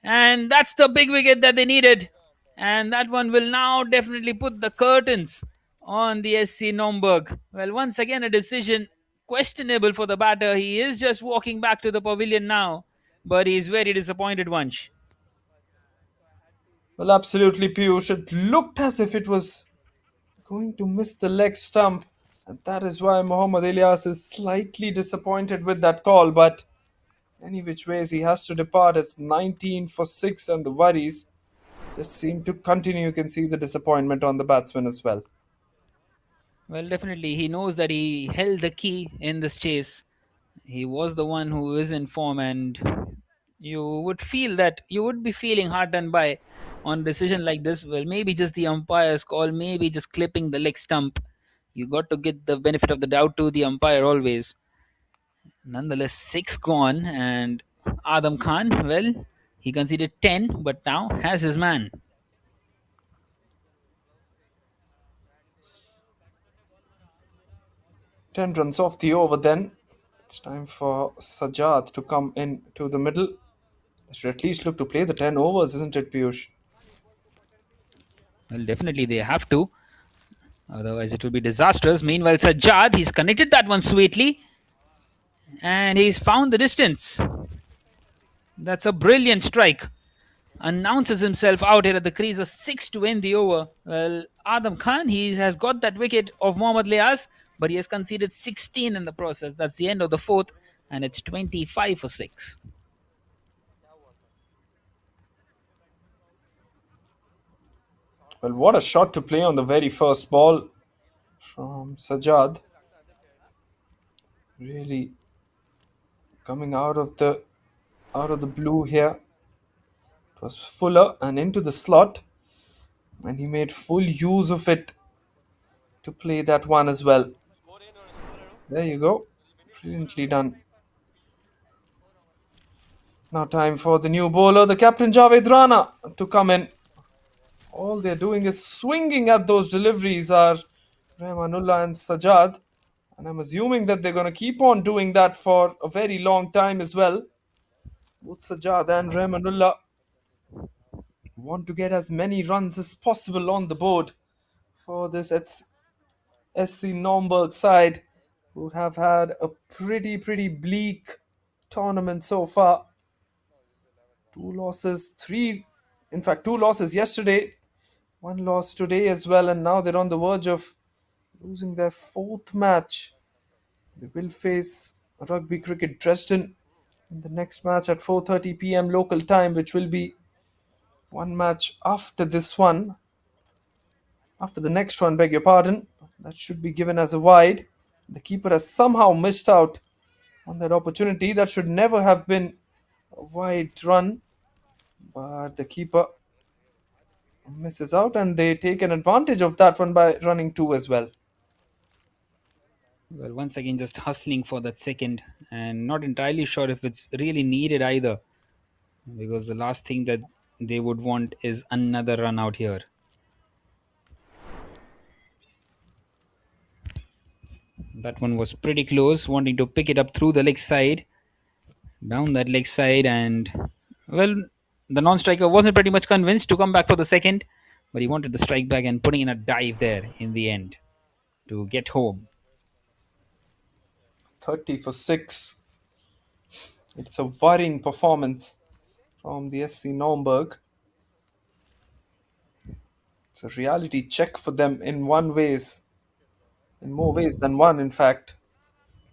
And that's the big wicket that they needed. And that one will now definitely put the curtains on the SC Naumburg. Well, once again, a decision questionable for the batter. He is just walking back to the pavilion now, but he's very disappointed, Vansh. Well, absolutely, Piyush. It looked as if it was going to miss the leg stump, and that is why Mohammad Ilyas is slightly disappointed with that call. But any which ways, he has to depart. It's 19 for 6, and the worries just seem to continue. You can see the disappointment on the batsman as well. Well, definitely, he knows that he held the key in this chase. He was the one who is in form, and you would feel that you would be feeling hard done by on a decision like this. Well, maybe just the umpire's call, maybe just clipping the leg stump. You got to get the benefit of the doubt to the umpire always. Nonetheless, 6 gone, and Adam Khan, well, he conceded 10, but now has his man. 10 runs off the over then. It's time for Sajjad to come in to the middle. They should at least look to play the 10 overs, isn't it, Piyush? Well, definitely they have to. Otherwise, it will be disastrous. Meanwhile, Sajjad, he's connected that one sweetly. And he's found the distance. That's a brilliant strike. Announces himself out here at the crease, a 6 to end the over. Well, Adam Khan, he has got that wicket of Mohammad Lias, but he has conceded 16 in the process. That's the end of the fourth, and it's 25 for 6. Well, what a shot to play on the very first ball from Sajad. Really coming out of the blue here. It was Fuller and into the slot, and he made full use of it to play that one as well. There you go. Brilliantly done. Now time for the new bowler, the captain Javed Rana, to come in. All they're doing is swinging at those deliveries are Rahmanullah and Sajad. And I'm assuming that they're going to keep on doing that for a very long time as well. Both Sajad and Rahmanullah want to get as many runs as possible on the board for this SC Naumburg side, who have had a pretty bleak tournament so far. Two losses yesterday, one loss today as well, and now they're on the verge of losing their fourth match. They will face Rugby Cricket Dresden in the next match at 4:30 p.m. local time, which will be one match after this one. After the next one, beg your pardon. That should be given as a wide. The keeper has somehow missed out on that opportunity. That should never have been a wide run, but the keeper misses out, and they take an advantage of that one by running two as well. Well, once again, just hustling for that second, and not entirely sure if it's really needed either, because the last thing that they would want is another run out here. That one was pretty close, wanting to pick it up through the leg side, down that leg side, and well, the non-striker wasn't pretty much convinced to come back for the second, but he wanted the strike back and putting in a dive there in the end to get home. 30 for 6. It's a worrying performance from the SC Naumburg. It's a reality check for them in more ways than one, in fact.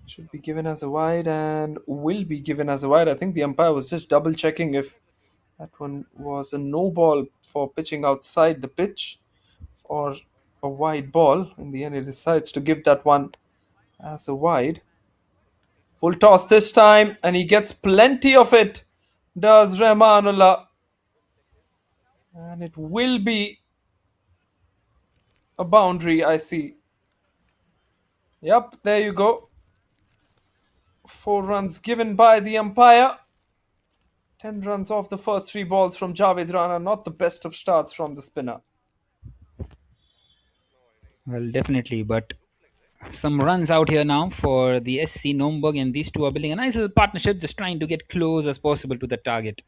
Should be given as a wide and will be given as a wide. I think the umpire was just double checking if that one was a no ball for pitching outside the pitch or a wide ball. In the end, he decides to give that one as a wide. Full toss this time, and he gets plenty of it, does Rahmanullah. And it will be a boundary, I see. Yep, there you go. 4 runs given by the umpire. 10 runs off the first 3 balls from Javed Rana. Not the best of starts from the spinner. Well, definitely, but some runs out here now for the SC Naumburg, and these two are building a nice little partnership, just trying to get close as possible to the target.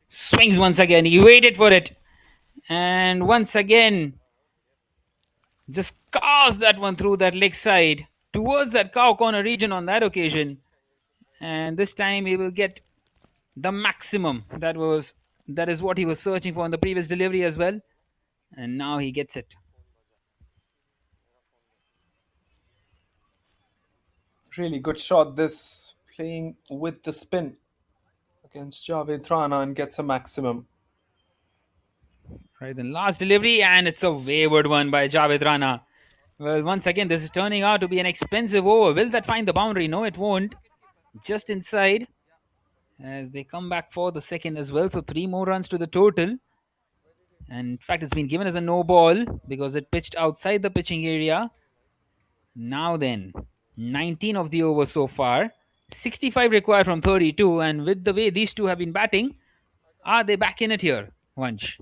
Swings once again, he waited for it, and once again just carves that one through that leg side towards that cow corner region on that occasion, and this time he will get the maximum. That is what he was searching for in the previous delivery as well, and now he gets it. Really good shot this, playing with the spin against Javed Rana, and gets a maximum. Right, then last delivery, and it's a wayward one by Javed Rana. Well, once again, this is turning out to be an expensive over. Will that find the boundary? No, it won't. Just inside, as they come back for the second as well. So 3 more runs to the total. And in fact, it's been given as a no ball because it pitched outside the pitching area. Now then, 19 of the over so far. 65 required from 32. And with the way these two have been batting, are they back in it here, Vansh?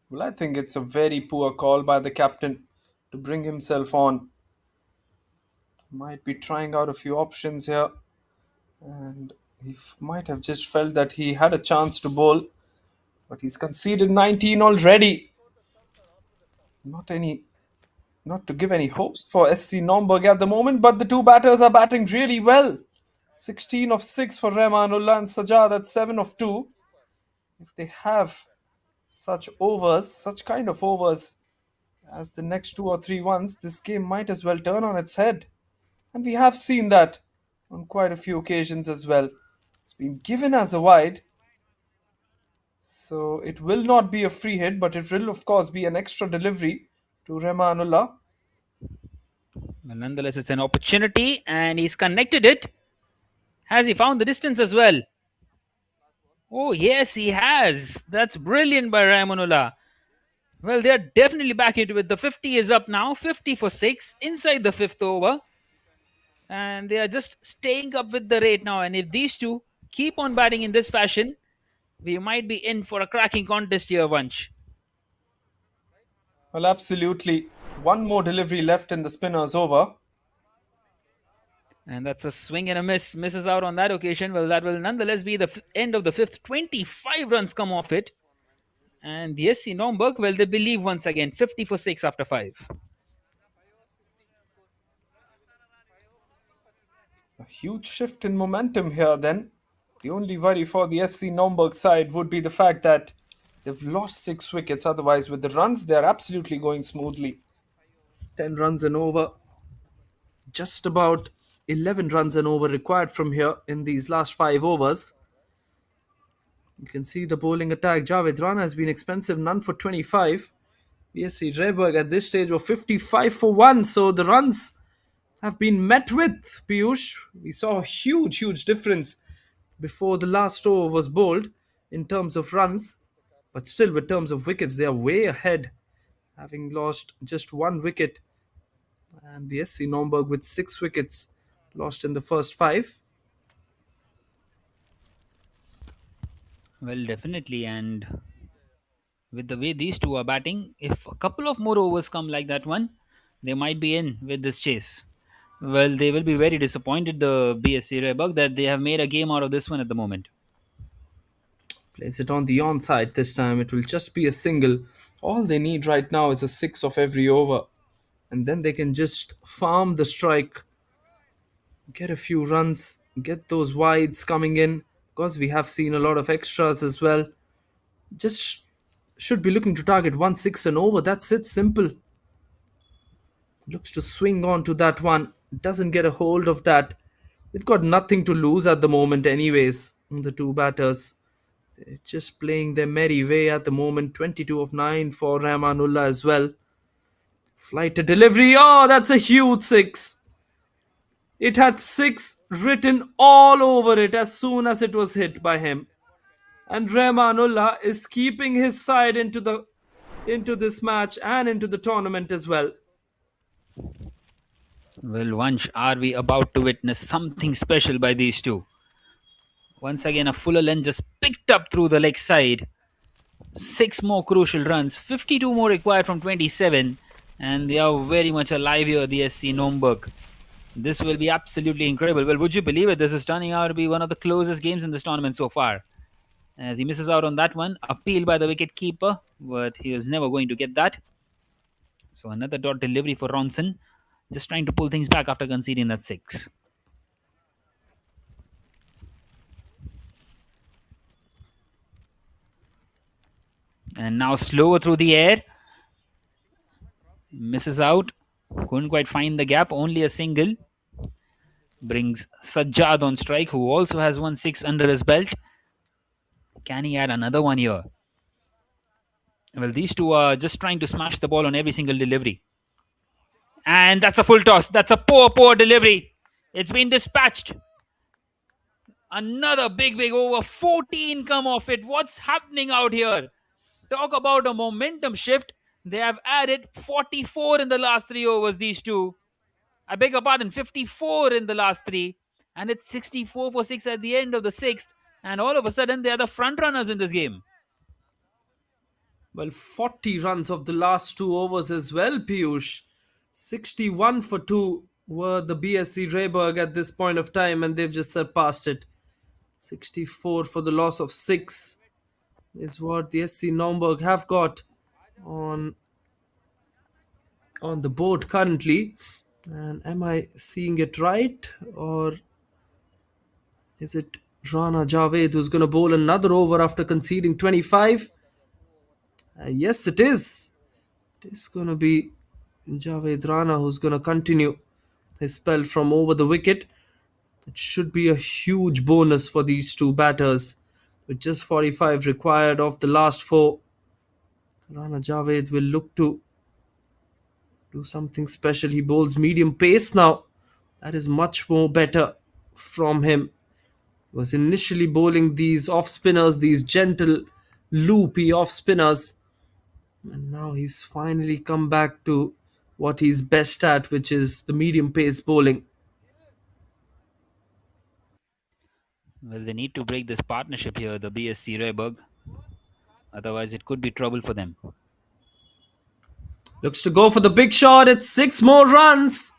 Well, I think it's a very poor call by the captain to bring himself on. Might be trying out a few options here, and he might have just felt that he had a chance to bowl, but he's conceded 19 already. Not to give any hopes for SC Naumburg at the moment, but the two batters are batting really well. 16 of 6 for Rahmanullah and Sajad at 7 of 2. If they have such kind of overs As the next 2 or 3 ones, this game might as well turn on its head. And we have seen that on quite a few occasions as well. It's been given as a wide, so it will not be a free hit, but it will, of course, be an extra delivery to Remanullah. Well, nonetheless, it's an opportunity, and he's connected it. Has he found the distance as well? Oh, yes, he has. That's brilliant by Ramanullah. Well, they're definitely back into it. The 50 is up now, 50 for 6, inside the 5th over. And they are just staying up with the rate now. And if these two keep on batting in this fashion, we might be in for a cracking contest here, Vansh. Well, absolutely. One more delivery left in the spinner's over. And that's a swing and a miss. Misses out on that occasion. Well, that will nonetheless be the end of the 5th. 25 runs come off it. And the SC Naumburg, well, they believe once again. 50 for 6 after 5. A huge shift in momentum here then. The only worry for the SC Naumburg side would be the fact that they've lost 6 wickets. Otherwise, with the runs, they're absolutely going smoothly. 10 runs and over. Just about 11 runs and over required from here in these last 5 overs. You can see the bowling attack. Javed Rana has been expensive, none for 25. BSC Rehberge at this stage were 55 for 1. So the runs have been met with, Piyush. We saw a huge difference before the last over was bowled in terms of runs. But still, in terms of wickets, they are way ahead, having lost just 1 wicket. And the SC Naumburg with 6 wickets lost in the first 5. Well, definitely. And with the way these two are batting, if a couple of more overs come like that one, they might be in with this chase. Well, they will be very disappointed, the BSC Rehberge, that they have made a game out of this one at the moment. Plays it on the onside this time. It will just be a single. All they need right now is a 6 of every over. And then they can just farm the strike, get a few runs, get those wides coming in. Because we have seen a lot of extras as well. Just should be looking to target 1 6 and over. That's it, simple. Looks to swing on to that one. Doesn't get a hold of that. They've got nothing to lose at the moment, anyways. The two batters. They're just playing their merry way at the moment. 22 of 9 for Rahmanullah as well. Flight to delivery. Oh, that's a huge 6. It had 6 written all over it as soon as it was hit by him. And Rahmanullah is keeping his side into this match and into the tournament as well. Well, Vansh, are we about to witness something special by these two? Once again, a fuller length just picked up through the leg side. 6 more crucial runs, 52 more required from 27, and they are very much alive here, the SC Naumburg. This will be absolutely incredible. Well, would you believe it? This is turning out to be one of the closest games in this tournament so far. As he misses out on that one, appeal by the wicket keeper, but he was never going to get that. So another dot delivery for Ronson, just trying to pull things back after conceding that 6. And now slower through the air. Misses out. Couldn't quite find the gap. Only a single. Brings Sajjad on strike, who also has 1 6 under his belt. Can he add another one here? Well, these two are just trying to smash the ball on every single delivery. And that's a full toss. That's a poor delivery. It's been dispatched. Another big over. 14 come off it. What's happening out here? Talk about a momentum shift. They have added 44 in the last 3 overs, these two. I beg your pardon, 54 in the last 3. And it's 64 for 6 at the end of the 6th. And all of a sudden, they are the front runners in this game. Well, 40 runs of the last 2 overs as well, Piyush. 61 for 2 were the BSC Rehberge at this point of time, and they've just surpassed it. 64 for the loss of 6 is what the SC Naumburg have got on the board currently. And am I seeing it right, or is it Rana Javed who's going to bowl another over after conceding 25? Yes, it is. It's going to be Javed Rana who's going to continue his spell from over the wicket. It should be a huge bonus for these two batters. With just 45 required of the last four, Rana Javed will look to do something special. He bowls medium pace now. That is much more better from him. He was initially bowling these off spinners, these gentle, loopy off spinners. And now he's finally come back to what he's best at, which is the medium pace bowling. Well, they need to break this partnership here, the BSC Rehberge. Otherwise, it could be trouble for them. Looks to go for the big shot. It's 6 more runs.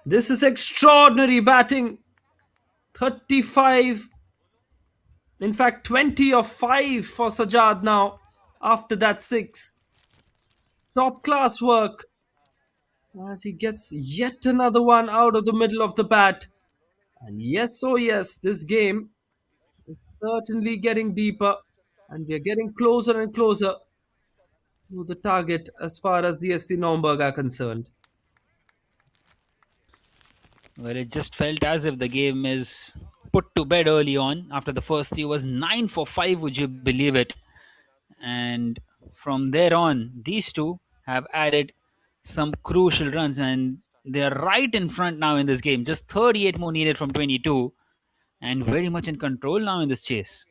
This is extraordinary batting. 35. In fact, 20 of 5 for Sajad now after that 6. Top class work as he gets yet another one out of the middle of the bat. And yes, oh yes, this game is certainly getting deeper and we are getting closer and closer to the target as far as the SC Naumburg are concerned. Well, it just felt as if the game is put to bed early on. After the first three was 9 for 5, would you believe it? And from there on, these two have added some crucial runs and they are right in front now in this game. Just 38 more needed from 22 and very much in control now in this chase.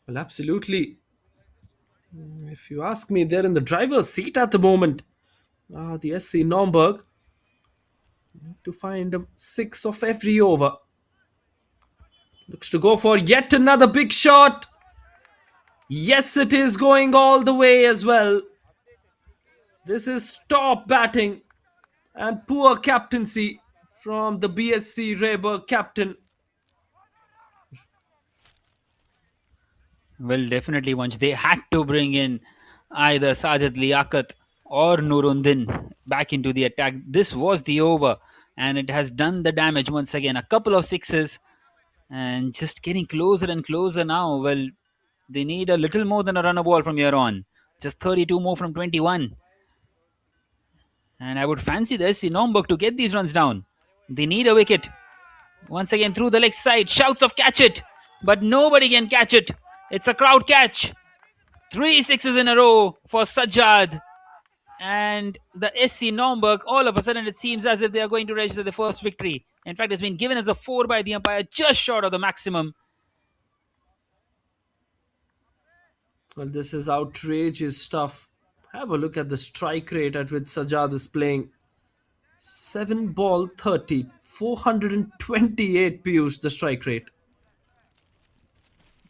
Well, absolutely. If you ask me, they're in the driver's seat at the moment. The SC Naumburg to find a 6 of every over. Looks to go for yet another big shot. Yes, it is going all the way as well. This is top batting and poor captaincy from the BSC Rehberge captain. Well, definitely once they had to bring in either Sajid Liaquat or Nuruddin back into the attack. This was the over and it has done the damage once again. A couple of sixes and just getting closer and closer now. Well, they need a little more than a runner ball from here on. Just 32 more from 21. And I would fancy the SC Naumburg to get these runs down. They need a wicket. Once again through the leg side. Shouts of catch it. But nobody can catch it. It's a crowd catch. 3 sixes in a row for Sajjad. And the SC Naumburg, all of a sudden it seems as if they are going to register the first victory. In fact, it's been given as a 4 by the umpire, just short of the maximum. Well, this is outrageous stuff. Have a look at the strike rate at which Sajjad is playing. 7 ball 30, 428 Piyush, the strike rate.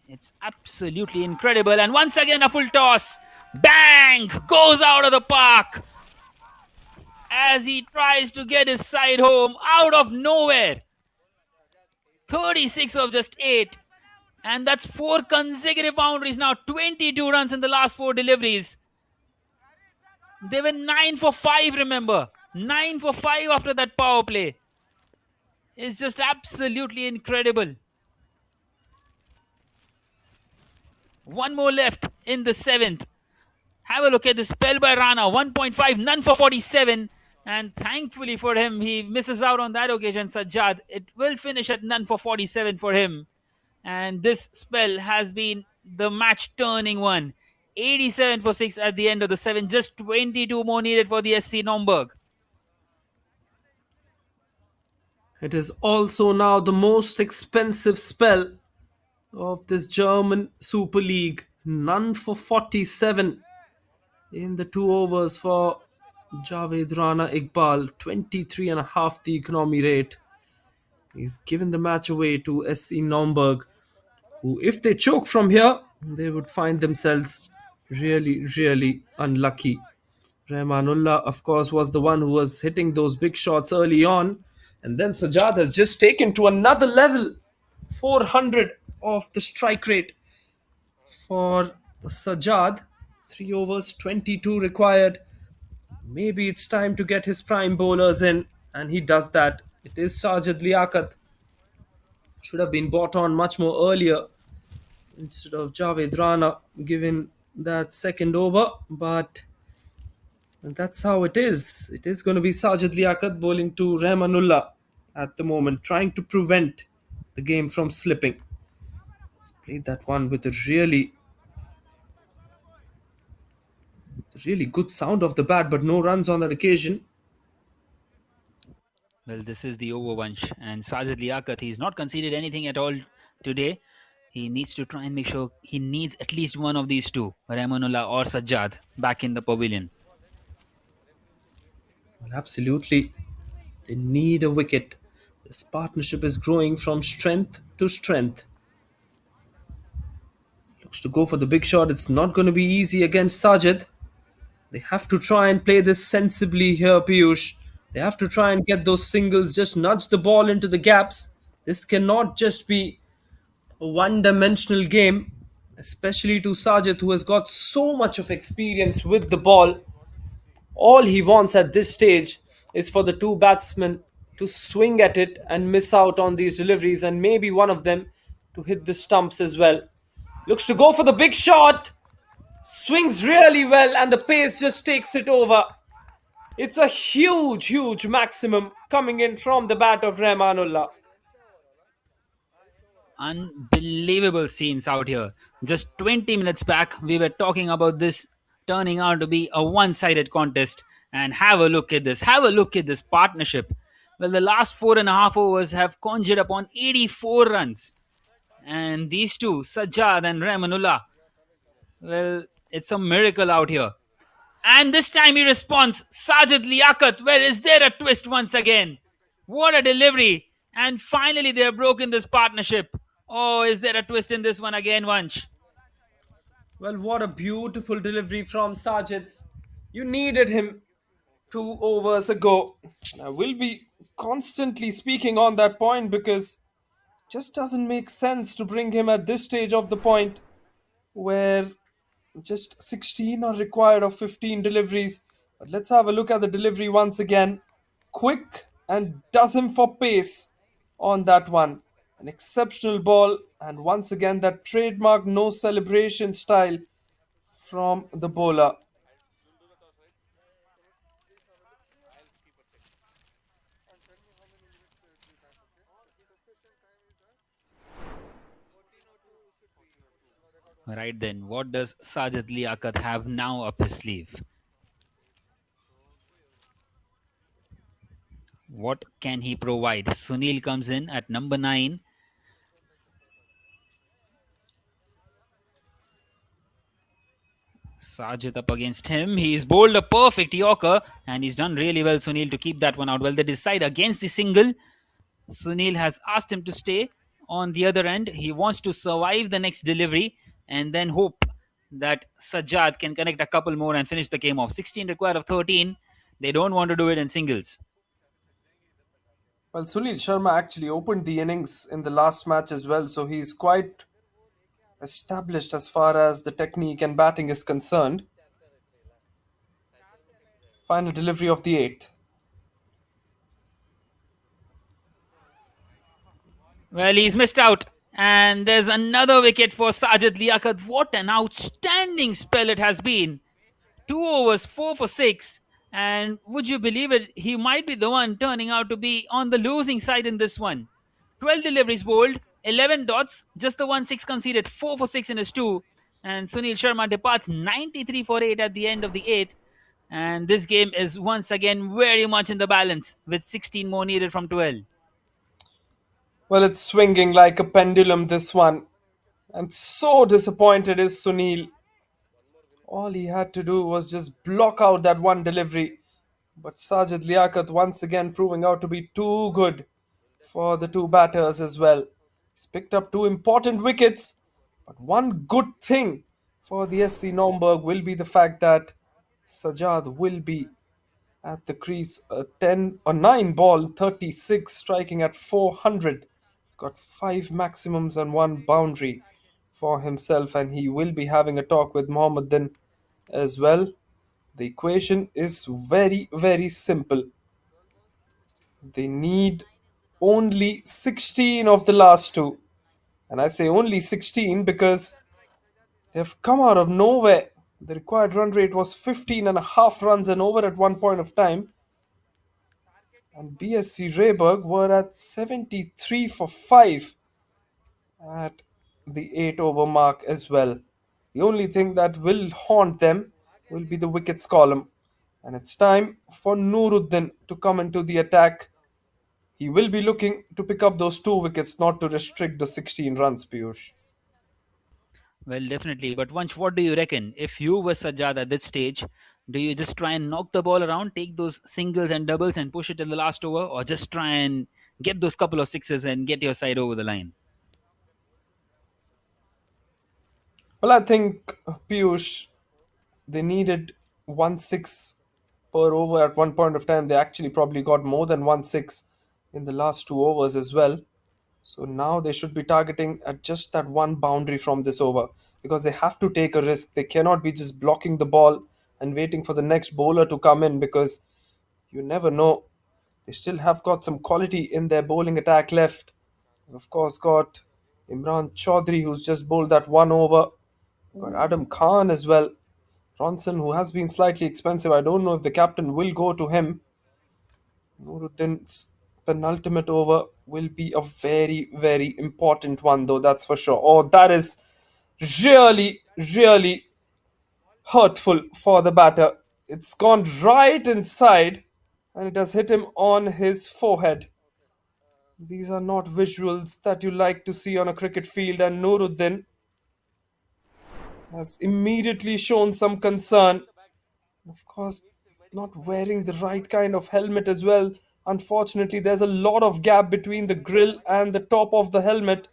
It's absolutely incredible. And once again, a full toss. Bang! Goes out of the park. As he tries to get his side home out of nowhere. 36 of just 8. And that's 4 consecutive boundaries now. 22 runs in the last 4 deliveries. They were 9 for 5, remember. 9 for 5 after that power play. It's just absolutely incredible. One more left in the 7th. Have a look at the spell by Rana. 1.5, none for 47. And thankfully for him, he misses out on that occasion, Sajjad. It will finish at none for 47 for him. And this spell has been the match-turning one. 87 for 6 at the end of the 7. Just 22 more needed for the SC Naumburg. It is also now the most expensive spell of this German Super League. None for 47 in the 2 overs for Javed Rana Iqbal. 23.5 the economy rate. He's given the match away to SC Naumburg, who, if they choke from here, they would find themselves really, really unlucky. Rahmanullah, of course, was the one who was hitting those big shots early on. And then Sajjad has just taken to another level. 400 of the strike rate for Sajjad. 3 overs, 22 required. Maybe it's time to get his prime bowlers in. And he does that. It is Sajid Liaquat. Should have been brought on much more earlier instead of Javed Rana, given that second over, but that's how it is. It is going to be Sajid Liaquat bowling to Rahmanullah at the moment, trying to prevent the game from slipping. He's played that one with a really good sound of the bat, but no runs on that occasion. Well, this is the over Vansh, and Sajid Liaquat, he's not conceded anything at all today. He needs to try and make sure he needs at least one of these two, Rahmanullah or Sajjad, back in the pavilion. Well, absolutely. They need a wicket. This partnership is growing from strength to strength. Looks to go for the big shot. It's not going to be easy against Sajid. They have to try and play this sensibly here, Piyush. They have to try and get those singles, just nudge the ball into the gaps. This cannot just be a one dimensional game, especially to Sajid, who has got so much of experience with the ball. All he wants at this stage is for the two batsmen to swing at it and miss out on these deliveries, and maybe one of them to hit the stumps as well. Looks to go for the big shot. Swings really well, and the pace just takes it over. It's a huge maximum coming in from the bat of Rahmanullah. Unbelievable scenes out here. Just 20 minutes back, we were talking about this turning out to be a one sided contest. And have a look at this. Have a look at this partnership. Well, the last 4.5 overs have conjured upon 84 runs. And these two, Sajjad and Rahmanullah, well, it's a miracle out here. And this time he responds, Sajid Liaquat, where is there a twist once again? What a delivery. And finally they have broken this partnership. Oh, is there a twist in this one again, Vansh? Well, what a beautiful delivery from Sajid. You needed him 2 overs ago. I will be constantly speaking on that point because it just doesn't make sense to bring him at this stage of the point where just 16 are required of 15 deliveries. But let's have a look at the delivery once again. Quick and does him for pace on that one. An exceptional ball, and once again that trademark no celebration style from the bowler. And tell me how many minutes do you have, okay? Session time is 14:02 should be. Right then, what does Sajid Liaquat have now up his sleeve? What can he provide? Sunil comes in at number 9. Sajid up against him. He's bowled a perfect Yorker and he's done really well, Sunil, to keep that one out. Well, they decide against the single. Sunil has asked him to stay on the other end. He wants to survive the next delivery and then hope that Sajjad can connect a couple more and finish the game off. 16 required of 13. They don't want to do it in singles. Well, Sunil Sharma actually opened the innings in the last match as well, so he's quite established as far as the technique and batting is concerned. Final delivery of the eighth. Well, he's missed out. And there's another wicket for Sajid Liaquat. What an outstanding spell it has been. 2 overs, 4 for 6. And would you believe it, he might be the one turning out to be on the losing side in this one. 12 deliveries bowled, 11 dots, just the 1 6 conceded, 4 for 6 in his 2. And Sunil Sharma departs 93 for 8 at the end of the 8th. And this game is once again very much in the balance with 16 more needed from 12. Well, it's swinging like a pendulum, this one. And so disappointed is Sunil. All he had to do was just block out that one delivery. But Sajid Liaquat once again proving out to be too good for the two batters as well. He's picked up two important wickets. But one good thing for the SC Naumburg will be the fact that Sajjad will be at the crease, a 10 or 9 ball 36, striking at 400. He's got 5 maximums and 1 boundary for himself, and he will be having a talk with Mohammedan as well. The equation is very simple. They need only 16 of the last two, and I say only 16 because They've come out of nowhere. The required run rate was 15 and a half runs and over at one point of time. And BSC Rehberge were at 73 for 5 at the 8 over mark as well. The only thing that will haunt them will be the wickets column. And it's time for Nuruddin to come into the attack. He will be looking to pick up those 2 wickets, not to restrict the 16 runs, Piyush. Well, definitely. But once, what do you reckon? If you were Sajjad at this stage, do you just try and knock the ball around, take those singles and doubles and push it in the last over, or just try and get those couple of sixes and get your side over the line? Well, I think, Piyush, they needed 1 6 per over at one point of time. They actually probably got more than 1 6 in the last 2 overs as well. So now they should be targeting at just that one boundary from this over, because they have to take a risk. They cannot be just blocking the ball and waiting for the next bowler to come in, because you never know. They still have got some quality in their bowling attack left. Of course, got Imran Chaudhry, who's just bowled that one over. Got Adam Khan as well. Ronson, who has been slightly expensive. I don't know if the captain will go to him. Nuruddin's penultimate over will be a very, very important one, though, that's for sure. Oh, that is really, really hurtful for the batter. It's gone right inside and it has hit him on his forehead. These are not visuals that you like to see on a cricket field, and Nuruddin has immediately shown some concern. Of course, he's not wearing the right kind of helmet as well. Unfortunately, there's a lot of gap between the grill and the top of the helmet.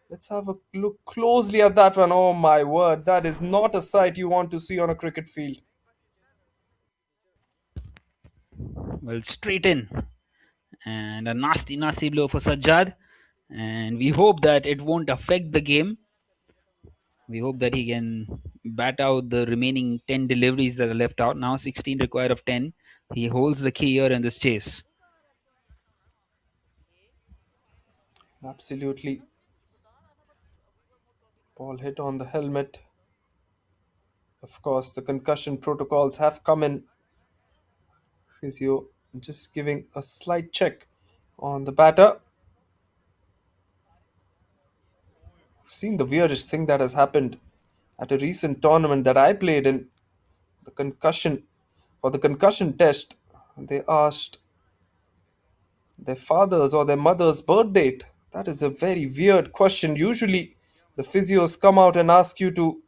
Let's have a look closely at that one. Oh my word, that is not a sight you want to see on a cricket field. Well, straight in. And a nasty, nasty blow for Sajjad. And we hope that it won't affect the game. We hope that he can bat out the remaining 10 deliveries that are left out. Now 16 required of 10. He holds the key here in this chase. Absolutely. Ball hit on the helmet. Of course, the concussion protocols have come in. Physio just giving a slight check on the batter. I've seen the weirdest thing that has happened at a recent tournament that I played in. The concussion, for the concussion test, they asked their father's or their mother's birth date. That is a very weird question. Usually, the physios come out and ask you to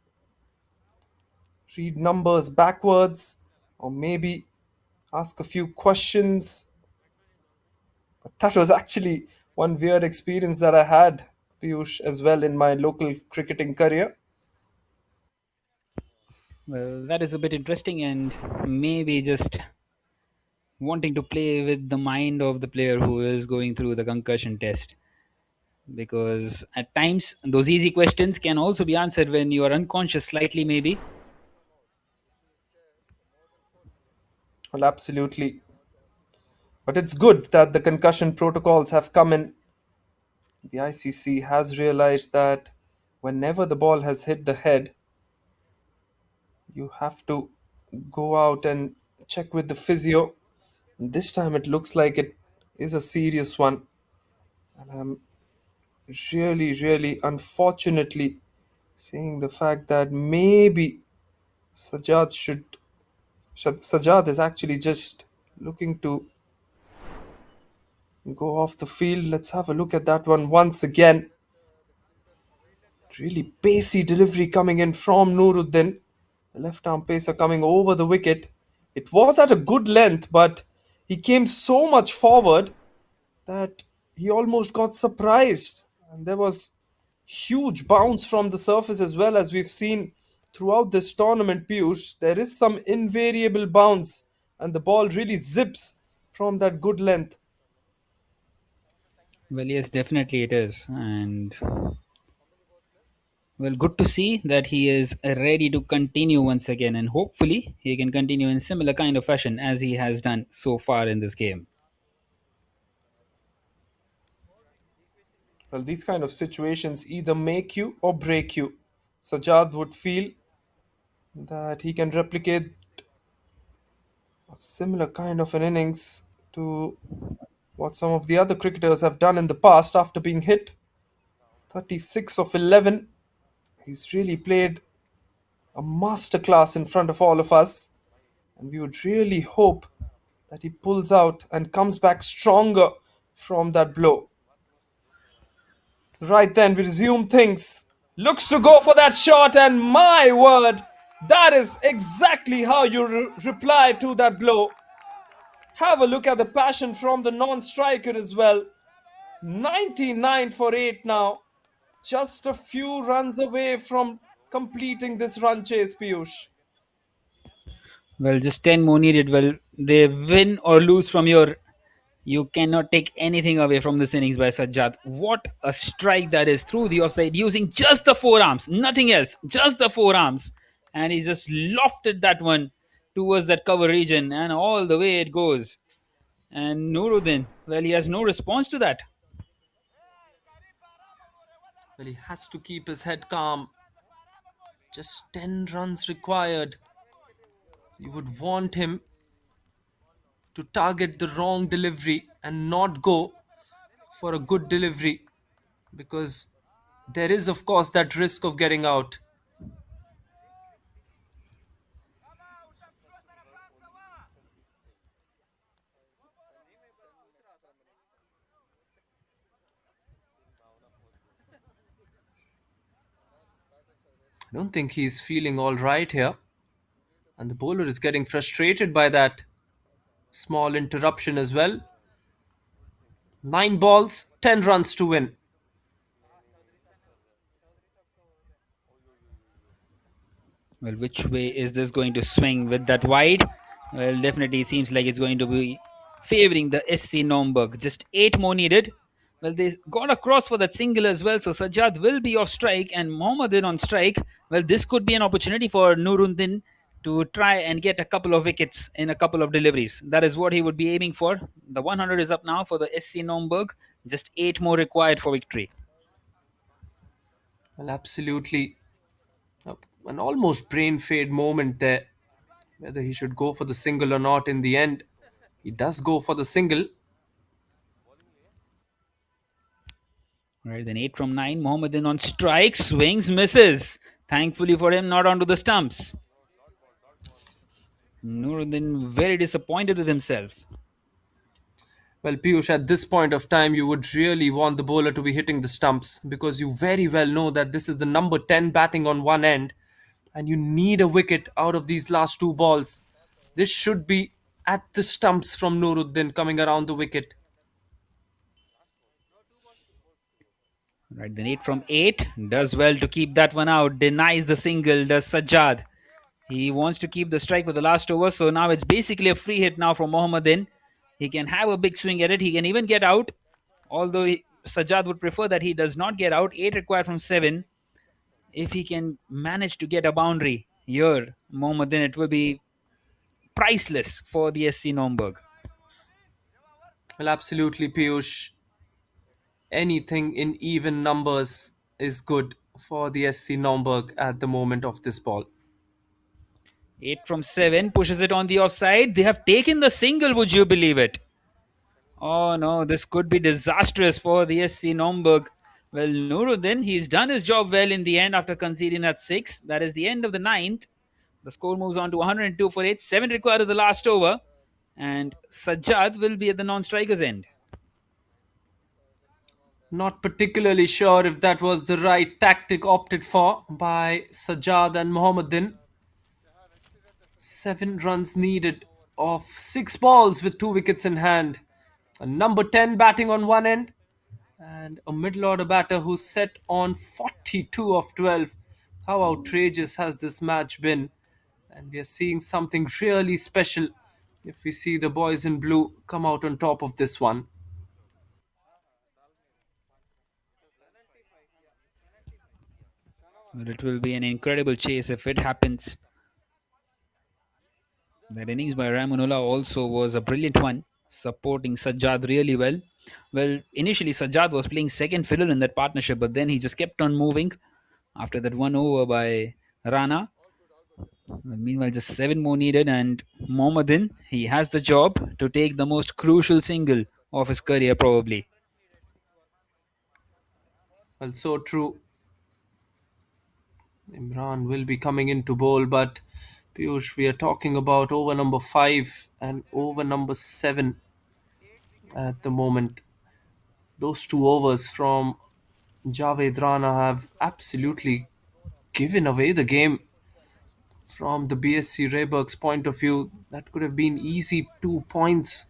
read numbers backwards, or maybe ask a few questions. But that was actually one weird experience that I had, Piyush, as well in my local cricketing career. Well, that is a bit interesting and maybe just wanting to play with the mind of the player who is going through the concussion test. Because at times, those easy questions can also be answered when you are unconscious slightly, maybe. Well, absolutely. But it's good that the concussion protocols have come in. The ICC has realized that whenever the ball has hit the head, you have to go out and check with the physio. And this time it looks like it is a serious one. And I'm really, really unfortunately seeing the fact that maybe Sajjad should. Sajjad is actually just looking to go off the field. Let's have a look at that one once again. Really pacey delivery coming in from Nuruddin. The left arm pacer coming over the wicket. It was at a good length, but he came so much forward that he almost got surprised. And there was huge bounce from the surface as well, as we've seen throughout this tournament, Piyush. There is some invariable bounce, and the ball really zips from that good length. Well, yes, definitely it is. And well, good to see that he is ready to continue once again, and hopefully he can continue in similar kind of fashion as he has done so far in this game. Well, these kind of situations either make you or break you. Sajjad would feel that he can replicate a similar kind of an innings to what some of the other cricketers have done in the past after being hit. 36 of 11. He's really played a masterclass in front of all of us, and we would really hope that he pulls out and comes back stronger from that blow. Right then, we resume things. Looks to go for that shot, and my word, that is exactly how you reply to that blow. Have a look at the passion from the non-striker as well. 99 for 8 now. Just a few runs away from completing this run chase, Piyush. Well, just 10 more needed. Well, they win or lose from your. You cannot take anything away from this innings by Sajjad. What a strike that is through the offside using just the forearms, nothing else, just the forearms. And he just lofted that one towards that cover region, and all the way it goes. And Nuruddin, well, he has no response to that. Well, he has to keep his head calm. Just 10 runs required. You would want him to target the wrong delivery and not go for a good delivery, because there is, of course, that risk of getting out. I don't think he's feeling all right here, and the bowler is getting frustrated by that small interruption as well. 9 balls, 10 runs to win. Well, which way is this going to swing with that wide? Well, definitely seems like it's going to be favoring the SC Naumburg. Just 8 more needed. Well, they got across for that single as well, so Sajjad will be off strike and Mohammadin on strike. Well, this could be an opportunity for Nuruddin to try and get a couple of wickets in a couple of deliveries. That is what he would be aiming for. The 100 is up now for the SC Naumburg. Just 8 more required for victory. Well, absolutely. An almost brain fade moment there. Whether he should go for the single or not in the end. He does go for the single. Right, then 8 from 9. Mohammadin on strike, swings, misses. Thankfully for him, not onto the stumps. Nuruddin very disappointed with himself. Well, Piyush, at this point of time, you would really want the bowler to be hitting the stumps, because you very well know that this is the number 10 batting on one end, and you need a wicket out of these last 2 balls. This should be at the stumps from Nuruddin coming around the wicket. Right, then 8 from 8. Does well to keep that one out. Denies the single, does Sajjad. He wants to keep the strike for the last over, so now it's basically a free hit now from Mohammadin. He can have a big swing at it. He can even get out, although Sajjad would prefer that he does not get out. 8 required from 7. If he can manage to get a boundary here, Mohammadin, it will be priceless for the SC Naumburg. Well, absolutely, Piyush. Anything in even numbers is good for the SC Naumburg at the moment of this ball. 8 from 7 pushes it on the offside. They have taken the single, would you believe it? Oh no, this could be disastrous for the SC Naumburg. Well, Nuruddin, he's done his job well in the end after conceding that 6. That is the end of the 9th. The score moves on to 102 for 8. 7 required of the last over. And Sajjad will be at the non-striker's end. Not particularly sure if that was the right tactic opted for by Sajjad and Mohammadin. 7 runs needed of 6 balls with 2 wickets in hand. A number 10 batting on one end, and a middle order batter who's set on 42 of 12. How outrageous has this match been? And we are seeing something really special if we see the boys in blue come out on top of this one. Well, it will be an incredible chase if it happens. That innings by Ramanullah also was a brilliant one, supporting Sajjad really well. Well, initially Sajjad was playing second fiddle in that partnership, but then he just kept on moving after that one over by Rana. Meanwhile, just 7 more needed, and Mohammedan, he has the job to take the most crucial single of his career, probably. Well, so true. Imran will be coming into bowl, but Piyush, we are talking about over number 5 and over number 7 at the moment. Those two overs from Javed Rana have absolutely given away the game. From the BSC Rehberge's point of view, that could have been easy 2 points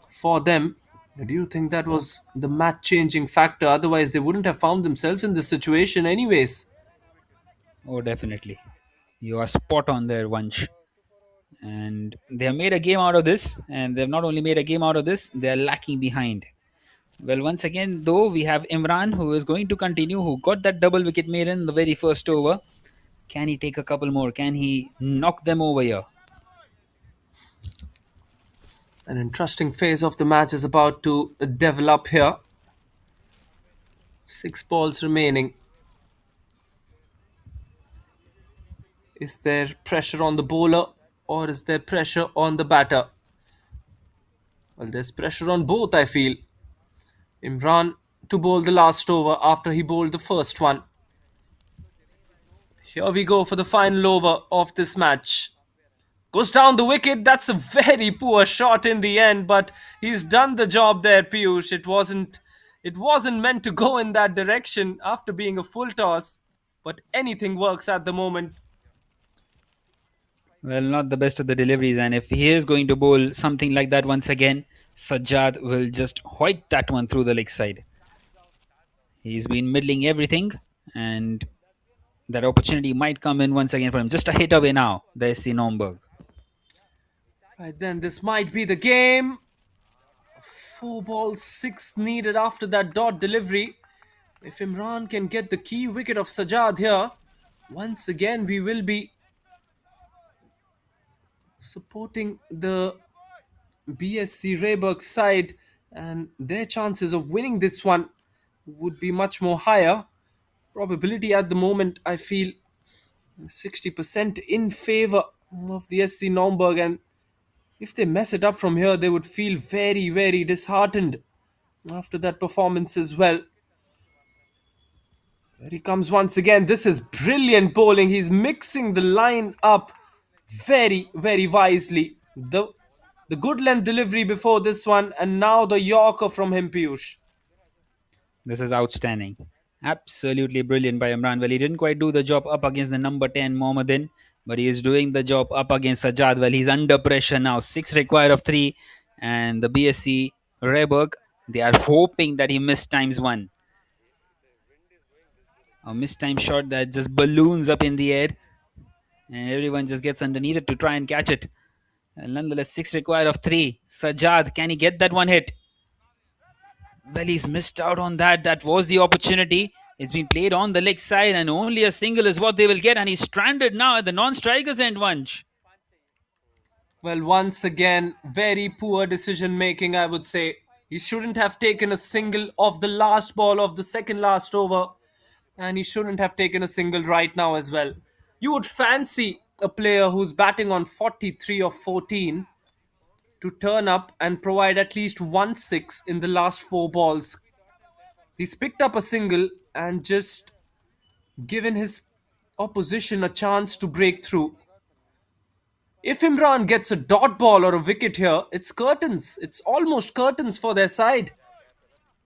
for them. Do you think that was the match changing factor? Otherwise, they wouldn't have found themselves in this situation, anyways. Oh, definitely. You are spot on there, Vansh. And they have made a game out of this, and they've not only made a game out of this, they are lacking behind. Well, once again, though, we have Imran who is going to continue, who got that double wicket made in the very first over. Can he take a couple more? Can he knock them over here? An interesting phase of the match is about to develop here. 6 balls remaining. Is there pressure on the bowler or is there pressure on the batter? Well, there's pressure on both, I feel. Imran to bowl the last over after he bowled the first one. Here we go for the final over of this match. Goes down the wicket. That's a very poor shot in the end, but he's done the job there, Piyush. It wasn't meant to go in that direction after being a full toss, but anything works at the moment. Well, not the best of the deliveries, and if he is going to bowl something like that once again, Sajjad will just hoik that one through the leg side. He's been middling everything, and that opportunity might come in once again for him. Just a hit away now, the SC Naumburg. Right then, this might be the game. 4 balls, 6 needed after that dot delivery. If Imran can get the key wicket of Sajjad here, once again we will be supporting the BSC Rehberge side, and their chances of winning this one would be much more higher. Probability at the moment, I feel 60% in favor of the SC Naumburg, and if they mess it up from here, they would feel very, very disheartened after that performance as well. There he comes once again. This is brilliant bowling. He's mixing the line up very, very wisely. The good length delivery before this one, and now the Yorker from him, Piyush. This is outstanding. Absolutely brilliant by Imran. Well, he didn't quite do the job up against the number 10 Mohammedan, but he is doing the job up against Sajjad. Well, he's under pressure now. 6 required of 3, and the BSC Rehberge, they are hoping that he missed times 1. A missed time shot that just balloons up in the air, and everyone just gets underneath it to try and catch it. And nonetheless, 6 required of 3. Sajjad, can he get that one hit? Well, he's missed out on that. That was the opportunity. It's been played on the leg side, and only a single is what they will get. And he's stranded now at the non-strikers end, Vanch. Well, once again, very poor decision making, I would say. He shouldn't have taken a single of the last ball of the second last over, and he shouldn't have taken a single right now as well. You would fancy a player who's batting on 43 or 14 to turn up and provide at least 1 6 in the last 4 balls. He's picked up a single and just given his opposition a chance to break through. If Imran gets a dot ball or a wicket here, it's curtains. It's almost curtains for their side.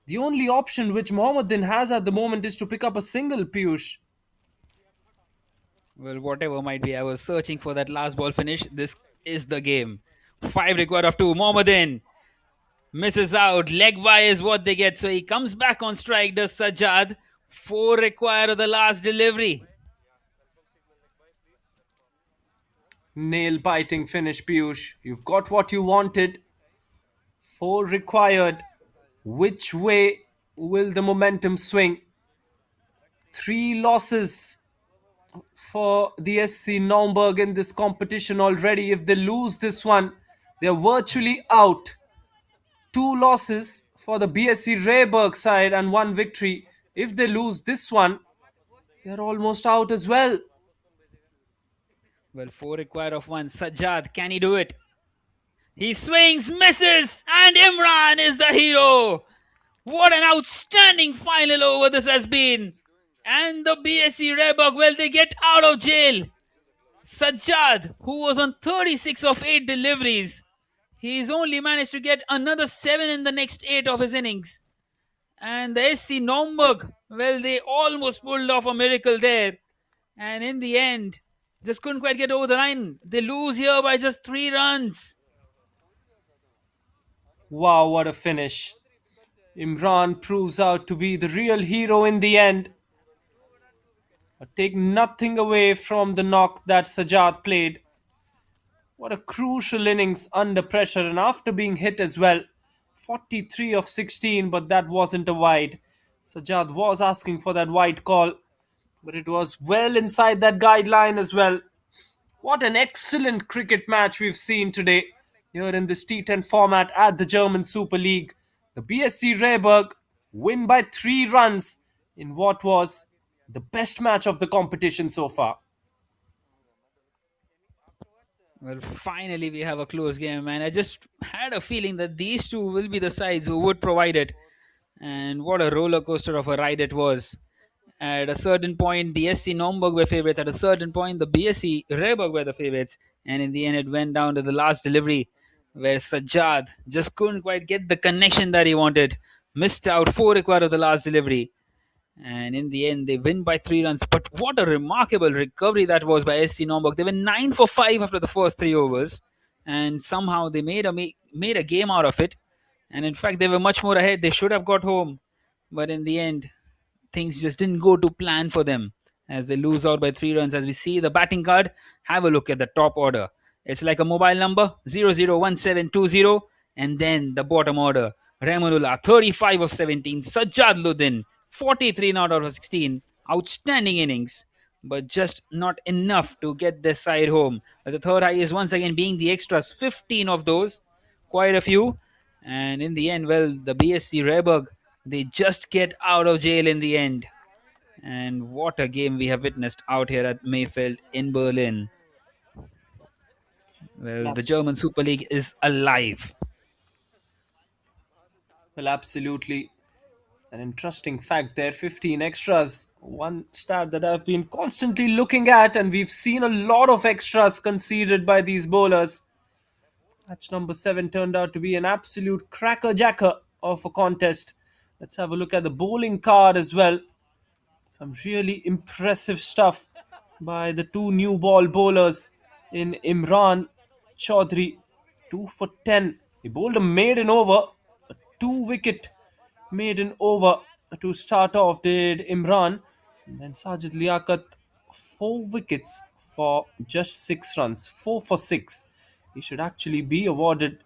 The only option which Mohammedan has at the moment is to pick up a single, Piyush. Well, whatever might be, I was searching for that last ball finish. This is the game. 5 required of 2. Mohammedan misses out. Leg by is what they get. So he comes back on strike, does Sajjad. 4 required of the last delivery. Nail biting finish, Piyush. You've got what you wanted. 4 required. Which way will the momentum swing? 3 losses for the SC Naumburg in this competition already. If they lose this one, they're virtually out. 2 losses for the BSC Rehberge side and 1 victory. If they lose this one, They're almost out as well. Well, 4 required of 1. Sajjad, can he do it? He swings, misses, and Imran is the hero. What an outstanding final over this has been. And the BSC Rehberge, well, they get out of jail. Sajjad, who was on 36 of 8 deliveries, he's only managed to get another 7 in the next 8 of his innings. And the SC Naumburg, well, they almost pulled off a miracle there. And in the end, just couldn't quite get over the line. They lose here by just 3 runs. Wow, what a finish. Imran proves out to be the real hero in the end. But take nothing away from the knock that Sajjad played. What a crucial innings under pressure and after being hit as well. 43 of 16, but that wasn't a wide. Sajjad was asking for that wide call, but it was well inside that guideline as well. What an excellent cricket match we've seen today here in this T10 format at the German Super League. The BSC Rehberge win by 3 runs in what was the best match of the competition so far. Well, finally, we have a close game, and I just had a feeling that these two will be the sides who would provide it. And what a roller coaster of a ride it was. At a certain point, the SC Naumburg were favourites. At a certain point, the BSC Rehberge were the favourites. And in the end, it went down to the last delivery where Sajjad just couldn't quite get the connection that he wanted. Missed out 4 required of the last delivery. And in the end, they win by 3 runs. But what a remarkable recovery that was by SC Naumburg. They were 9 for 5 after the first 3 overs. And somehow they made a game out of it. And in fact, they were much more ahead. They should have got home. But in the end, things just didn't go to plan for them as they lose out by 3 runs. As we see the batting card, have a look at the top order. It's like a mobile number 001720, and then the bottom order Rahmanullah 35 of 17, Sajjad Ludin 43 not out of 16. Outstanding innings, but just not enough to get their side home. But the third highest once again being the extras, 15 of those, quite a few. And in the end, well, the BSC Rehberge, they just get out of jail in the end. And what a game we have witnessed out here at Mayfield in Berlin. Well, the German Super League is alive. Well, absolutely. An interesting fact there, 15 extras. One stat that I've been constantly looking at, and we've seen a lot of extras conceded by these bowlers. Match number 7 turned out to be an absolute cracker-jacker of a contest. Let's have a look at the bowling card as well. Some really impressive stuff by the two new ball bowlers in Imran Chaudhry. 2 for 10. He bowled a maiden over, a 2 wicket maiden over to start off, did Imran. And then Sajid Liaquat, 4 wickets for just 6 runs. 4 for 6. He should actually be awarded.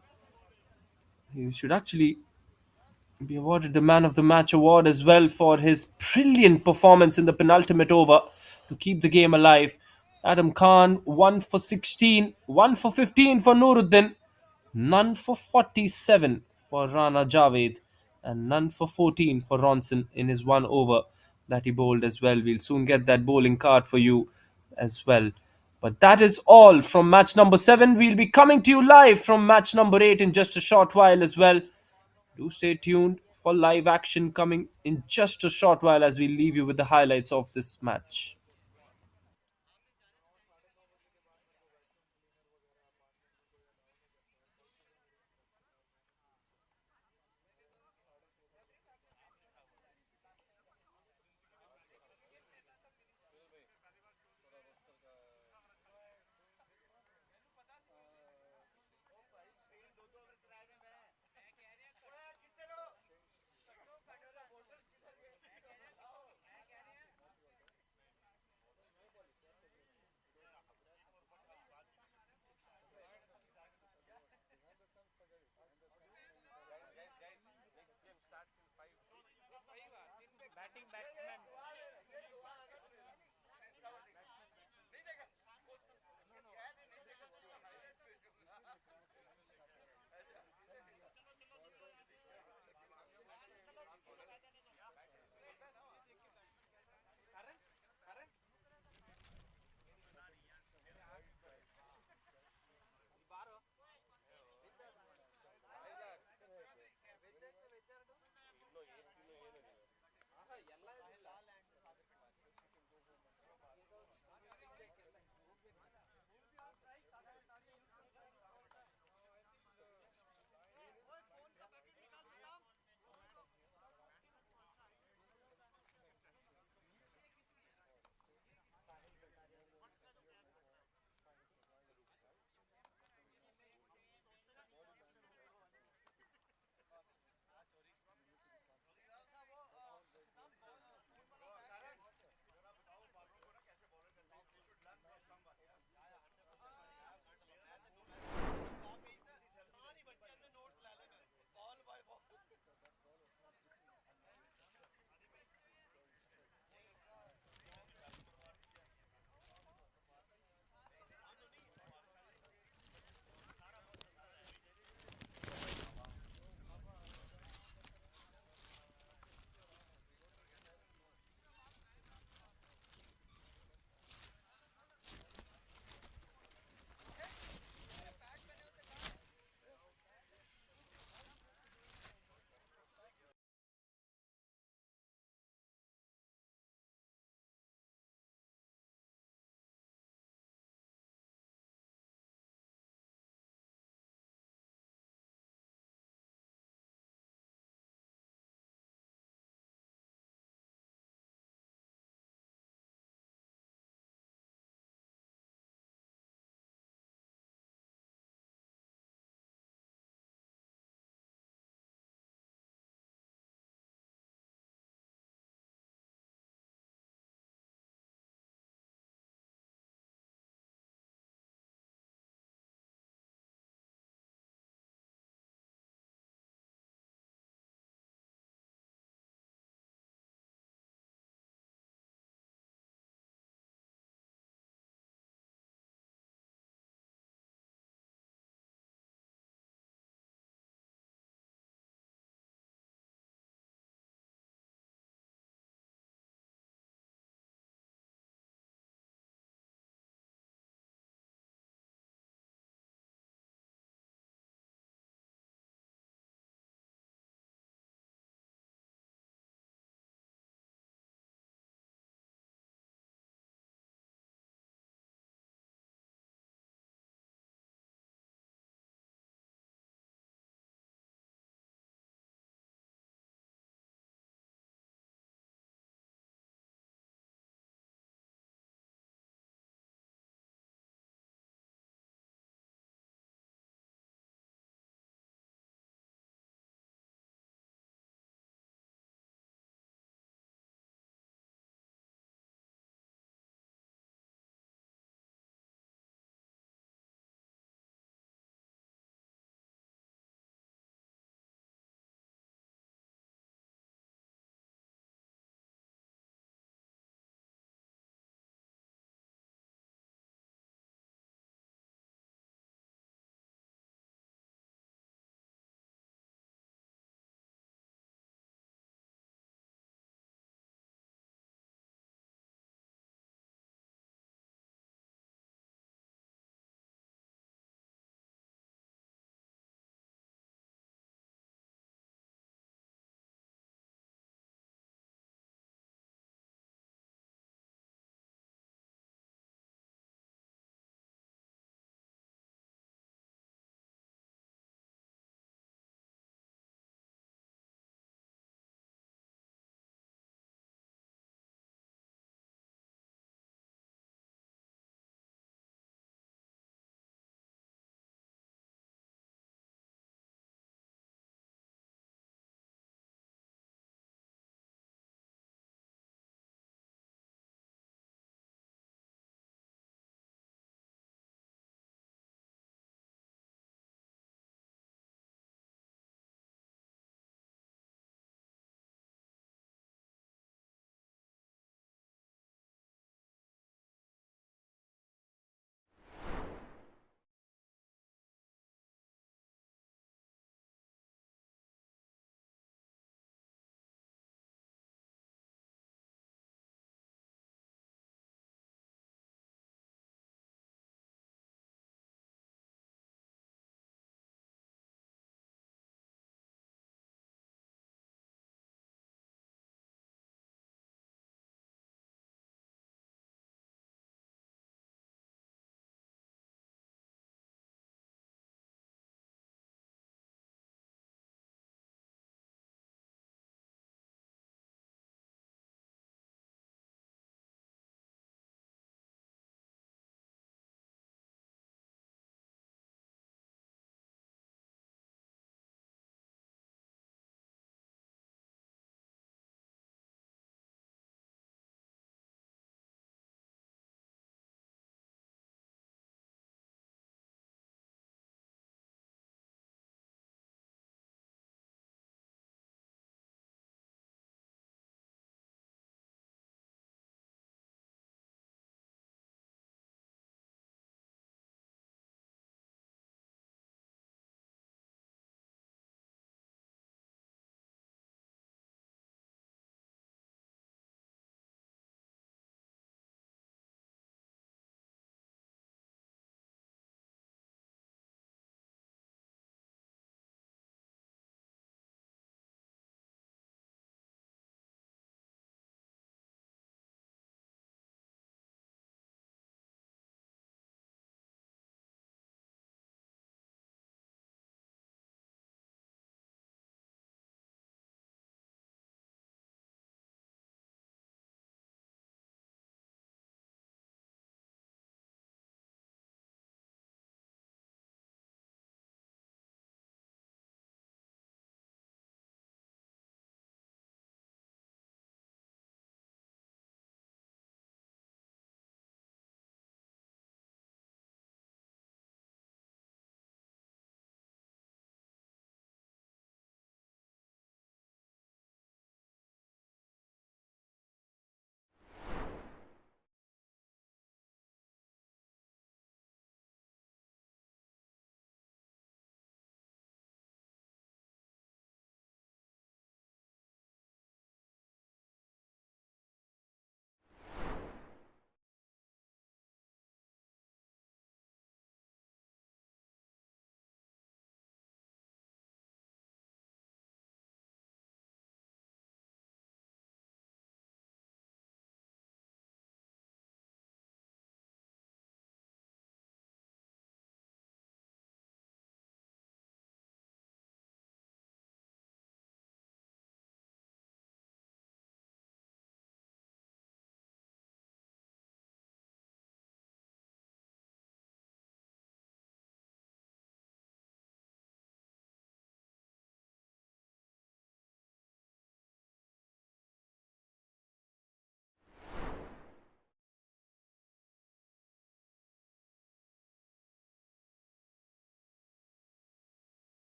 He should actually be awarded the Man of the Match award as well for his brilliant performance in the penultimate over to keep the game alive. Adam Khan, 1 for 16, 1 for 15 for Nuruddin, none for 47 for Rana Javed, and none for 14 for Ronson in his 1 over that he bowled as well. We'll soon get that bowling card for you as well. But that is all from match number 7. We'll be coming to you live from match number 8 in just a short while as well. Do stay tuned for live action coming in just a short while as we leave you with the highlights of this match.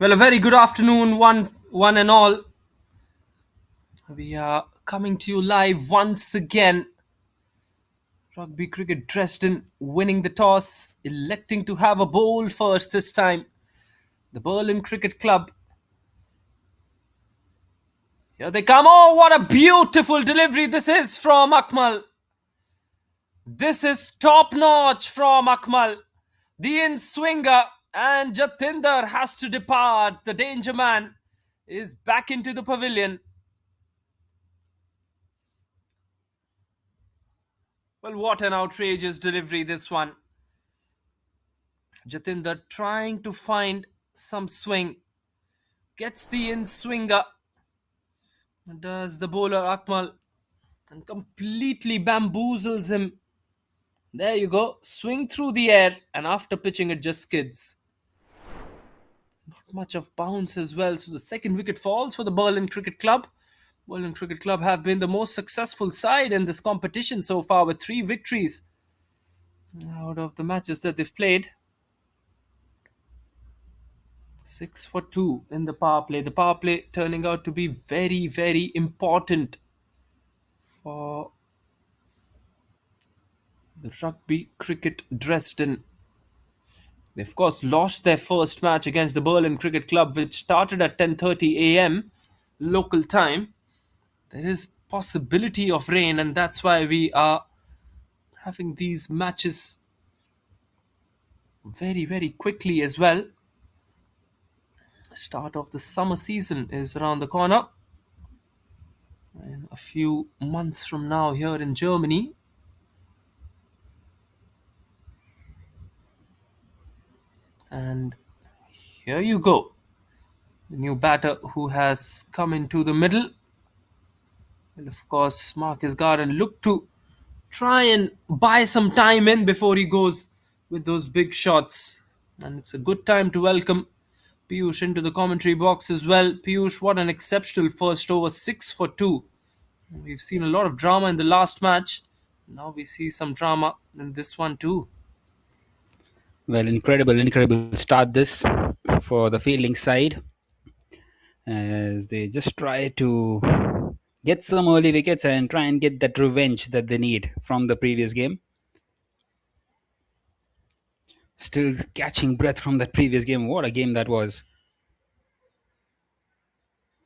Well, a very good afternoon, one and all. We are coming to you live once again. Rugby cricket Dresden winning the toss, electing to have a bowl first this time. The Berlin Cricket Club. Here they come. Oh, what a beautiful delivery this is from Akmal. This is top notch from Akmal. The in-swinger, and Jatinder has to depart. The danger man is back into the pavilion. Well, what an outrageous delivery this one. Jatinder trying to find some swing. Gets the in-swinger. Does the bowler Akmal and completely bamboozles him. There you go. Swing through the air, and after pitching it just skids. Not much of bounce as well. So the second wicket falls for the Berlin Cricket Club. Berlin Cricket Club have been the most successful side in this competition so far with 3 victories out of the matches that they've played. 6 for 2 in the power play. The power play turning out to be very, very important for the Rugby Cricket Dresden. They of course lost their first match against the Berlin Cricket Club, which started at 10:30 a.m. local time. There is possibility of rain, and that's why we are having these matches very, very quickly as well. Start of the summer season is around the corner. In a few months from now here in Germany. And here you go. The new batter who has come into the middle will of course mark his guard and look to try and buy some time in before he goes with those big shots. And it's a good time to welcome Piyush into the commentary box as well. Piyush, what an exceptional first over, 6 for 2. We've seen a lot of drama in the last match. Now we see some drama in this one too. Well, incredible start this for the fielding side as they just try to get some early wickets and try and get that revenge that they need from the previous game. Still catching breath from that previous game. What a game that was.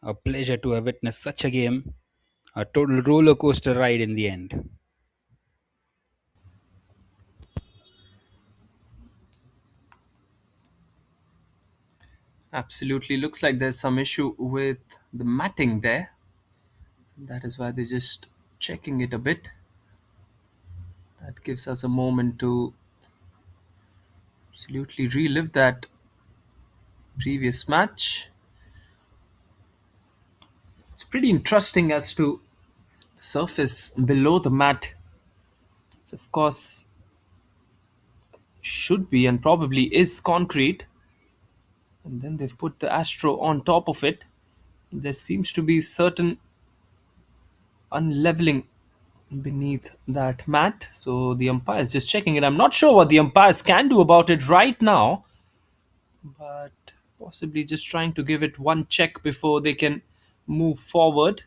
A pleasure to have witnessed such a game. A total roller coaster ride in the end. Absolutely. Looks like there's some issue with the matting there. That is why they're just checking it a bit. That gives us a moment to absolutely relive that previous match. It's pretty interesting as to the surface below the mat. It's of course should be and probably is concrete. And then they've put the Astro on top of it. There seems to be certain unleveling beneath that mat. So the umpire is just checking it. I'm not sure what the umpires can do about it right now, but possibly just trying to give it one check before they can move forward.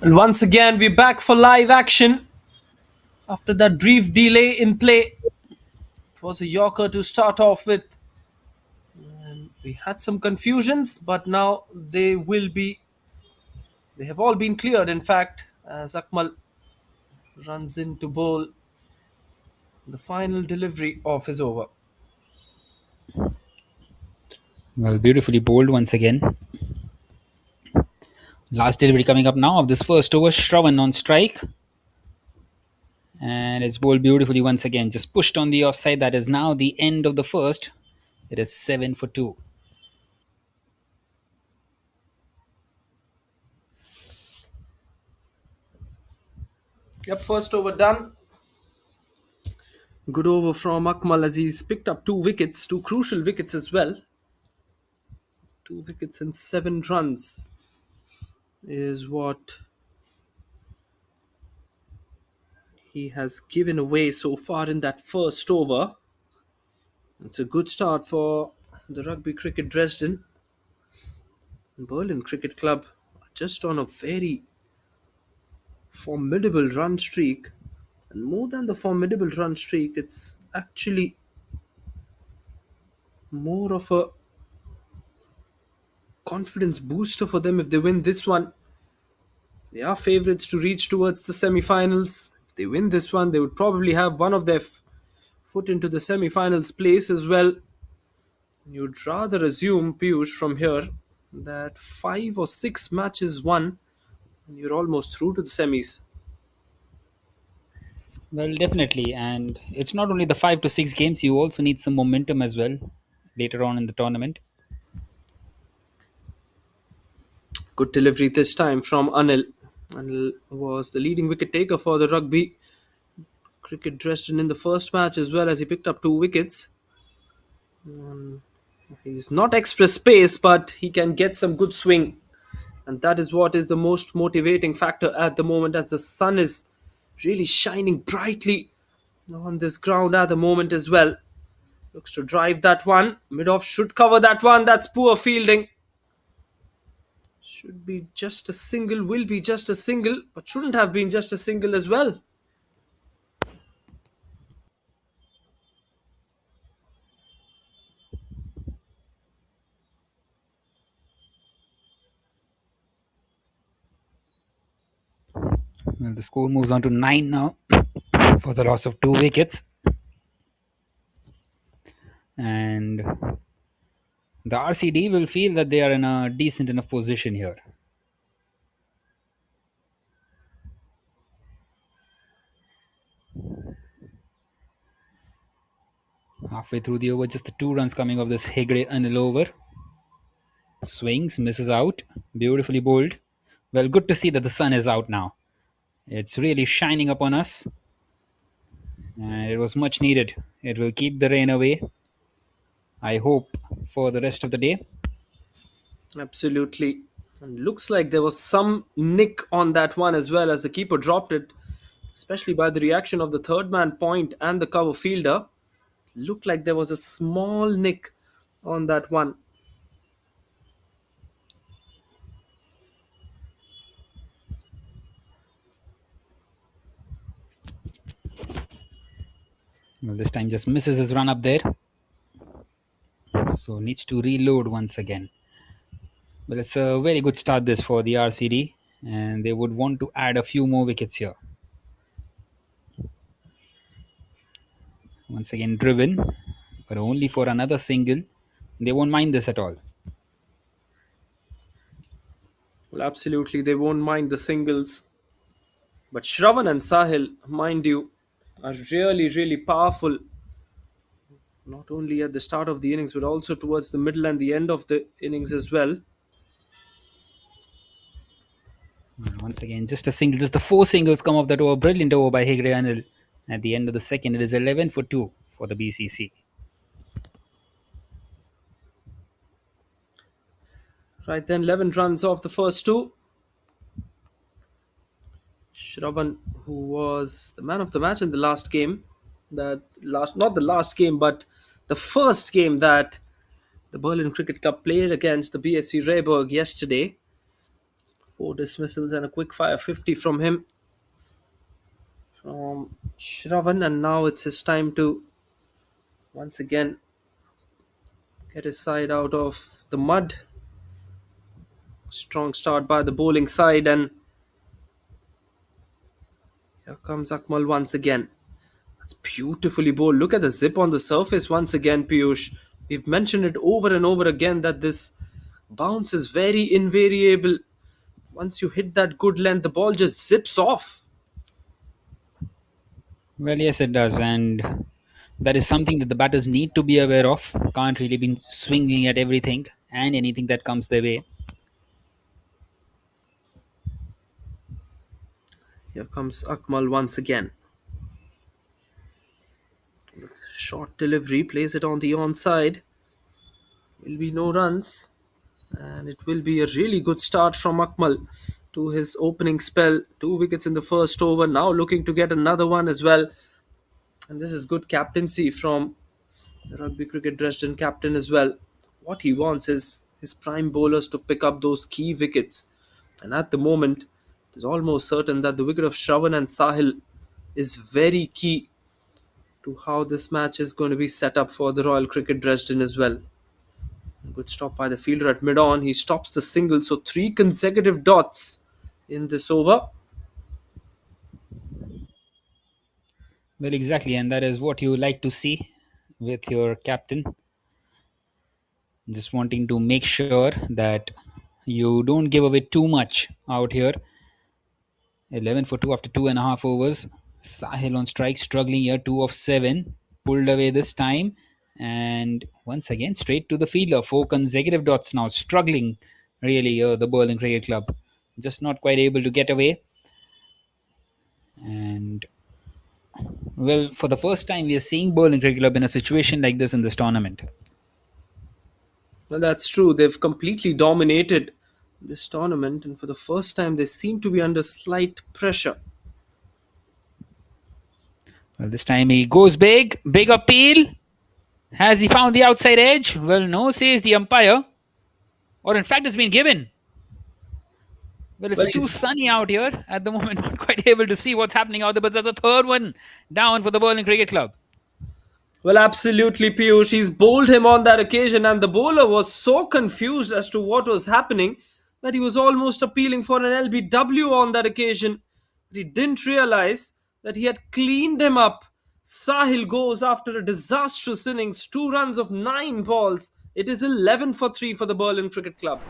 And once again, we're back for live action after that brief delay in play. It was a Yorker to start off with. And we had some confusions, but now they will be. They have all been cleared, in fact, as Akmal runs in to bowl the final delivery of his over. Well, beautifully bowled once again. Last delivery coming up now of this first over. Shravan on strike. And it's bowled beautifully once again. Just pushed on the offside. That is now the end of the first. It is 7 for 2. Yep, first over done. Good over from Akmal as he's picked up 2 wickets, 2 crucial wickets as well. 2 wickets and 7 runs is what he has given away so far in that first over. It's a good start for the Rugby Cricket Dresden. Berlin Cricket Club are just on a very formidable run streak. And more than the formidable run streak, it's actually more of a confidence booster for them if they win this one. They are favourites to reach towards the semi-finals. If they win this one, they would probably have one of their foot into the semi-finals place as well. You'd rather assume, Piyush, from here that 5 or 6 matches won and you're almost through to the semis. Well, definitely. And it's not only the 5 to 6 games, you also need some momentum as well later on in the tournament. Good delivery this time from Anil. Anil was the leading wicket taker for the Rugby Cricket Dresden in the first match as well as he picked up 2 wickets. He's not express pace, but he can get some good swing. And that is what is the most motivating factor at the moment as the sun is really shining brightly on this ground at the moment as well. Looks to drive that one. Mid-off should cover that one. That's poor fielding. Should be just a single, will be just a single, but shouldn't have been just a single as well. Well, the score moves on to 9 now for the loss of 2 wickets. And the RCD will feel that they are in a decent enough position here. Halfway through the over, just the 2 runs coming off this Hegde Anil over. Swings, misses out. Beautifully bowled. Well, good to see that the sun is out now. It's really shining upon us. And it was much needed. It will keep the rain away, I hope, for the rest of the day. Absolutely. And looks like there was some nick on that one as well as the keeper dropped it, especially by the reaction of the third man point and the cover fielder. Looked like there was a small nick on that one. Well, this time just misses his run up there. So needs to reload once again. But it's a very good start this for the RCD. And they would want to add a few more wickets here. Once again driven, but only for another single. They won't mind this at all. Well, absolutely, they won't mind the singles. But Shravan and Sahil, mind you, are really, really powerful. Not only at the start of the innings, but also towards the middle and the end of the innings as well. Once again, just a single, just the 4 singles come off that over. Brilliant over by Hegde Anil. At the end of the second, it is 11 for 2 for the BCC. Right then, 11 runs off the first 2. Shravan, who was the man of the match in the last game, not the last game, but the first game that the Berlin Cricket Club played against the BSC Rehberge yesterday. 4 dismissals and a quick fire 50 from him, from Shravan, and now it's his time to once again get his side out of the mud. Strong start by the bowling side, and here comes Akmal once again. That's beautifully bowled. Look at the zip on the surface once again, Piyush. We've mentioned it over and over again that this bounce is very invariable. Once you hit that good length, the ball just zips off. Well, yes, it does, and that is something that the batters need to be aware of. Can't really be swinging at everything and anything that comes their way. Here comes Akmal once again. Short delivery, plays it on the onside. Will be no runs, and it will be a really good start from Akmal to his opening spell. 2 wickets in the first over, now looking to get another one as well. And this is good captaincy from the Rugby Cricket Dresden captain as well. What he wants is his prime bowlers to pick up those key wickets. And at the moment, it is almost certain that the wicket of Shravan and Sahil is very key to how this match is going to be set up for the Royal Cricket Dresden as well. Good stop by the fielder at mid-on. He stops the single, so 3 consecutive dots in this over. Well, exactly, and that is what you like to see with your captain. Just wanting to make sure that you don't give away too much out here. 11 for 2 after 2.5 overs. Sahil on strike, struggling here, 2 of 7. Pulled away this time. And once again, straight to the fielder. 4 consecutive dots now. Struggling, really, the Berlin Cricket Club. Just not quite able to get away. And, well, for the first time, we are seeing Berlin Cricket Club in a situation like this in this tournament. Well, that's true. They've completely dominated this tournament, and for the first time, they seem to be under slight pressure. Well, this time he goes big. Big appeal. Has he found the outside edge? Well, no, says the umpire. Or in fact, it's been given. Well, it's Well, too sunny out here at the moment. Not quite able to see what's happening out there. But there's a third one down for the Berlin Cricket Club. Well, absolutely, Piyush. He's bowled him on that occasion, and the bowler was so confused as to what was happening that he was almost appealing for an LBW on that occasion. But he didn't realize that he had cleaned him up. Sahil goes after a disastrous innings, 2 runs of 9 balls. It is 11 for 3 for the Berlin Cricket Club.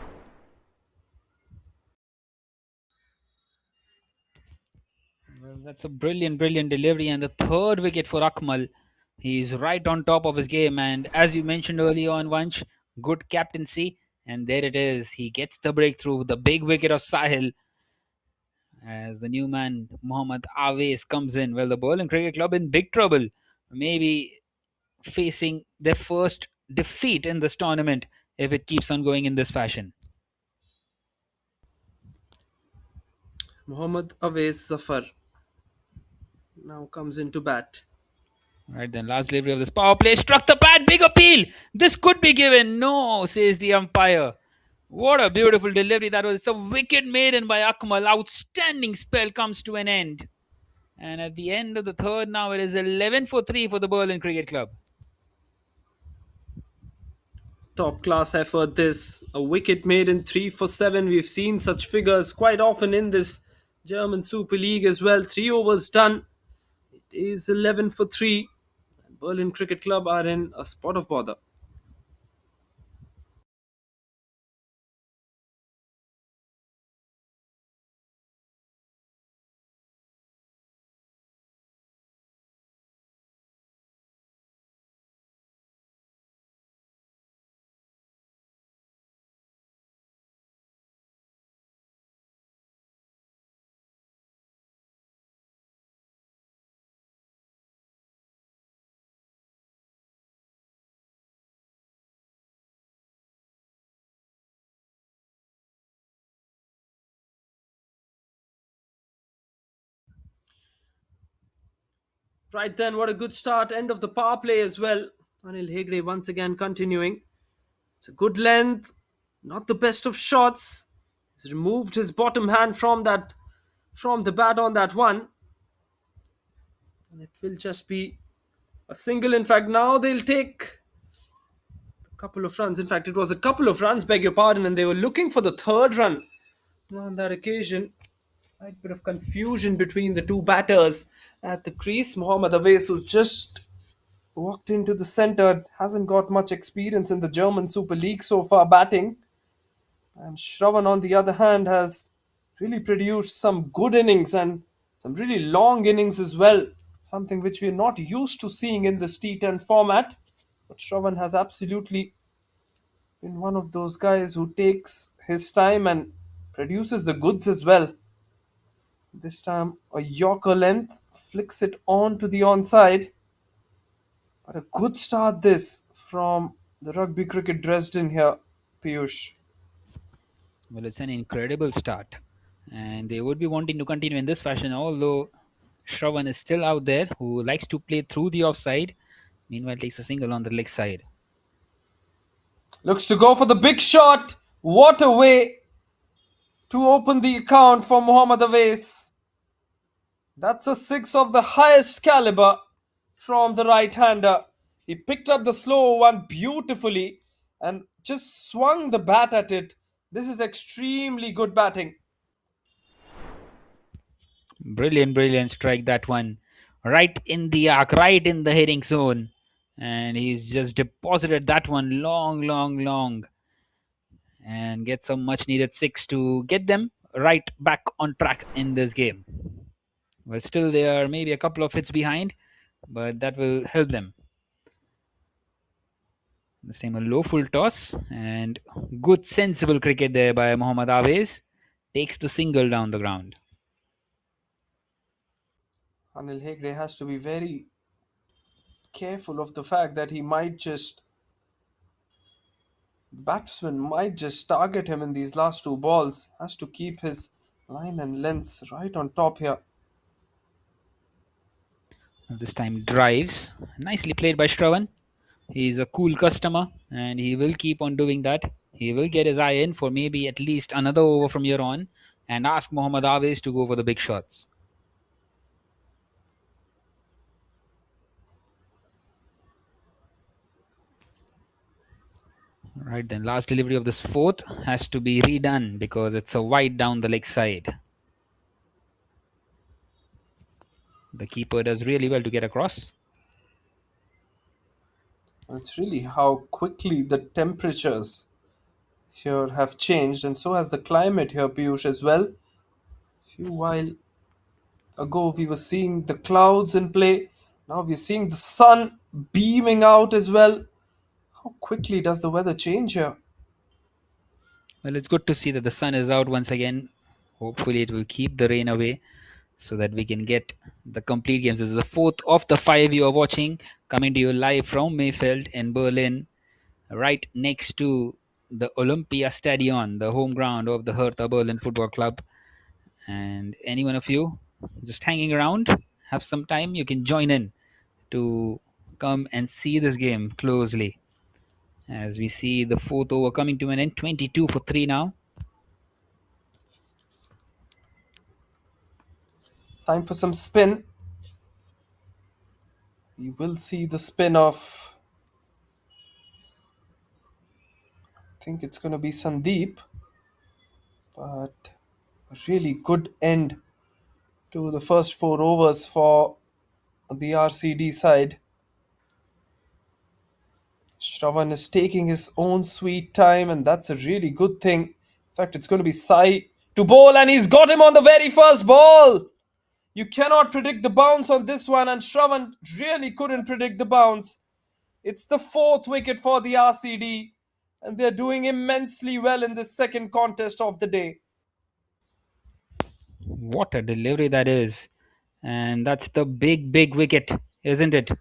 Well, that's a brilliant, brilliant delivery. And the third wicket for Akmal. He's right on top of his game. And as you mentioned earlier on, Vanch, good captaincy. And there it is. He gets the breakthrough. The big wicket of Sahil. As the new man, Mohammad Awais, comes in. Well, the Berlin Cricket Club in big trouble. Maybe facing their first defeat in this tournament if it keeps on going in this fashion. Mohammad Awais Zafar now comes into bat. Right then, last delivery of this power play struck the pad. Big appeal. This could be given. No, says the umpire. What a beautiful delivery that was. It's a wicket maiden by Akmal. Outstanding spell comes to an end. And at the end of the third, now it is 11 for 3 for the Berlin Cricket Club. Top class effort this. A wicket made in 3 for 7. We've seen such figures quite often in this German Super League as well. 3 overs done. It is 11 for 3. Berlin Cricket Club are in a spot of bother. Right then, what a good start. End of the power play as well. Anil Hegde once again continuing. It's a good length. Not the best of shots. He's removed his bottom hand from the bat on that one. And it will just be a single. In fact, now they'll take a couple of runs. In fact, it was a couple of runs, beg your pardon, and they were looking for the third run. On that occasion, slight bit of confusion between the two batters at the crease. Mohammad Awais, who's just walked into the centre, hasn't got much experience in the German Super League so far batting. And Shravan, on the other hand, has really produced some good innings and some really long innings as well. Something which we're not used to seeing in this T10 format. But Shravan has absolutely been one of those guys who takes his time and produces the goods as well. This time, a Yorker length flicks it on to the onside. But a good start this from the Rugby Cricket Dresden here, Piyush. Well, it's an incredible start, and they would be wanting to continue in this fashion, although Shravan is still out there who likes to play through the offside, meanwhile takes a single on the leg side. Looks to go for the big shot. What a way to open the account for Mohammad Awais. That's a six of the highest caliber from the right-hander. He picked up the slow one beautifully and just swung the bat at it. This is extremely good batting. Brilliant, brilliant strike, that one. Right in the arc, right in the hitting zone. And he's just deposited that one long, long, long. And get some much needed six to get them right back on track in this game. Well, still they are maybe a couple of hits behind, but that will help them. This time a low full toss and good sensible cricket there by Mohammad Awais. Takes the single down the ground. Anil Hegde has to be very careful of the fact that batsman might just target him in these last two balls. Has to keep his line and lengths right on top here. This time drives. Nicely played by Shravan. He's a cool customer and he will keep on doing that. He will get his eye in for maybe at least another over from here on and ask Mohammad Awais to go for the big shots. Right then, last delivery of this fourth has to be redone because it's a wide down the leg side. The keeper does really well to get across. It's really how quickly the temperatures here have changed, and so has the climate here, Piyush, as well. A few while ago, we were seeing the clouds in play. Now we're seeing the sun beaming out as well. How quickly does the weather change here? Well, it's good to see that the sun is out once again. Hopefully, it will keep the rain away so that we can get the complete games. This is the fourth of the five you are watching, coming to you live from Mayfeld in Berlin, right next to the Olympia Stadion, the home ground of the Hertha Berlin Football Club. And any one of you just hanging around, have some time, you can join in to come and see this game closely. As we see the fourth over coming to an end, 22 for 3 now. Time for some spin. We will see the spin of, I think it's going to be Sandeep, but a really good end to the first four overs for the RCD side. Shravan is taking his own sweet time, and that's a really good thing. In fact, it's going to be Sai to bowl, and he's got him on the very first ball. You cannot predict the bounce on this one, and Shravan really couldn't predict the bounce. It's the fourth wicket for the RCD, and they're doing immensely well in this second contest of the day. What a delivery that is. And that's the big, big wicket, isn't it?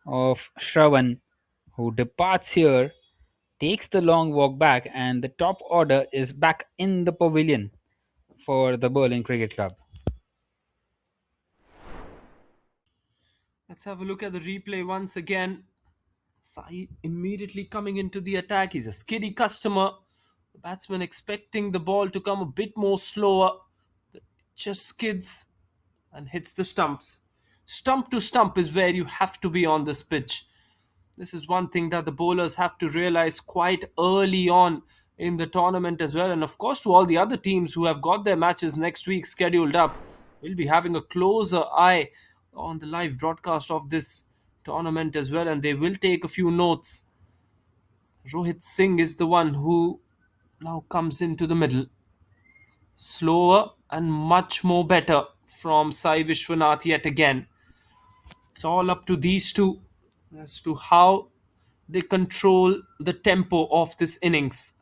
Of Shravan, who departs here, takes the long walk back, and the top order is back in the pavilion for the Berlin Cricket Club. Let's have a look at the replay once again. Sai immediately coming into the attack. He's a skiddy customer. The Batsman expecting the ball to come a bit more slower. It just skids and hits the stumps. Stump to stump is where you have to be on this pitch. This is one thing that the bowlers have to realize quite early on in the tournament as well. And of course, to all the other teams who have got their matches next week scheduled up, we'll be having a closer eye on the live broadcast of this tournament as well. And they will take a few notes. Rohit Singh is the one who now comes into the middle. Slower and much more better from Sai Vishwanath yet again. It's all up to these two as to how they control the tempo of this innings.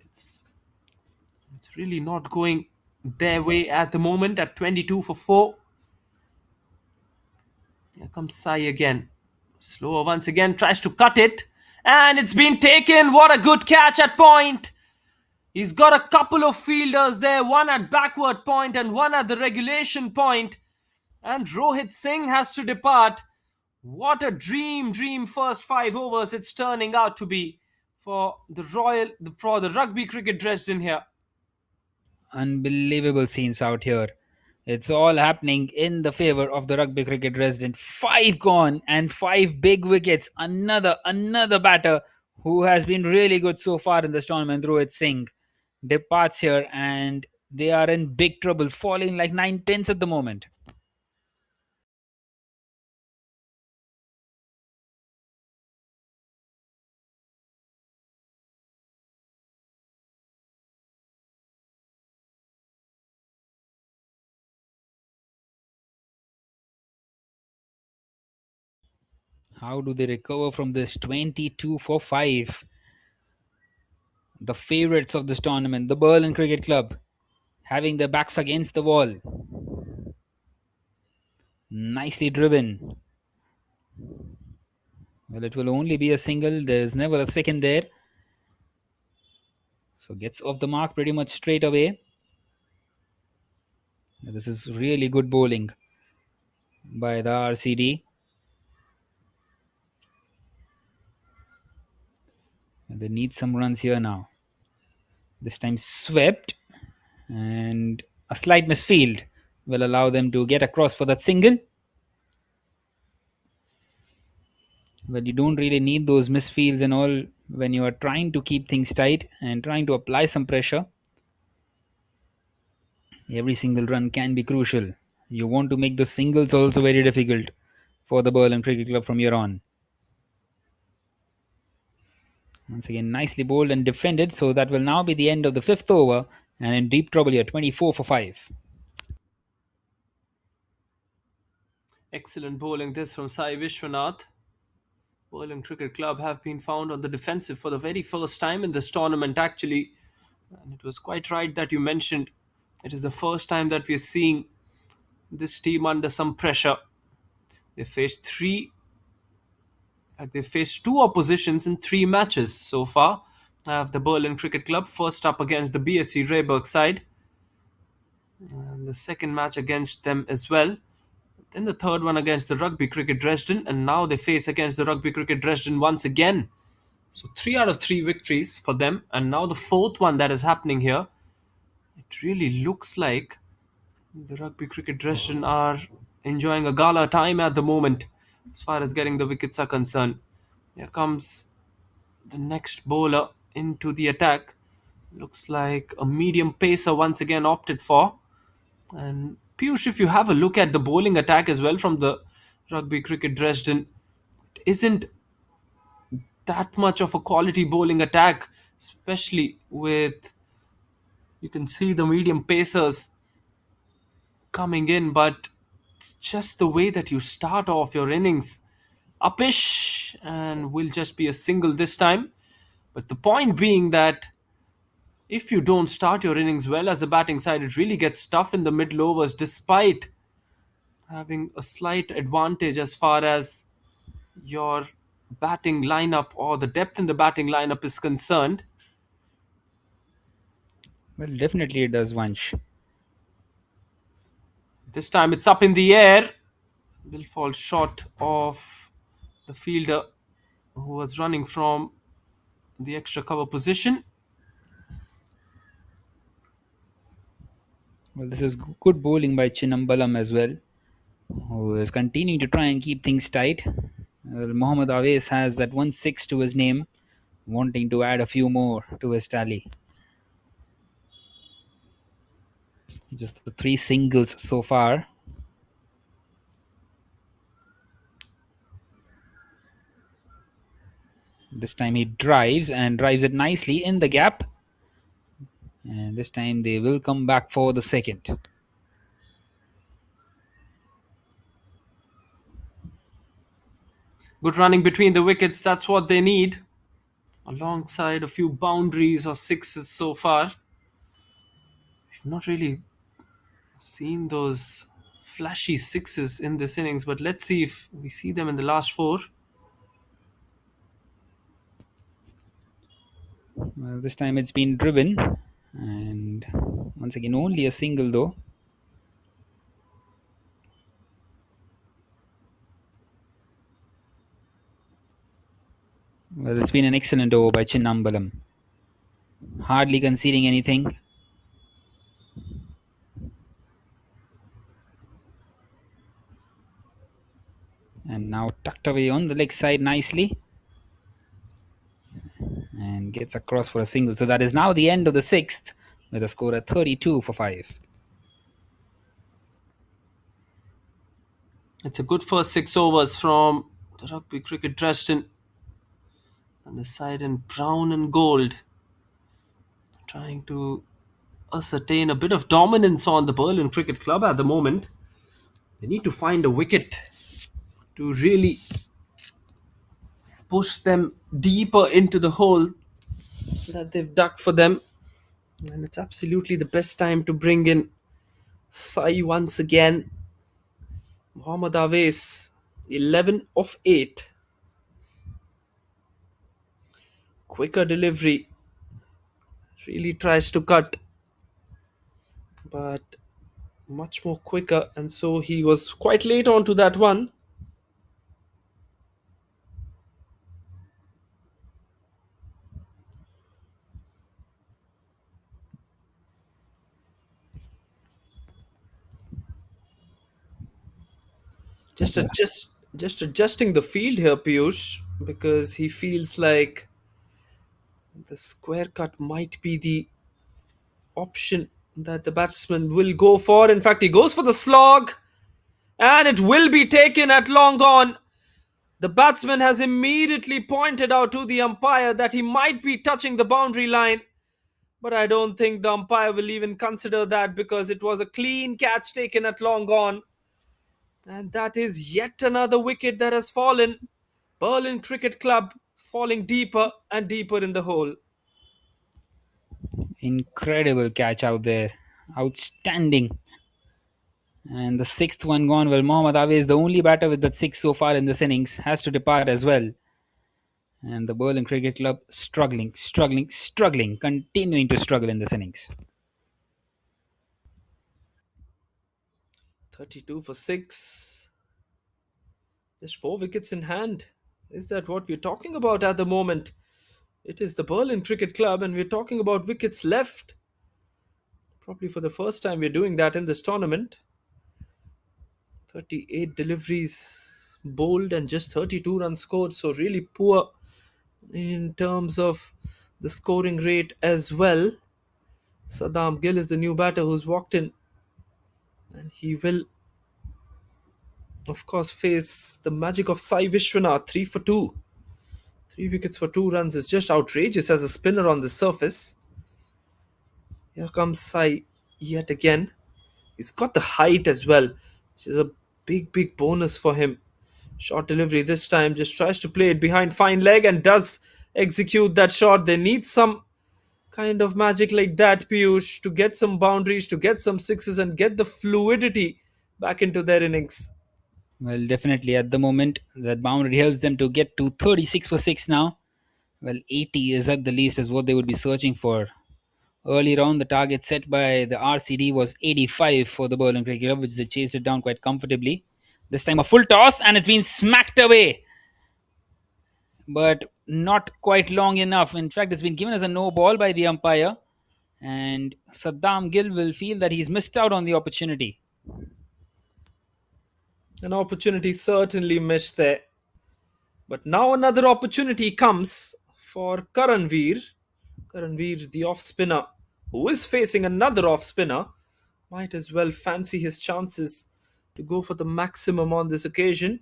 It's really not going their way at the moment at 22 for 4. Here comes Sai again. Slower once again, tries to cut it. And it's been taken. What a good catch at point. He's got a couple of fielders there, one at backward point and one at the regulation point. And Rohit Singh has to depart. What a dream first 5 overs it's turning out to be for the Rugby Cricket Dresden here. Unbelievable scenes out here. It's all happening in the favor of the Rugby Cricket Dresden. 5 gone and 5 big wickets. Another batter who has been really good so far in this tournament, Rohit Singh, departs here and they are in big trouble, falling like 9 pins at the moment. How do they recover from this 22 for 5? The favourites of this tournament, the Berlin Cricket Club, having their backs against the wall. Nicely driven. Well, it will only be a single. There's never a second there. So gets off the mark pretty much straight away. This is really good bowling by the RCD. They need some runs here now. This time swept and a slight misfield will allow them to get across for that single. Well, you don't really need those misfields and all when you are trying to keep things tight and trying to apply some pressure. Every single run can be crucial. You want to make the singles also very difficult for the Berlin Cricket Club from here on. Once again, nicely bowled and defended. So that will now be the end of the 5th over and in deep trouble here, 24 for 5. Excellent bowling this from Sai Vishwanath. Berlin Cricket Club have been found on the defensive for the very first time in this tournament actually. And it was quite right that you mentioned it is the first time that we are seeing this team under some pressure. They faced two oppositions in 3 matches so far. I have the Berlin Cricket Club first up against the BSC Rehberge side. And the second match against them as well. Then the third one against the Rugby Cricket Dresden. And now they face against the Rugby Cricket Dresden once again. So 3 out of 3 victories for them. And now the 4th one that is happening here. It really looks like the Rugby Cricket Dresden are enjoying a gala time at the moment as far as getting the wickets are concerned. Here comes the next bowler into the attack. Looks like a medium pacer once again opted for. And Piyush, if you have a look at the bowling attack as well from the Rugby Cricket Dresden, it isn't that much of a quality bowling attack, especially with, you can see the medium pacers coming in, but it's just the way that you start off your innings. Uppish, and will just be a single this time. But the point being that if you don't start your innings well as a batting side, it really gets tough in the middle overs despite having a slight advantage as far as your batting lineup or the depth in the batting lineup is concerned. Well, definitely it does, Vansh. This time it's up in the air. Will fall short of the fielder who was running from the extra cover position. Well, this is good bowling by Chinnambalam as well, who is continuing to try and keep things tight. Mohammad Awais has that 1-6 to his name, wanting to add a few more to his tally. Just the 3 singles so far. This time he drives and drives it nicely in the gap. And this time they will come back for the second. Good running between the wickets, that's what they need. Alongside a few boundaries or sixes so far. We've not really seen those flashy sixes in this innings, but let's see if we see them in the last 4. Well, this time it's been driven. And once again, only a single though. Well, it's been an excellent over by Chinnambalam. Hardly conceding anything. And now tucked away on the leg side nicely. And gets across for a single. So that is now the end of the 6th with a score at 32 for 5. It's a good first 6 overs from the Rugby Cricket Dresden. And the side in brown and gold. Trying to ascertain a bit of dominance on the Berlin Cricket Club at the moment. They need to find a wicket to really push them deeper into the hole that they've dug for them. And it's absolutely the best time to bring in Sai once again. Mohammad Awais, 11 of 8. Quicker delivery. Really tries to cut, but much more quicker, and so he was quite late onto that one. Just adjusting the field here, Piyush, because he feels like the square cut might be the option that the batsman will go for. In fact, he goes for the slog, and it will be taken at long on. The batsman has immediately pointed out to the umpire that he might be touching the boundary line, but I don't think the umpire will even consider that because it was a clean catch taken at long on. And that is yet another wicket that has fallen. Berlin Cricket Club falling deeper and deeper in the hole. Incredible catch out there. Outstanding. And the 6th one gone. Well, Mohammad Awais, the only batter with that 6 so far in this innings, has to depart as well. And the Berlin Cricket Club struggling, continuing to struggle in this innings. 32 for 6. Just 4 wickets in hand. Is that what we're talking about at the moment? It is the Berlin Cricket Club, and we're talking about wickets left. Probably for the first time we're doing that in this tournament. 38 deliveries bowled and just 32 runs scored, so really poor in terms of the scoring rate as well. Saddam Gill is the new batter who's walked in, and he will of course face the magic of Sai Vishwanath. 3 for 2. 3 wickets for 2 runs is just outrageous as a spinner on the surface. Here comes Sai yet again. He's got the height as well, which is a big bonus for him. Short delivery this time, just tries to play it behind fine leg and does execute that shot. They need some kind of magic like that, Piyush, to get some boundaries, to get some sixes and get the fluidity back into their innings. Well, definitely at the moment, that boundary helps them to get to 36 for 6 now. Well, 80 is at the least is what they would be searching for. Earlier on, the target set by the RCD was 85 for the Berlin Cricket Club, which they chased it down quite comfortably. This time a full toss, and it's been smacked away. But not quite long enough. In fact, it's been given as a no ball by the umpire. And Saddam Gill will feel that he's missed out on the opportunity. An opportunity certainly missed there. But now another opportunity comes for Karanveer. Karanveer, the off spinner, who is facing another off spinner, might as well fancy his chances to go for the maximum on this occasion.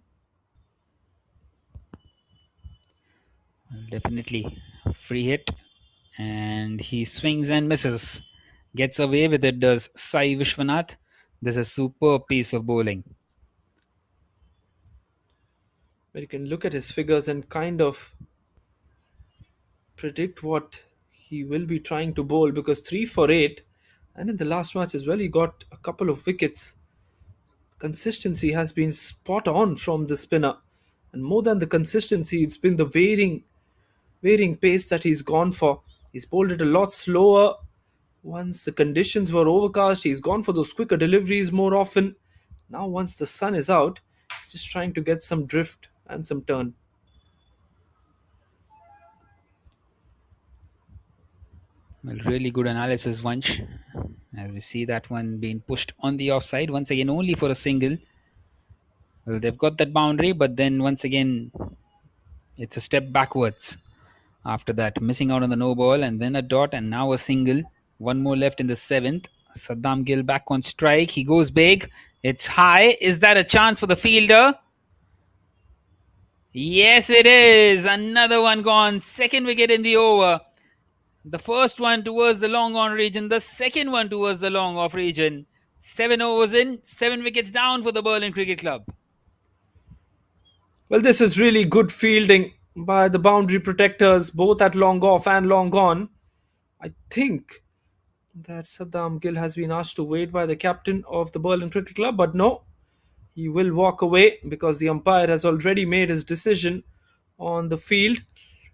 Definitely free hit, and he swings and misses. Gets away with it, does Sai Vishwanath. This is a superb piece of bowling. But you can look at his figures and kind of predict what he will be trying to bowl, because 3 for 8, and in the last match as well, he got a couple of wickets. Consistency has been spot on from the spinner, and more than the consistency, it's been the varying pace that he's gone for. He's bowled it a lot slower. Once the conditions were overcast, he's gone for those quicker deliveries more often. Now, once the sun is out, he's just trying to get some drift and some turn. Well, really good analysis, Vansh. As we see that one being pushed on the offside, once again only for a single. Well, they've got that boundary, but then once again it's a step backwards. After that, missing out on the no ball, and then a dot, and now a single. One more left in the 7th. Saddam Gill back on strike. He goes big. It's high. Is that a chance for the fielder? Yes, it is. Another one gone. Second wicket in the over. The first one towards the long on region, the second one towards the long off region. 7 overs in, 7 wickets down for the Berlin Cricket Club. Well, this is really good fielding by the boundary protectors, both at long off and long on. I think that Saddam Gill has been asked to wait by the captain of the Berlin Cricket Club, but no, he will walk away because the umpire has already made his decision on the field.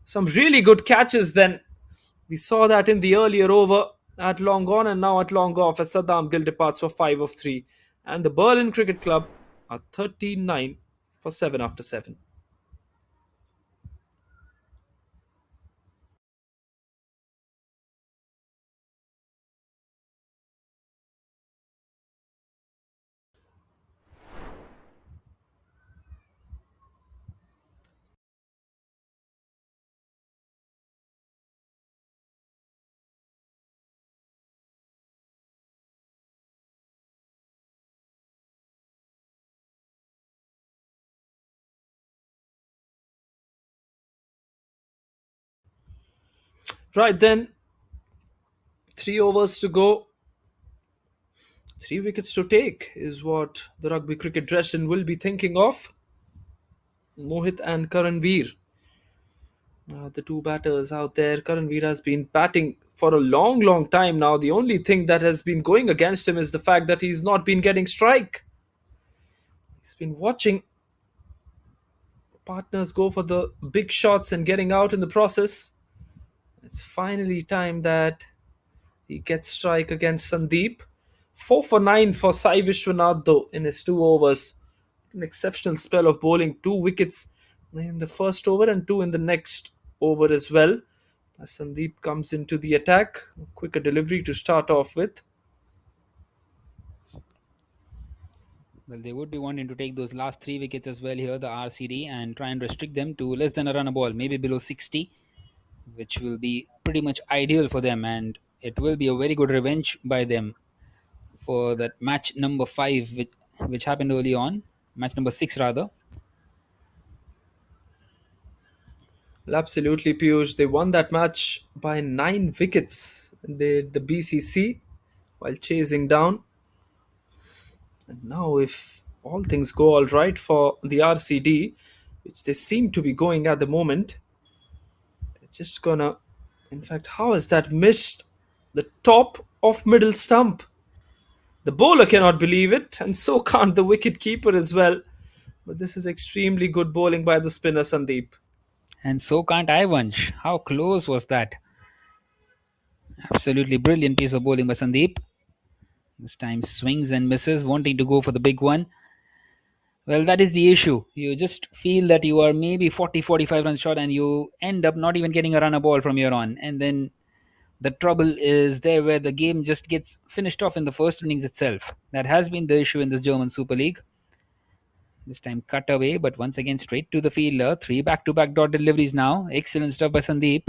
Some really good catches then. We saw that in the earlier over at long on and now at long off as Saddam Gill departs for 5 of 3. And the Berlin Cricket Club are 39 for 7 after 7. Right then, 3 overs to go. 3 wickets to take is what the Rugby Cricket Dresden will be thinking of. Mohit and Karanveer. The two batters out there. Karanveer has been batting for a long time now. The only thing that has been going against him is the fact that he's not been getting strike. He's been watching partners go for the big shots and getting out in the process. It's finally time that he gets strike against Sandeep. 4 for 9 for Sai Vishwanath though in his 2 overs. An exceptional spell of bowling, 2 wickets in the first over and 2 in the next over as well. As Sandeep comes into the attack, quicker delivery to start off with. Well, they would be wanting to take those last 3 wickets as well here, the RCD, and try and restrict them to less than a run a ball, maybe below 60, which will be pretty much ideal for them, and it will be a very good revenge by them for that match number 5, which happened early on, match number 6 rather. Well, absolutely, Piyush. They won that match by 9 wickets. The BCC while chasing down. And now, if all things go all right for the RCD, which they seem to be going at the moment, they're just gonna. In fact, how has that missed the top of middle stump? The bowler cannot believe it, and so can't the wicket keeper as well. But this is extremely good bowling by the spinner Sandeep. And so can't I, Vansh. How close was that? Absolutely brilliant piece of bowling by Sandeep. This time swings and misses, wanting to go for the big one. Well, that is the issue. You just feel that you are maybe 40, 45 runs short and you end up not even getting a run a ball from here on. And then The trouble is there where the game just gets finished off in the first innings itself. That has been the issue in this German Super League. This time cut away, but once again straight to the fielder. Three back-to-back dot deliveries now. Excellent stuff by Sandeep.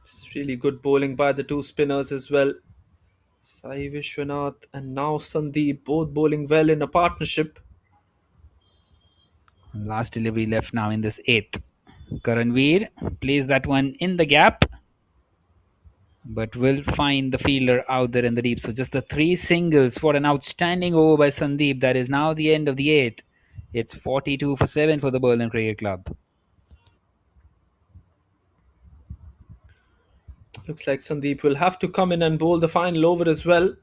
It's really good bowling by the two spinners as well. Sai Vishwanath and now Sandeep, both bowling well in a partnership. Last delivery left now in this eighth. Karanveer plays that one in the gap, but will find the fielder out there in the deep. So just the three singles for an outstanding over by Sandeep. That is now the end of the eighth. It's 42 for 7 for the Berlin Cricket Club. Looks like Sandeep will have to come in and bowl the final over as well,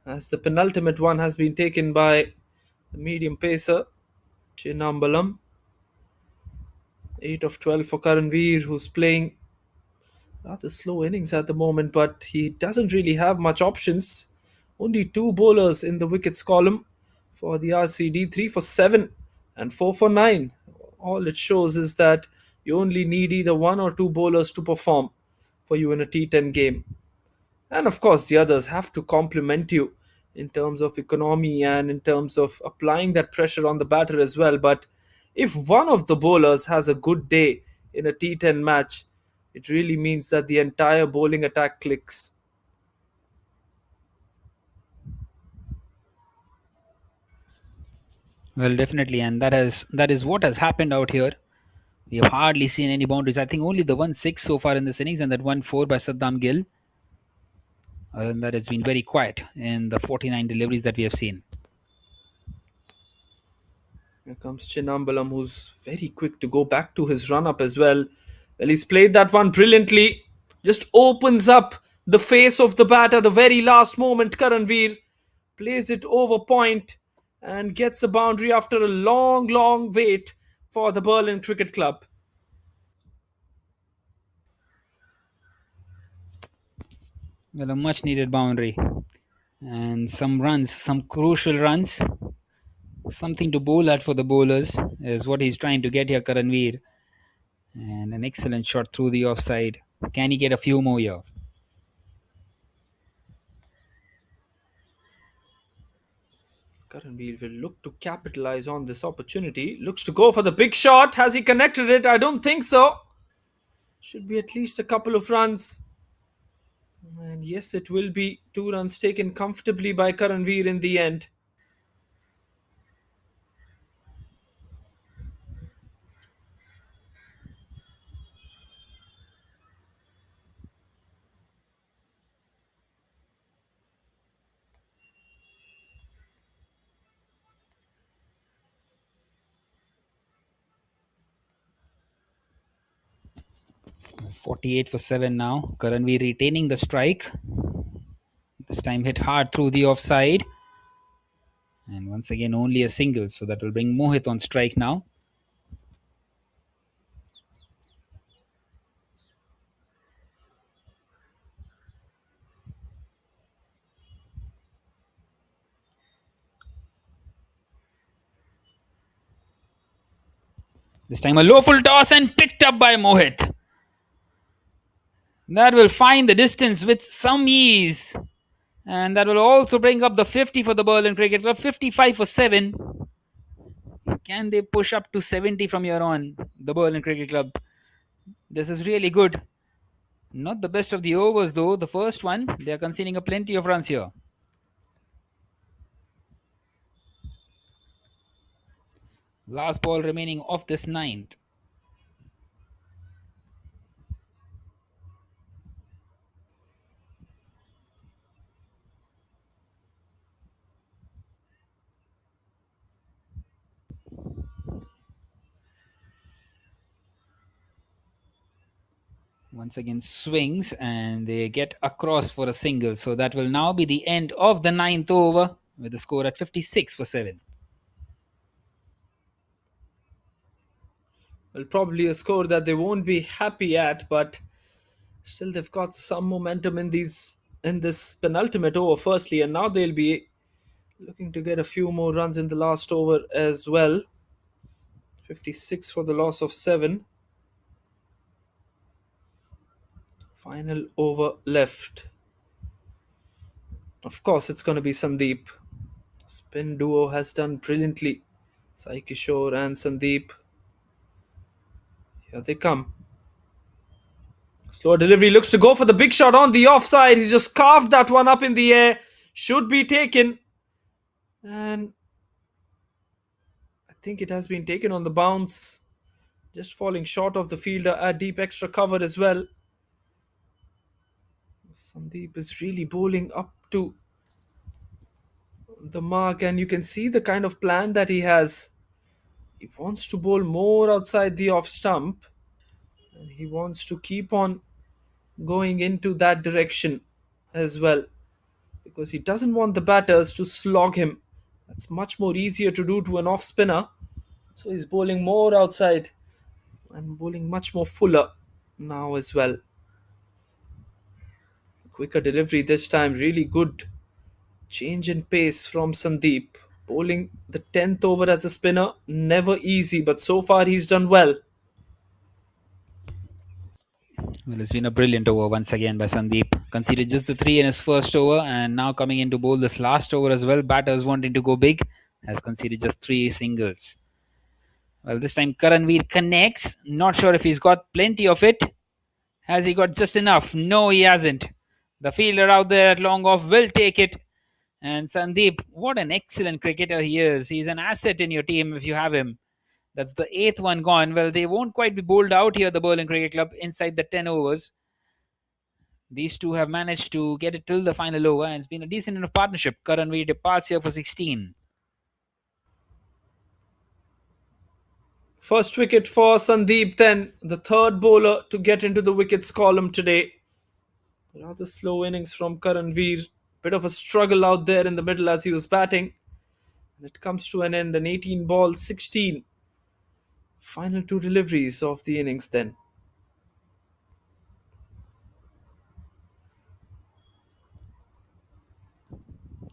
as the penultimate one has been taken by the medium pacer, Chinambalam. 8 of 12 for Karanveer, who's playing rather slow innings at the moment, but he doesn't really have much options. Only two bowlers in the wickets column for the RCD, 3 for 7 and 4 for 9. All it shows is that you only need either one or two bowlers to perform for you in a T10 game. And of course, the others have to complement you in terms of economy and in terms of applying that pressure on the batter as well. But if one of the bowlers has a good day in a T10 match, it really means that the entire bowling attack clicks. Well, definitely, and that is what has happened out here. We have hardly seen any boundaries. I think only the 1-6 so far in this innings and that 1-4 by Saddam Gill. Other than that, it's been very quiet in the 49 deliveries that we have seen. Here comes Chinambalam, who's very quick to go back to his run up as well. Well, he's played that one brilliantly. Just opens up the face of the bat at the very last moment. Karanveer plays it over point and gets a boundary after a long, long wait for the Berlin Cricket Club. Well, a much needed boundary. And some runs, some crucial runs. Something to bowl at for the bowlers is what he's trying to get here, Karanveer. And an excellent shot through the offside. Can he get a few more here? Karanveer will look to capitalize on this opportunity. Looks to go for the big shot. Has he connected it? I don't think so. Should be at least a couple of runs. And yes, it will be 2 runs taken comfortably by Karanveer in the end. Well, 48 for 7 now. Karanveer retaining the strike. This time hit hard through the offside. And once again, only a single. So that will bring Mohit on strike now. This time a low full toss and picked up by Mohit. That will find the distance with some ease. And that will also bring up the 50 for the Berlin Cricket Club. 55 for 7. Can they push up to 70 from here on, the Berlin Cricket Club? This is really good. Not the best of the overs though. The first one, they are conceding a plenty of runs here. Last ball remaining of this ninth. Once again swings and they get across for a single. So that will now be the end of the ninth over with the score at 56 for 7. Well, probably a score that they won't be happy at, but still they've got some momentum in this penultimate over firstly, and now they'll be looking to get a few more runs in the last over as well. 56 for the loss of 7. Final over left. Of course, it's going to be Sandeep. Spin duo has done brilliantly. Sai Kishore and Sandeep. Here they come. Slow delivery, looks to go for the big shot on the offside. He's just carved that one up in the air. Should be taken. And I think it has been taken on the bounce. Just falling short of the fielder at deep extra cover as well. Sandeep is really bowling up to the mark, and you can see the kind of plan that he has. He wants to bowl more outside the off stump, and he wants to keep on going into that direction as well, because he doesn't want the batters to slog him. That's much more easier to do to an off spinner. So he's bowling more outside and bowling much more fuller now as well. Quicker delivery this time, really good change in pace from Sandeep. Bowling the 10th over as a spinner, never easy, but so far he's done well. Well, it's been a brilliant over once again by Sandeep. Conceded just the 3 in his first over, and now coming in to bowl this last over as well. Batters wanting to go big, has conceded just 3 singles. Well, this time Karanveer connects. Not sure if he's got plenty of it. Has he got just enough? No, he hasn't. The fielder out there at long off will take it. And Sandeep, what an excellent cricketer he is. He's an asset in your team if you have him. That's the 8th one gone. Well, they won't quite be bowled out here, the Berlin Cricket Club, inside the 10 overs. These two have managed to get it till the final over, and it's been a decent enough partnership. Karanveer departs here for 16. First wicket for Sandeep, 10, the third bowler to get into the wickets column today. Rather slow innings from Karanveer. Bit of a struggle out there in the middle as he was batting. And it comes to an end, an 18 ball 16. Final 2 deliveries of the innings then.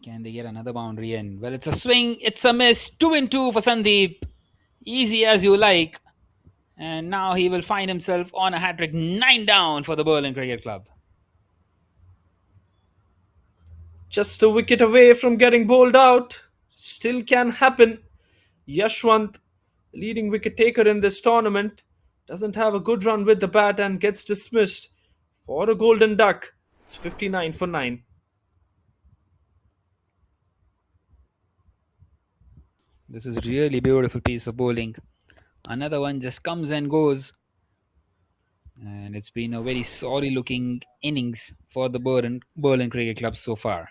Can they get another boundary in? Well, it's a swing, it's a miss. 2 and 2 for Sandeep. Easy as you like. And now he will find himself on a hat trick, 9 down for the Berlin Cricket Club. Just a wicket away from getting bowled out. Still can happen. Yashwant, leading wicket taker in this tournament, doesn't have a good run with the bat and gets dismissed for a golden duck. It's 59 for 9. This is really beautiful piece of bowling. Another one just comes and goes. And it's been a very sorry looking innings for the Berlin Cricket Club so far.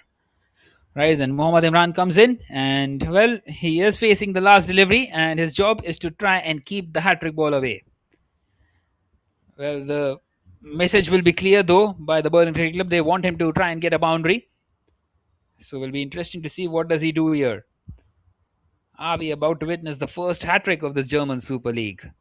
Right, then Mohammad Imran comes in, and well, he is facing the last delivery, and his job is to try and keep the hat trick ball away. Well, the message will be clear though by the Berlin Cricket Club. They want him to try and get a boundary. So it will be interesting to see what does he do here. Are we about to witness the first hat trick of the German Super League?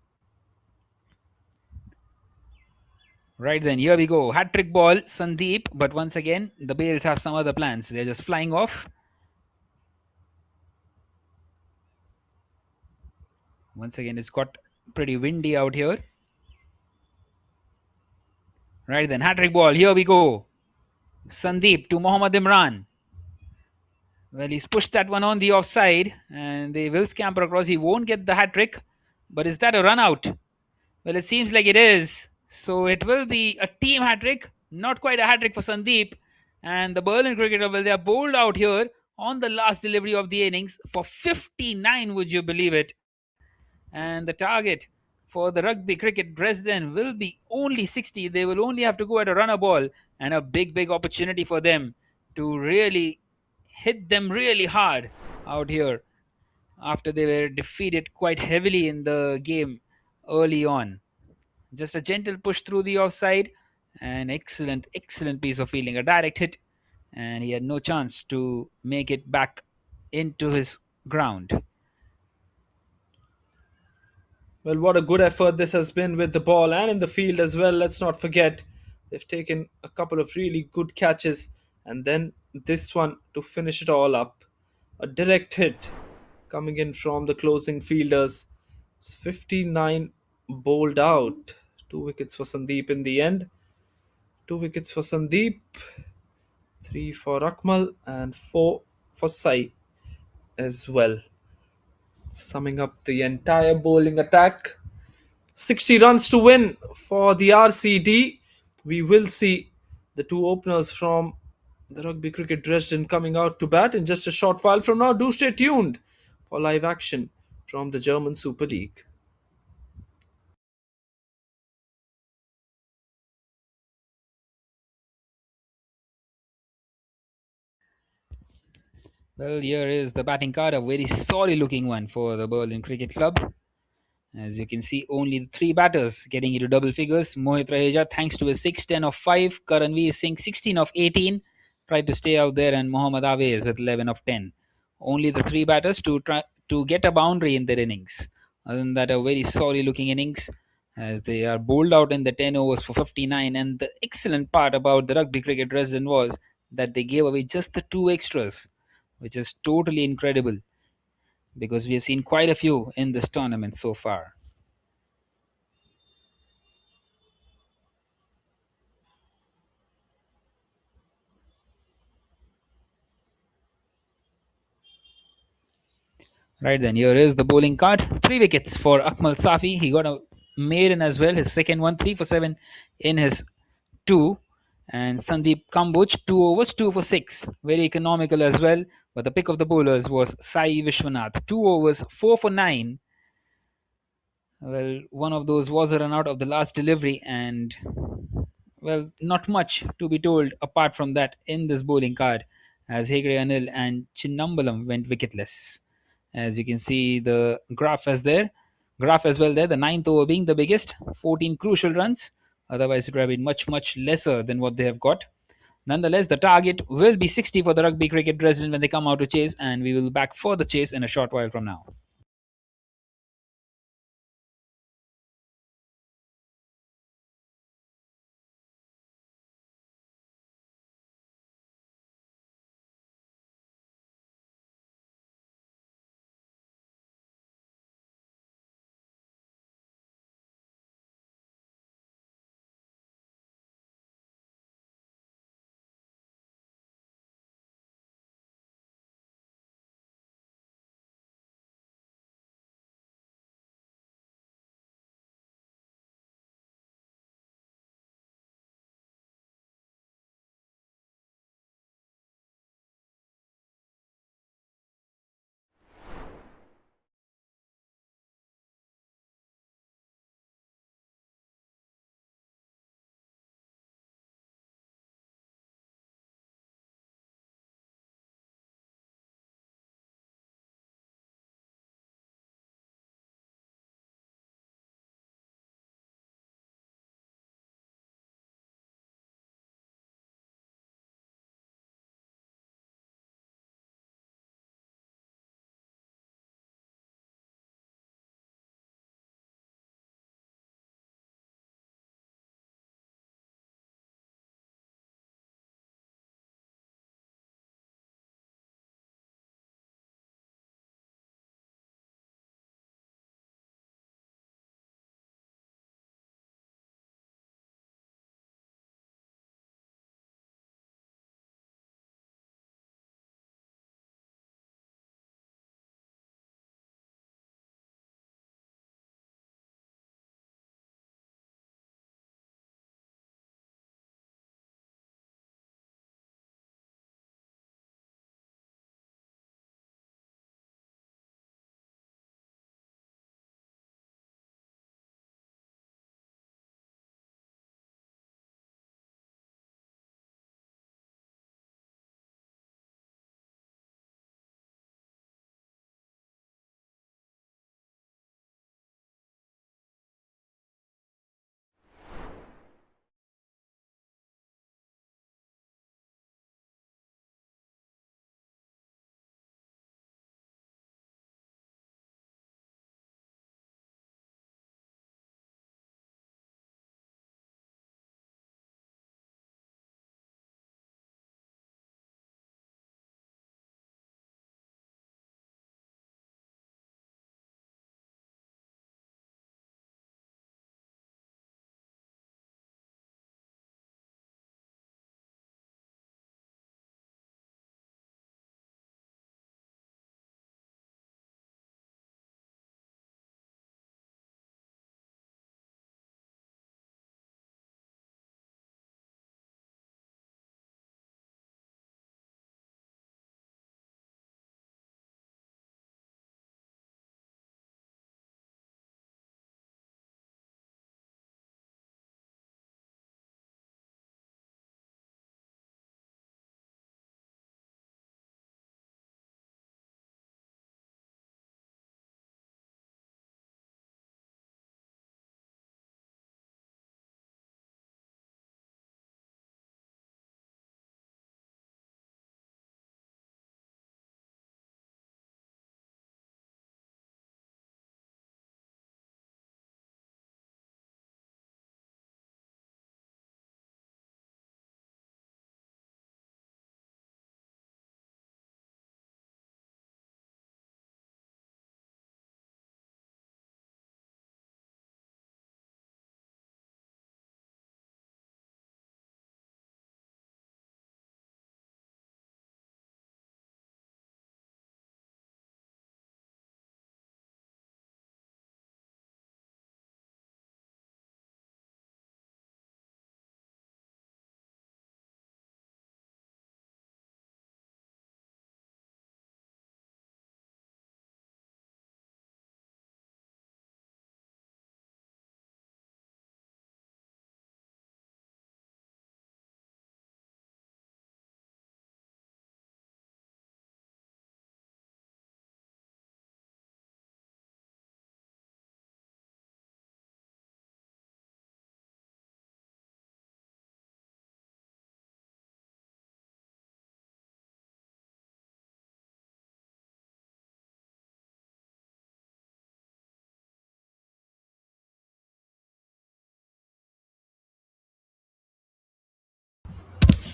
Right then, here we go. Hat trick ball, Sandeep. But once again, the Bales have some other plans. They're just flying off. Once again, it's got pretty windy out here. Right then, hat trick ball. Here we go. Sandeep to Mohammad Imran. Well, he's pushed that one on the offside, and they will scamper across. He won't get the hat trick. But is that a run out? Well, it seems like it is. So it will be a team hat trick, not quite a hat trick for Sandeep. And the Berlin cricketer, well, they are bowled out here on the last delivery of the innings for 59, would you believe it? And the target for the rugby cricket Dresden will be only 60. They will only have to go at a runner ball, and a big opportunity for them to really hit them really hard out here after they were defeated quite heavily in the game early on. Just a gentle push through the offside. An excellent piece of fielding. A direct hit. And he had no chance to make it back into his ground. Well, what a good effort this has been with the ball and in the field as well. Let's not forget, they've taken a couple of really good catches, and then this one to finish it all up. A direct hit coming in from the closing fielders. It's 59 bowled out. 2 wickets for Sandeep in the end. 2 wickets for Sandeep, 3 for Akmal, and 4 for Sai as well. Summing up the entire bowling attack, 60 runs to win for the RCD. We will see the two openers from the Rugby Cricket Dresden coming out to bat in just a short while from now. Do stay tuned for live action from the German Super League. Well, here is the batting card, a very sorry looking one for the Berlin Cricket Club. As you can see, only the three batters getting into double figures. Mohit Raheja, thanks to a 6-10 of 5. Karanveer Singh, 16 of 18, tried to stay out there, and Mohammad Awais with 11 of 10. Only the three batters to try to get a boundary in their innings. Other than that, a very sorry looking innings as they are bowled out in the 10 overs for 59. And the excellent part about the Rugby Cricket Dresden was that they gave away just the two extras, which is totally incredible because we have seen quite a few in this tournament so far. Right then, here is the bowling card. 3 wickets for Akmal Safi. He got a maiden as well. His second one, 3 for 7 in his two. And Sandeep Kambuch, 2 overs, 2 for 6. Very economical as well. But the pick of the bowlers was Sai Vishwanath, 2 overs, 4 for 9. Well, one of those was a run out of the last delivery, and well, not much to be told apart from that in this bowling card, as Hegre Anil and Chinnambalam went wicketless. As you can see, the graph as well there. The ninth over being the biggest, 14 crucial runs. Otherwise, it would have been much, much lesser than what they have got. Nonetheless, the target will be 60 for the Rugby Cricket Dresden when they come out to chase, and we will be back for the chase in a short while from now.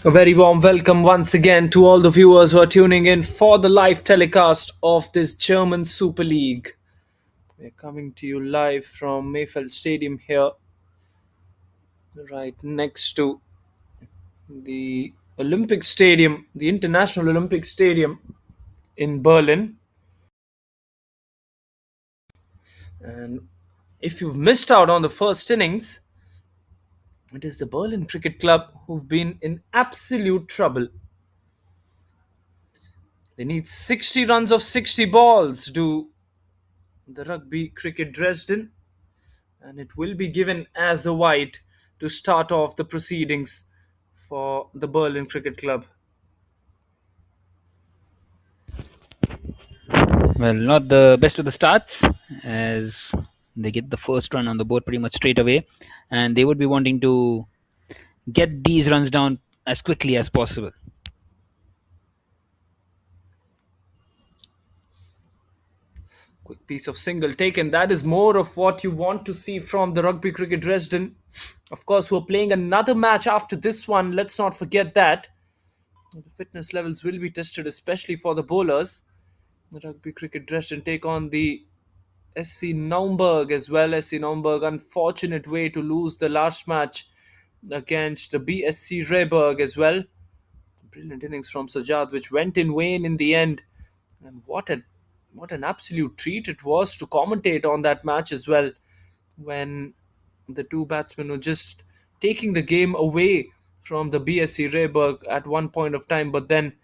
A very warm welcome once again to all the viewers who are tuning in for the live telecast of this German Super League. We're coming to you live from Mayfeld Stadium here, right next to the Olympic Stadium, the International Olympic Stadium in Berlin. And if you've missed out on the first innings, it is the Berlin Cricket Club who've been in absolute trouble. They need 60 runs of 60 balls, do the Rugby Cricket Dresden, and it will be given as a wide to start off the proceedings for the Berlin Cricket Club. Well, not the best of the starts, as they get the first run on the board pretty much straight away, and they would be wanting to get these runs down as quickly as possible. Quick piece of single taken. That is more of what you want to see from the Rugby Cricket Dresden. Of course, who are playing another match after this one. Let's not forget that. The fitness levels will be tested, especially for the bowlers. The Rugby Cricket Dresden take on the SC Naumburg as well. SC Naumburg, unfortunate way to lose the last match against the BSC Rehberge as well. Brilliant innings from Sajjad, which went in vain in the end. And what an absolute treat it was to commentate on that match as well, when the two batsmen were just taking the game away from the BSC Rehberge at one point of time, but then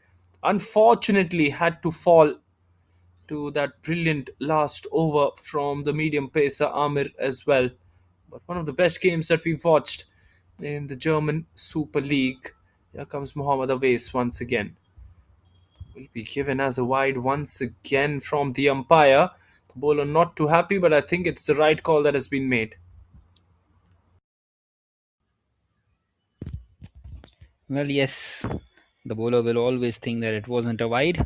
unfortunately had to fall to that brilliant last over from the medium pacer Amir as well. But one of the best games that we've watched in the German Super League. Here comes Mohammad Awais once again. Will be given as a wide once again from the umpire. The bowler not too happy, but I think it's the right call that has been made. Well, yes, the bowler will always think that it wasn't a wide,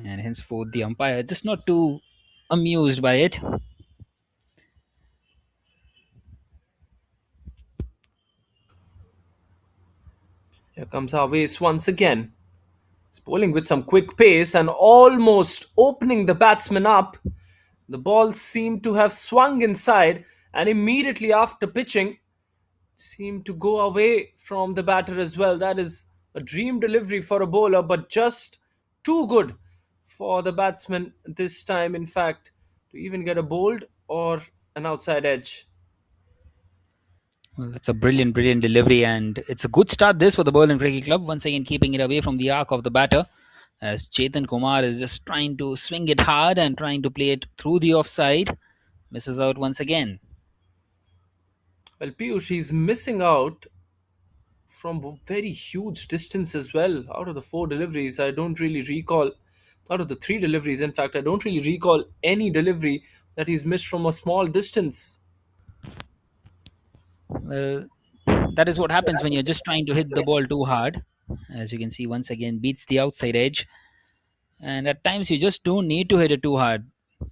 and henceforth the umpire just not too amused by it. Here comes Awais once again. He's bowling with some quick pace and almost opening the batsman up. The ball seemed to have swung inside, and immediately after pitching, seemed to go away from the batter as well. That is a dream delivery for a bowler, but just too good for the batsman this time, in fact, to even get a bowled or an outside edge. Well, that's a brilliant, brilliant delivery, and it's a good start this for the Berlin Cricket Club. Once again, keeping it away from the arc of the batter, as Chetan Kumar is just trying to swing it hard and trying to play it through the offside. Misses out once again. Well, Piyush, he's missing out from a very huge distance as well. Out of the four deliveries, I don't really recall, out of the three deliveries, in fact, I don't really recall any delivery that he's missed from a small distance. Well, that is what happens when you're just trying to hit the ball too hard. As you can see, once again, beats the outside edge. And at times, you just don't need to hit it too hard.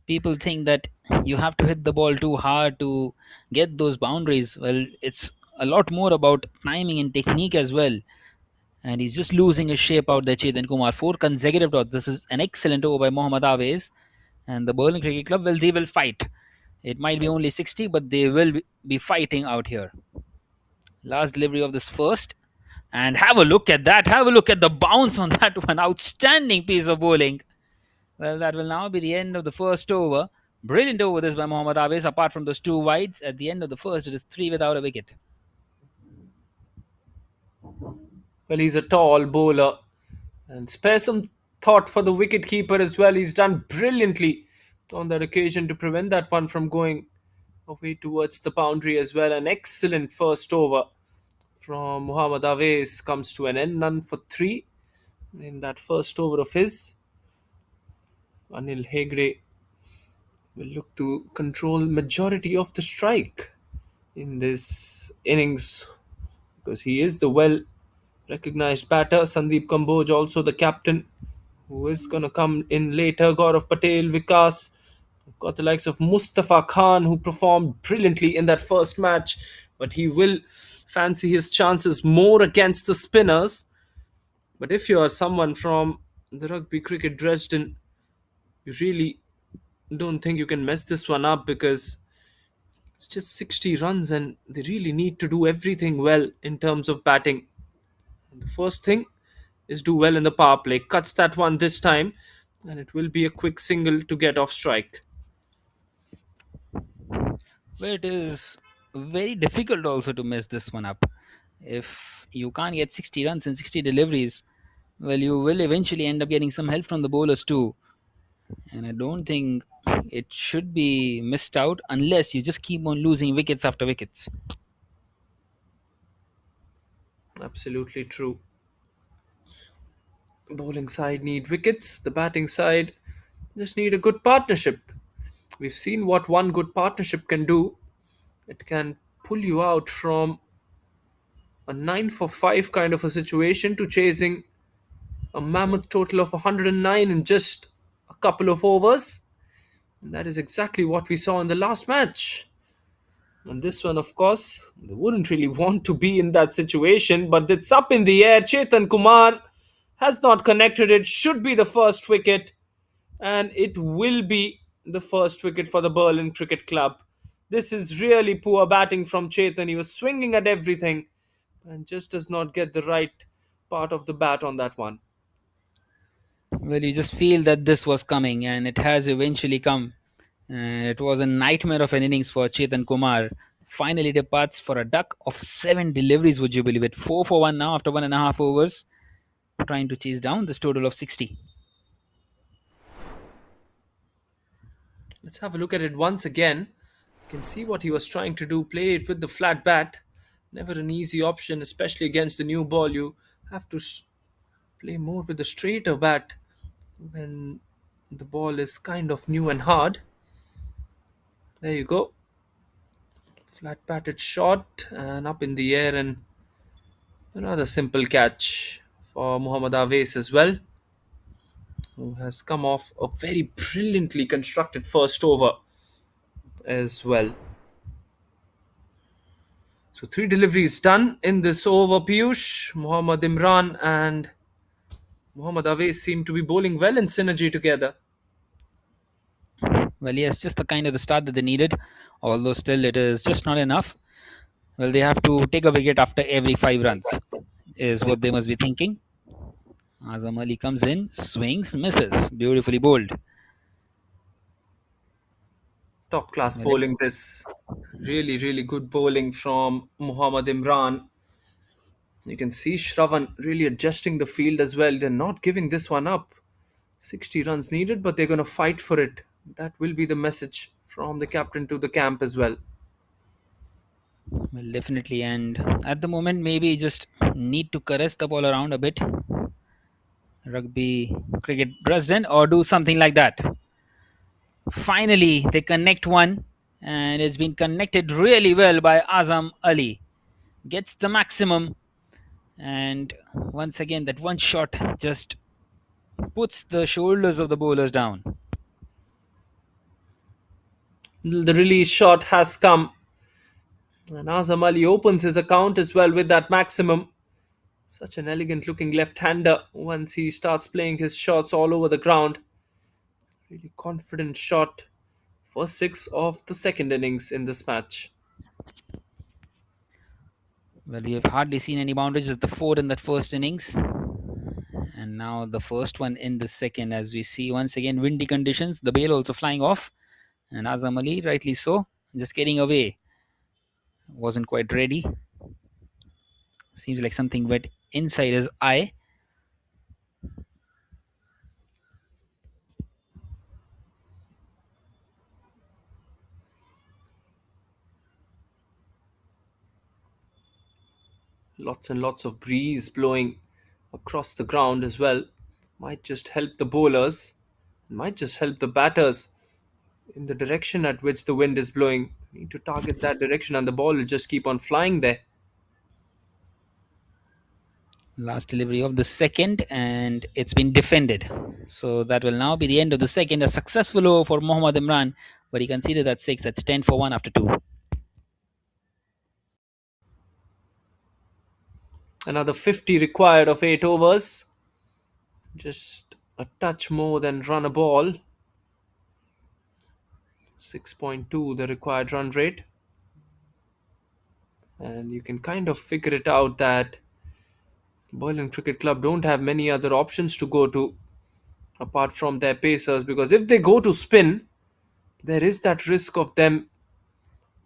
People think that you have to hit the ball too hard to get those boundaries. Well, it's a lot more about timing and technique as well. And he's just losing his shape out there, Chetan Kumar. 4 consecutive dots. This is an excellent over by Mohammad Awais. And the Berlin Cricket Club, well, they will fight. It might be only 60, but they will be fighting out here. Last delivery of this first. And have a look at that. Have a look at the bounce on that one. Outstanding piece of bowling. Well, that will now be the end of the first over. Brilliant over this by Mohammad Awais. Apart from those two wides, at the end of the first, it is 3 without a wicket. Well, he's a tall bowler, and spare some thought for the wicket keeper as well. He's done brilliantly on that occasion to prevent that one from going away towards the boundary as well. An excellent first over from Mohammad Awais comes to an end. None for 3 in that first over of his. Anil Hegde will look to control majority of the strike in this innings, because he is the well recognized batter. Sandeep Kamboj also the captain, who is going to come in later. Gaurav Patel, Vikas. We've got the likes of Mustafa Khan, who performed brilliantly in that first match, but he will fancy his chances more against the spinners. But if you are someone from the Rugby Cricket Dresden, you really don't think you can mess this one up, because it's just 60 runs and they really need to do everything well in terms of batting. The first thing is do well in the power play. Cuts that one this time, and it will be a quick single to get off strike. Well, it is very difficult also to mess this one up. If you can't get 60 runs and 60 deliveries, well, you will eventually end up getting some help from the bowlers too. And I don't think it should be missed out unless you just keep on losing wickets after wickets. Absolutely true. Bowling side need wickets, the batting side just need a good partnership. We've seen what one good partnership can do. It can pull you out from a 9 for 5 kind of a situation to chasing a mammoth total of 109 in just a couple of overs. And that is exactly what we saw in the last match. And this one, of course, they wouldn't really want to be in that situation, but it's up in the air. Chetan Kumar has not connected it, should be the first wicket, and it will be the first wicket for the Berlin Cricket Club. This is really poor batting from Chetan. He was swinging at everything and just does not get the right part of the bat on that one. Well, you just feel that this was coming, and it has eventually come. It was a nightmare of an innings for Chetan Kumar. Finally departs for a duck of 7 deliveries, would you believe it? 4 for 1 now after 1.5 overs, trying to chase down this total of 60. Let's have a look at it once again. You can see what he was trying to do, play it with the flat bat. Never an easy option, especially against the new ball. You have to play more with the straighter bat when the ball is kind of new and hard. There you go. Flat batted shot and up in the air, and another simple catch for Muhammad Aves as well, who has come off a very brilliantly constructed first over as well. So 3 deliveries done in this over, Piyush. Muhammad Imran and Muhammad Aves seem to be bowling well in synergy together. Well, yes, just the kind of the start that they needed, although still it is just not enough. Well, they have to take a wicket after every 5 runs, is what they must be thinking. Azam Ali comes in, swings, misses. Beautifully bowled. Top class bowling this. Really, really good bowling from Muhammad Imran. You can see Shravan really adjusting the field as well. They're not giving this one up. 60 runs needed, but they're going to fight for it. That will be the message from the captain to the camp as well. Well, definitely. And at the moment, maybe just need to caress the ball around a bit. Rugby Cricket Dresden, or do something like that. Finally, they connect one, and it's been connected really well by Azam Ali. Gets the maximum, and once again, that one shot just puts the shoulders of the bowlers down. The release shot has come, and Azam Ali opens his account as well with that maximum. Such an elegant looking left-hander once he starts playing his shots all over the ground. Really confident shot for 6 of the second innings in this match. Well, we have hardly seen any boundaries. Just the 4 in that first innings. And now the first one in the second, as we see once again windy conditions. The bail also flying off. And Azam Ali, rightly so, just getting away. Wasn't quite ready. Seems like something went inside his eye. Lots and lots of breeze blowing across the ground as well. Might just help the bowlers, might just help the batters in the direction at which the wind is blowing. Need to target that direction, and the ball will just keep on flying there. Last delivery of the second, and it's been defended. So that will now be the end of the second. A successful over for Mohammad Imran, but he conceded that 6. That's 10 for 1 after 2. Another 50 required of 8 overs. Just a touch more than run a ball. 6.2 the required run rate. And you can kind of figure it out that Berlin Cricket Club don't have many other options to go to apart from their pacers, because if they go to spin, there is that risk of them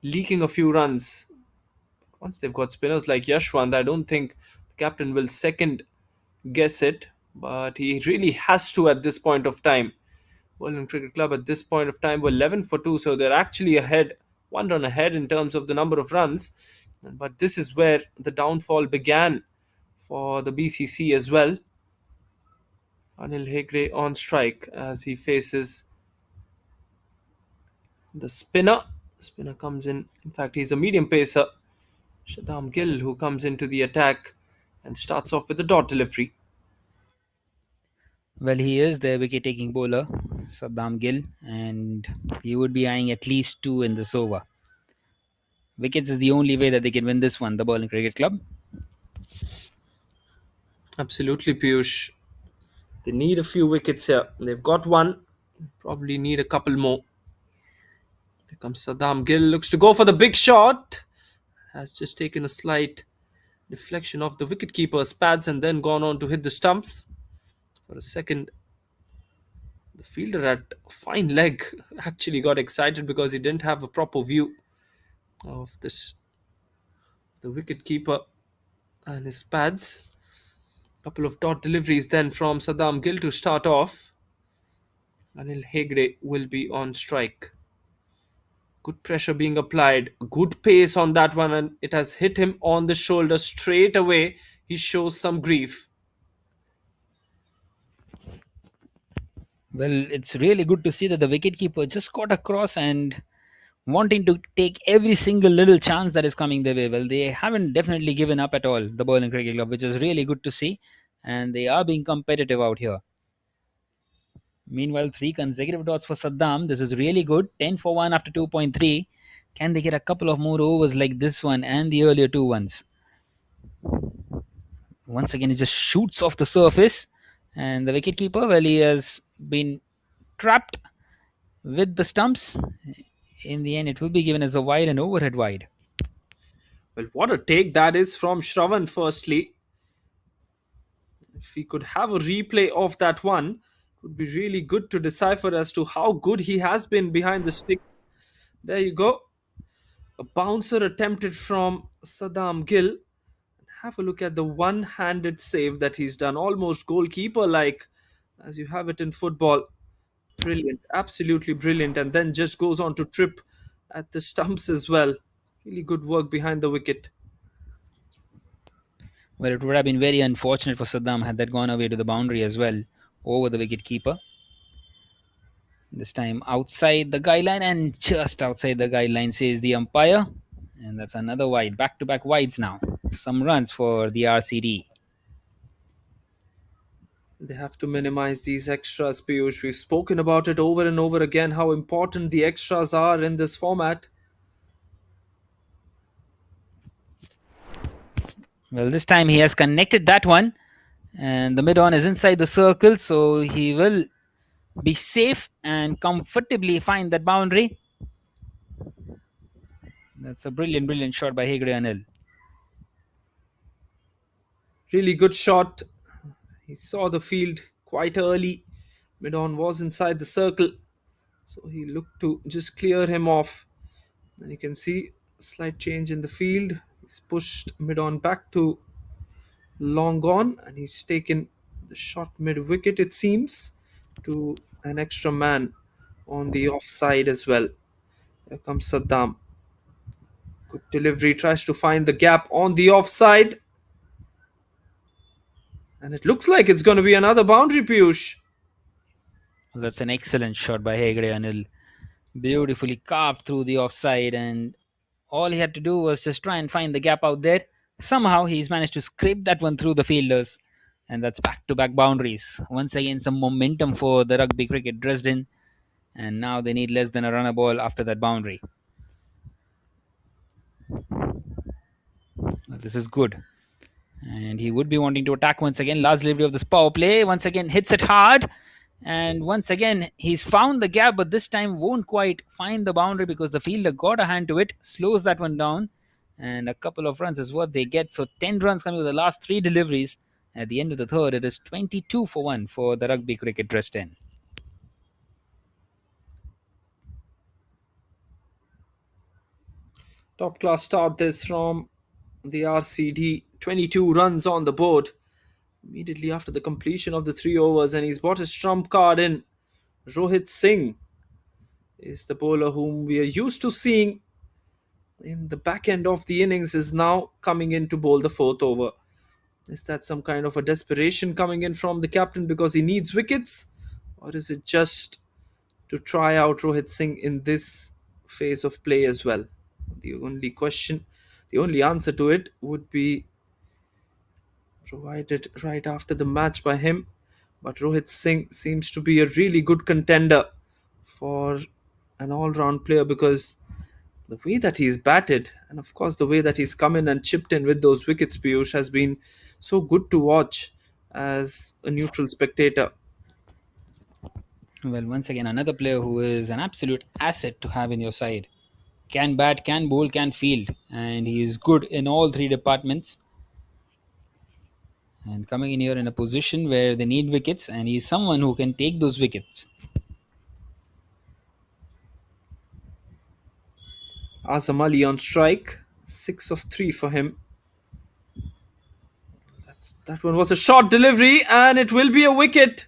leaking a few runs. Once they've got spinners like Yashwant, I don't think the captain will second guess it, but he really has to at this point of time. Berlin Cricket Club at this point of time were 11 for 2, so they're actually ahead, one run ahead in terms of the number of runs. But this is where the downfall began for the BCC as well. Anil Hegde on strike as he faces the spinner. Spinner comes in. In fact, he's a medium pacer, Shadam Gill, who comes into the attack and starts off with a dot delivery. Well, he is the wicket-taking bowler, Saddam Gill, and he would be eyeing at least 2 in this over. Wickets is the only way that they can win this one, the Berlin Cricket Club. Absolutely, Piyush. They need a few wickets here. They've got one. Probably need a couple more. Here comes Saddam Gill. Looks to go for the big shot. Has just taken a slight deflection off the wicketkeeper's pads and then gone on to hit the stumps. For a second, the fielder at fine leg actually got excited because he didn't have a proper view of this, the wicketkeeper and his pads. Couple of dot deliveries then from Saddam Gill to start off. Anil Hegde will be on strike. Good pressure being applied. Good pace on that one, and it has hit him on the shoulder straight away. He shows some grief. Well, it's really good to see that the wicketkeeper just got across and wanting to take every single little chance that is coming their way. Well, they haven't definitely given up at all, the Berlin Cricket Club, which is really good to see, and they are being competitive out here. Meanwhile, 3 consecutive dots for Saddam. This is really good. 10 for 1 after 2.3. Can they get a couple of more overs like this one and the earlier 2 ones? Once again, it just shoots off the surface, and the wicketkeeper, well, he has been trapped with the stumps. In the end, it will be given as a wide and overhead wide. Well, what a take that is from Shravan, firstly. If we could have a replay of that one, it would be really good to decipher as to how good he has been behind the sticks. There you go. A bouncer attempted from Saddam Gill. Have a look at the one-handed save that he's done, almost goalkeeper-like, as you have it in football. Brilliant, absolutely brilliant, and then just goes on to trip at the stumps as well. Really good work behind the wicket. Well, it would have been very unfortunate for Saddam had that gone away to the boundary as well over the wicketkeeper. This time outside the guideline and just outside the guideline, says the umpire. And that's another wide. Back to back wides now. Some runs for the RCD. They have to minimize these extras, Piyush. We've spoken about it over and over again, how important the extras are in this format. Well, this time he has connected that one. And the mid on is inside the circle. So he will be safe and comfortably find that boundary. That's a brilliant, brilliant shot by Hegde Anil. Really good shot. He saw the field quite early. Mid-on was inside the circle, so he looked to just clear him off. And you can see a slight change in the field. He's pushed mid-on back to long on, and he's taken the shot mid-wicket, it seems, to an extra man on the offside as well. Here comes Saddam. Good delivery, tries to find the gap on the offside. And it looks like it's going to be another boundary, Piyush. Well, that's an excellent shot by Hegde Anil. Beautifully carved through the offside, and all he had to do was just try and find the gap out there. Somehow he's managed to scrape that one through the fielders, and that's back to back boundaries. Once again, some momentum for the rugby cricket Dresden, and now they need less than a runner ball after that boundary. Well, this is good. And he would be wanting to attack once again. Last delivery of this power play. Once again, hits it hard. And once again, he's found the gap, but this time won't quite find the boundary because the fielder got a hand to it, slows that one down. And a couple of runs is what they get. So 10 runs coming with the last three deliveries. At the end of the third, it is 22 for 1 for the Rugby Cricket Dresden. Top class start this from the RCD. 22 runs on the board immediately after the completion of the 3 overs, and he's brought his trump card in. Rohit Singh is the bowler whom we are used to seeing in the back end of the innings, is now coming in to bowl the fourth over. Is that some kind of a desperation coming in from the captain because he needs wickets? Or is it just to try out Rohit Singh in this phase of play as well? The only answer to it would be provided right after the match by him. But Rohit Singh seems to be a really good contender for an all-round player because the way that he's batted, and of course the way that he's come in and chipped in with those wickets, Piyush, has been so good to watch as a neutral spectator. Well, once again, another player who is an absolute asset to have in your side. Can bat, can bowl, can field, and he is good in all three departments. And coming in here in a position where they need wickets, and he's someone who can take those wickets. Azam Ali on strike, 6 of 3 for him. That one was a short delivery, and it will be a wicket.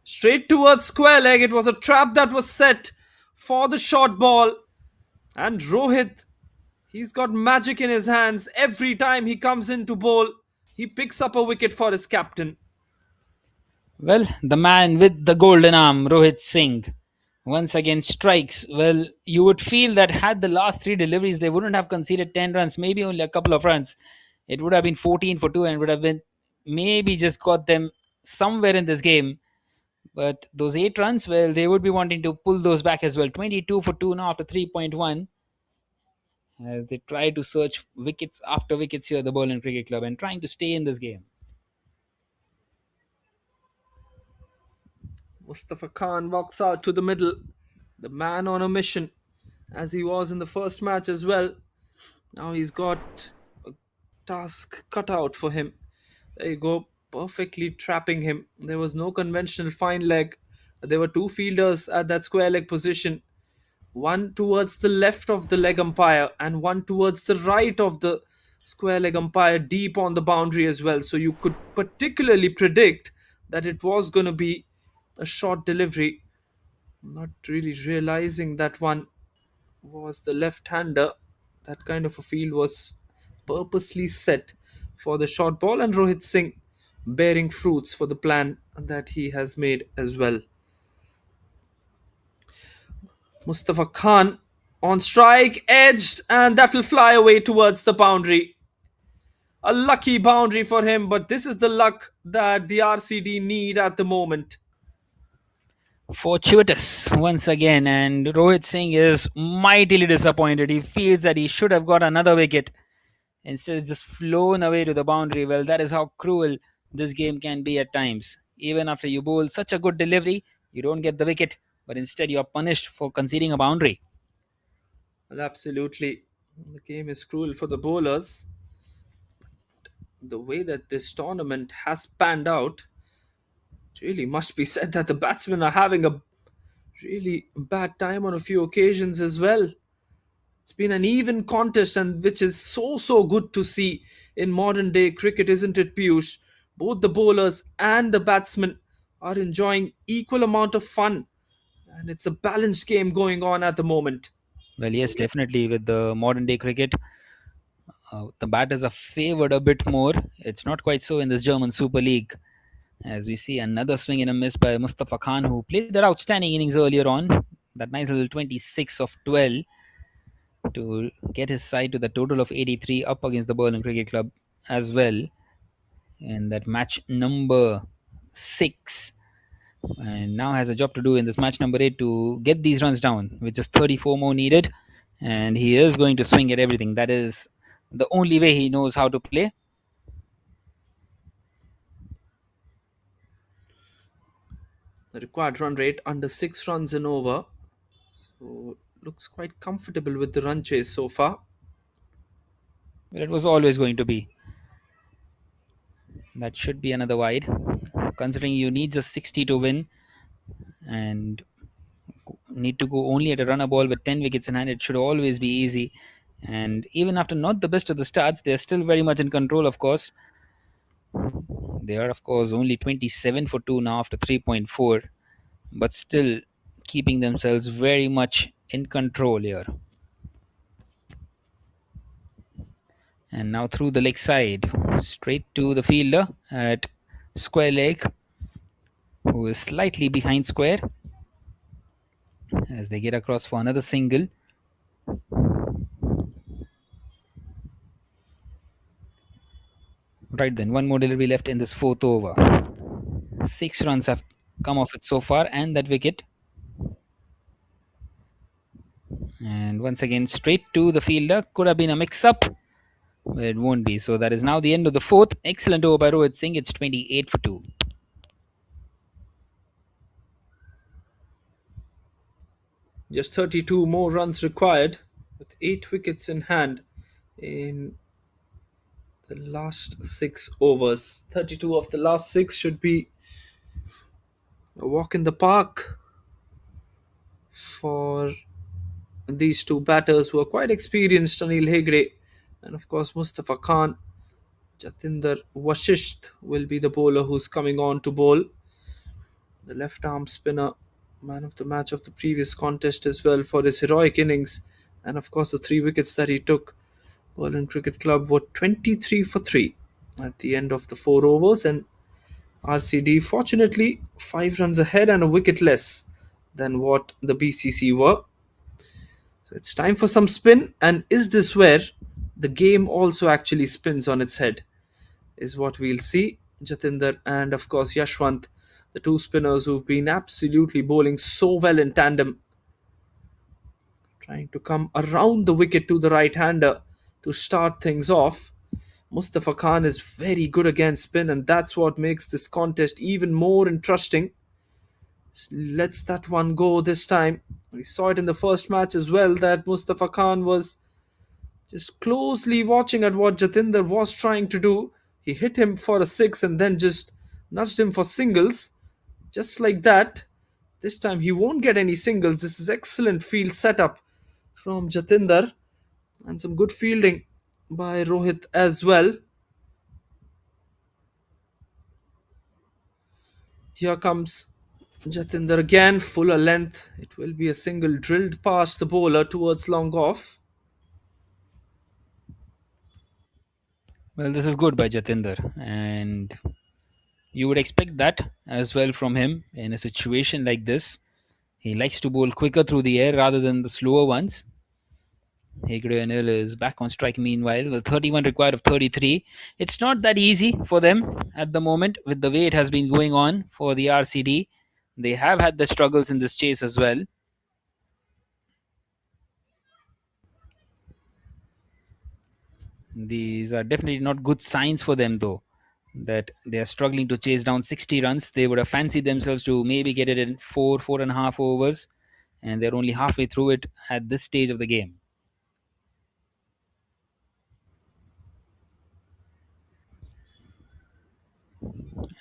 Straight towards square leg. It was a trap that was set for the short ball. And Rohit, he's got magic in his hands. Every time he comes in to bowl, he picks up a wicket for his captain. Well, the man with the golden arm, Rohit Singh, once again strikes. Well, you would feel that had the last three deliveries, they wouldn't have conceded 10 runs, maybe only a couple of runs. It would have been 14 for 2 and would have been maybe just got them somewhere in this game. But those 8 runs, well, they would be wanting to pull those back as well. 22 for 2 now after 3.1. As they try to search wickets after wickets here at the Berlin Cricket Club and trying to stay in this game. Mustafa Khan walks out to the middle, the man on a mission, as he was in the first match as well. Now he's got a task cut out for him. There you go, perfectly trapping him. There was no conventional fine leg. There were two fielders at that square leg position. One towards the left of the leg umpire and one towards the right of the square leg umpire, deep on the boundary as well. So you could particularly predict that it was going to be a short delivery. Not really realizing that one was the left-hander. That kind of a field was purposely set for the short ball, and Rohit Singh bearing fruits for the plan that he has made as well. Mustafa Khan on strike, edged, and that will fly away towards the boundary. A lucky boundary for him, but this is the luck that the RCD need at the moment. Fortuitous once again, and Rohit Singh is mightily disappointed. He feels that he should have got another wicket. Instead, it's just flown away to the boundary. Well, that is how cruel this game can be at times. Even after you bowl such a good delivery, you don't get the wicket, but instead you are punished for conceding a boundary. Well, absolutely. The game is cruel for the bowlers. The way that this tournament has panned out, it really must be said that the batsmen are having a really bad time on a few occasions as well. It's been an even contest, and which is so good to see in modern day cricket, isn't it, Piyush? Both the bowlers and the batsmen are enjoying equal amount of fun, and it's a balanced game going on at the moment. Well, yes, definitely. With the modern day cricket, the batters are favored a bit more. It's not quite so in this German Super League. As we see another swing and a miss by Mustafa Khan, who played that outstanding innings earlier on. That nice little 26 of 12 to get his side to the total of 83 up against the Berlin Cricket Club as well. And that match number 6. And now has a job to do in this match number 8 to get these runs down, with just 34 more needed. And he is going to swing at everything. That is the only way he knows how to play. The required run rate under 6 runs and over. So looks quite comfortable with the run chase so far. Well, it was always going to be. That should be another wide. Considering you need just 60 to win and need to go only at a runner ball with 10 wickets in hand, it should always be easy. And even after not the best of the starts, they're still very much in control, of course. They are, of course, only 27 for 2 now after 3.4, but still keeping themselves very much in control here. And now through the leg side, straight to the fielder at square leg, who is slightly behind square as they get across for another single. Right then, one more delivery left in this fourth over. 6 runs have come off it so far, and that wicket. And once again, straight to the fielder. Could have been a mix up, but it won't be. So that is now the end of the fourth. Excellent over by Rohit Singh. It's 28 for 2. Just 32 more runs required with 8 wickets in hand in the last 6 overs. 32 of the last 6 should be a walk in the park for these two batters who are quite experienced, Anil Hegde and of course Mustafa Khan. Jatinder Vashisht will be the bowler who's coming on to bowl. The left arm spinner, man of the match of the previous contest as well for his heroic innings, and of course the 3 wickets that he took. Berlin Cricket Club were 23 for 3 at the end of the 4 overs, and RCD fortunately 5 runs ahead and a wicket less than what the BCC were. So it's time for some spin, and is this where the game also actually spins on its head? Is what we'll see. Jatinder and of course Yashwant, the 2 spinners who've been absolutely bowling so well in tandem, trying to come around the wicket to the right-hander to start things off. Mustafa Khan is very good against spin, and that's what makes this contest even more interesting. Lets that one go this time. We saw it in the first match as well that Mustafa Khan was just closely watching at what Jatinder was trying to do. He hit him for a 6 and then just nudged him for singles. Just like that. This time he won't get any singles. This is excellent field setup from Jatinder and some good fielding by Rohit as well. Here comes Jatinder again, fuller length. It will be a single drilled past the bowler towards long off. Well, this is good by Jatinder, and you would expect that as well from him in a situation like this. He likes to bowl quicker through the air rather than the slower ones. Hegde and Hill is back on strike meanwhile. The 31 required of 33. It's not that easy for them at the moment with the way it has been going on for the RCD. They have had the struggles in this chase as well. These are definitely not good signs for them though, that they are struggling to chase down 60 runs. They would have fancied themselves to maybe get it in 4.5 overs, and they're only halfway through it at this stage of the game.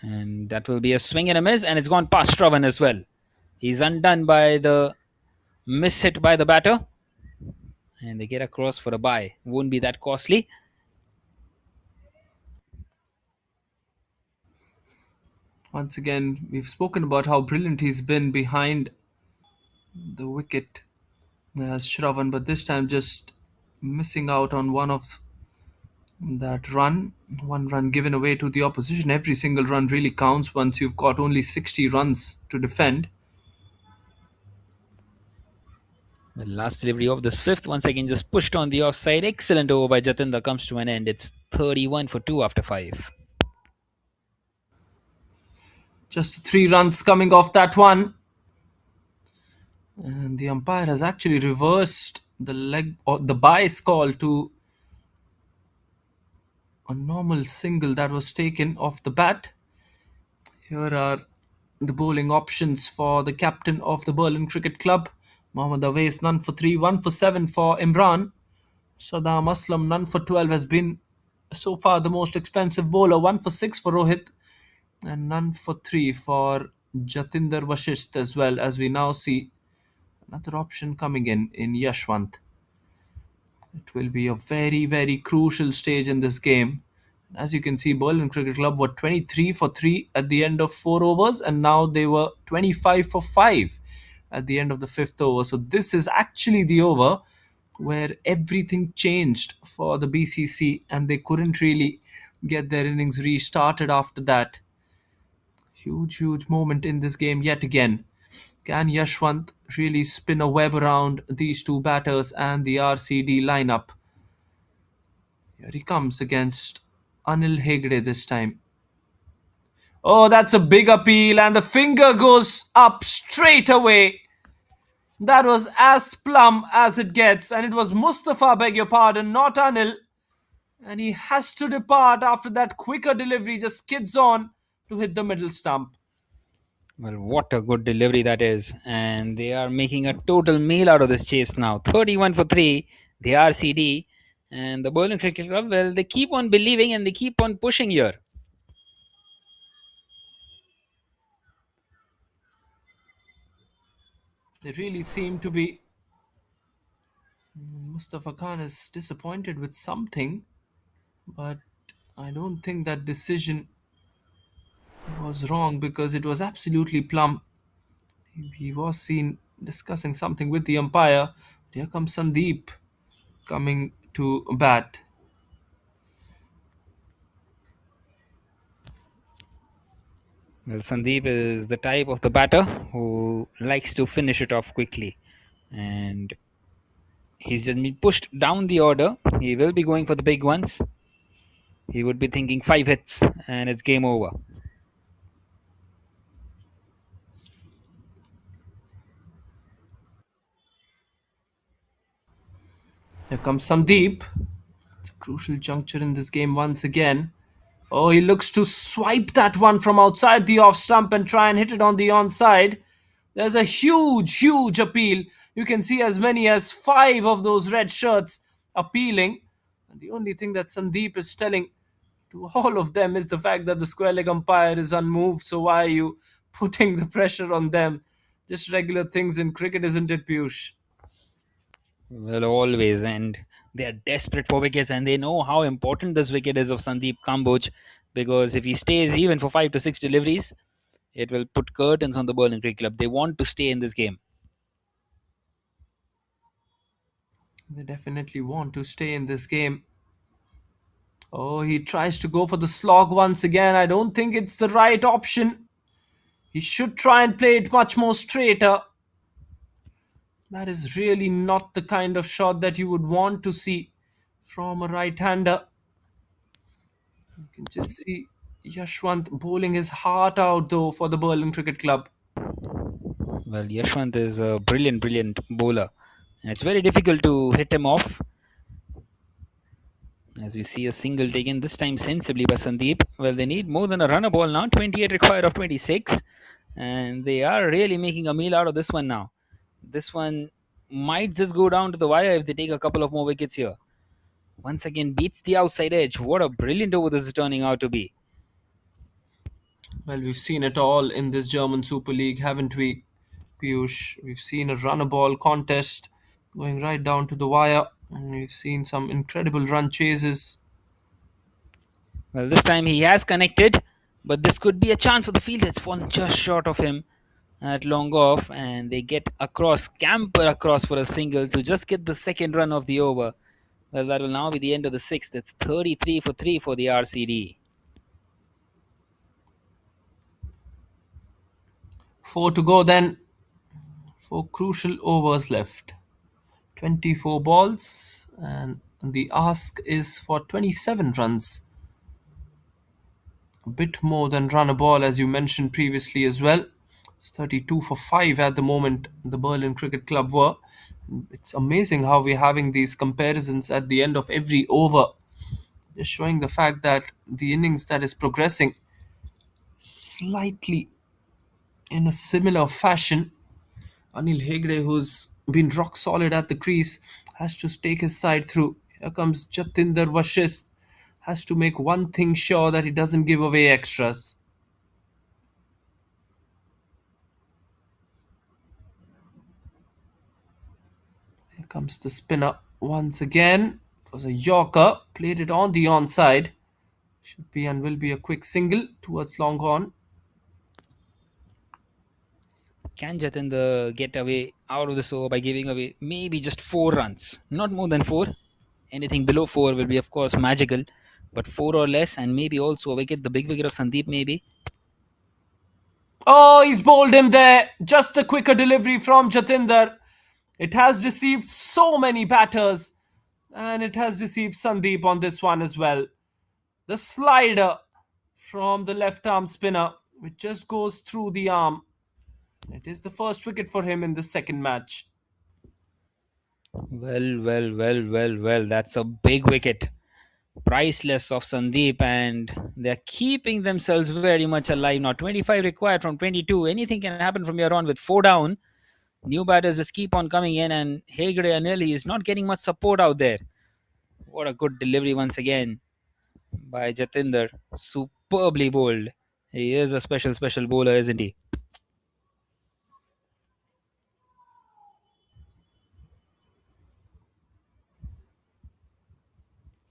And that will be a swing and a miss, and it's gone past Shravan as well. He's undone by the miss hit by the batter, and they get across for a bye. Won't be that costly. Once again, we've spoken about how brilliant he's been behind the wicket as Shravan, but this time just missing out on one of that run. One run given away to the opposition. Every single run really counts once you've got only 60 runs to defend. The last delivery of this fifth, once again, just pushed on the offside. Excellent over by Jatinder comes to an end. It's 31 for 2 after 5. Just 3 runs coming off that one. And the umpire has actually reversed the leg or the bias call to a normal single that was taken off the bat. Here are the bowling options for the captain of the Berlin Cricket Club. Mohammad Awais, none for 3, 1 for 7 for Imran. Saddam Aslam, none for 12, has been so far the most expensive bowler. 1 for 6 for Rohit, and none for 3 for Jatinder Vashisht as well, as we now see another option coming in Yashwant. It will be a very, very crucial stage in this game. As you can see, Berlin Cricket Club were 23 for 3 at the end of 4 overs, and now they were 25 for 5 at the end of the 5th over. So, this is actually the over where everything changed for the BCC, and they couldn't really get their innings restarted after that. Huge, huge moment in this game yet again. Can Yashwant really spin a web around these two batters and the RCD lineup? Here he comes against Anil Hegde this time. Oh, that's a big appeal, and the finger goes up straight away. That was as plumb as it gets, and it was Mustafa, beg your pardon, not Anil. And he has to depart after that quicker delivery, just skids on to hit the middle stump. Well, what a good delivery that is. And they are making a total meal out of this chase now. 31 for 3, the RCD. And the Berlin Cricket Club, well, they keep on believing and they keep on pushing here. They really seem to be. Mustafa Khan is disappointed with something, but I don't think that decision was wrong because it was absolutely plumb. He was seen discussing something with the umpire. Here comes Sandeep coming to bat. Well, Sandeep is the type of the batter who likes to finish it off quickly. And he's just been pushed down the order. He will be going for the big ones. He would be thinking 5 hits and it's game over. Here comes Sandeep. It's a crucial juncture in this game once again. Oh, he looks to swipe that one from outside the off stump and try and hit it on the onside. There's a huge, huge appeal. You can see as many as 5 of those red shirts appealing. And the only thing that Sandeep is telling to all of them is the fact that the square leg umpire is unmoved. So why are you putting the pressure on them? Just regular things in cricket, isn't it, Piyush? Well, always. And they are desperate for wickets and they know how important this wicket is of Sandeep Kamboj because if he stays even for 5 to 6 deliveries, it will put curtains on the Berlin Cricket Club. They want to stay in this game. They definitely want to stay in this game. Oh, he tries to go for the slog once again. I don't think it's the right option. He should try and play it much more straighter. That is really not the kind of shot that you would want to see from a right-hander. You can just see Yashwant bowling his heart out though for the Berlin Cricket Club. Well, Yashwant is a brilliant, brilliant bowler. And it's very difficult to hit him off. As we see a single taken, this time sensibly by Sandeep. Well, they need more than a runner ball now. 28 required of 26. And they are really making a meal out of this one now. This one might just go down to the wire if they take a couple of more wickets here. Once again, beats the outside edge. What a brilliant over this is turning out to be. Well, we've seen it all in this German Super League, haven't we, Piyush? We've seen a runner ball contest going right down to the wire, and we've seen some incredible run chases. Well, this time he has connected, but this could be a chance for the fielder. It's fallen just short of him at long off, and they get across, camper across for a single to just get the second run of the over. Well, that will now be the end of the 6th. It's 33 for 3 for the RCD. 4 to go then. 4 crucial overs left. 24 balls, and the ask is for 27 runs. A bit more than run a ball, as you mentioned previously as well. It's 32 for 5 at the moment, the Berlin Cricket Club were. It's amazing how we're having these comparisons at the end of every over, just showing the fact that the innings that is progressing slightly in a similar fashion. Anil Hegde, who's been rock solid at the crease, has to stake his side through. Here comes Jatinder Vashist. Has to make one thing sure that he doesn't give away extras. Here comes the spinner once again. It was a Yorker. Played it on the onside. Should be and will be a quick single towards long on. Can Jatinder get away out of this over by giving away maybe just 4 runs? Not more than 4. Anything below 4 will be, of course, magical. But 4 or less, and maybe also a wicket, the big wicket of Sandeep, maybe. Oh, he's bowled him there. Just a quicker delivery from Jatinder. It has deceived so many batters, and it has deceived Sandeep on this one as well. The slider from the left arm spinner, which just goes through the arm. It is the first wicket for him in the second match. Well. That's a big wicket. Priceless of Sandeep, and they're keeping themselves very much alive now. 25 required from 22. Anything can happen from here on with 4 down. New batters just keep on coming in, and Hegde Anili is not getting much support out there. What a good delivery once again by Jatinder. Superbly bowled. He is a special bowler, isn't he?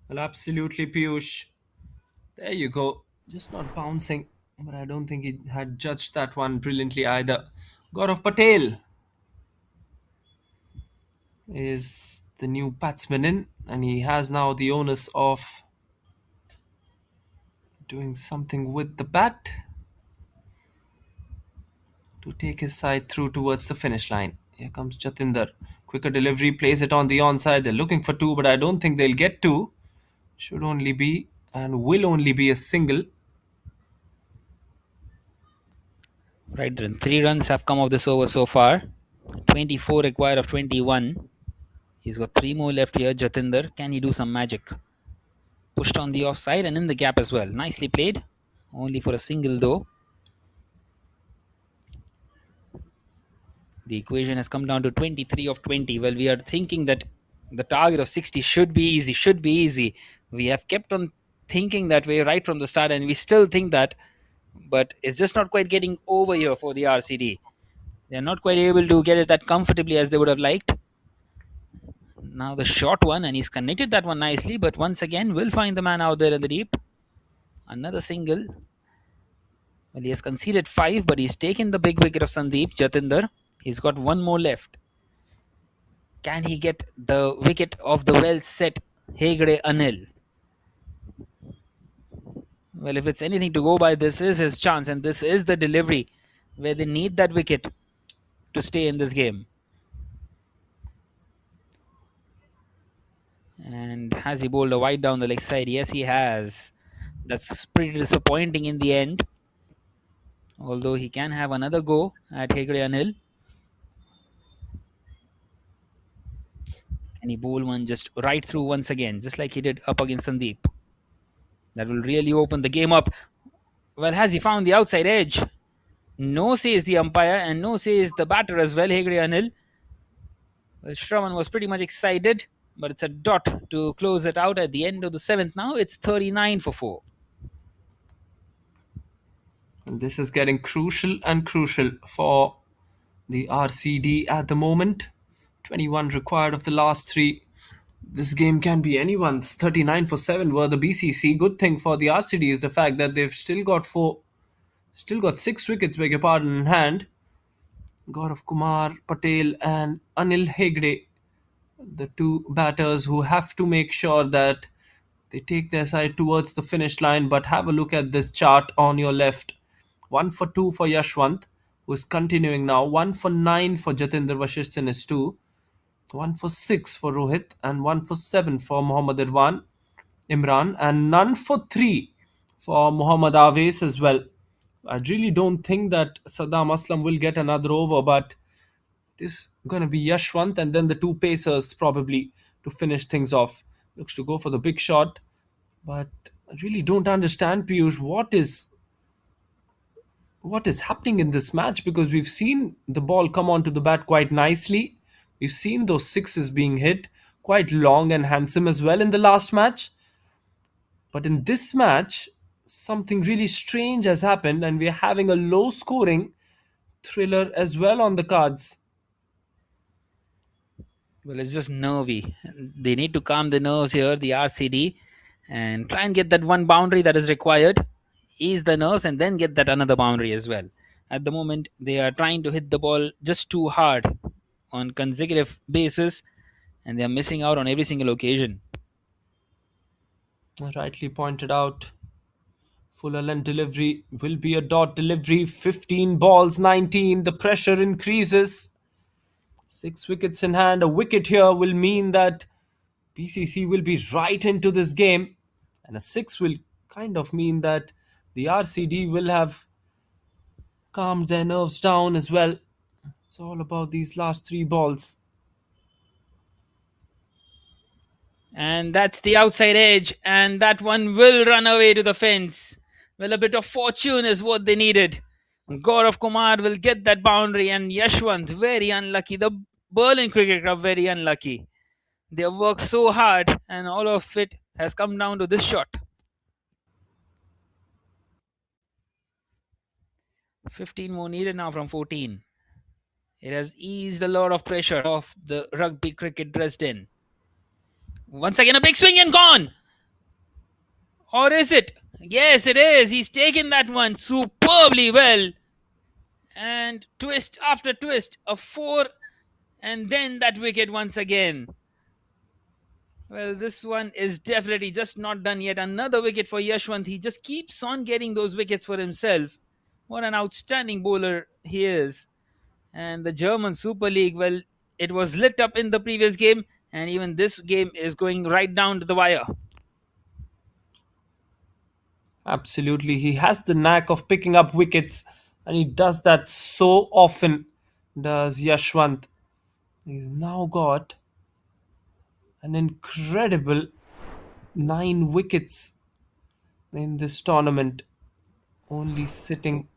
Well, absolutely, Piyush. There you go. Just not bouncing, but I don't think he had judged that one brilliantly either. Gaurav Patel is the new batsman in, and he has now the onus of doing something with the bat to take his side through towards the finish line. Here comes Jatinder. Quicker delivery, plays it on the onside. They're looking for 2, but I don't think they'll get 2. Should only be and will only be a single. Right then. 3 runs have come of this over so far. 24 required of 21. He's got 3 more left here. Jatinder, can he do some magic? Pushed on the offside and in the gap as well. Nicely played. Only for a single though. The equation has come down to 23 of 20. Well, we are thinking that the target of 60 should be easy. We have kept on thinking that way right from the start, and we still think that, but it's just not quite getting over here for the RCD. They're not quite able to get it that comfortably as they would have liked. Now the short one, and he's connected that one nicely, but once again, will find the man out there in the deep. Another single. Well, he has conceded 5, but he's taken the big wicket of Sandeep, Jatinder. He's got 1 more left. Can he get the wicket of the well set Hegde Anil? Well, if it's anything to go by, this is his chance, and this is the delivery where they need that wicket to stay in this game. And has he bowled a wide down the leg side? Yes, he has. That's pretty disappointing in the end. Although he can have another go at Hegde Anil. And he bowl one just right through once again, just like he did up against Sandeep. That will really open the game up. Well, has he found the outside edge? No says the umpire, and no says the batter as well, Hegde Anil. Well, Shravan was pretty much excited, but it's a dot to close it out at the end of the 7th now. It's 39 for 4. And this is getting crucial for the RCD at the moment. 21 required of the last 3. This game can be anyone's. 39 for 7 were the BCC. Good thing for the RCD is the fact that they've still got 6 wickets, beg your pardon, in hand. Gaurav Kumar, Patel and Anil Hegde, the 2 batters who have to make sure that they take their side towards the finish line. But have a look at this chart on your left. 1 for 2 for Yashwant, who is continuing now. 1 for 9 for Jatinder Vashist in his 2. 1 for 6 for Rohit, and 1 for 7 for Mohammad Imran, and none for 3 for Mohammad Aves as well. I really don't think that Saddam Aslam will get another over, but it is going to be Yashwant and then the 2 pacers probably to finish things off. Looks to go for the big shot, but I really don't understand, Piyush, what is what is happening in this match, because we've seen the ball come onto the bat quite nicely. We've seen those sixes being hit quite long and handsome as well in the last match. But in this match, something really strange has happened, and we're having a low scoring thriller as well on the cards. Well, it's just nervy. They need to calm the nerves here, the RCD, and try and get that one boundary that is required, ease the nerves, and then get that another boundary as well. At the moment, they are trying to hit the ball just too hard on consecutive basis, and they are missing out on every single occasion. Rightly pointed out. Fuller length delivery will be a dot delivery. 15 balls, 19. The pressure increases. 6 wickets in hand. A wicket here will mean that PCC will be right into this game. And a 6 will kind of mean that the RCD will have calmed their nerves down as well. It's all about these last 3 balls. And that's the outside edge, and that one will run away to the fence. Well, a bit of fortune is what they needed. Gaurav Kumar will get that boundary, and Yashwant, very unlucky. The Berlin Cricket Club, very unlucky. They have worked so hard, and all of it has come down to this shot. 15 more needed now from 14. It has eased a lot of pressure off the Rugby Cricket Dresden. Once again, a big swing and gone. Or is it? Yes, it is. He's taken that one superbly well. And twist after twist, a 4, and then that wicket once again. Well, this one is definitely just not done yet. Another wicket for Yashwant. He just keeps on getting those wickets for himself. What an outstanding bowler he is. And the German Super League, well, it was lit up in the previous game, and even this game is going right down to the wire. Absolutely. He has the knack of picking up wickets, and he does that so often, does Yashwant. He's now got an incredible 9 wickets in this tournament. Only sitting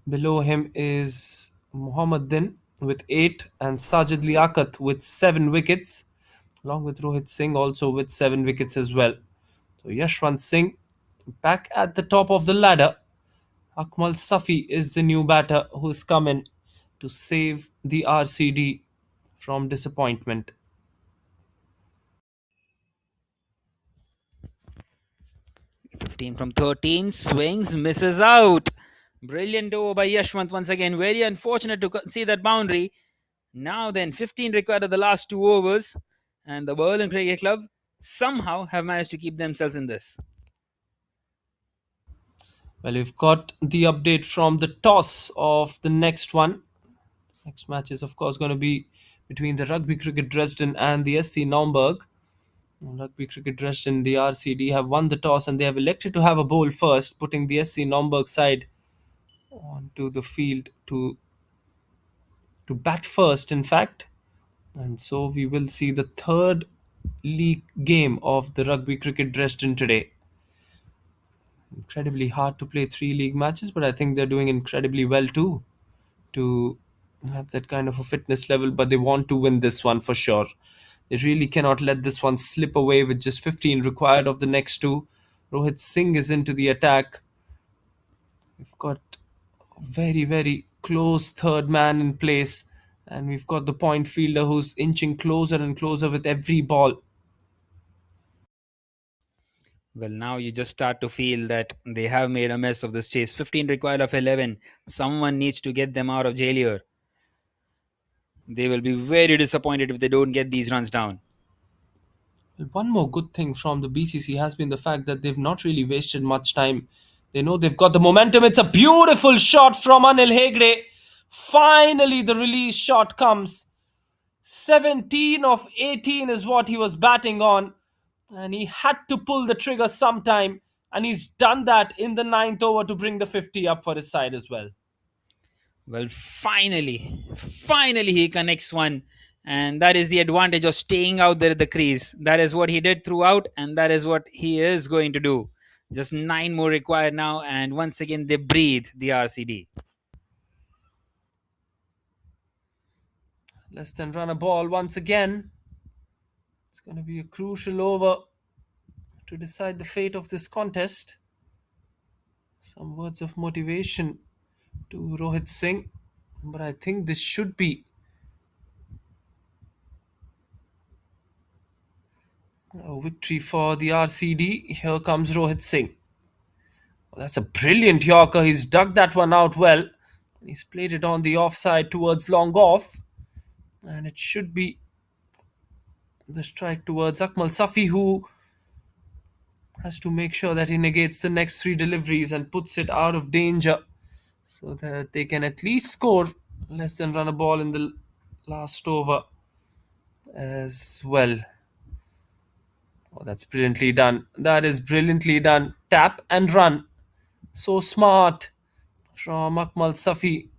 below him is Muhammad Din with 8 and Sajid Liaquat with 7 wickets, along with Rohit Singh also with 7 wickets as well. So Yashwant Singh back at the top of the ladder. Akmal Safi is the new batter who's come in to save the RCD from disappointment. 15 from 13, swings, misses out. Brilliant over by Yashwant once again. Very unfortunate to see that boundary. Now then, 15 required of the last 2 overs, and the Berlin Cricket Club somehow have managed to keep themselves in this. Well, we've got the update from the toss of the next one. Next match is, of course, going to be between the Rugby Cricket Dresden and the SC Naumburg. Rugby Cricket Dresden, the RCD, have won the toss and they have elected to have a bowl first, putting the SC Naumburg side onto the field to bat first, in fact. And so we will see the third league game of the Rugby Cricket Dresden today. Incredibly hard to play 3 league matches, but I think they're doing incredibly well too to have that kind of a fitness level. But they want to win this one for sure. They really cannot let this one slip away with just 15 required of the next 2. Rohit Singh is into the attack. We've got a very, very close third man in place. And we've got the point fielder who's inching closer and closer with every ball. Well, now you just start to feel that they have made a mess of this chase. 15 required of 11. Someone needs to get them out of jail here. They will be very disappointed if they don't get these runs down. One more good thing from the BCC has been the fact that they've not really wasted much time. They know they've got the momentum. It's a beautiful shot from Anil Hegde. Finally, the release shot comes. 17 of 18 is what he was batting on. And he had to pull the trigger sometime. And he's done that in the 9th over to bring the 50 up for his side as well. Well, finally he connects one. And that is the advantage of staying out there at the crease. That is what he did throughout, and that is what he is going to do. Just 9 more required now, and once again they breathe the RCD. Less than run a ball once again. It's going to be a crucial over to decide the fate of this contest. Some words of motivation to Rohit Singh, but I think this should be a victory for the RCD. Here comes Rohit Singh. Well, that's a brilliant Yorker. He's dug that one out well. He's played it on the offside towards long off. And it should be the strike towards Akmal Safi, who has to make sure that he negates the next 3 deliveries and puts it out of danger so that they can at least score less than run a ball in the last over as well. Oh, that's brilliantly done. That is brilliantly done. Tap and run. So smart from Akmal Safi.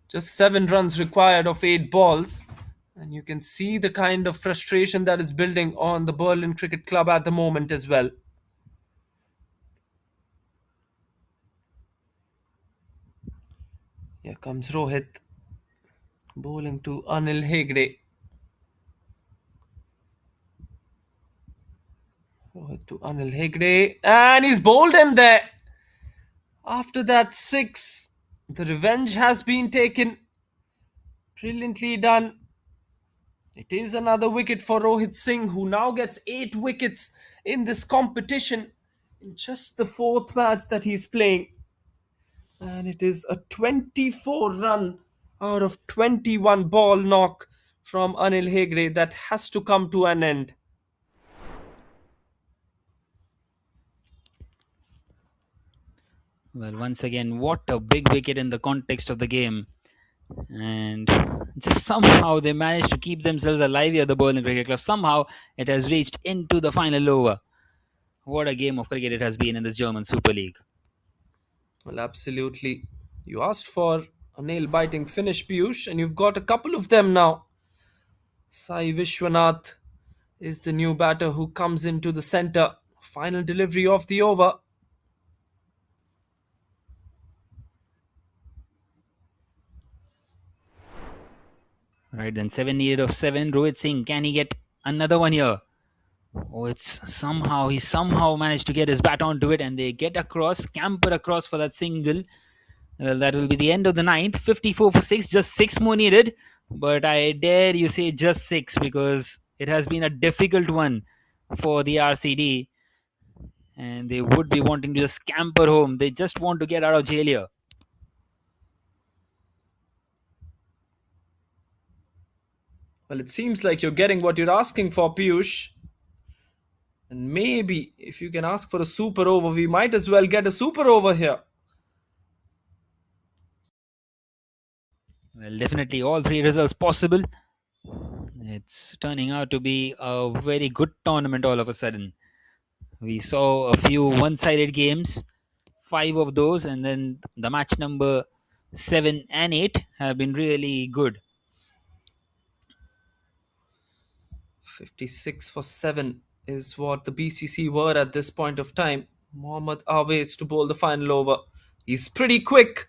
Just 7 runs required of 8 balls. And you can see the kind of frustration that is building on the Berlin Cricket Club at the moment as well. Here comes Rohit, bowling to Anil Hegde. Rohit to Anil Hegde, and he's bowled him there. After that 6, the revenge has been taken. Brilliantly done. It is another wicket for Rohit Singh, who now gets 8 wickets in this competition in just the 4th match that he's playing. And it is a 24 run out of 21 ball knock from Anil Hegde that has to come to an end. Well, once again, what a big wicket in the context of the game. And just somehow they managed to keep themselves alive here, the Berlin Cricket Club. Somehow it has reached into the final over. What a game of cricket it has been in this German Super League. Well, absolutely. You asked for a nail-biting finish, Piyush, and you've got a couple of them now. Sai Vishwanath is the new batter who comes into the centre. Final delivery of the over. Right then, 7 needed of 7. Rohit Singh, can he get another one here? Oh, it's somehow, he somehow managed to get his bat onto it, and they get across, scamper across for that single. Well, that will be the end of the 9th. 54 for 6, just 6 more needed. But I dare you say just 6, because it has been a difficult one for the RCD. And they would be wanting to just scamper home. They just want to get out of jail here. Well, it seems like you're getting what you're asking for, Piyush. And maybe if you can ask for a super over, we might as well get a super over here. Well, definitely all 3 results possible. It's turning out to be a very good tournament all of a sudden. We saw a few one-sided games, 5 of those, and then the match number 7 and 8 have been really good. 56 for 7 is what the BCC were at this point of time. Mohammad Awais to bowl the final over. He's pretty quick.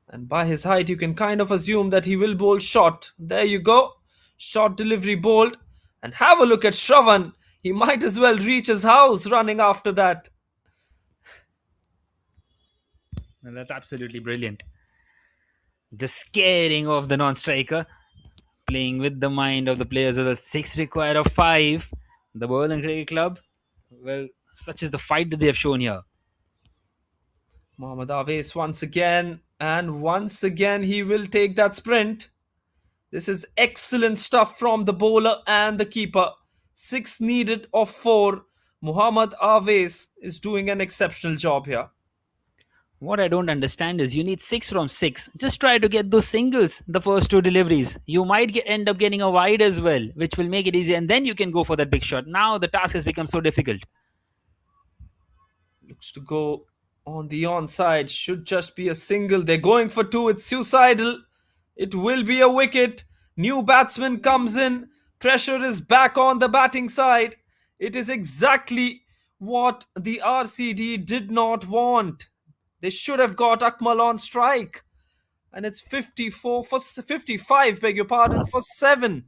And by his height, you can kind of assume that he will bowl short. There you go. Short delivery bowled. And have a look at Shravan. He might as well reach his house running after that. Well, that's absolutely brilliant. Just scaring off the non-striker. Playing with the mind of the players. The 6 required of 5. The Berlin Cricket Club. Well, such is the fight that they have shown here. Mohammad Awais once again. And once again, he will take that sprint. This is excellent stuff from the bowler and the keeper. 6 needed of 4. Mohammad Awais is doing an exceptional job here. What I don't understand is you need 6 from 6. Just try to get those singles, the first 2 deliveries. You might end up getting a wide as well, which will make it easy, and then you can go for that big shot. Now the task has become so difficult. Looks to go on the onside. Should just be a single. They're going for 2. It's suicidal. It will be a wicket. New batsman comes in. Pressure is back on the batting side. It is exactly what the RCD did not want. They should have got Akmal on strike. And it's 54 for 55, beg your pardon, for 7.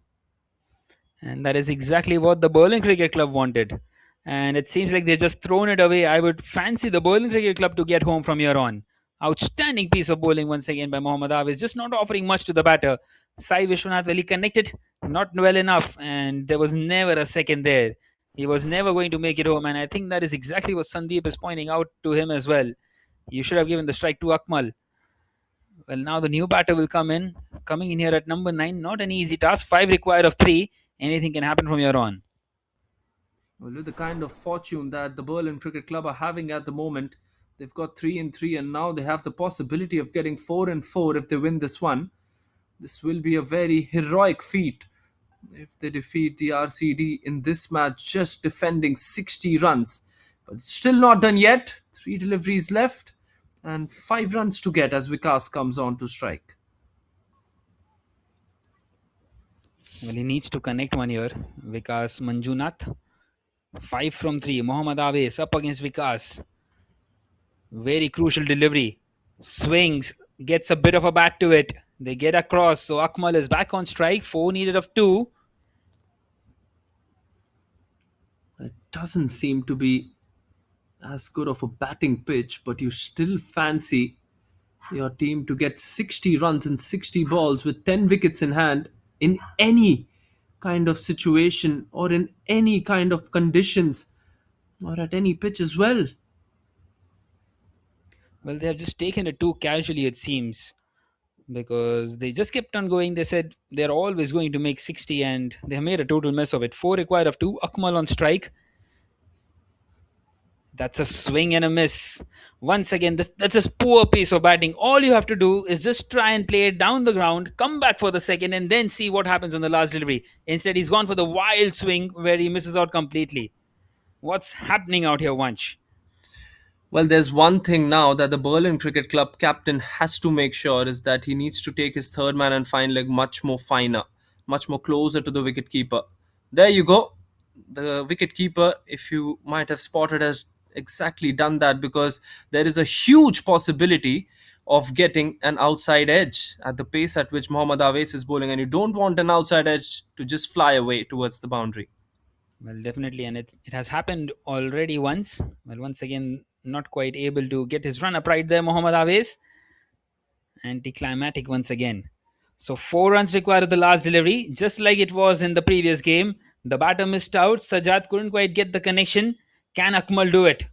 And that is exactly what the Berlin Cricket Club wanted. And it seems like they've just thrown it away. I would fancy the Berlin Cricket Club to get home from here on. Outstanding piece of bowling once again by Mohammad Hafiz, just not offering much to the batter. Sai Vishwanath Veli connected, not well enough, and there was never a second there. He was never going to make it home, and I think that is exactly what Sandeep is pointing out to him as well. You should have given the strike to Akmal. Well, now the new batter will come in. Coming in here at number 9, not an easy task. 5 required of 3. Anything can happen from here on. Well, with the kind of fortune that the Berlin Cricket Club are having at the moment, they've got 3 and 3, and now they have the possibility of getting 4 and 4 if they win this one. This will be a very heroic feat if they defeat the RCD in this match, just defending 60 runs. But it's still not done yet. 3 deliveries left and 5 runs to get as Vikas comes on to strike. Well, he needs to connect one here. Vikas Manjunath. 5 from 3. Mohammad Aves up against Vikas. Very crucial delivery. Swings, gets a bit of a bat to it. They get across. So Akmal is back on strike. 4 needed of 2. It doesn't seem to be as good of a batting pitch, but you still fancy your team to get 60 runs in 60 balls with 10 wickets in hand in any kind of situation or in any kind of conditions or at any pitch as well. Well, they have just taken it too casually, it seems. Because they just kept on going. They said they're always going to make 60 and they have made a total mess of it. 4 required of 2. Akmal on strike. That's a swing and a miss. Once again, that's a poor piece of batting. All you have to do is just try and play it down the ground, come back for the second, and then see what happens on the last delivery. Instead, he's gone for the wild swing where he misses out completely. What's happening out here, Vanch? Well, there's one thing now that the Berlin Cricket Club captain has to make sure is that he needs to take his third man and fine leg much more finer, much more closer to the wicket keeper. There you go. The wicket keeper, if you might have spotted, has exactly done that because there is a huge possibility of getting an outside edge at the pace at which Mohammad Aves is bowling, and you don't want an outside edge to just fly away towards the boundary. Well, definitely, and it has happened already once. Well, once again, not quite able to get his run up right there, Mohammad Aves. Anticlimactic once again. So 4 runs required of the last delivery, just like it was in the previous game. The batter missed out. Sajjad couldn't quite get the connection. Can Akmal do it?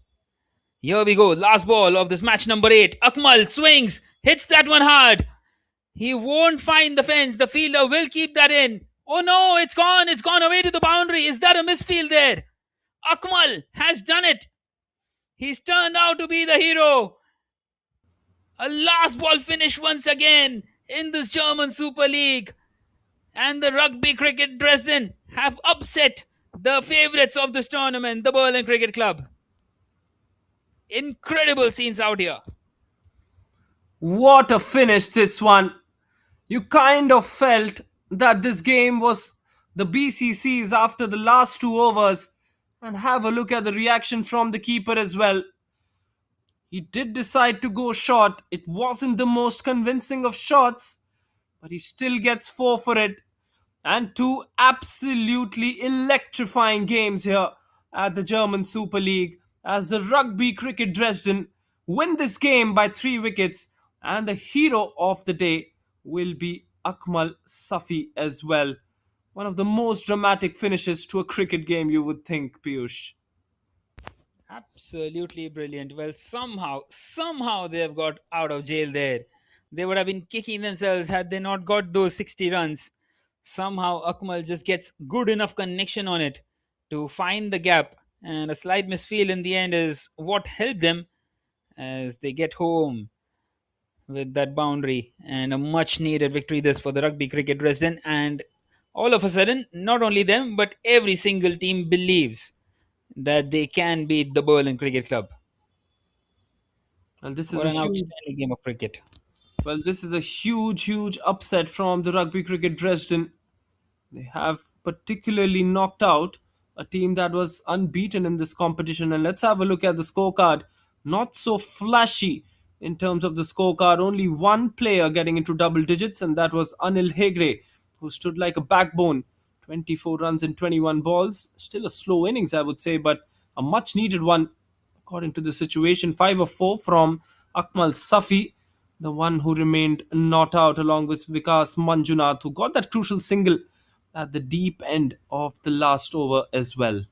Here we go. Last ball of this match number 8. Akmal swings, hits that one hard. He won't find the fence. The fielder will keep that in. Oh no, it's gone. It's gone away to the boundary. Is that a misfield there? Akmal has done it. He's turned out to be the hero. A last ball finish once again in this German Super League. And the Rugby Cricket Dresden have upset the favourites of this tournament, the Berlin Cricket Club. Incredible scenes out here. What a finish this one. You kind of felt that this game was the BCC's after the last 2 overs. And have a look at the reaction from the keeper as well. He did decide to go short. It wasn't the most convincing of shots, but he still gets 4 for it. And 2 absolutely electrifying games here at the German Super League as the Rugby Cricket Dresden win this game by 3 wickets, and the hero of the day will be Akmal Safi as well. One of the most dramatic finishes to a cricket game, you would think, Piyush. Absolutely brilliant. Well, somehow they have got out of jail there. They would have been kicking themselves had they not got those 60 runs. Somehow Akmal just gets good enough connection on it to find the gap, and a slight misfield in the end is what helped them as they get home with that boundary and a much needed victory this for the Rugby Cricket Dresden. And all of a sudden, not only them but every single team believes that they can beat the Berlin Cricket Club. And this is What a an huge outstanding game of cricket. Well, this is a huge upset from the Rugby Cricket Dresden. They have particularly knocked out a team that was unbeaten in this competition. And let's have a look at the scorecard. Not so flashy in terms of the scorecard. Only one player getting into double digits, and that was Anil Hegre, who stood like a backbone. 24 runs in 21 balls. Still a slow innings, I would say, but a much needed one according to the situation. 5 of 4 from Akmal Safi, the one who remained not out, along with Vikas Manjunath, who got that crucial single at the deep end of the last over as well.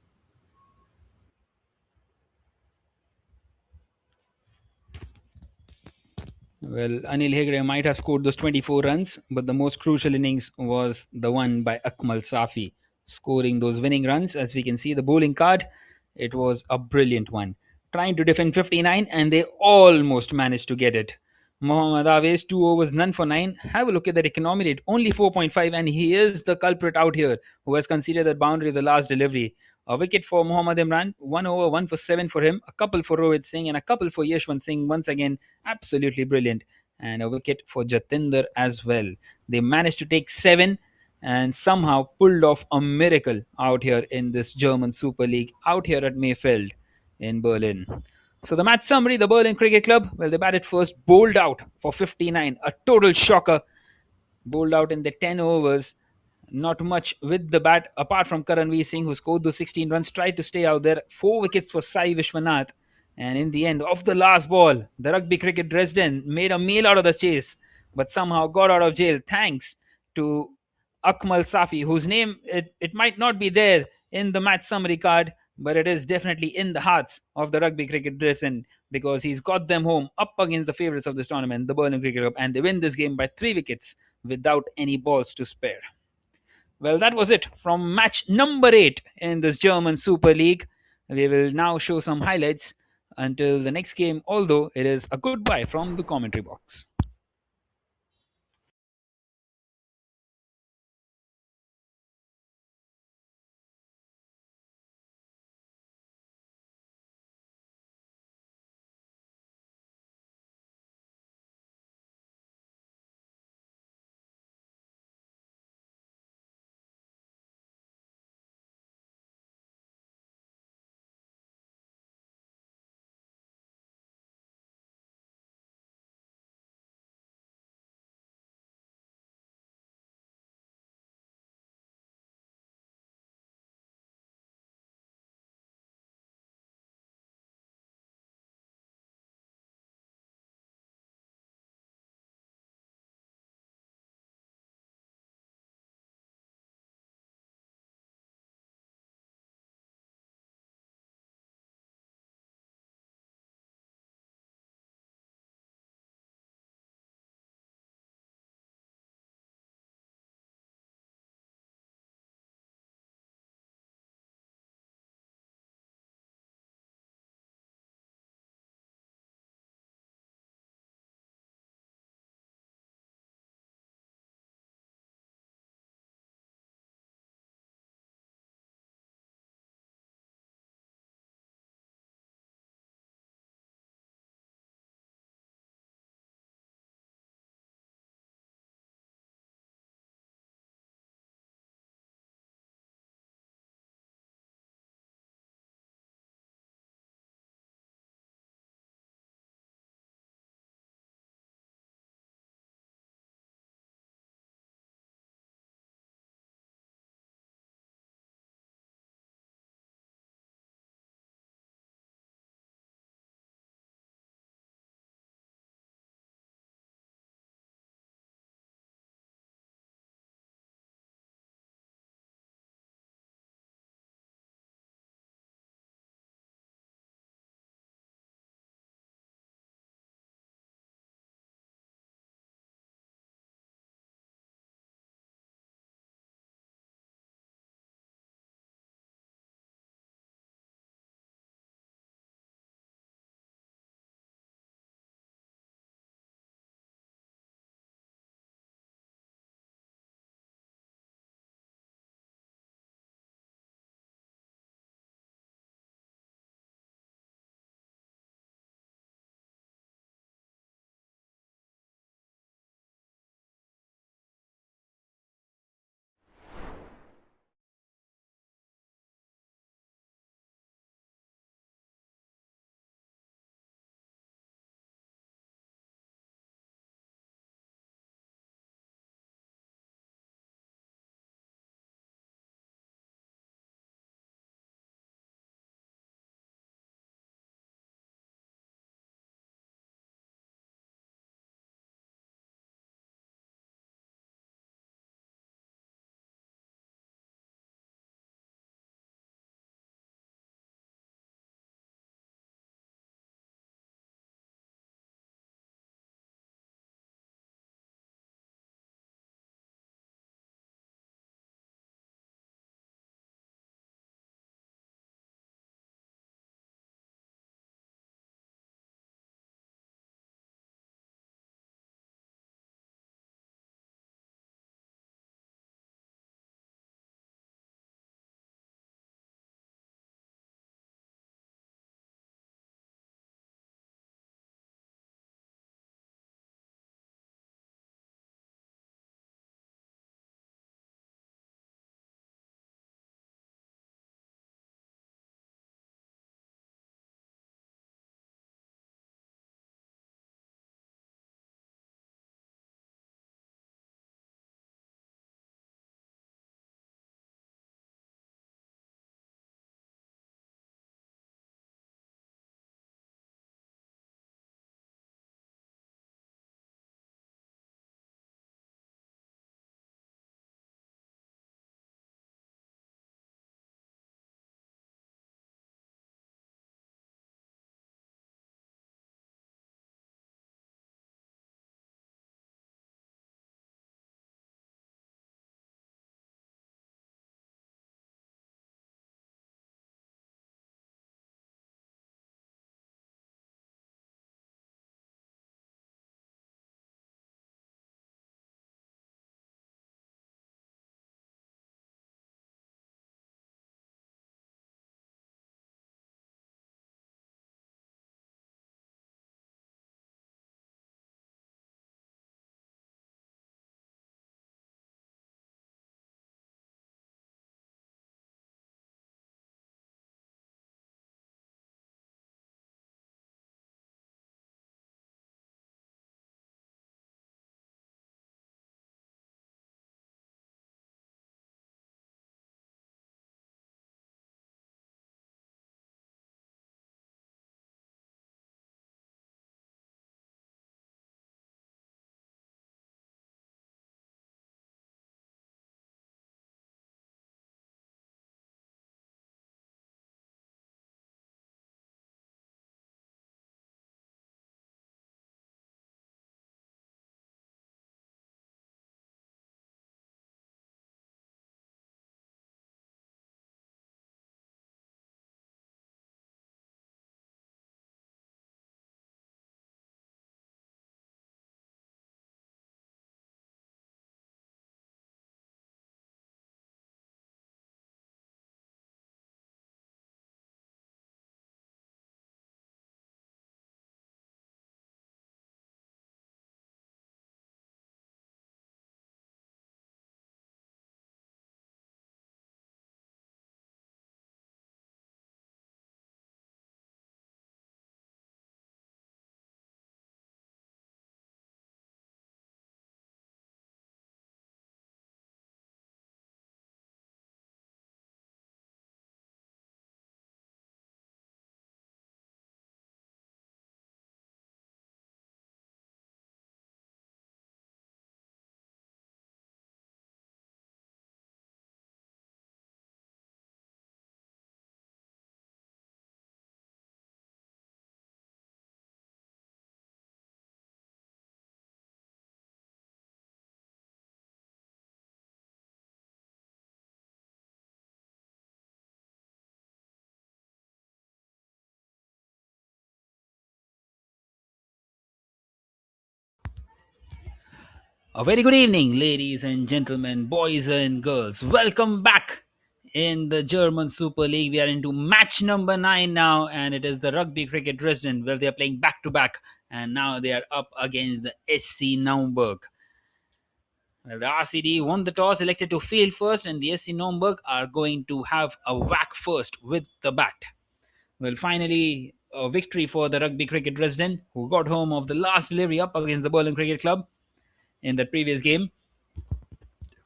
Well, Anil Hegde might have scored those 24 runs, but the most crucial innings was the one by Akmal Safi, scoring those winning runs. As we can see, the bowling card, it was a brilliant one. Trying to defend 59, and they almost managed to get it. Mohammad Aves, 2 overs, none for 9. Have a look at that economy rate, only 4.5, and he is the culprit out here who has conceded that boundary of the last delivery. A wicket for Mohammad Imran, 1 over, 1 for 7 for him, a couple for Rohit Singh, and a couple for Yashwant Singh. Once again, absolutely brilliant. And a wicket for Jatinder as well. They managed to take 7 and somehow pulled off a miracle out here in this German Super League, out here at Mayfield in Berlin. So the match summary, the Berlin Cricket Club, well, they batted first, bowled out for 59, a total shocker, bowled out in the 10 overs. Not much with the bat apart from Karanveer Singh, who scored those 16 runs, tried to stay out there. 4 wickets for Sai Vishwanath. And in the end of the last ball, the Rugby Cricket Dresden made a meal out of the chase, but somehow got out of jail thanks to Akmal Safi, whose name it might not be there in the match summary card, but it is definitely in the hearts of the Rugby Cricket Dresden because he's got them home up against the favourites of this tournament, the Berlin Cricket Club, and they win this game by 3 wickets without any balls to spare. Well, that was it from match number 8 in this German Super League. We will now show some highlights until the next game, although it is a goodbye from the commentary box. A very good evening, ladies and gentlemen, boys and girls. Welcome back in the German Super League. We are into match number 9 now, and it is the Rugby Cricket Dresden. Well, they are playing back to back, and now they are up against the SC Naumburg. Well, the RCD won the toss, elected to field first, and the SC Naumburg are going to have a whack first with the bat. Well, finally, a victory for the Rugby Cricket Dresden, who got home of the last delivery up against the Berlin Cricket Club in that previous game.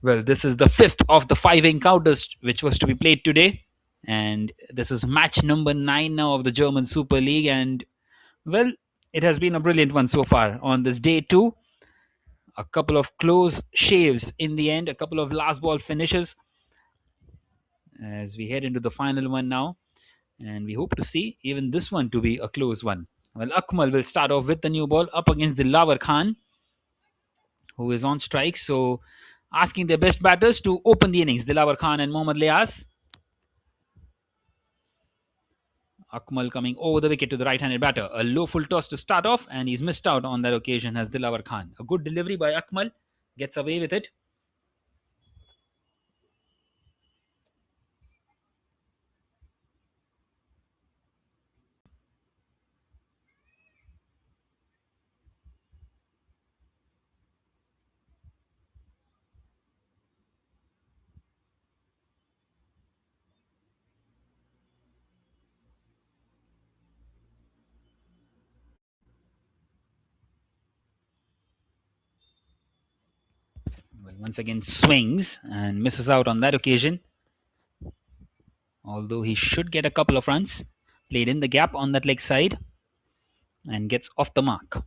Well, this is the fifth of the five encounters which was to be played today. And this is match number 9 now of the German Super League. And, well, it has been a brilliant one so far. On this day 2, a couple of close shaves in the end, a couple of last ball finishes as we head into the final one now. And we hope to see even this one to be a close one. Well, Akmal will start off with the new ball up against the Dilawar Khan, who is on strike. So, asking their best batters to open the innings, Dilawar Khan and Mohammad Lias. Akmal coming over the wicket to the right-handed batter. A low full toss to start off, and he's missed out on that occasion as Dilawar Khan. A good delivery by Akmal. Gets away with it. Well, once again swings and misses out on that occasion. Although he should get a couple of runs. Played in the gap on that leg side and gets off the mark.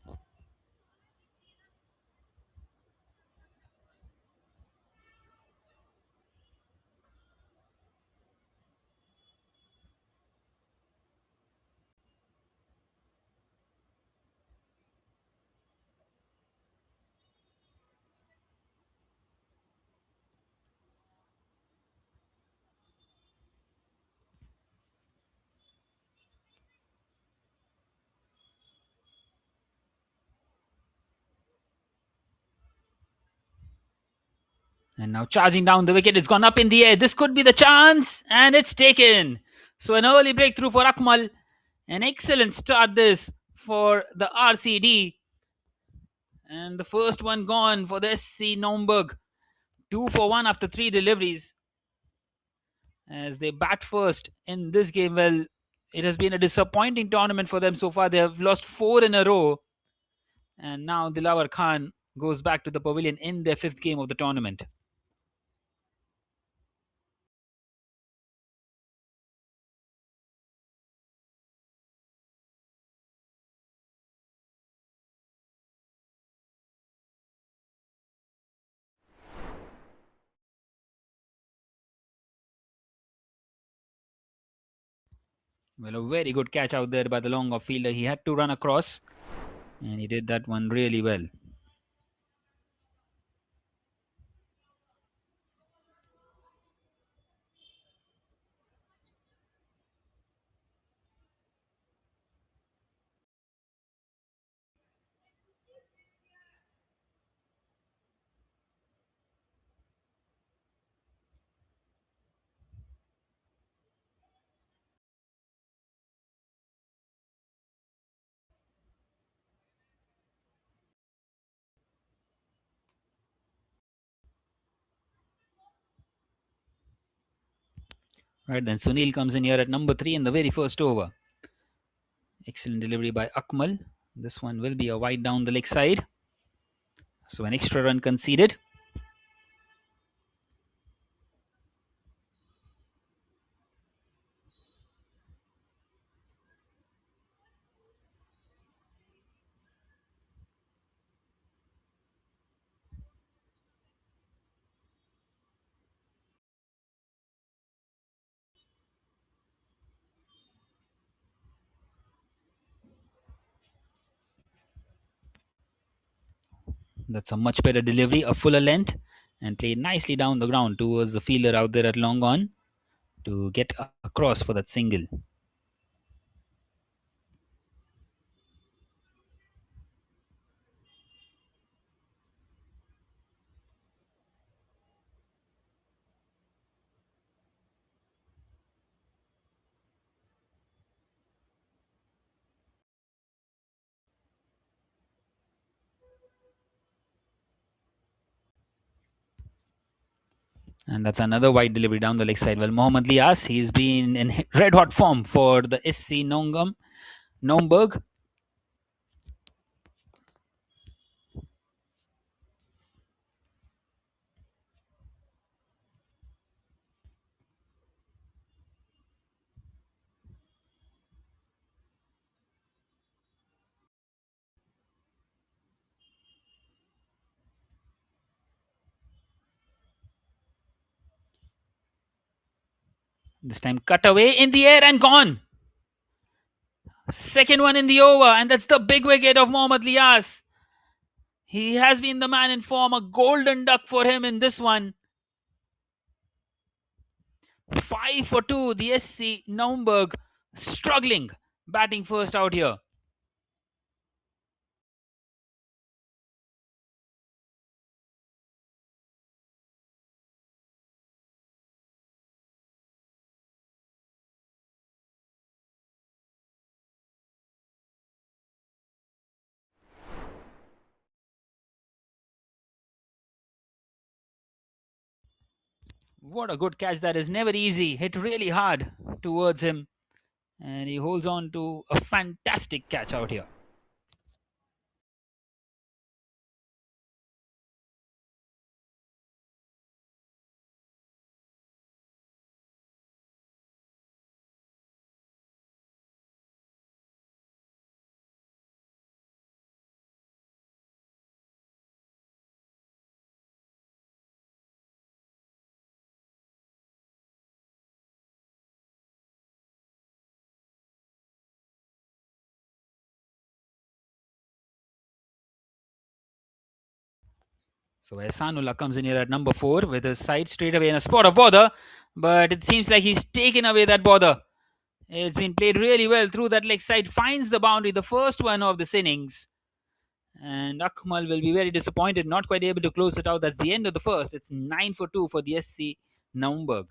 And now charging down the wicket. It's gone up in the air. This could be the chance. And it's taken. So an early breakthrough for Akmal. An excellent start this for the RCD. And the first one gone for the SC Naumburg. 2 for 1 after 3 deliveries. As they bat first in this game. Well, it has been a disappointing tournament for them so far. They have lost 4 in a row. And now Dilawar Khan goes back to the pavilion in their 5th game of the tournament. Well, a very good catch out there by the long off fielder. He had to run across, and he did that one really well. Right then, Sunil comes in here at number 3 in the very first over. Excellent delivery by Akmal. This one will be a wide down the leg side. So an extra run conceded. That's a much better delivery, a fuller length, and played nicely down the ground towards the fielder out there at long on to get across for that single. And that's another wide delivery down the leg side. Well, Mohammad Lias, he's been in red hot form for the SC Naumburg. This time cut away in the air and gone. Second one in the over, and that's the big wicket of Mohammad Lias. He has been the man in form, a golden duck for him in this one. 5 for 2, the SC Naumburg struggling batting first out here. What a good catch that is. Never easy. Hit really hard towards him. And he holds on to a fantastic catch out here. So Ehsanullah comes in here at number 4 with his side straight away in a spot of bother. But it seems like he's taken away that bother. It's been played really well through that leg side. Finds the boundary, the first one of this innings. And Akmal will be very disappointed, not quite able to close it out. That's the end of the first. It's 9 for 2 for the SC Naumburg.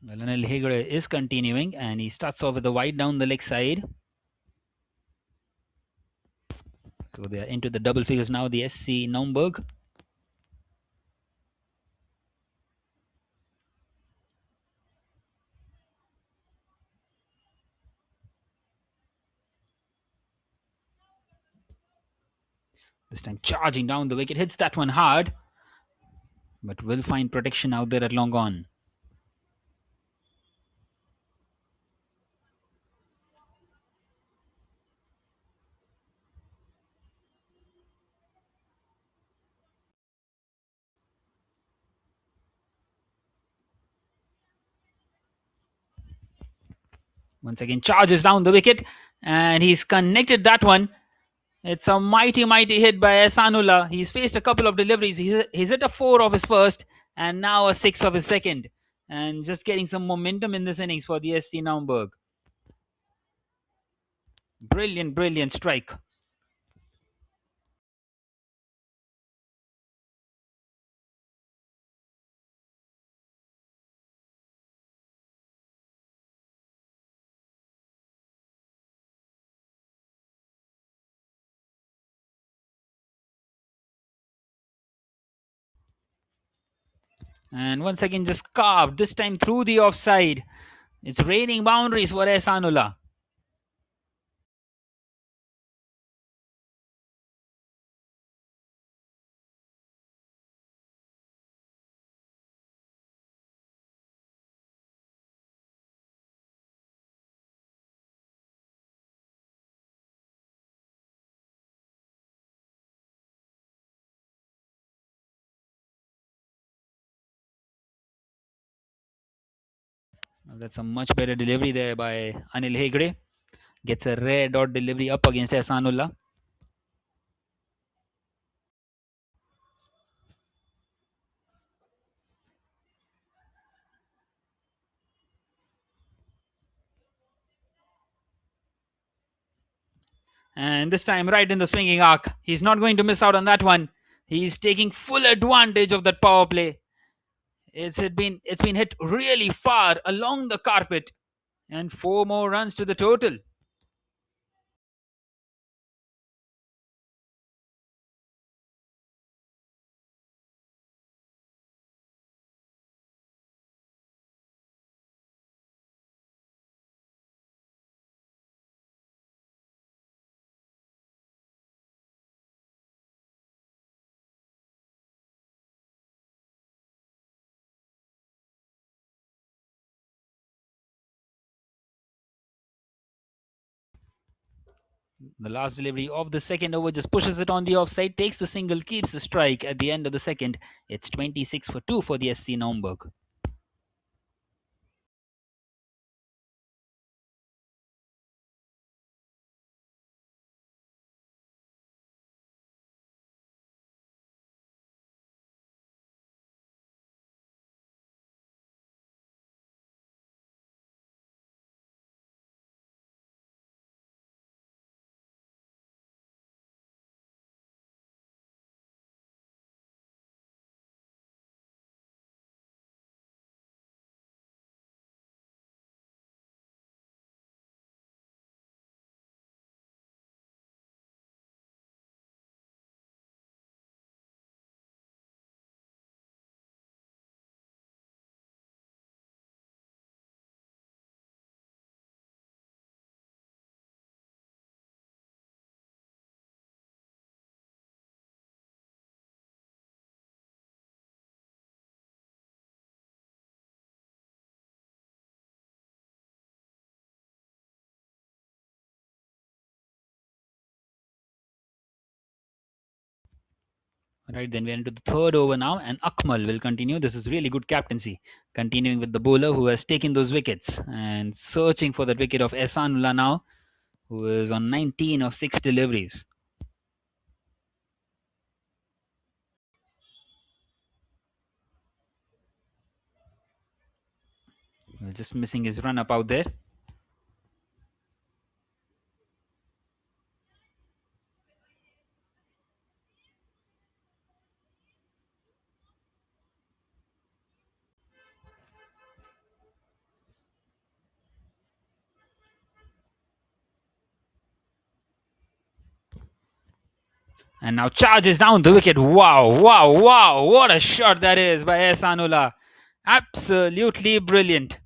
Well, Anil Hegde is continuing and he starts off with a wide down the leg side. So they are into the double figures now, the SC Naumburg. This time charging down the wicket, hits that one hard, but will find protection out there at long on. Once again, charges down the wicket and he's connected that one. It's a mighty, mighty hit by Ehsanullah. He's faced a couple of deliveries. He's hit a 4 of his first and now a 6 of his second. And just getting some momentum in this innings for the SC Naumburg. Brilliant, brilliant strike. And once again, just carved, this time through the offside. It's raining boundaries for Ehsanullah. That's a much better delivery there by Anil Hegde. Gets a rare dot delivery up against Ehsanullah. And this time, right in the swinging arc. He's not going to miss out on that one. He's taking full advantage of that power play. It's been hit really far along the carpet, and 4 more runs to the total. The last delivery of the second over just pushes it on the offside, takes the single, keeps the strike at the end of the second. It's 26 for 2 for the SC Naumburg. Right, then we're into the third over now, and Akmal will continue. This is really good captaincy. Continuing with the bowler who has taken those wickets and searching for that wicket of Ehsanullah now, who is on 19 of 6 deliveries. Well, just missing his run up out there. And now charges down the wicket. Wow, wow, wow. What a shot that is by Ehsanullah. Absolutely brilliant.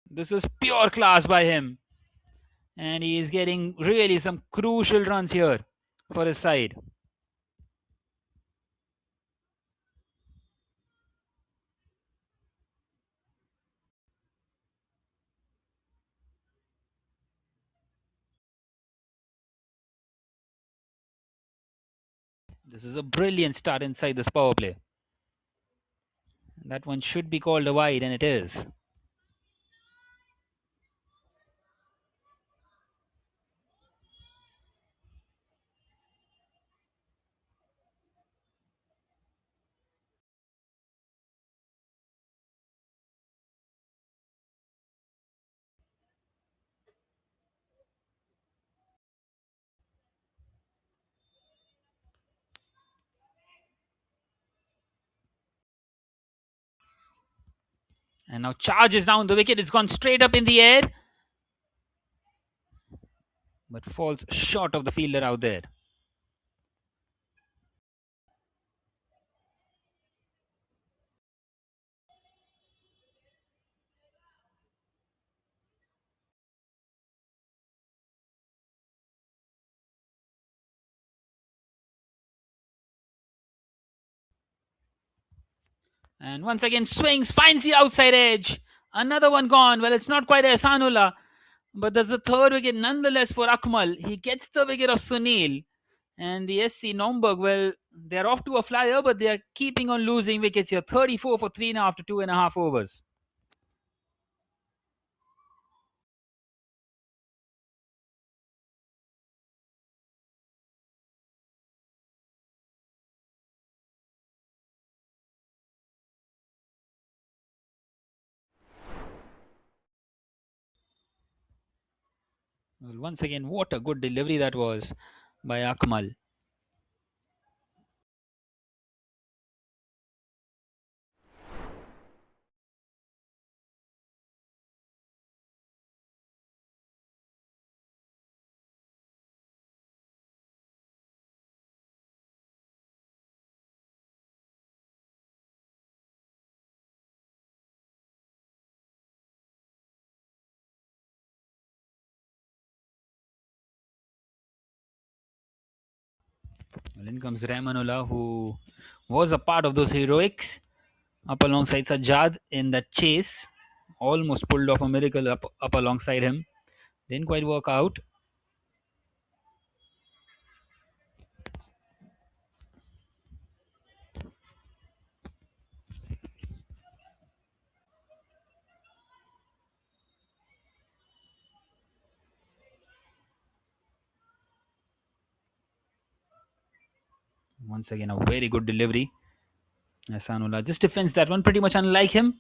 This is pure class by him. And he is getting really some crucial runs here for his side. This is a brilliant start inside this power play. That one should be called a wide, and it is. And now charges down the wicket. It's gone straight up in the air, but falls short of the fielder out there. And once again swings, finds the outside edge. Another one gone. Well, it's not quite Ehsanullah, but there's a third wicket nonetheless for Akmal. He gets the wicket of Sunil, And the SC Naumburg, well, they're off to a flyer, but they're keeping on losing wickets here. 34 for 3.5 after 2.5 overs. Well, once again, what a good delivery that was by Akmal. Well, in comes Ramanullah, who was a part of those heroics up alongside Sajjad in that chase. Almost pulled off a miracle up alongside him. Didn't quite work out. Once again, a very good delivery. Hasanullah just defends that one pretty much unlike him,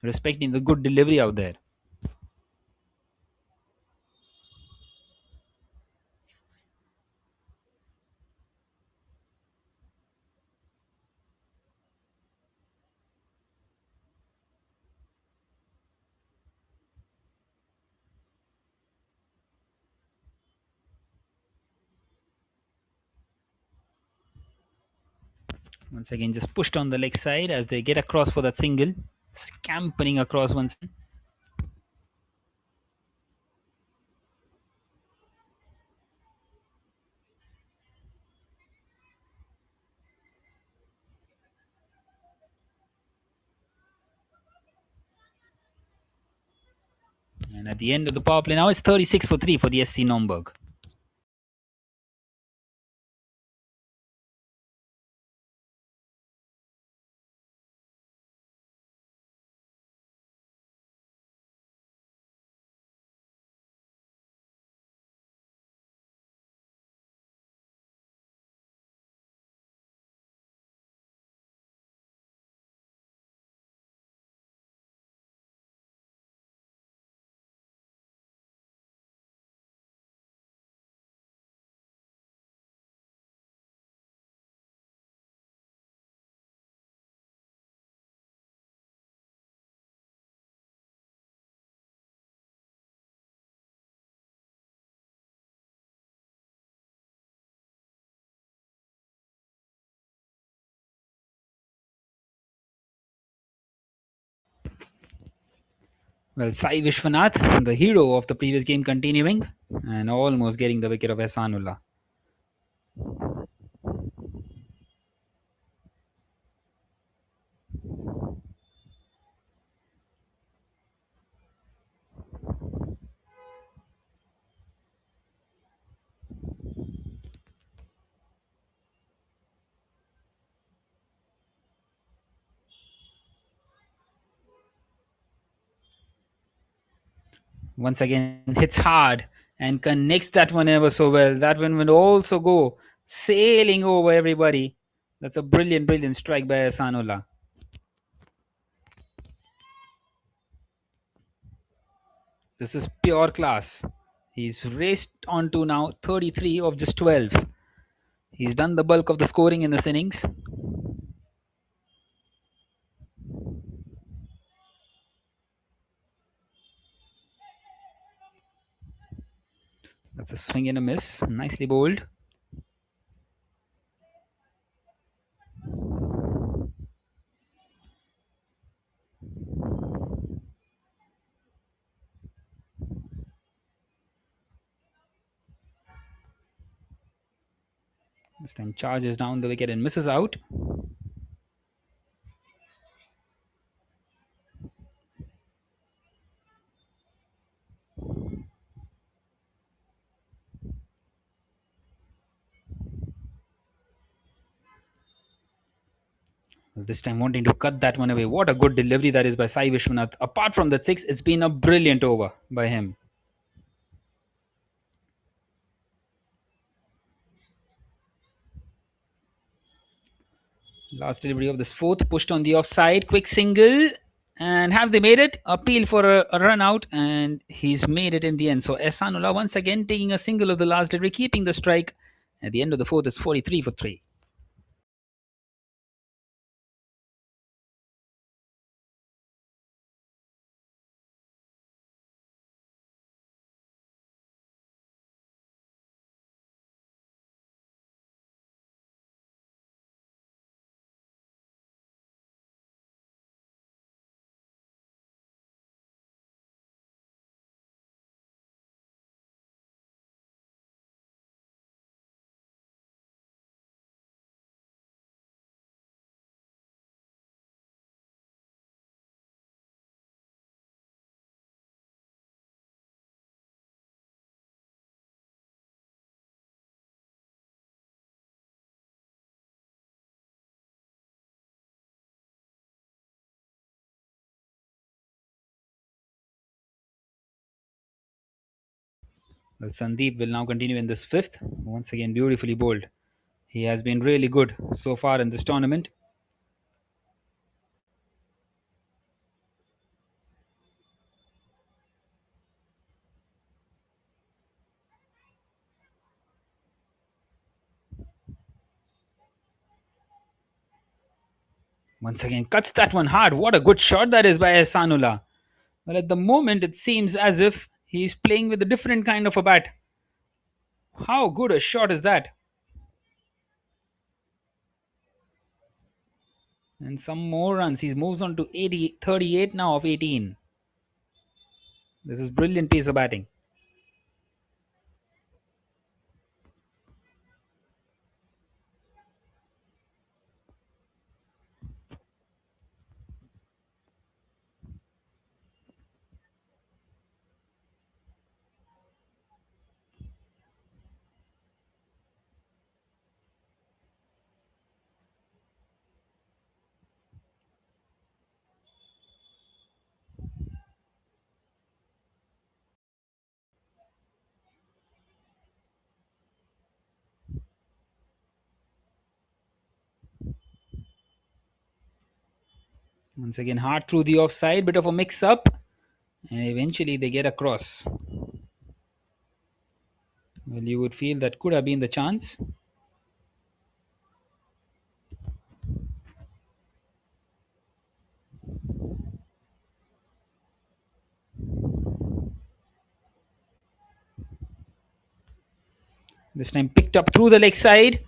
respecting the good delivery out there. Once again, just pushed on the leg side as they get across for that single. Scampering across once. And at the end of the power play now, it's 36 for 3 for the SC Naumburg. Well, Sai Vishwanath, the hero of the previous game, continuing and almost getting the wicket of Hasanullah. Once again, hits hard and connects that one ever so well. That one will also go sailing over everybody. That's a brilliant, brilliant strike by Hasanullah. This is pure class. He's raced on to now 33 of just 12. He's done the bulk of the scoring in this innings. That's a swing and a miss. Nicely bowled. This time charges down the wicket and misses out. Well, this time wanting to cut that one away. What a good delivery that is by Sai Vishwanath. Apart from that 6, it's been a brilliant over by him. Last delivery of this 4th, pushed on the offside, quick single, and have they made it? Appeal for a run out, and he's made it in the end. So Ehsanullah once again taking a single of the last delivery, keeping the strike. At the end of the 4th, it's 43 for 3. Well, Sandeep will now continue in this 5th. Once again, beautifully bowled. He has been really good so far in this tournament. Once again, cuts that one hard. What a good shot that is by Ehsanullah. Well, at the moment, it seems as if he's playing with a different kind of a bat. How good a shot is that? And some more runs. He moves on to 38 now of 18. This is brilliant piece of batting. Once again, hard through the offside, bit of a mix up, and eventually they get across. Well, you would feel that could have been the chance. This time picked up through the leg side,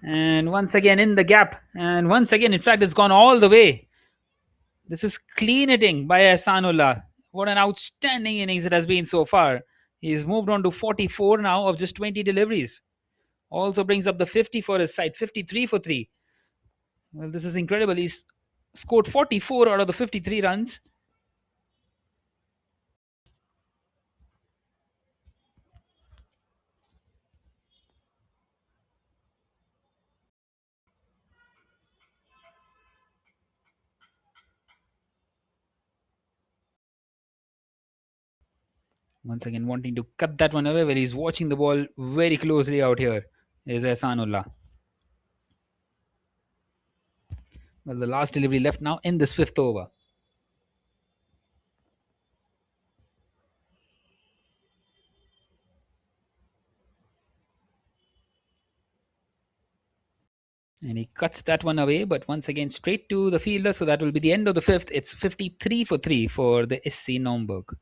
and once again in the gap, and once again, in fact, it's gone all the way. This is clean hitting by Ehsanullah. What an outstanding innings it has been so far. He's moved on to 44 now of just 20 deliveries. Also brings up the 50 for his side, 53 for 3. Well, this is incredible. He's scored 44 out of the 53 runs. Once again, wanting to cut that one away. Well, he's watching the ball very closely out here. Is Ehsanullah. Well, the last delivery left now in this 5th over. And he cuts that one away, but once again straight to the fielder. So that will be the end of the 5th. It's 53 for 3 for the SC Naumburg.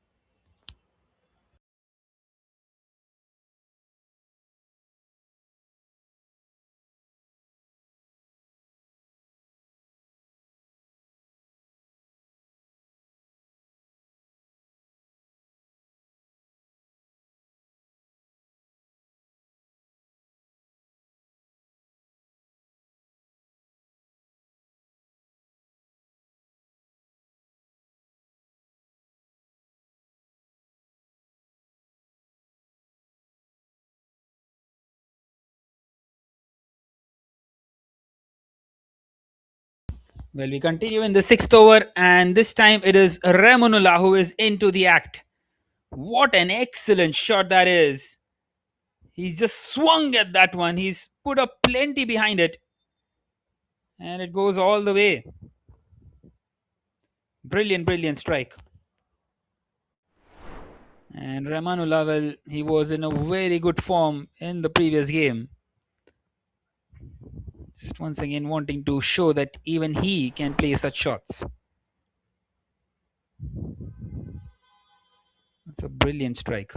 Well, we continue in the sixth over, and this time it is Ramonullah who is into the act. What an excellent shot that is! He's just swung at that one. He's put up plenty behind it, and it goes all the way. Brilliant, brilliant strike. And Ramanullah, well, he was in a very good form in the previous game. Just once again wanting to show that even he can play such shots. It's a brilliant strike.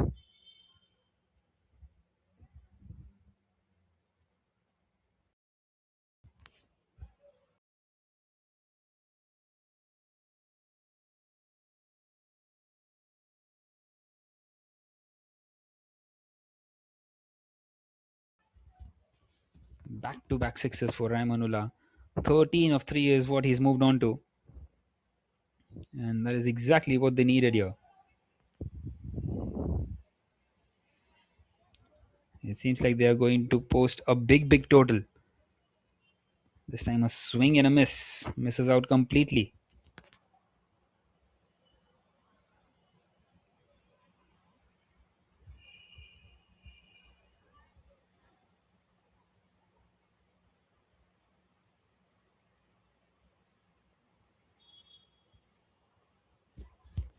Back-to-back sixes for Ramanullah. 13 of 3 is what he's moved on to. And that is exactly what they needed here. It seems like they are going to post a big total. This time a swing and a miss. Misses out completely.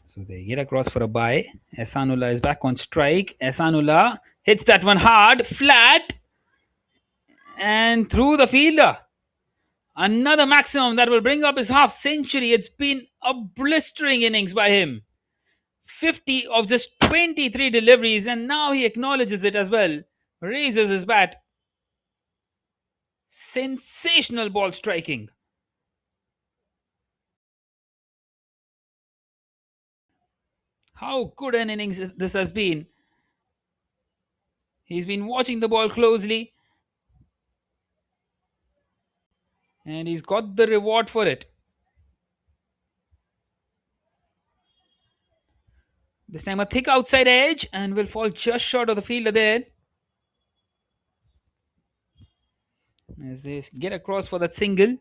So they get across for a bye. Ehsanullah is back on strike. Ehsanullah hits that one hard, flat, and through the fielder. Another maximum that will bring up his half century. It's been a blistering innings by him. 50 of just 23 deliveries, and now he acknowledges it as well. Raises his bat. Sensational ball striking. How good an innings this has been. He's been watching the ball closely, and he's got the reward for it. This time a thick outside edge and will fall just short of the fielder there. As they get across for that single.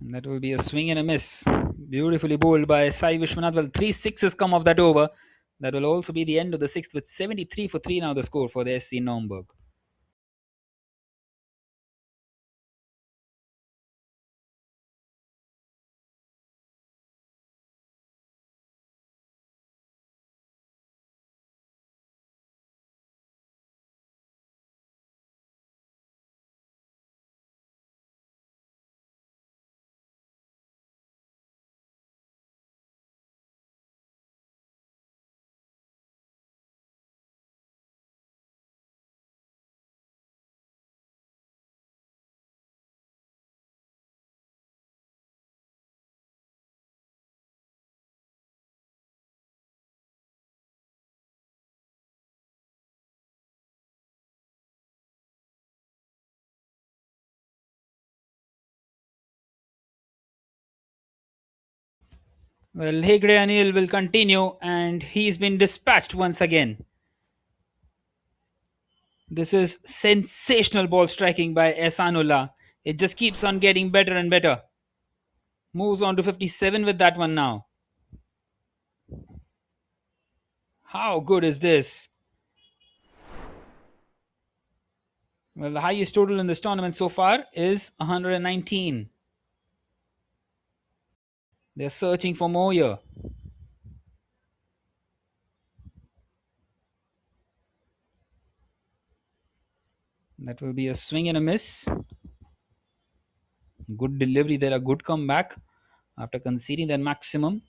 And that will be a swing and a miss. Beautifully bowled by Sai Vishwanath. Well, 3 sixes come off that over. That will also be the end of the sixth with 73 for 3 now the score for the SC Naumburg. Well, Hegde Anil will continue, and he's been dispatched once again. This is sensational ball striking by Ehsanullah. It just keeps on getting better and better. Moves on to 57 with that one now. How good is this? Well, the highest total in this tournament so far is 119. They're searching for more here. That will be a swing and a miss. Good delivery there, a good comeback after conceding that maximum.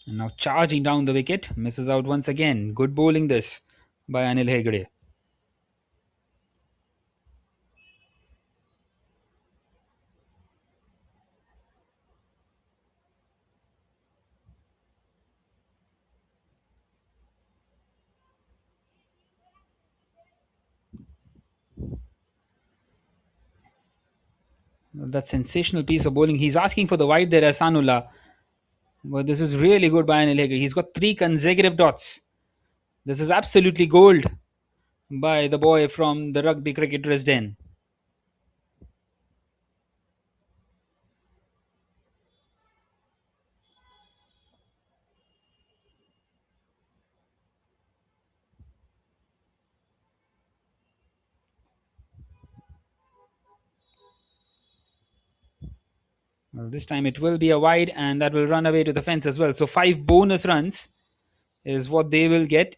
And now charging down the wicket, misses out once again. Good bowling this by Anil Hegde. That sensational piece of bowling. He's asking for the wide there, Asanullah. But this is really good by Anil Hegel. He's got 3 consecutive dots. This is absolutely gold by the boy from the Rugby Cricket Dresden. Well, this time it will be a wide and that will run away to the fence as well. So 5 bonus runs is what they will get.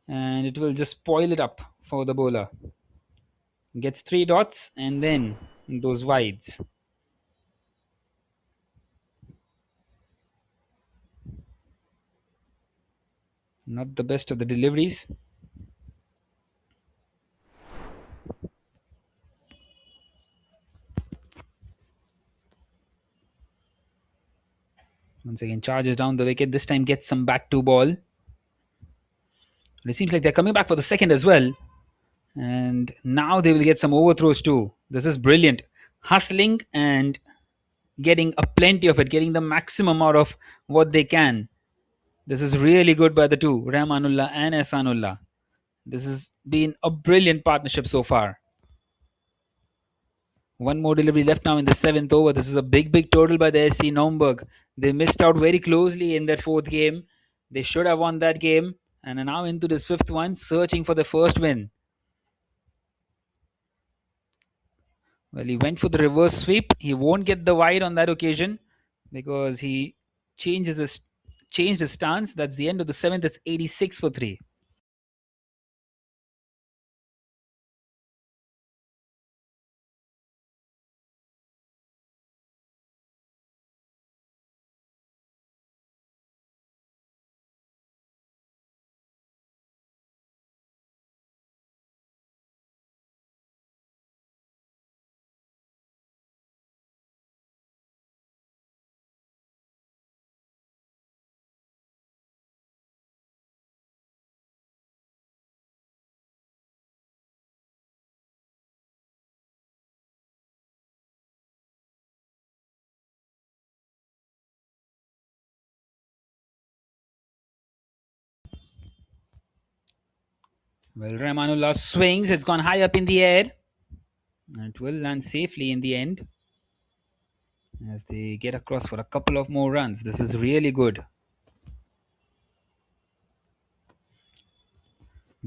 And it will just spoil it up for the bowler. Gets 3 dots and then those wides. Not the best of the deliveries. Once again, charges down the wicket. This time gets some back to ball. It seems like they're coming back for the second as well. And now they will get some overthrows too. This is brilliant. Hustling and getting a plenty of it, getting the maximum out of what they can. This is really good by the two, Rahmanullah and Ehsanullah. This has been a brilliant partnership so far. One more delivery left now in the 7th over. This is a big total by the SC Naumburg. They missed out very closely in that 4th game. They should have won that game and are now into this 5th one, searching for the first win. Well, he went for the reverse sweep. He won't get the wide on that occasion because he changed his stance. That's the end of the 7th. It's 86 for 3. Well, Rahmanullah swings. It's gone high up in the air. It will land safely in the end as they get across for a couple of more runs. This is really good.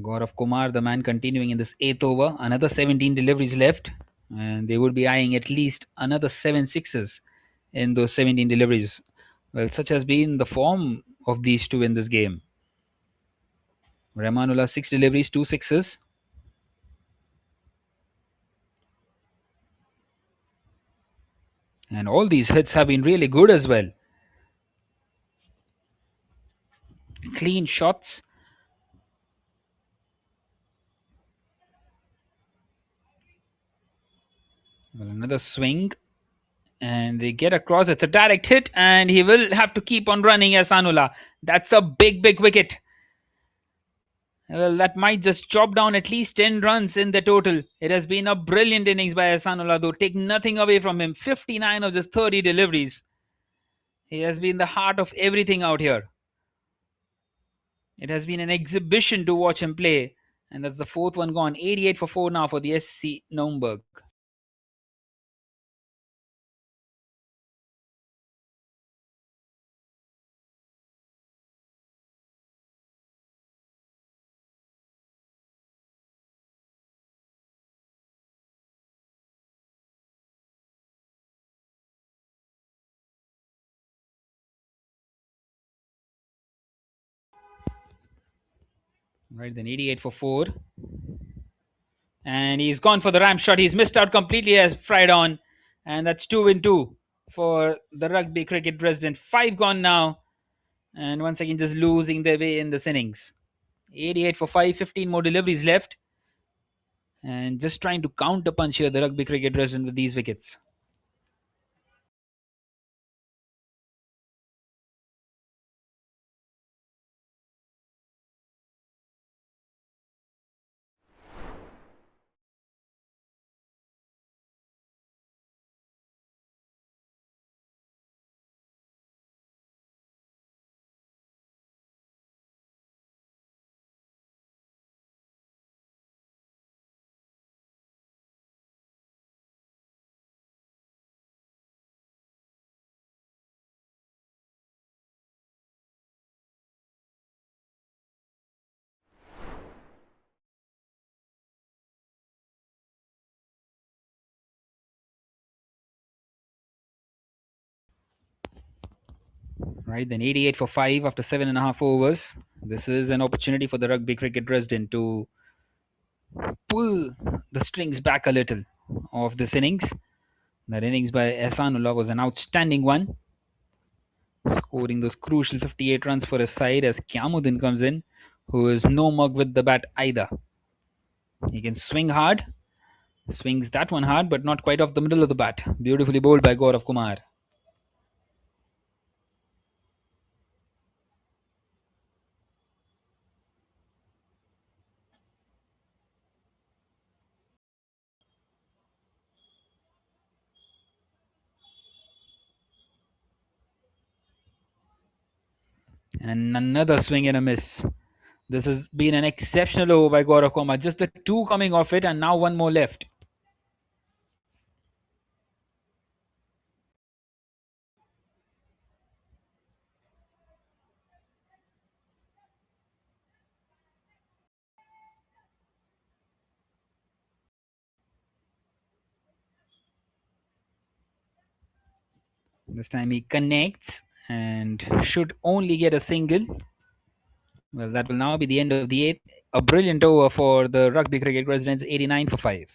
Gaurav Kumar, the man continuing in this 8th over. Another 17 deliveries left. And they would be eyeing at least another 7 sixes in those 17 deliveries. Well, such has been the form of these two in this game. Rahmanullah 6 deliveries, 2 sixes. And all these hits have been really good as well. Clean shots. Well, another swing. And they get across. It's a direct hit. And he will have to keep on running, Ehsanullah. That's a big wicket. Well, that might just chop down at least 10 runs in the total. It has been a brilliant innings by Ehsanullah, though. Take nothing away from him. 59 of just 30 deliveries. He has been the heart of everything out here. It has been an exhibition to watch him play. And that's the 4th one gone. 88 for 4 now for the SC Naumburg. Right then, 88 for 4. And he's gone for the ramp shot. He's missed out completely as fried on. And that's 2 in 2 for the Rugby Cricket Dresden. 5 gone now. And once again, just losing their way in this innings. 88 for 5, 15 more deliveries left. And just trying to counter punch here the Rugby Cricket Dresden with these wickets. Right, then 88 for 5 after 7.5 overs. This is an opportunity for the Rugby Cricket Dresden to pull the strings back a little of this innings. That innings by Ehsanullah was an outstanding one, scoring those crucial 58 runs for his side as Kyamuddin comes in, who is no mug with the bat either. He can swing hard, swings that one hard, but not quite off the middle of the bat. Beautifully bowled by Gaurav Kumar. And another swing and a miss. This has been an exceptional over by Gaurav Kumar. Just the two coming off it, and now one more left. This time he connects and should only get a single. Well, that will now be the end of the eighth. A brilliant over for the Rugby Cricket Residents, 89 for 5.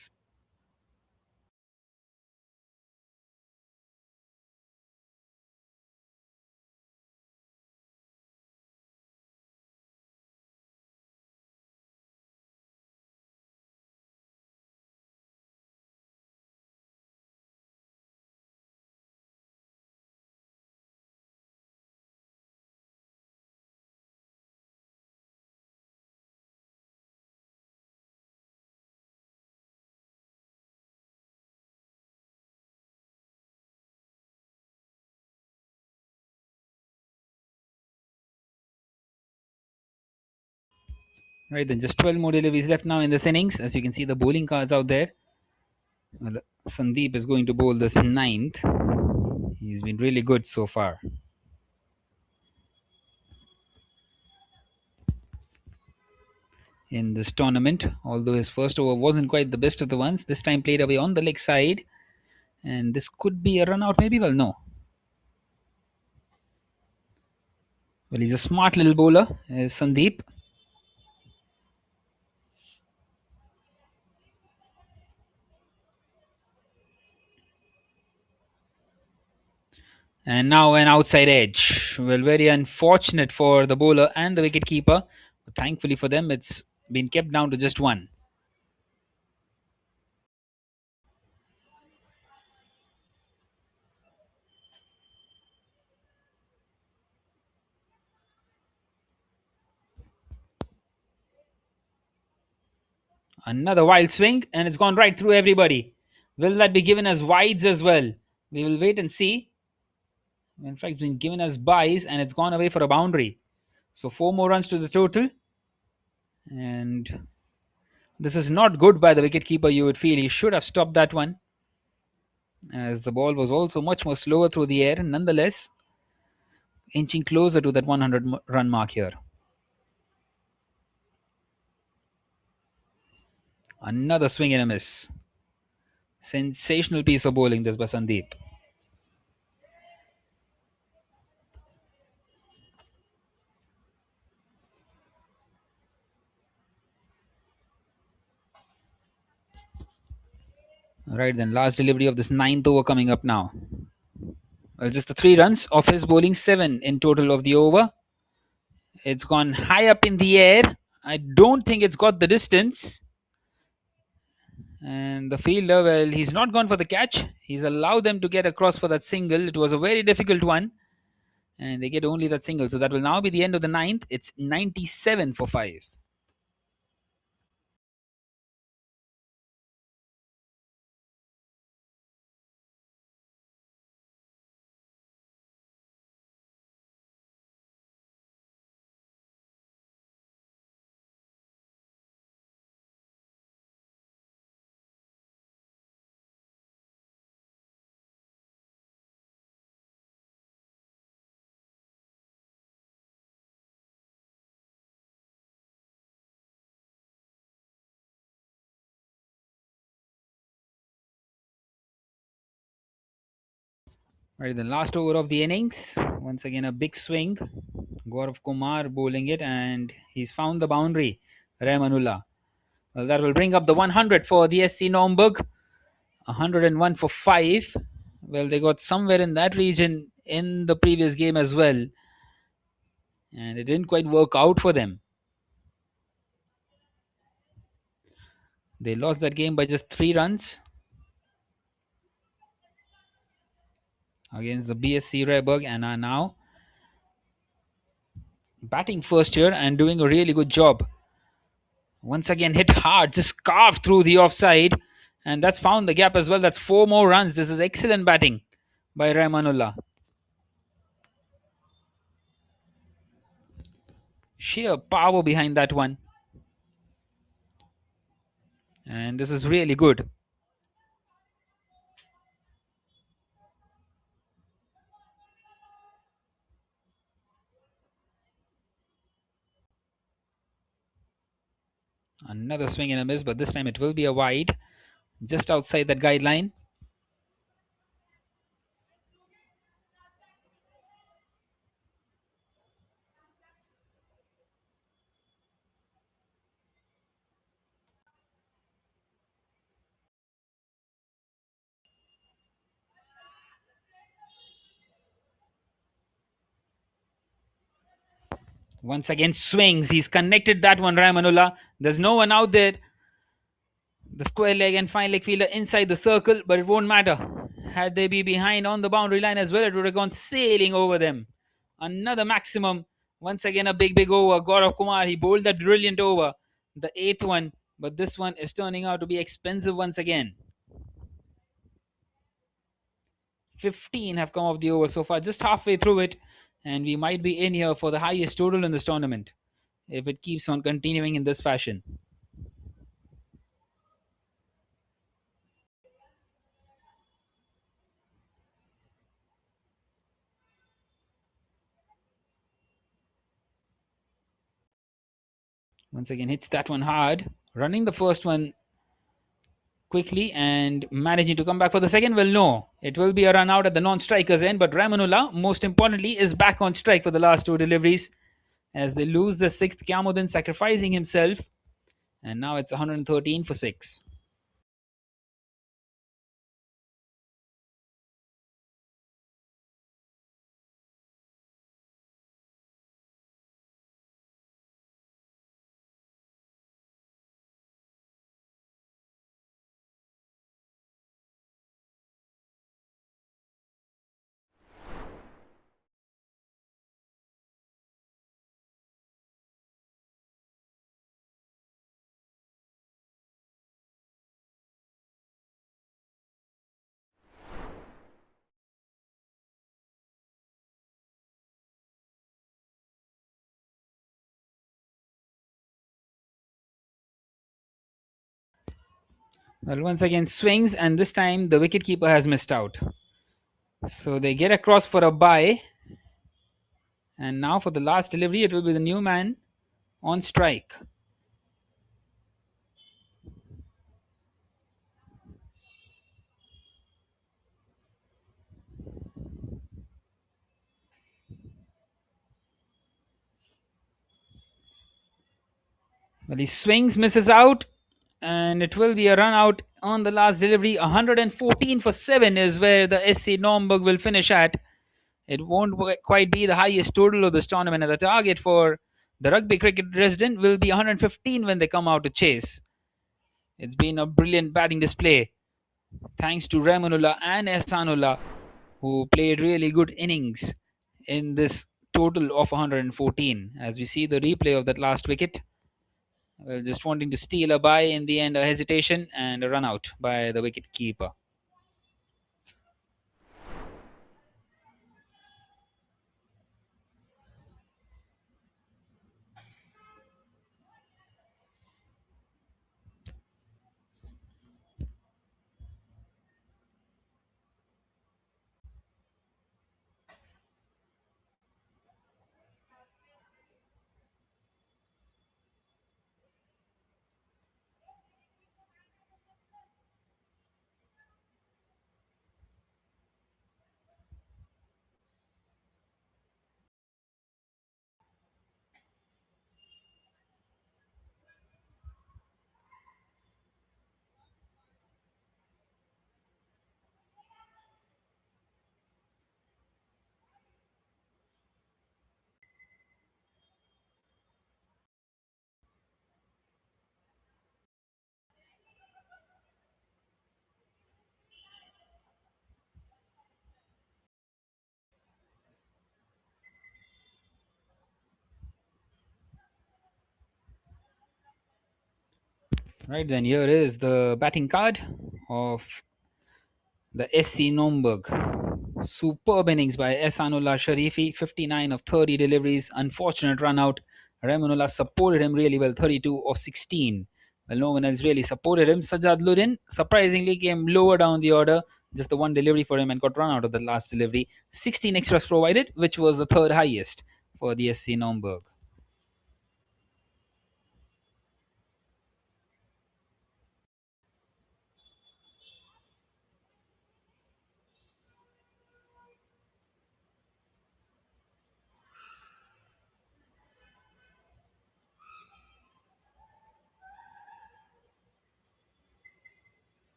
Right, then just 12 more deliveries left now in this innings. As you can see, the bowling cards out there. Well, Sandeep is going to bowl this ninth. He's been really good so far. In this tournament, although his first over wasn't quite the best of the ones, this time played away on the leg side, and this could be a run out maybe. Well, no. Well, he's a smart little bowler, is Sandeep. And now an outside edge. Well, very unfortunate for the bowler and the wicketkeeper. But thankfully for them, it's been kept down to just one. Another wild swing, and it's gone right through everybody. Will that be given as wides as well? We will wait and see. In fact, it's been given as buys, and it's gone away for a boundary. So 4 more runs to the total. And this is not good by the wicketkeeper, you would feel. He should have stopped that one, as the ball was also much more slower through the air. Nonetheless, inching closer to that 100 run mark here. Another swing and a miss. Sensational piece of bowling this by Sandeep. Right then, last delivery of this ninth over coming up now. Well, just the 3 runs of his bowling, 7 in total of the over. It's gone high up in the air. I don't think it's got the distance. And the fielder, well, he's not gone for the catch. He's allowed them to get across for that single. It was a very difficult one. And they get only that single. So that will now be the end of the ninth. It's 97 for 5. Right, the last over of the innings. Once again, a big swing. Gaurav Kumar bowling it, and he's found the boundary. Rahmanullah. Well, that will bring up the 100 for the SC Naumburg. 101 for 5. Well, they got somewhere in that region in the previous game as well, and it didn't quite work out for them. They lost that game by just 3 runs against the BSC Rehberge and are now batting first here and doing a really good job. Once again, hit hard, just carved through the offside, and that's found the gap as well. That's 4 more runs. This is excellent batting by Rahmanullah. Sheer power behind that one. And this is really good. Another swing and a miss, but this time it will be a wide, just outside that guideline. Once again, swings. He's connected that one, Rahmanullah. There's no one out there. The square leg and fine leg fielder inside the circle, but it won't matter. Had they be behind on the boundary line as well, it would have gone sailing over them. Another maximum. Once again, a big over. Gaurav Kumar, he bowled that brilliant over. The 8th one, but this one is turning out to be expensive once again. 15 have come off the over so far, just halfway through it, and we might be in here for the highest total in this tournament if it keeps on continuing in this fashion. Once again, hits that one hard, running the first one quickly and managing to come back for the second. Well, no, it will be a run out at the non-strikers end, but Rahmanullah, most importantly, is back on strike for the last 2 deliveries as they lose the 6th. Kamudin sacrificing himself, and now it's 113 for 6. Well, once again, swings, and this time the wicketkeeper has missed out. So they get across for a bye. And now for the last delivery, it will be the new man on strike. Well, he swings, misses out, and it will be a run out on the last delivery. 114 for 7 is where the SC Naumburg will finish at. It won't quite be the highest total of this tournament, and the target for the Rugby Cricket Dresden will be 115 when they come out to chase. It's been a brilliant batting display, thanks to Rahmanullah and Ehsanullah, who played really good innings in this total of 114. As we see the replay of that last wicket, just wanting to steal a bye in the end, a hesitation and a run out by the wicket keeper. Right then, here is the batting card of the SC Naumburg. Superb innings by Ehsanullah Sharifi, 59 of 30 deliveries, unfortunate run out. Ramanullah supported him really well, 32 of 16. Well, no one else really supported him. Sajjad Ludin surprisingly came lower down the order, just the one delivery for him and got run out of the last delivery. 16 extras provided, which was the third highest for the SC Naumburg.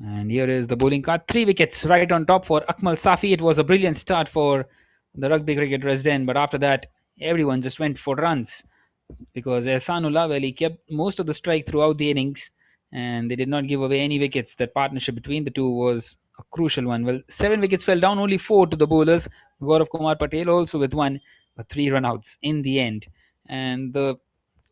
And here is the bowling card. 3 wickets right on top for Akmal Safi. It was a brilliant start for the Rugby Cricket Dresden, but after that, everyone just went for runs because Ehsanullah, well, he kept most of the strike throughout the innings and they did not give away any wickets. That partnership between the two was a crucial one. Well, 7 wickets fell down, only 4 to the bowlers. Gaurav Kumar Patel also with 1, but 3 run-outs in the end. And the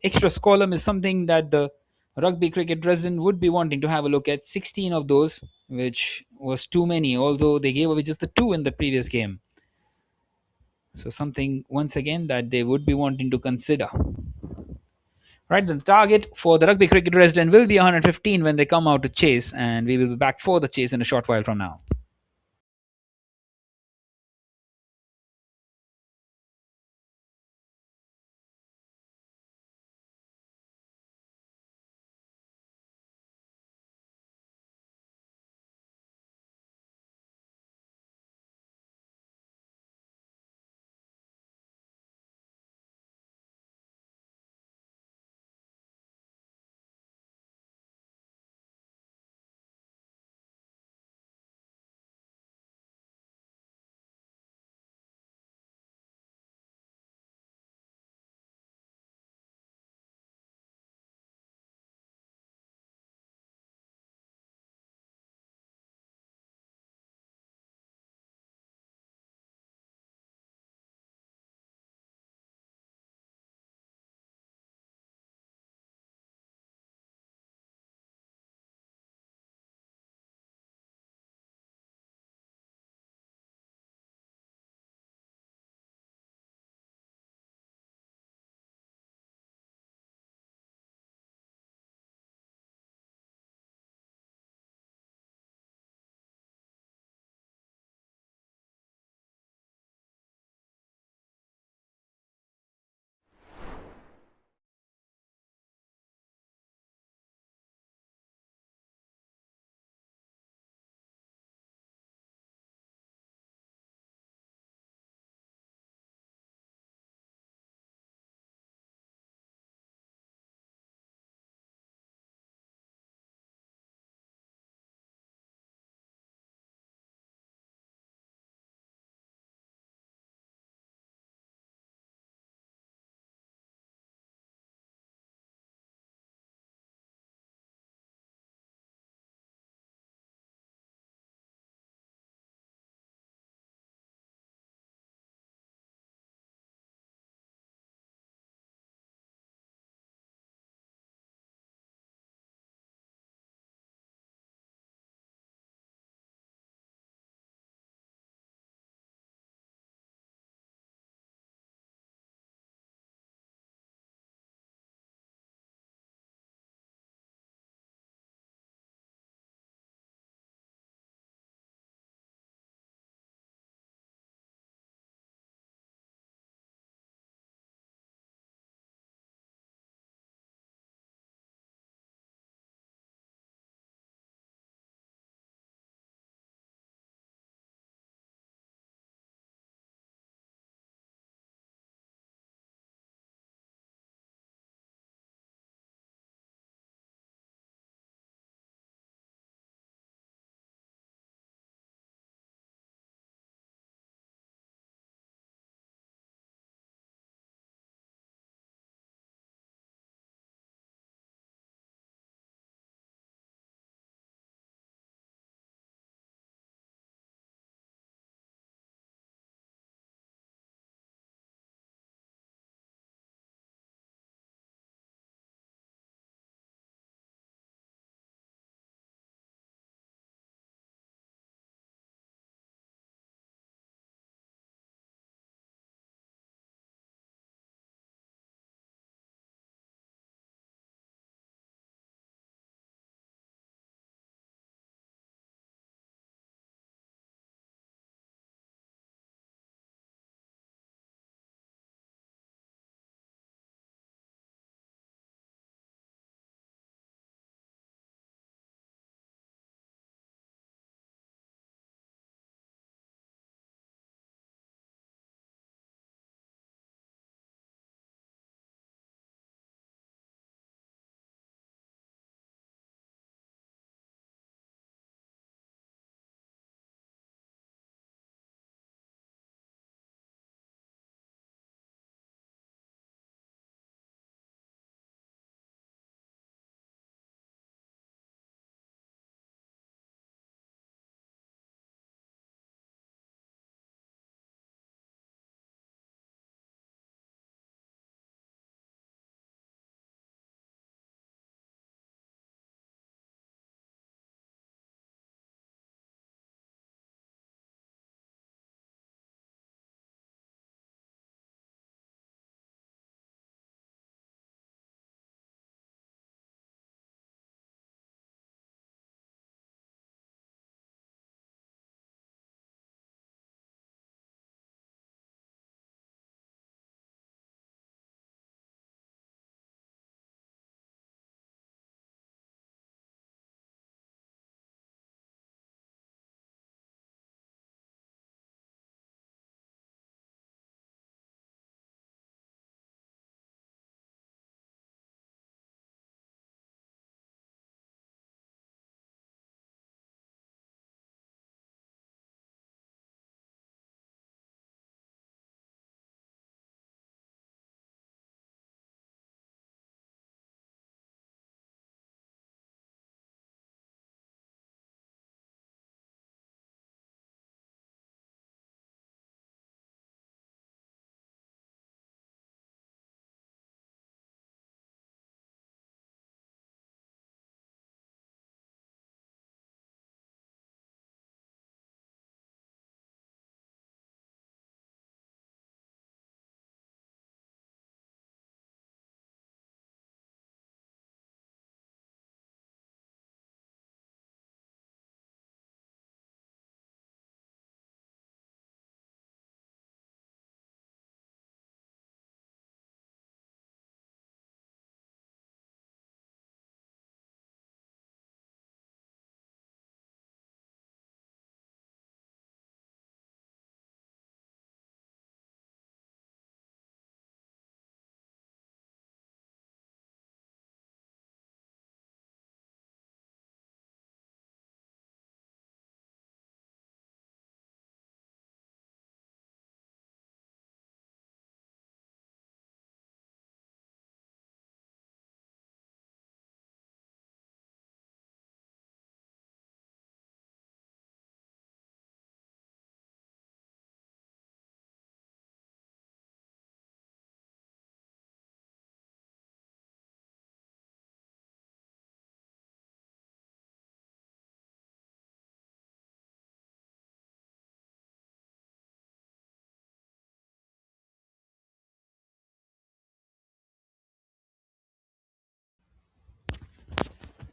extras column is something that the Rugby Cricket Dresden would be wanting to have a look at. 16 of those, which was too many, although they gave away just the 2 in the previous game. So something, once again, that they would be wanting to consider. Right, the target for the Rugby Cricket Dresden will be 115 when they come out to chase, and we will be back for the chase in a short while from now.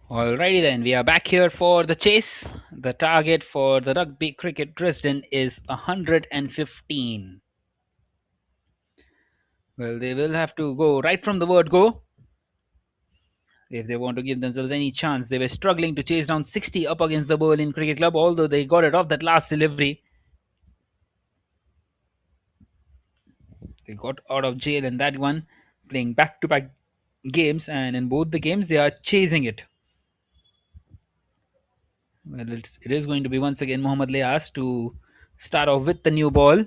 Alrighty then, we are back here for the chase. The target for the Rugby Cricket Dresden is 115. Well, they will have to go right from the word go if they want to give themselves any chance. They were struggling to chase down 60 up against the Berlin Cricket Club, although they got it off that last delivery. They got out of jail in that one, playing back to back games, and in both the games, they are chasing it. Well, it is going to be once again Mohammad Lias to start off with the new ball,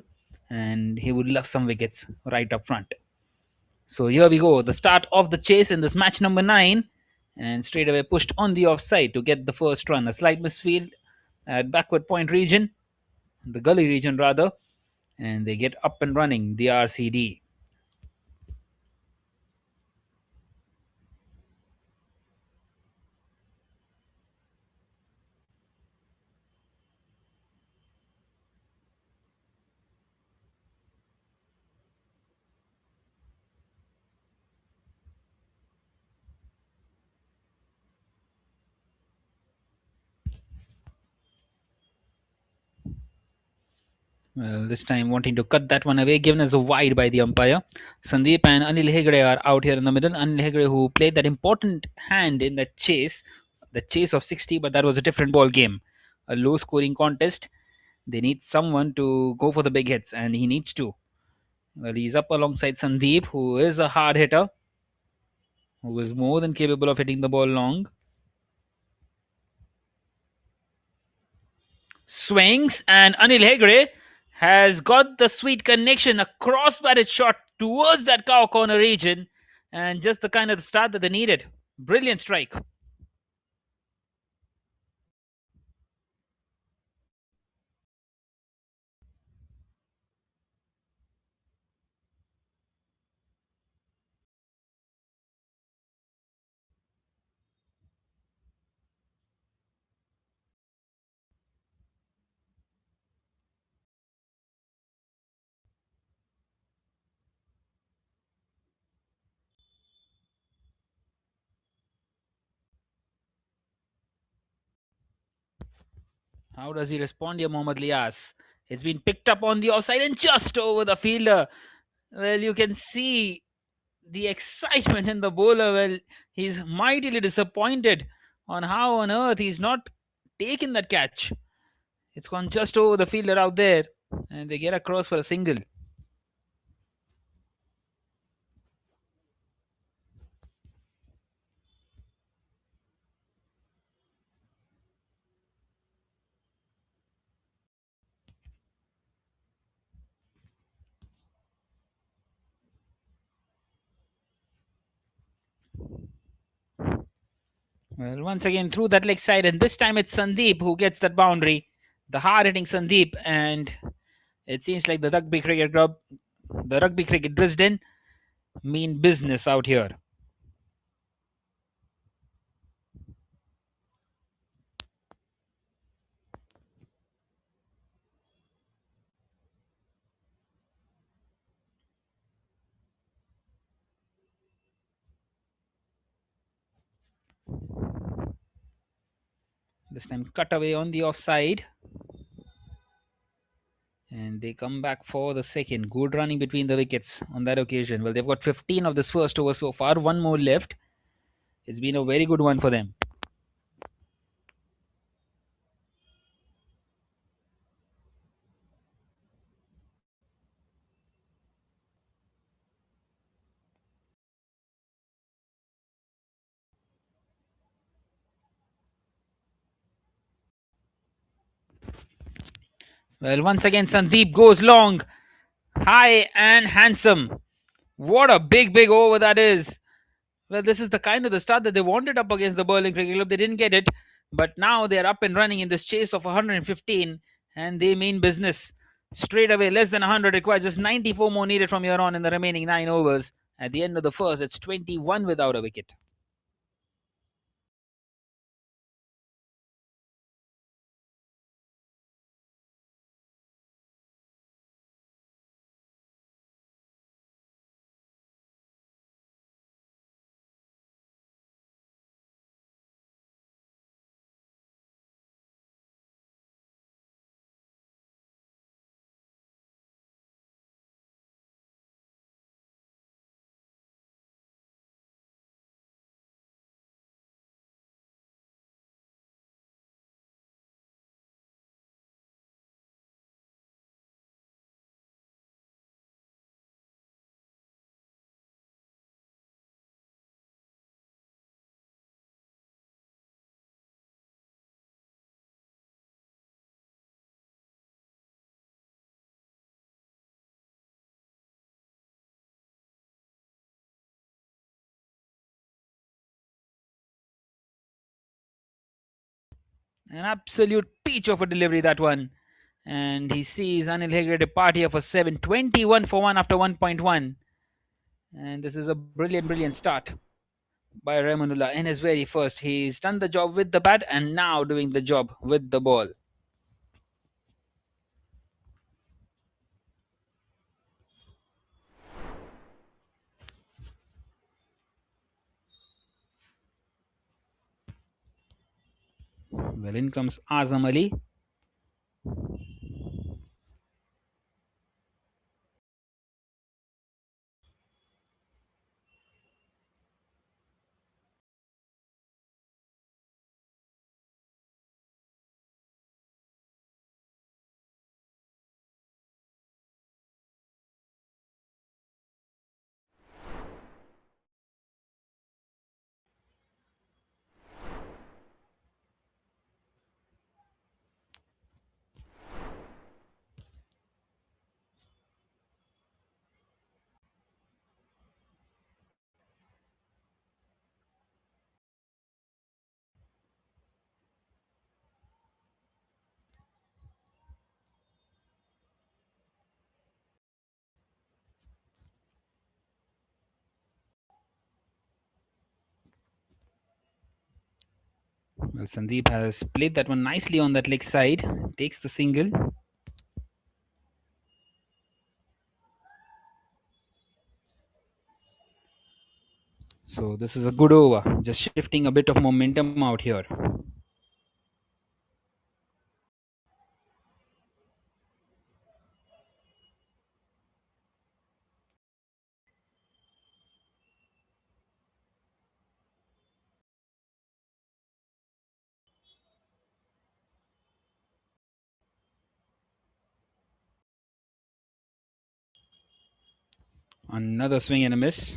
and he would love some wickets right up front. So here we go, the start of the chase in this match number 9, and straight away pushed on the offside to get the first run. A slight misfield at backward point region, the gully region rather, and they get up and running the RCD. Well, this time wanting to cut that one away, given as a wide by the umpire. Sandeep and Anil Hegde are out here in the middle. Anil Hegde, who played that important hand in the chase of 60, but that was a different ball game. A low scoring contest. They need someone to go for the big hits, and he needs to. Well, he's up alongside Sandeep, who is a hard hitter, who is more than capable of hitting the ball long. Swings, and Anil Hegde has got the sweet connection, a cross-batted shot towards that cow corner region, and just the kind of start that they needed. Brilliant strike. How does he respond here, Mohammad Lias? It's been picked up on the offside and just over the fielder. Well, you can see the excitement in the bowler. Well, he's mightily disappointed on how on earth he's not taken that catch. It's gone just over the fielder out there, and they get across for a single. Well, once again through that leg side, and this time it's Sandeep who gets that boundary. The hard hitting Sandeep, and it seems like the Rugby Cricket Club, the Rugby Cricket Dresden, mean business out here. This time cut away on the offside. And they come back for the second. Good running between the wickets on that occasion. Well, they've got 15 of this first over so far. One more left. It's been a very good one for them. Well, once again, Sandeep goes long, high and handsome. What a big over that is. Well, this is the kind of the start that they wanted up against the Berlin Cricket Club. They didn't get it, but now they're up and running in this chase of 115, and they mean business. Straight away, less than 100 required, just 94 more needed from here on in the remaining 9 overs. At the end of the first, it's 21 without a wicket. An absolute peach of a delivery, that one. And he sees Anil Hegre depart here for 7:21 for 1 after 1.1. And this is a brilliant start by Ramanullah in his very first. He's done the job with the bat and now doing the job with the ball. Well, in comes Azam Ali. Well, Sandeep has played that one nicely on that leg side. Takes the single. So this is a good over. Just shifting a bit of momentum out here. Another swing and a miss.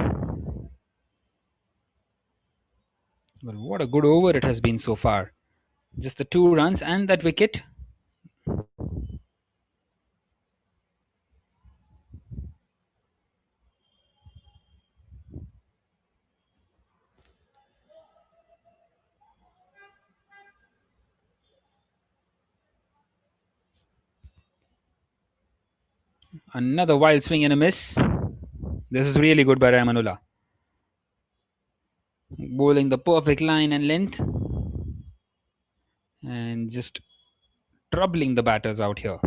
Well, what a good over it has been so far. Just the 2 runs and that wicket. Another wild swing and a miss. This is really good by Ramanullah. Bowling the perfect line and length. And just troubling the batters out here.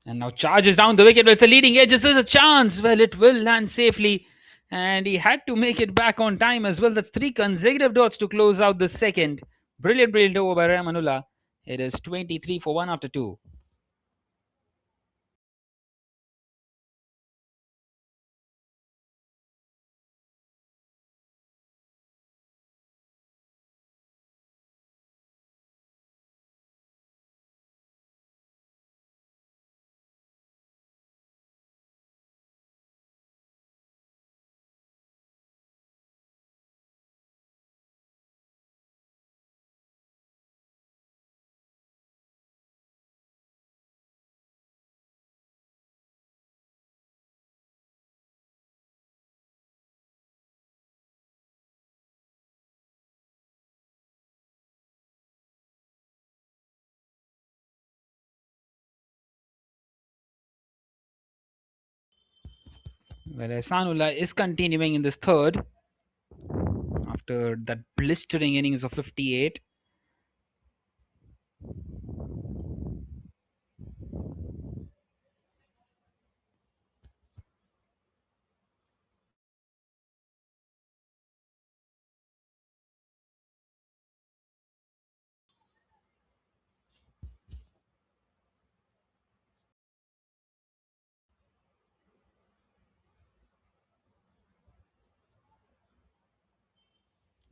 And now charges down the wicket. Well, it's a leading edge. This is a chance. Well, it will land safely. And he had to make it back on time as well. That's 3 consecutive dots to close out the second. Brilliant over by Ramanullah. It is 23 for 1 after 2. Well, Ehsanullah is continuing in this third after that blistering innings of 58.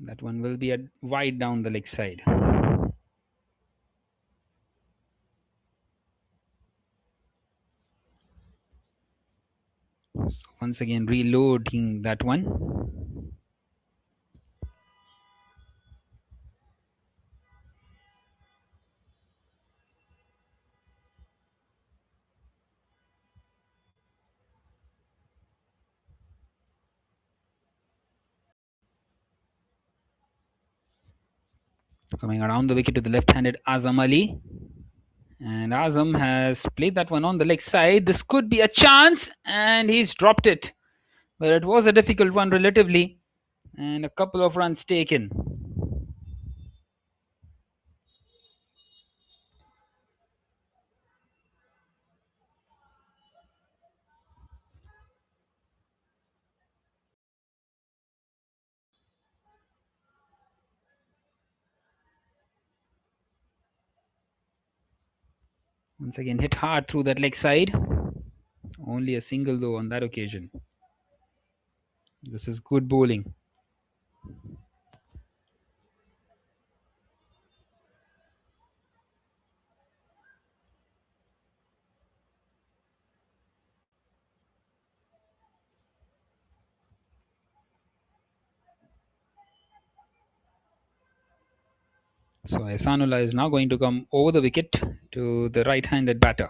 That one will be a wide down the leg side. So once again reloading that one. Coming around the wicket to the left-handed Azam Ali. And Azam has played that one on the leg side. This could be a chance, and he's dropped it. But it was a difficult one relatively, and a couple of runs taken. Once again, hit hard through that leg side. Only a single though on that occasion. This is good bowling. So Ehsanullah is now going to come over the wicket to the right-handed batter.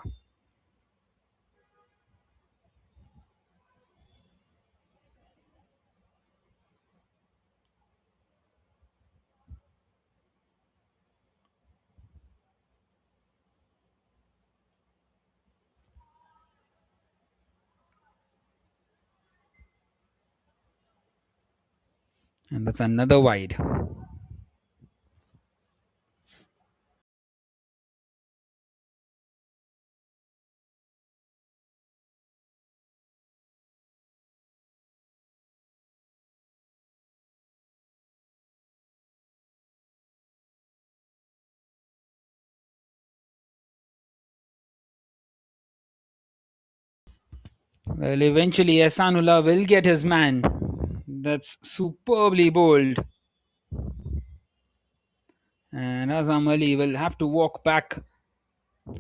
And that's another wide. Well, eventually Ehsanullah will get his man. That's superbly bowled. And Azam Ali will have to walk back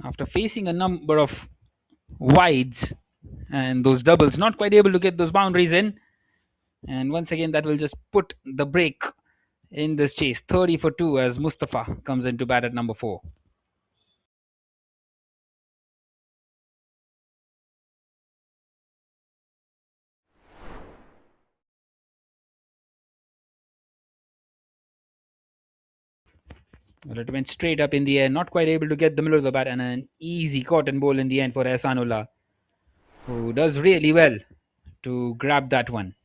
after facing a number of wides and those doubles, not quite able to get those boundaries in. And once again, that will just put the break in this chase. 30 for 2 as Mustafa comes into bat at number 4. Well, it went straight up in the air, not quite able to get the middle of the bat, and an easy cotton ball in the end for Ehsanullah, who does really well to grab that one.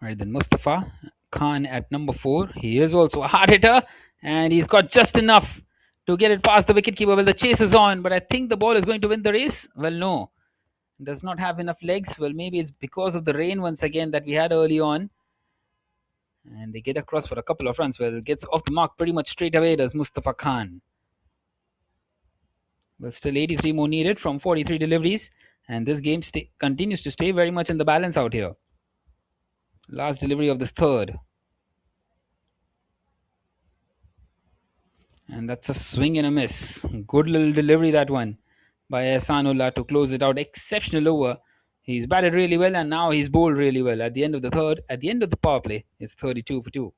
Right then, Mustafa Khan at number 4. He is also a hard hitter, and he's got just enough to get it past the wicketkeeper. Well, the chase is on, but I think the ball is going to win the race. Well, no, does not have enough legs. Well, maybe it's because of the rain once again that we had early on. And they get across for a couple of runs. Well, gets off the mark pretty much straight away, does Mustafa Khan. But still 83 more needed from 43 deliveries. And this game continues to stay very much in the balance out here. Last delivery of this third. And that's a swing and a miss. Good little delivery, that one, by Ehsanullah to close it out. Exceptional over. He's batted really well, and now he's bowled really well. At the end of the third, at the end of the power play, it's 32 for 2.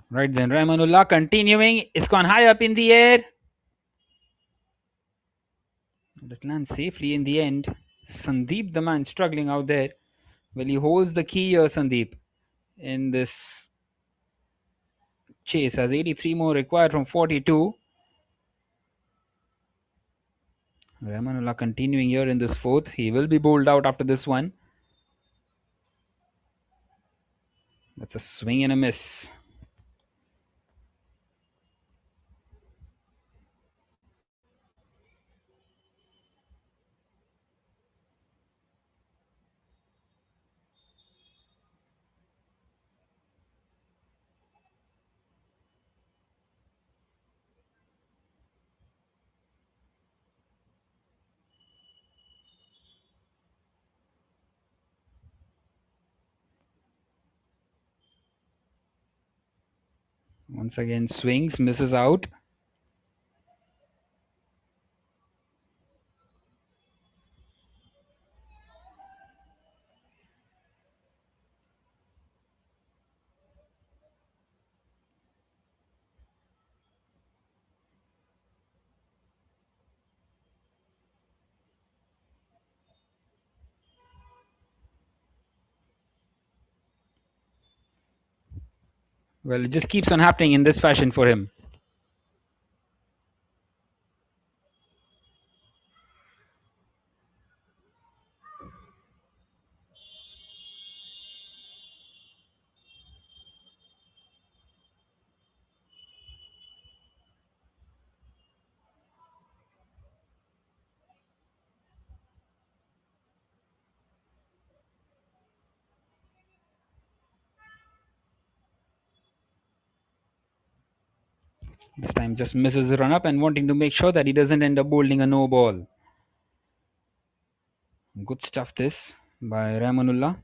Right then, Rahmanullah continuing. It's gone high up in the air. And it lands safely in the end. Sandeep, the man struggling out there. Well, he holds the key here, Sandeep, in this chase, as 83 more required from 42. Rahmanullah continuing here in this fourth. He will be bowled out after this one. That's a swing and a miss. Once again, swings, misses out. Well, it just keeps on happening in this fashion for him. This time just misses the run up and wanting to make sure that he doesn't end up bowling a no ball. Good stuff this by Rahmanullah.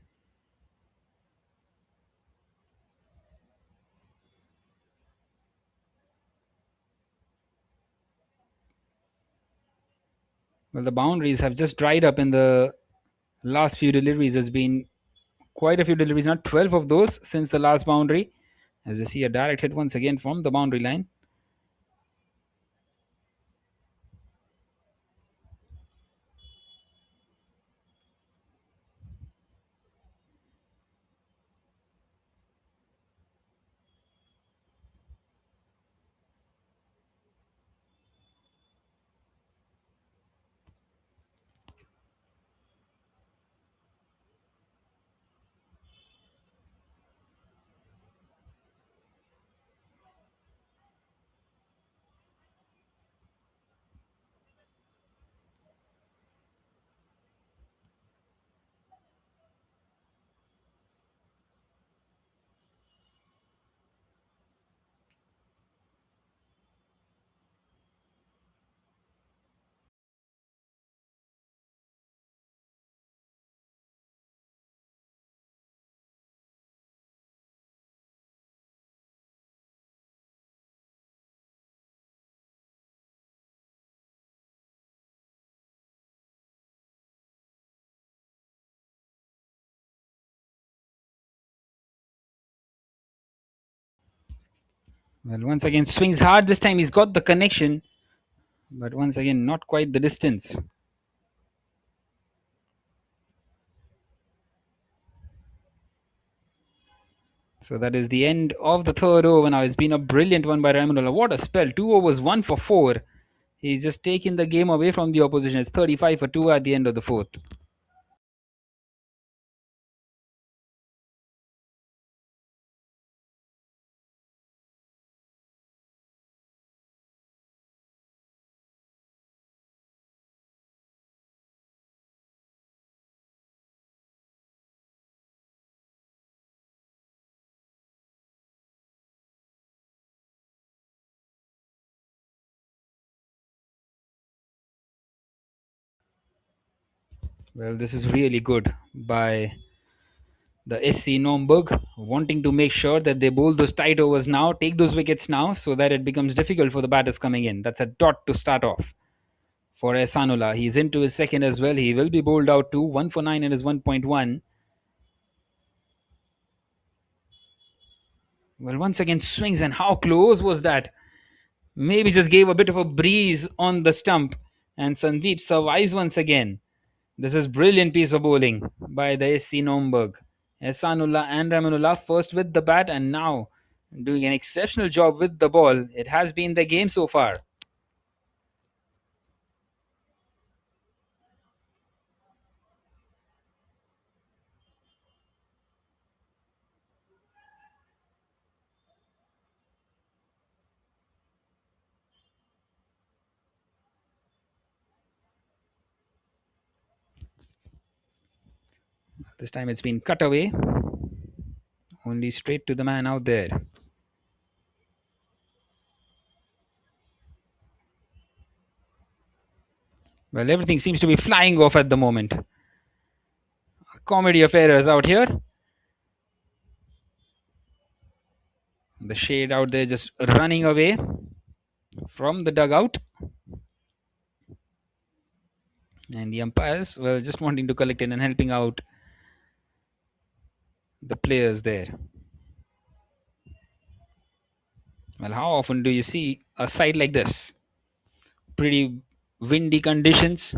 Well, the boundaries have just dried up in the last few deliveries. There's been quite a few deliveries, not 12 of those since the last boundary. As you see, a direct hit once again from the boundary line. Well, once again, swings hard. This time he's got the connection, but once again, not quite the distance. So that is the end of the third over. Now it's been a brilliant one by Rahmanullah. What a spell. 2 overs, 1 for 4. He's just taken the game away from the opposition. It's 35 for 2 at the end of the fourth. Well, this is really good by the SC Naumburg, wanting to make sure that they bowl those tight overs now, take those wickets now, so that it becomes difficult for the batters coming in. That's a dot to start off for Ehsanullah. He's into his second as well. He will be bowled out too. 1 for 9 in his 1.1. Well, once again swings, and how close was that? Maybe just gave a bit of a breeze on the stump, and Sandeep survives once again. This is brilliant piece of bowling by the SC Naumburg. Ehsanullah and Ramanullah first with the bat and now doing an exceptional job with the ball. It has been the game so far. This time it's been cut away. Only straight to the man out there. Well, everything seems to be flying off at the moment. A comedy of errors out here. The shade out there just running away from the dugout. And the umpires, well, just wanting to collect it and helping out the players there. Well, how often do you see a side like this? Pretty windy conditions.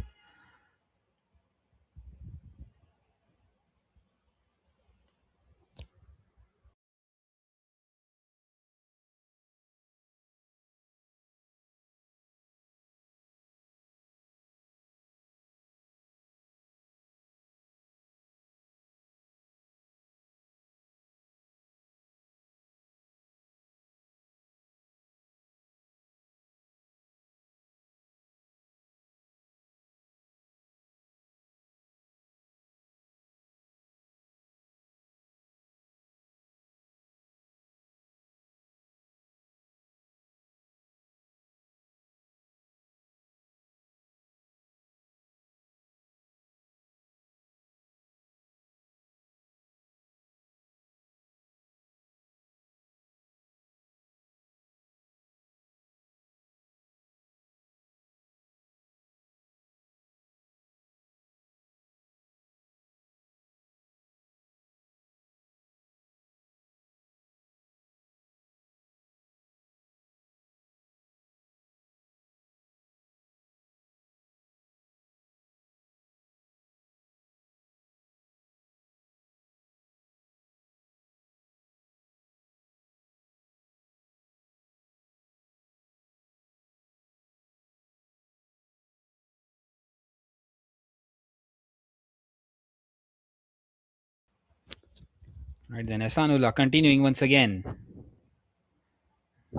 Right then, Ehsanullah continuing once again.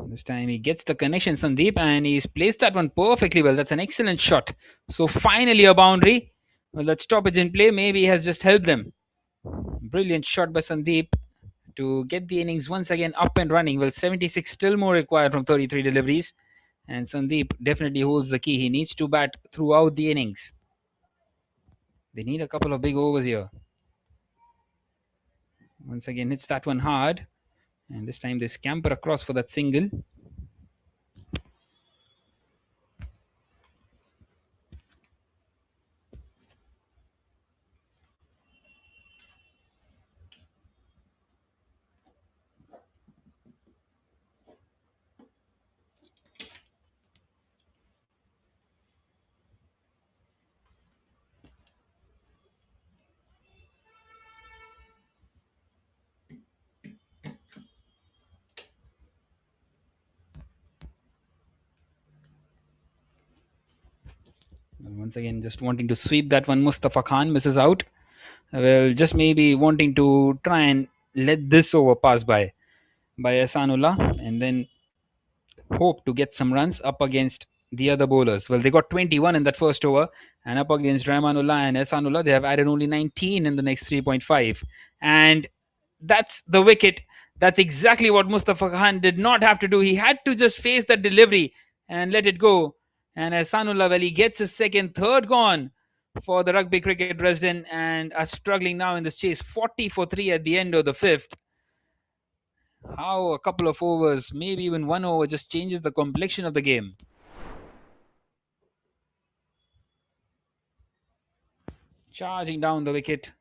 This time he gets the connection, Sandeep, and he's placed that one perfectly well. That's an excellent shot. So finally a boundary. Well, that stoppage in play maybe has just helped them. Brilliant shot by Sandeep to get the innings once again up and running. Well, 76 still more required from 33 deliveries. And Sandeep definitely holds the key. He needs to bat throughout the innings. They need a couple of big overs here. Once again, hits that one hard. And this time they scamper across for that single. And once again, just wanting to sweep that one. Mustafa Khan misses out. Well, just maybe wanting to try and let this over pass by Ehsanullah, and then hope to get some runs up against the other bowlers. Well, they got 21 in that first over, and up against Rahmanullah and Ehsanullah, they have added only 19 in the next 3.5. And that's the wicket. That's exactly what Mustafa Khan did not have to do. He had to just face that delivery and let it go. And Ehsanullah, well, he gets his second, third gone for the Rugby Cricket Dresden and are struggling now in this chase. 40 for 3 at the end of the fifth. How a couple of overs, maybe even one over, just changes the complexion of the game. Charging down the wicket.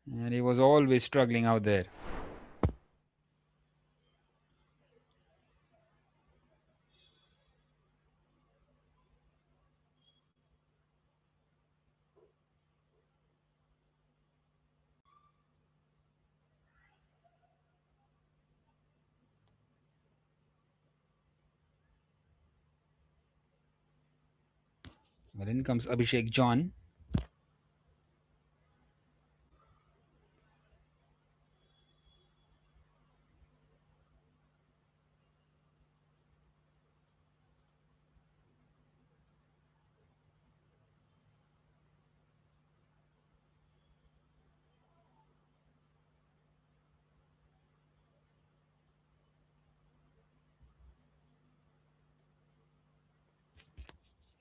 And he was always struggling out there. Well, in comes Abhishek John.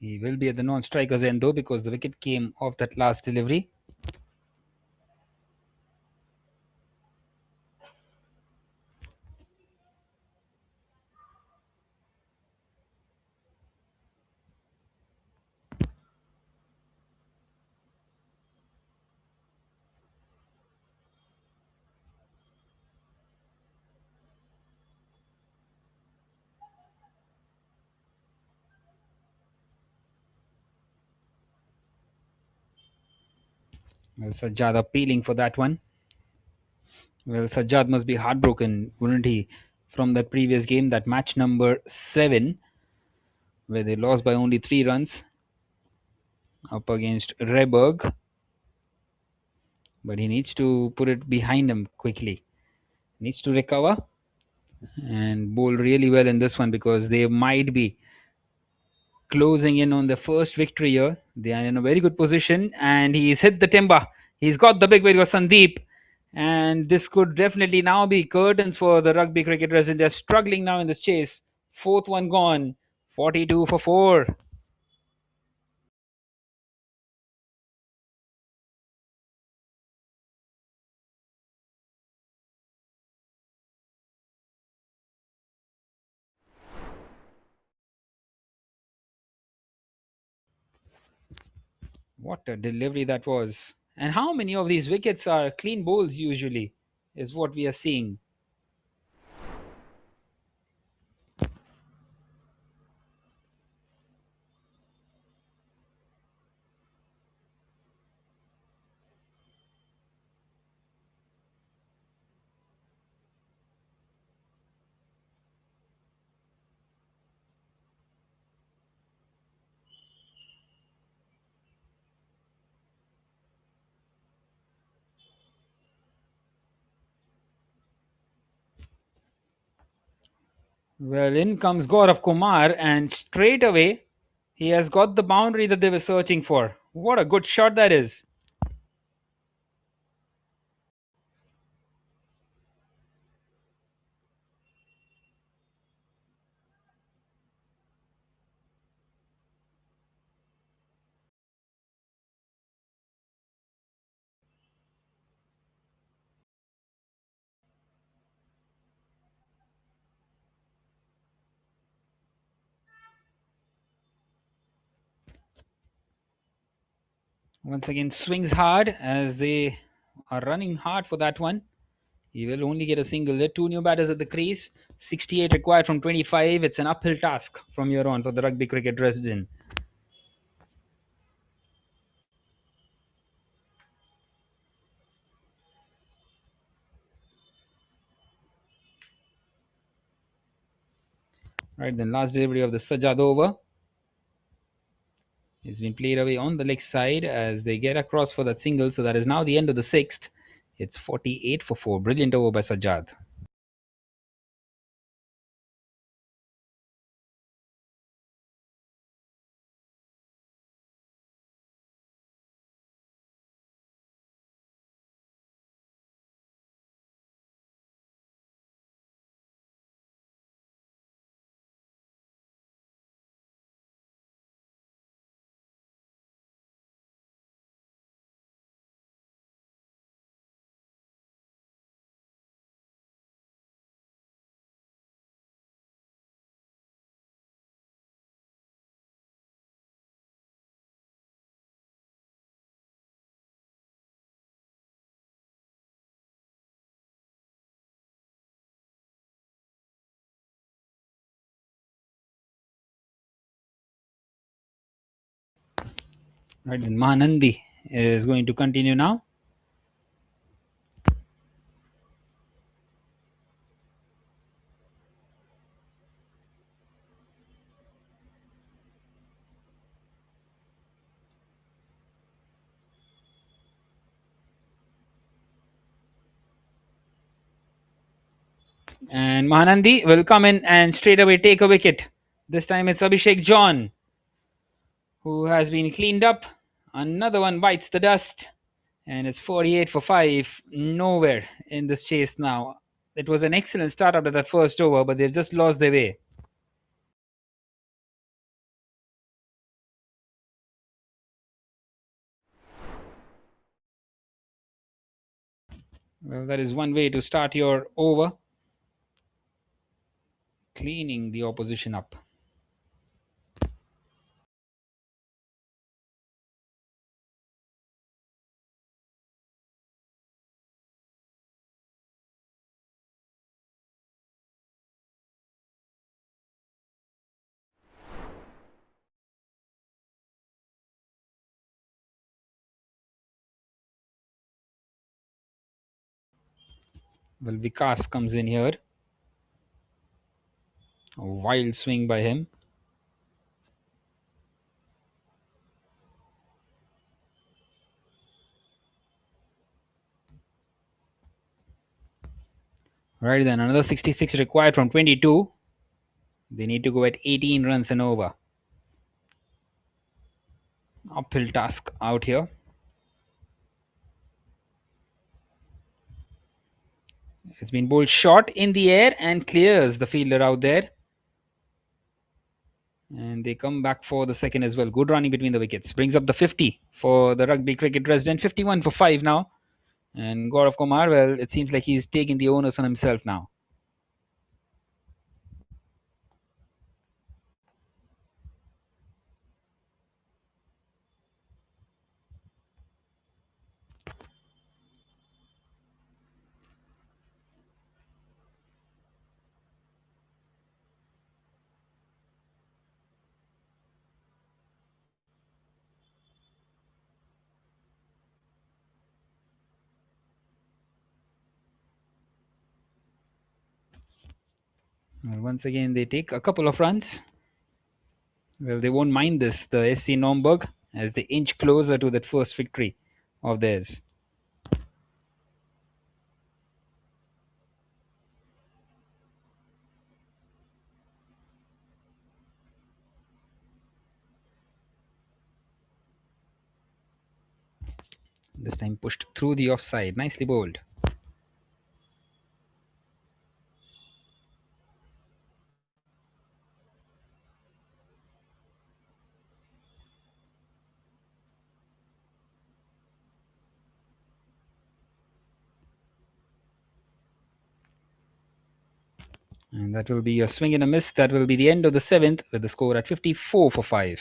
He will be at the non-strikers end though because the wicket came off that last delivery. Well, Sajjad appealing for that one. Well, Sajjad must be heartbroken, wouldn't he, from that previous game, that match number 7, where they lost by only 3 runs up against Rehberge. But he needs to put it behind him quickly. Needs to recover and bowl really well in this one because they might be closing in on the first victory here. They are in a very good position and he's hit the timber. He's got the big wicket of Sandeep. And this could definitely now be curtains for the rugby cricketers, and they're struggling now in this chase. Fourth one gone. 42 for 4. What a delivery that was. And how many of these wickets are clean bowls usually, is what we are seeing. Well, in comes Gaurav Kumar, and straight away he has got the boundary that they were searching for. What a good shot that is. Once again, swings hard as they are running hard for that one. He will only get a single. There are 2 new batters at the crease. 68 required from 25. It's an uphill task from here on for the rugby cricket Dresden. Right then, last delivery of the Sajjad over. It's been played away on the leg side as they get across for that single. So that is now the end of the 6th. It's 48 for 4. Brilliant over by Sajjad. Right then, Mahanandi is going to continue now. And Mahanandi will come in and straight away take a wicket. This time it's Abhishek John who has been cleaned up. Another one bites the dust. And it's 48 for 5. Nowhere in this chase now. It was an excellent start after that first over, but they've just lost their way. Well, that is one way to start your over. Cleaning the opposition up. Well, Vikas comes in here. A wild swing by him. Right then, another 66 required from 22. They need to go at 18 runs and over. Uphill task out here. It's been bowled short in the air and clears the fielder out there. And they come back for the second as well. Good running between the wickets. Brings up the 50 for the Rugby Cricket Dresden. 51 for 5 now. And Gaurav Kumar, well, it seems like he's taking the onus on himself now. Well, once again, they take a couple of runs. Well, they won't mind this, the SC Naumburg, as they inch closer to that first victory of theirs. This time pushed through the offside. Nicely bowled. And that will be a swing and a miss. That will be the end of the 7th with the score at 54 for 5.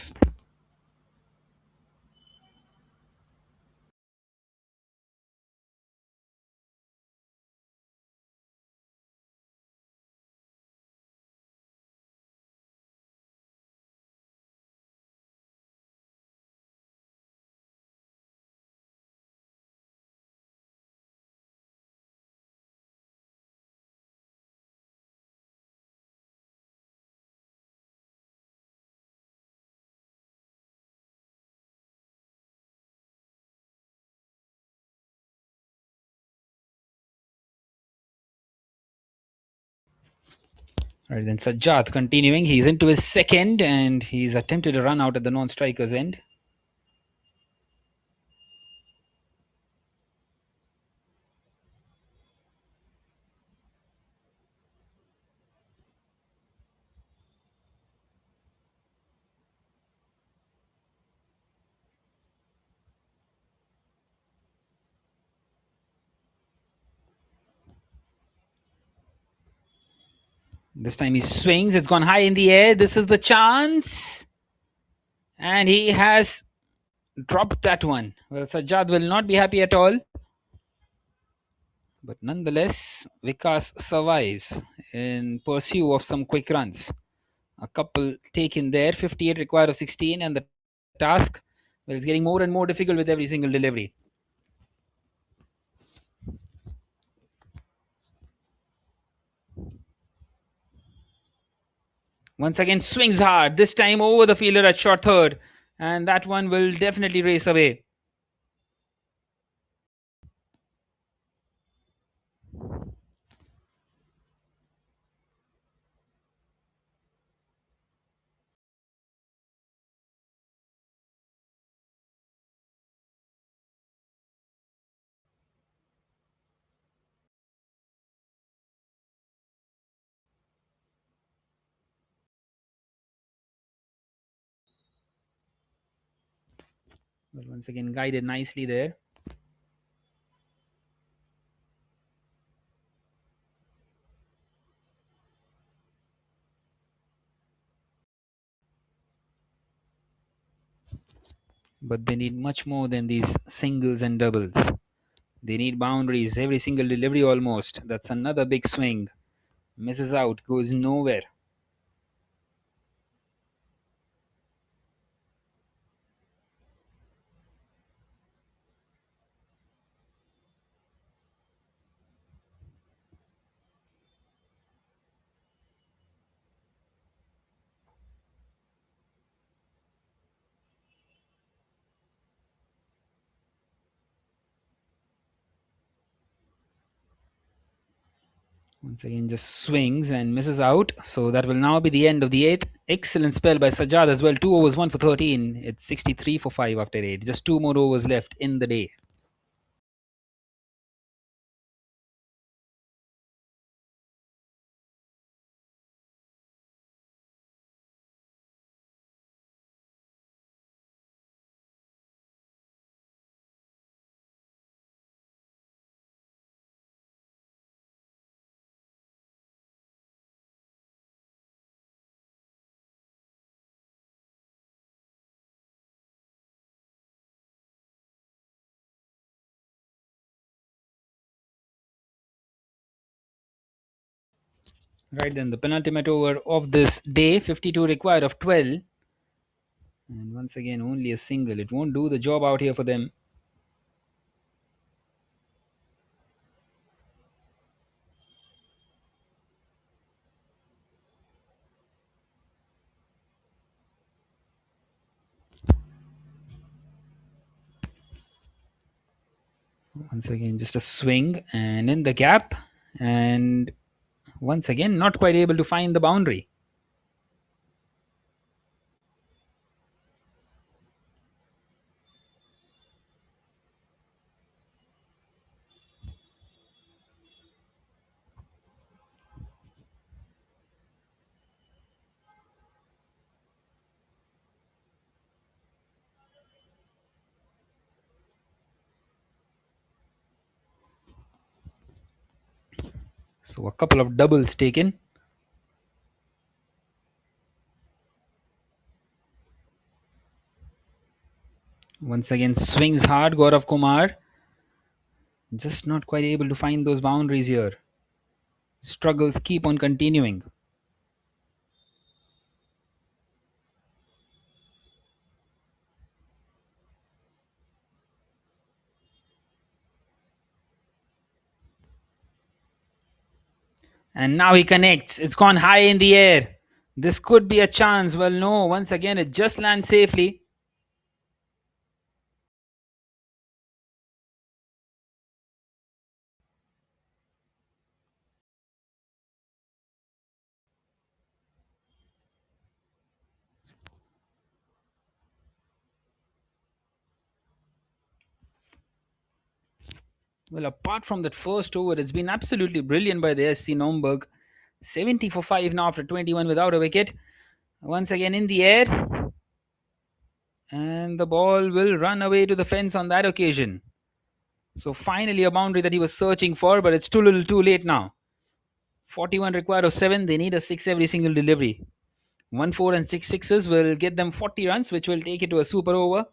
Right then, Sajjad continuing. He's into his second and he's attempted a run out at the non-striker's end. This time he swings. It's gone high in the air. This is the chance. And he has dropped that one. Well, Sajjad will not be happy at all. But nonetheless, Vikas survives in pursuit of some quick runs. A couple taken there, 58 required of 16, and the task is getting more and more difficult with every single delivery. Once again, swings hard, this time over the fielder at short third, and that one will definitely race away. But once again, guided nicely there. But they need much more than these singles and doubles. They need boundaries every single delivery almost. That's another big swing. Misses out, goes nowhere. Once again, just swings and misses out. So that will now be the end of the eighth. Excellent spell by Sajjad as well. 2 overs, 1 for 13. It's 63 for 5 after 8. Just 2 more overs left in the day. Right then, the penultimate over of this day. 52 required of 12. And once again, only a single. It won't do the job out here for them. Once again, just a swing and in the gap. And once again, not quite able to find the boundary. So a couple of doubles taken. Once again, swings hard, Gaurav Kumar. Just not quite able to find those boundaries here. Struggles keep on continuing. And now he connects. It's gone high in the air. This could be a chance. Well, no. Once again, it just lands safely. Well, apart from that first over, it's been absolutely brilliant by the SC Naumburg. 70 for 5 now after 21 without a wicket. Once again in the air. And the ball will run away to the fence on that occasion. So finally a boundary that he was searching for, but it's too little too late now. 41 required of 7. They need a 6 every single delivery. 1 4 and 6 sixes will get them 40 runs, which will take it to a super over.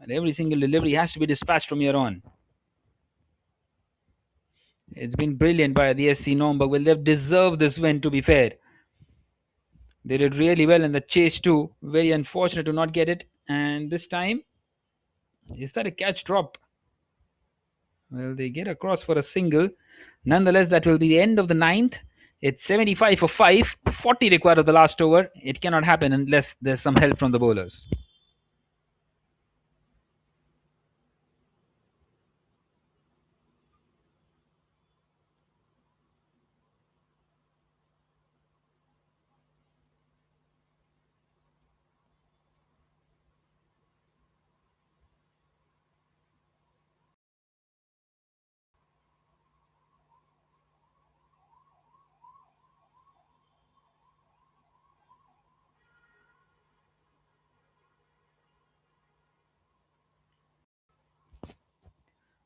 And every single delivery has to be dispatched from here on. It's been brilliant by the SC Naumburg. Well, they've deserved this win, to be fair. They did really well in the chase too. Very unfortunate to not get it. And this time, is that a catch drop? Well, they get across for a single. Nonetheless, that will be the end of the ninth. It's 75 for 5, 40 required of the last over. It cannot happen unless there's some help from the bowlers.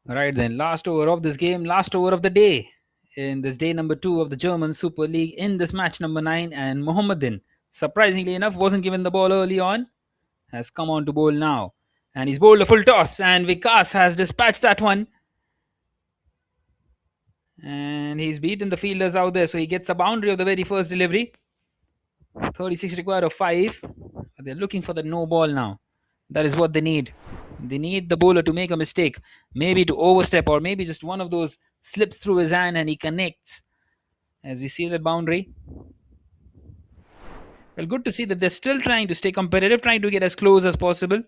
Right then, last over of this game, last over of the day. In this day number 2 of the German Super League, in this match number 9, and Mohammedan, surprisingly enough, wasn't given the ball early on, has come on to bowl now. And he's bowled a full toss, and Vikas has dispatched that one. And he's beaten the fielders out there, so he gets a boundary of the very first delivery. 36 required of 5. They're looking for the no ball now. That is what they need. They need the bowler to make a mistake, maybe to overstep, or maybe just one of those slips through his hand and he connects. As we see that boundary. Well, good to see that they're still trying to stay competitive, trying to get as close as possible.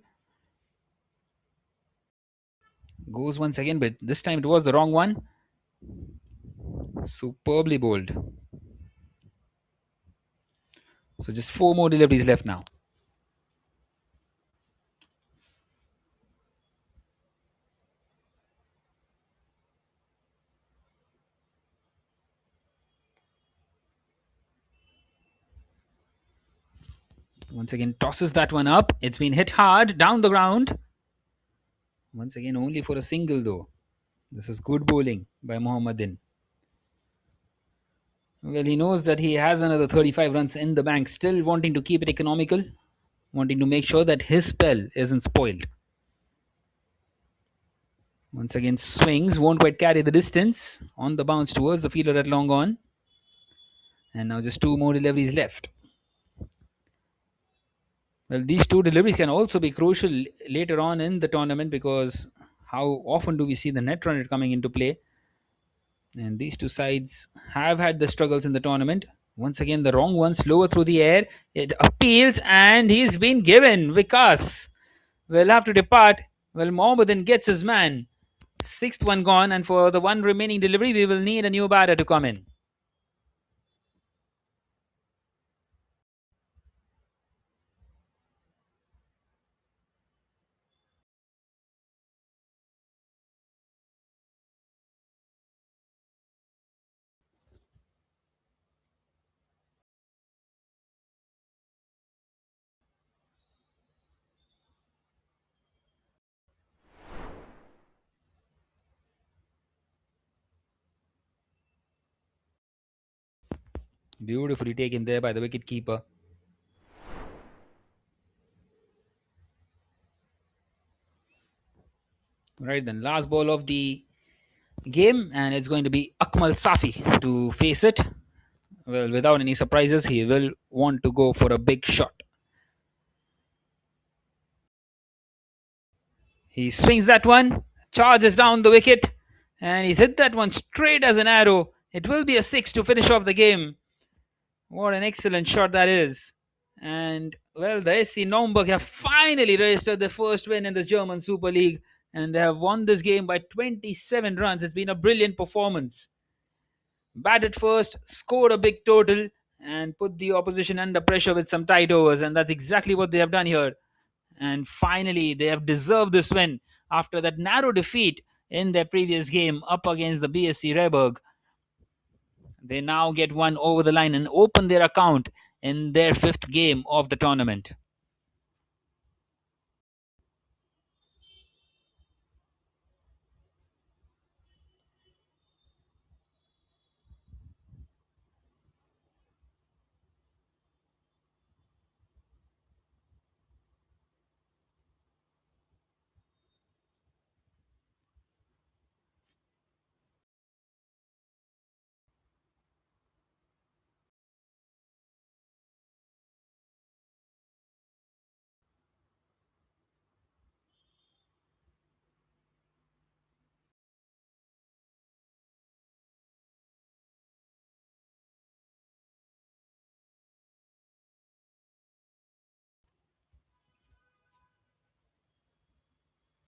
Goes once again, but this time it was the wrong one. Superbly bowled. So just 4 more deliveries left now. Once again, tosses that one up. It's been hit hard down the ground. Once again, only for a single though. This is good bowling by Mohammedan. Well, he knows that he has another 35 runs in the bank, still wanting to keep it economical, wanting to make sure that his spell isn't spoiled. Once again, swings, won't quite carry the distance on the bounce towards the fielder at long on. And now just 2 more deliveries left. Well, these 2 deliveries can also be crucial later on in the tournament, because how often do we see the net run rate coming into play? And these 2 sides have had the struggles in the tournament. Once again, the wrong one, slower through the air. It appeals, and he's been given. Vikas will have to depart. Well, Mohammedan gets his man. 6th one gone, and for the one remaining delivery, we will need a new batter to come in. Beautifully taken there by the wicket keeper. Right then, last ball of the game, and it's going to be Akmal Safi to face it. Well, without any surprises, he will want to go for a big shot. He swings that one, charges down the wicket, and he's hit that one straight as an arrow. It will be a 6 to finish off the game. What an excellent shot that is. And well, the SC Naumburg have finally registered their first win in the German Super League, and they have won this game by 27 runs. It's been a brilliant performance. Batted first, scored a big total, and put the opposition under pressure with some tight overs, and that's exactly what they have done here. And finally, they have deserved this win after that narrow defeat in their previous game up against the BSC Rehberge. They now get one over the line and open their account in their 5th game of the tournament.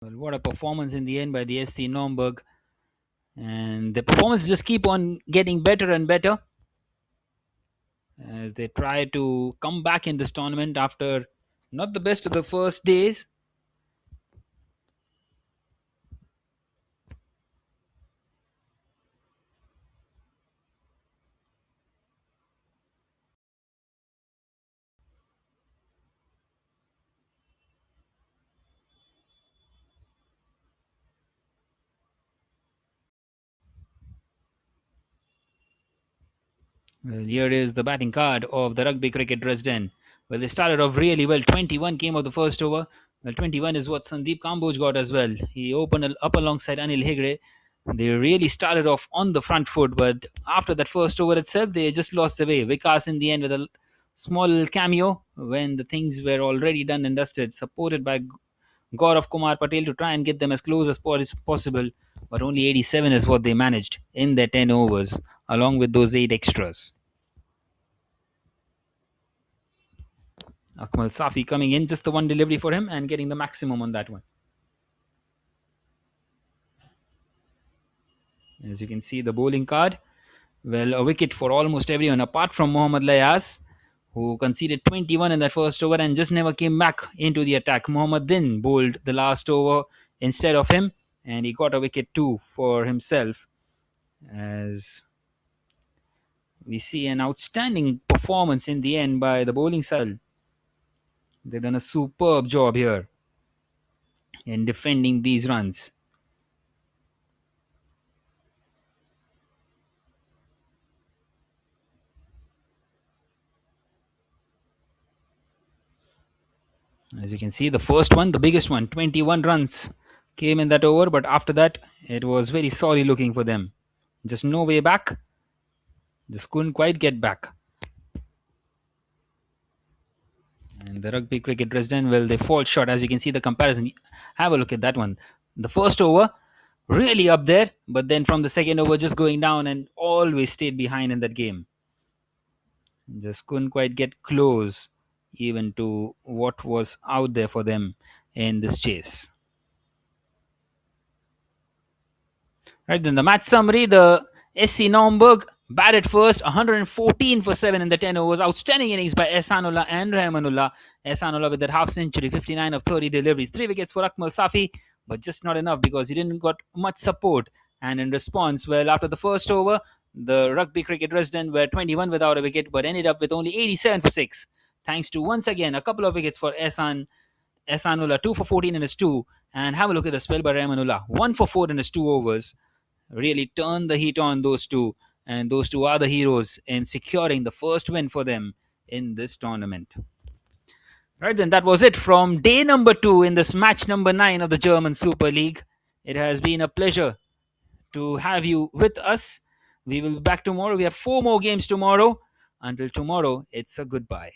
Well, what a performance in the end by the SC Naumburg. And the performance just keep on getting better and better as they try to come back in this tournament after not the best of the first days. Well, here is the batting card of the Rugby Cricket Dresden. Well, they started off really well. 21 came of the first over. Well, 21 is what Sandeep Kamboj got as well. He opened up alongside Anil Hegde. They really started off on the front foot, but after that first over itself, they just lost their way. Vikas in the end with a small cameo when the things were already done and dusted, supported by Gaurav Kumar Patel to try and get them as close as possible, but only 87 is what they managed in their 10 overs, along with those 8 extras. Akmal Safi coming in, just the one delivery for him and getting the maximum on that one. As you can see, the bowling card. Well, a wicket for almost everyone apart from Mohammad Layas, who conceded 21 in that first over and just never came back into the attack. Mohammad Din bowled the last over instead of him, and he got a wicket too for himself. As we see an outstanding performance in the end by the bowling side. They've done a superb job here in defending these runs. As you can see, the first one, the biggest one, 21 runs came in that over, but after that, it was very sorry looking for them. Just no way back. Just couldn't quite get back. And the Rugby Cricket Dresden, well, they fall short. As you can see, the comparison. Have a look at that one. The first over, really up there, but then from the second over, just going down and always stayed behind in that game. Just couldn't quite get close even to what was out there for them in this chase. Right, then the match summary, the SC Naumburg batted first, 114 for 7 in the 10 overs. Outstanding innings by Ehsanullah and Rahmanullah. Ehsanullah with that half century, 59 of 30 deliveries. 3 wickets for Akmal Safi, but just not enough because he didn't got much support. And in response, well, after the first over, the Rugby Cricket Dresden were 21 without a wicket, but ended up with only 87 for 6. Thanks to once again a couple of wickets for Ehsanullah, 2 for 14 in his 2. And have a look at the spell by Rahmanullah, 1 for 4 in his 2 overs. Really turned the heat on those two, and those two are the heroes in securing the first win for them in this tournament. Right, then that was it from day number 2 in this match number 9 of the German Super League. It has been a pleasure to have you with us. We will be back tomorrow. We have 4 more games tomorrow. Until tomorrow, it's a goodbye.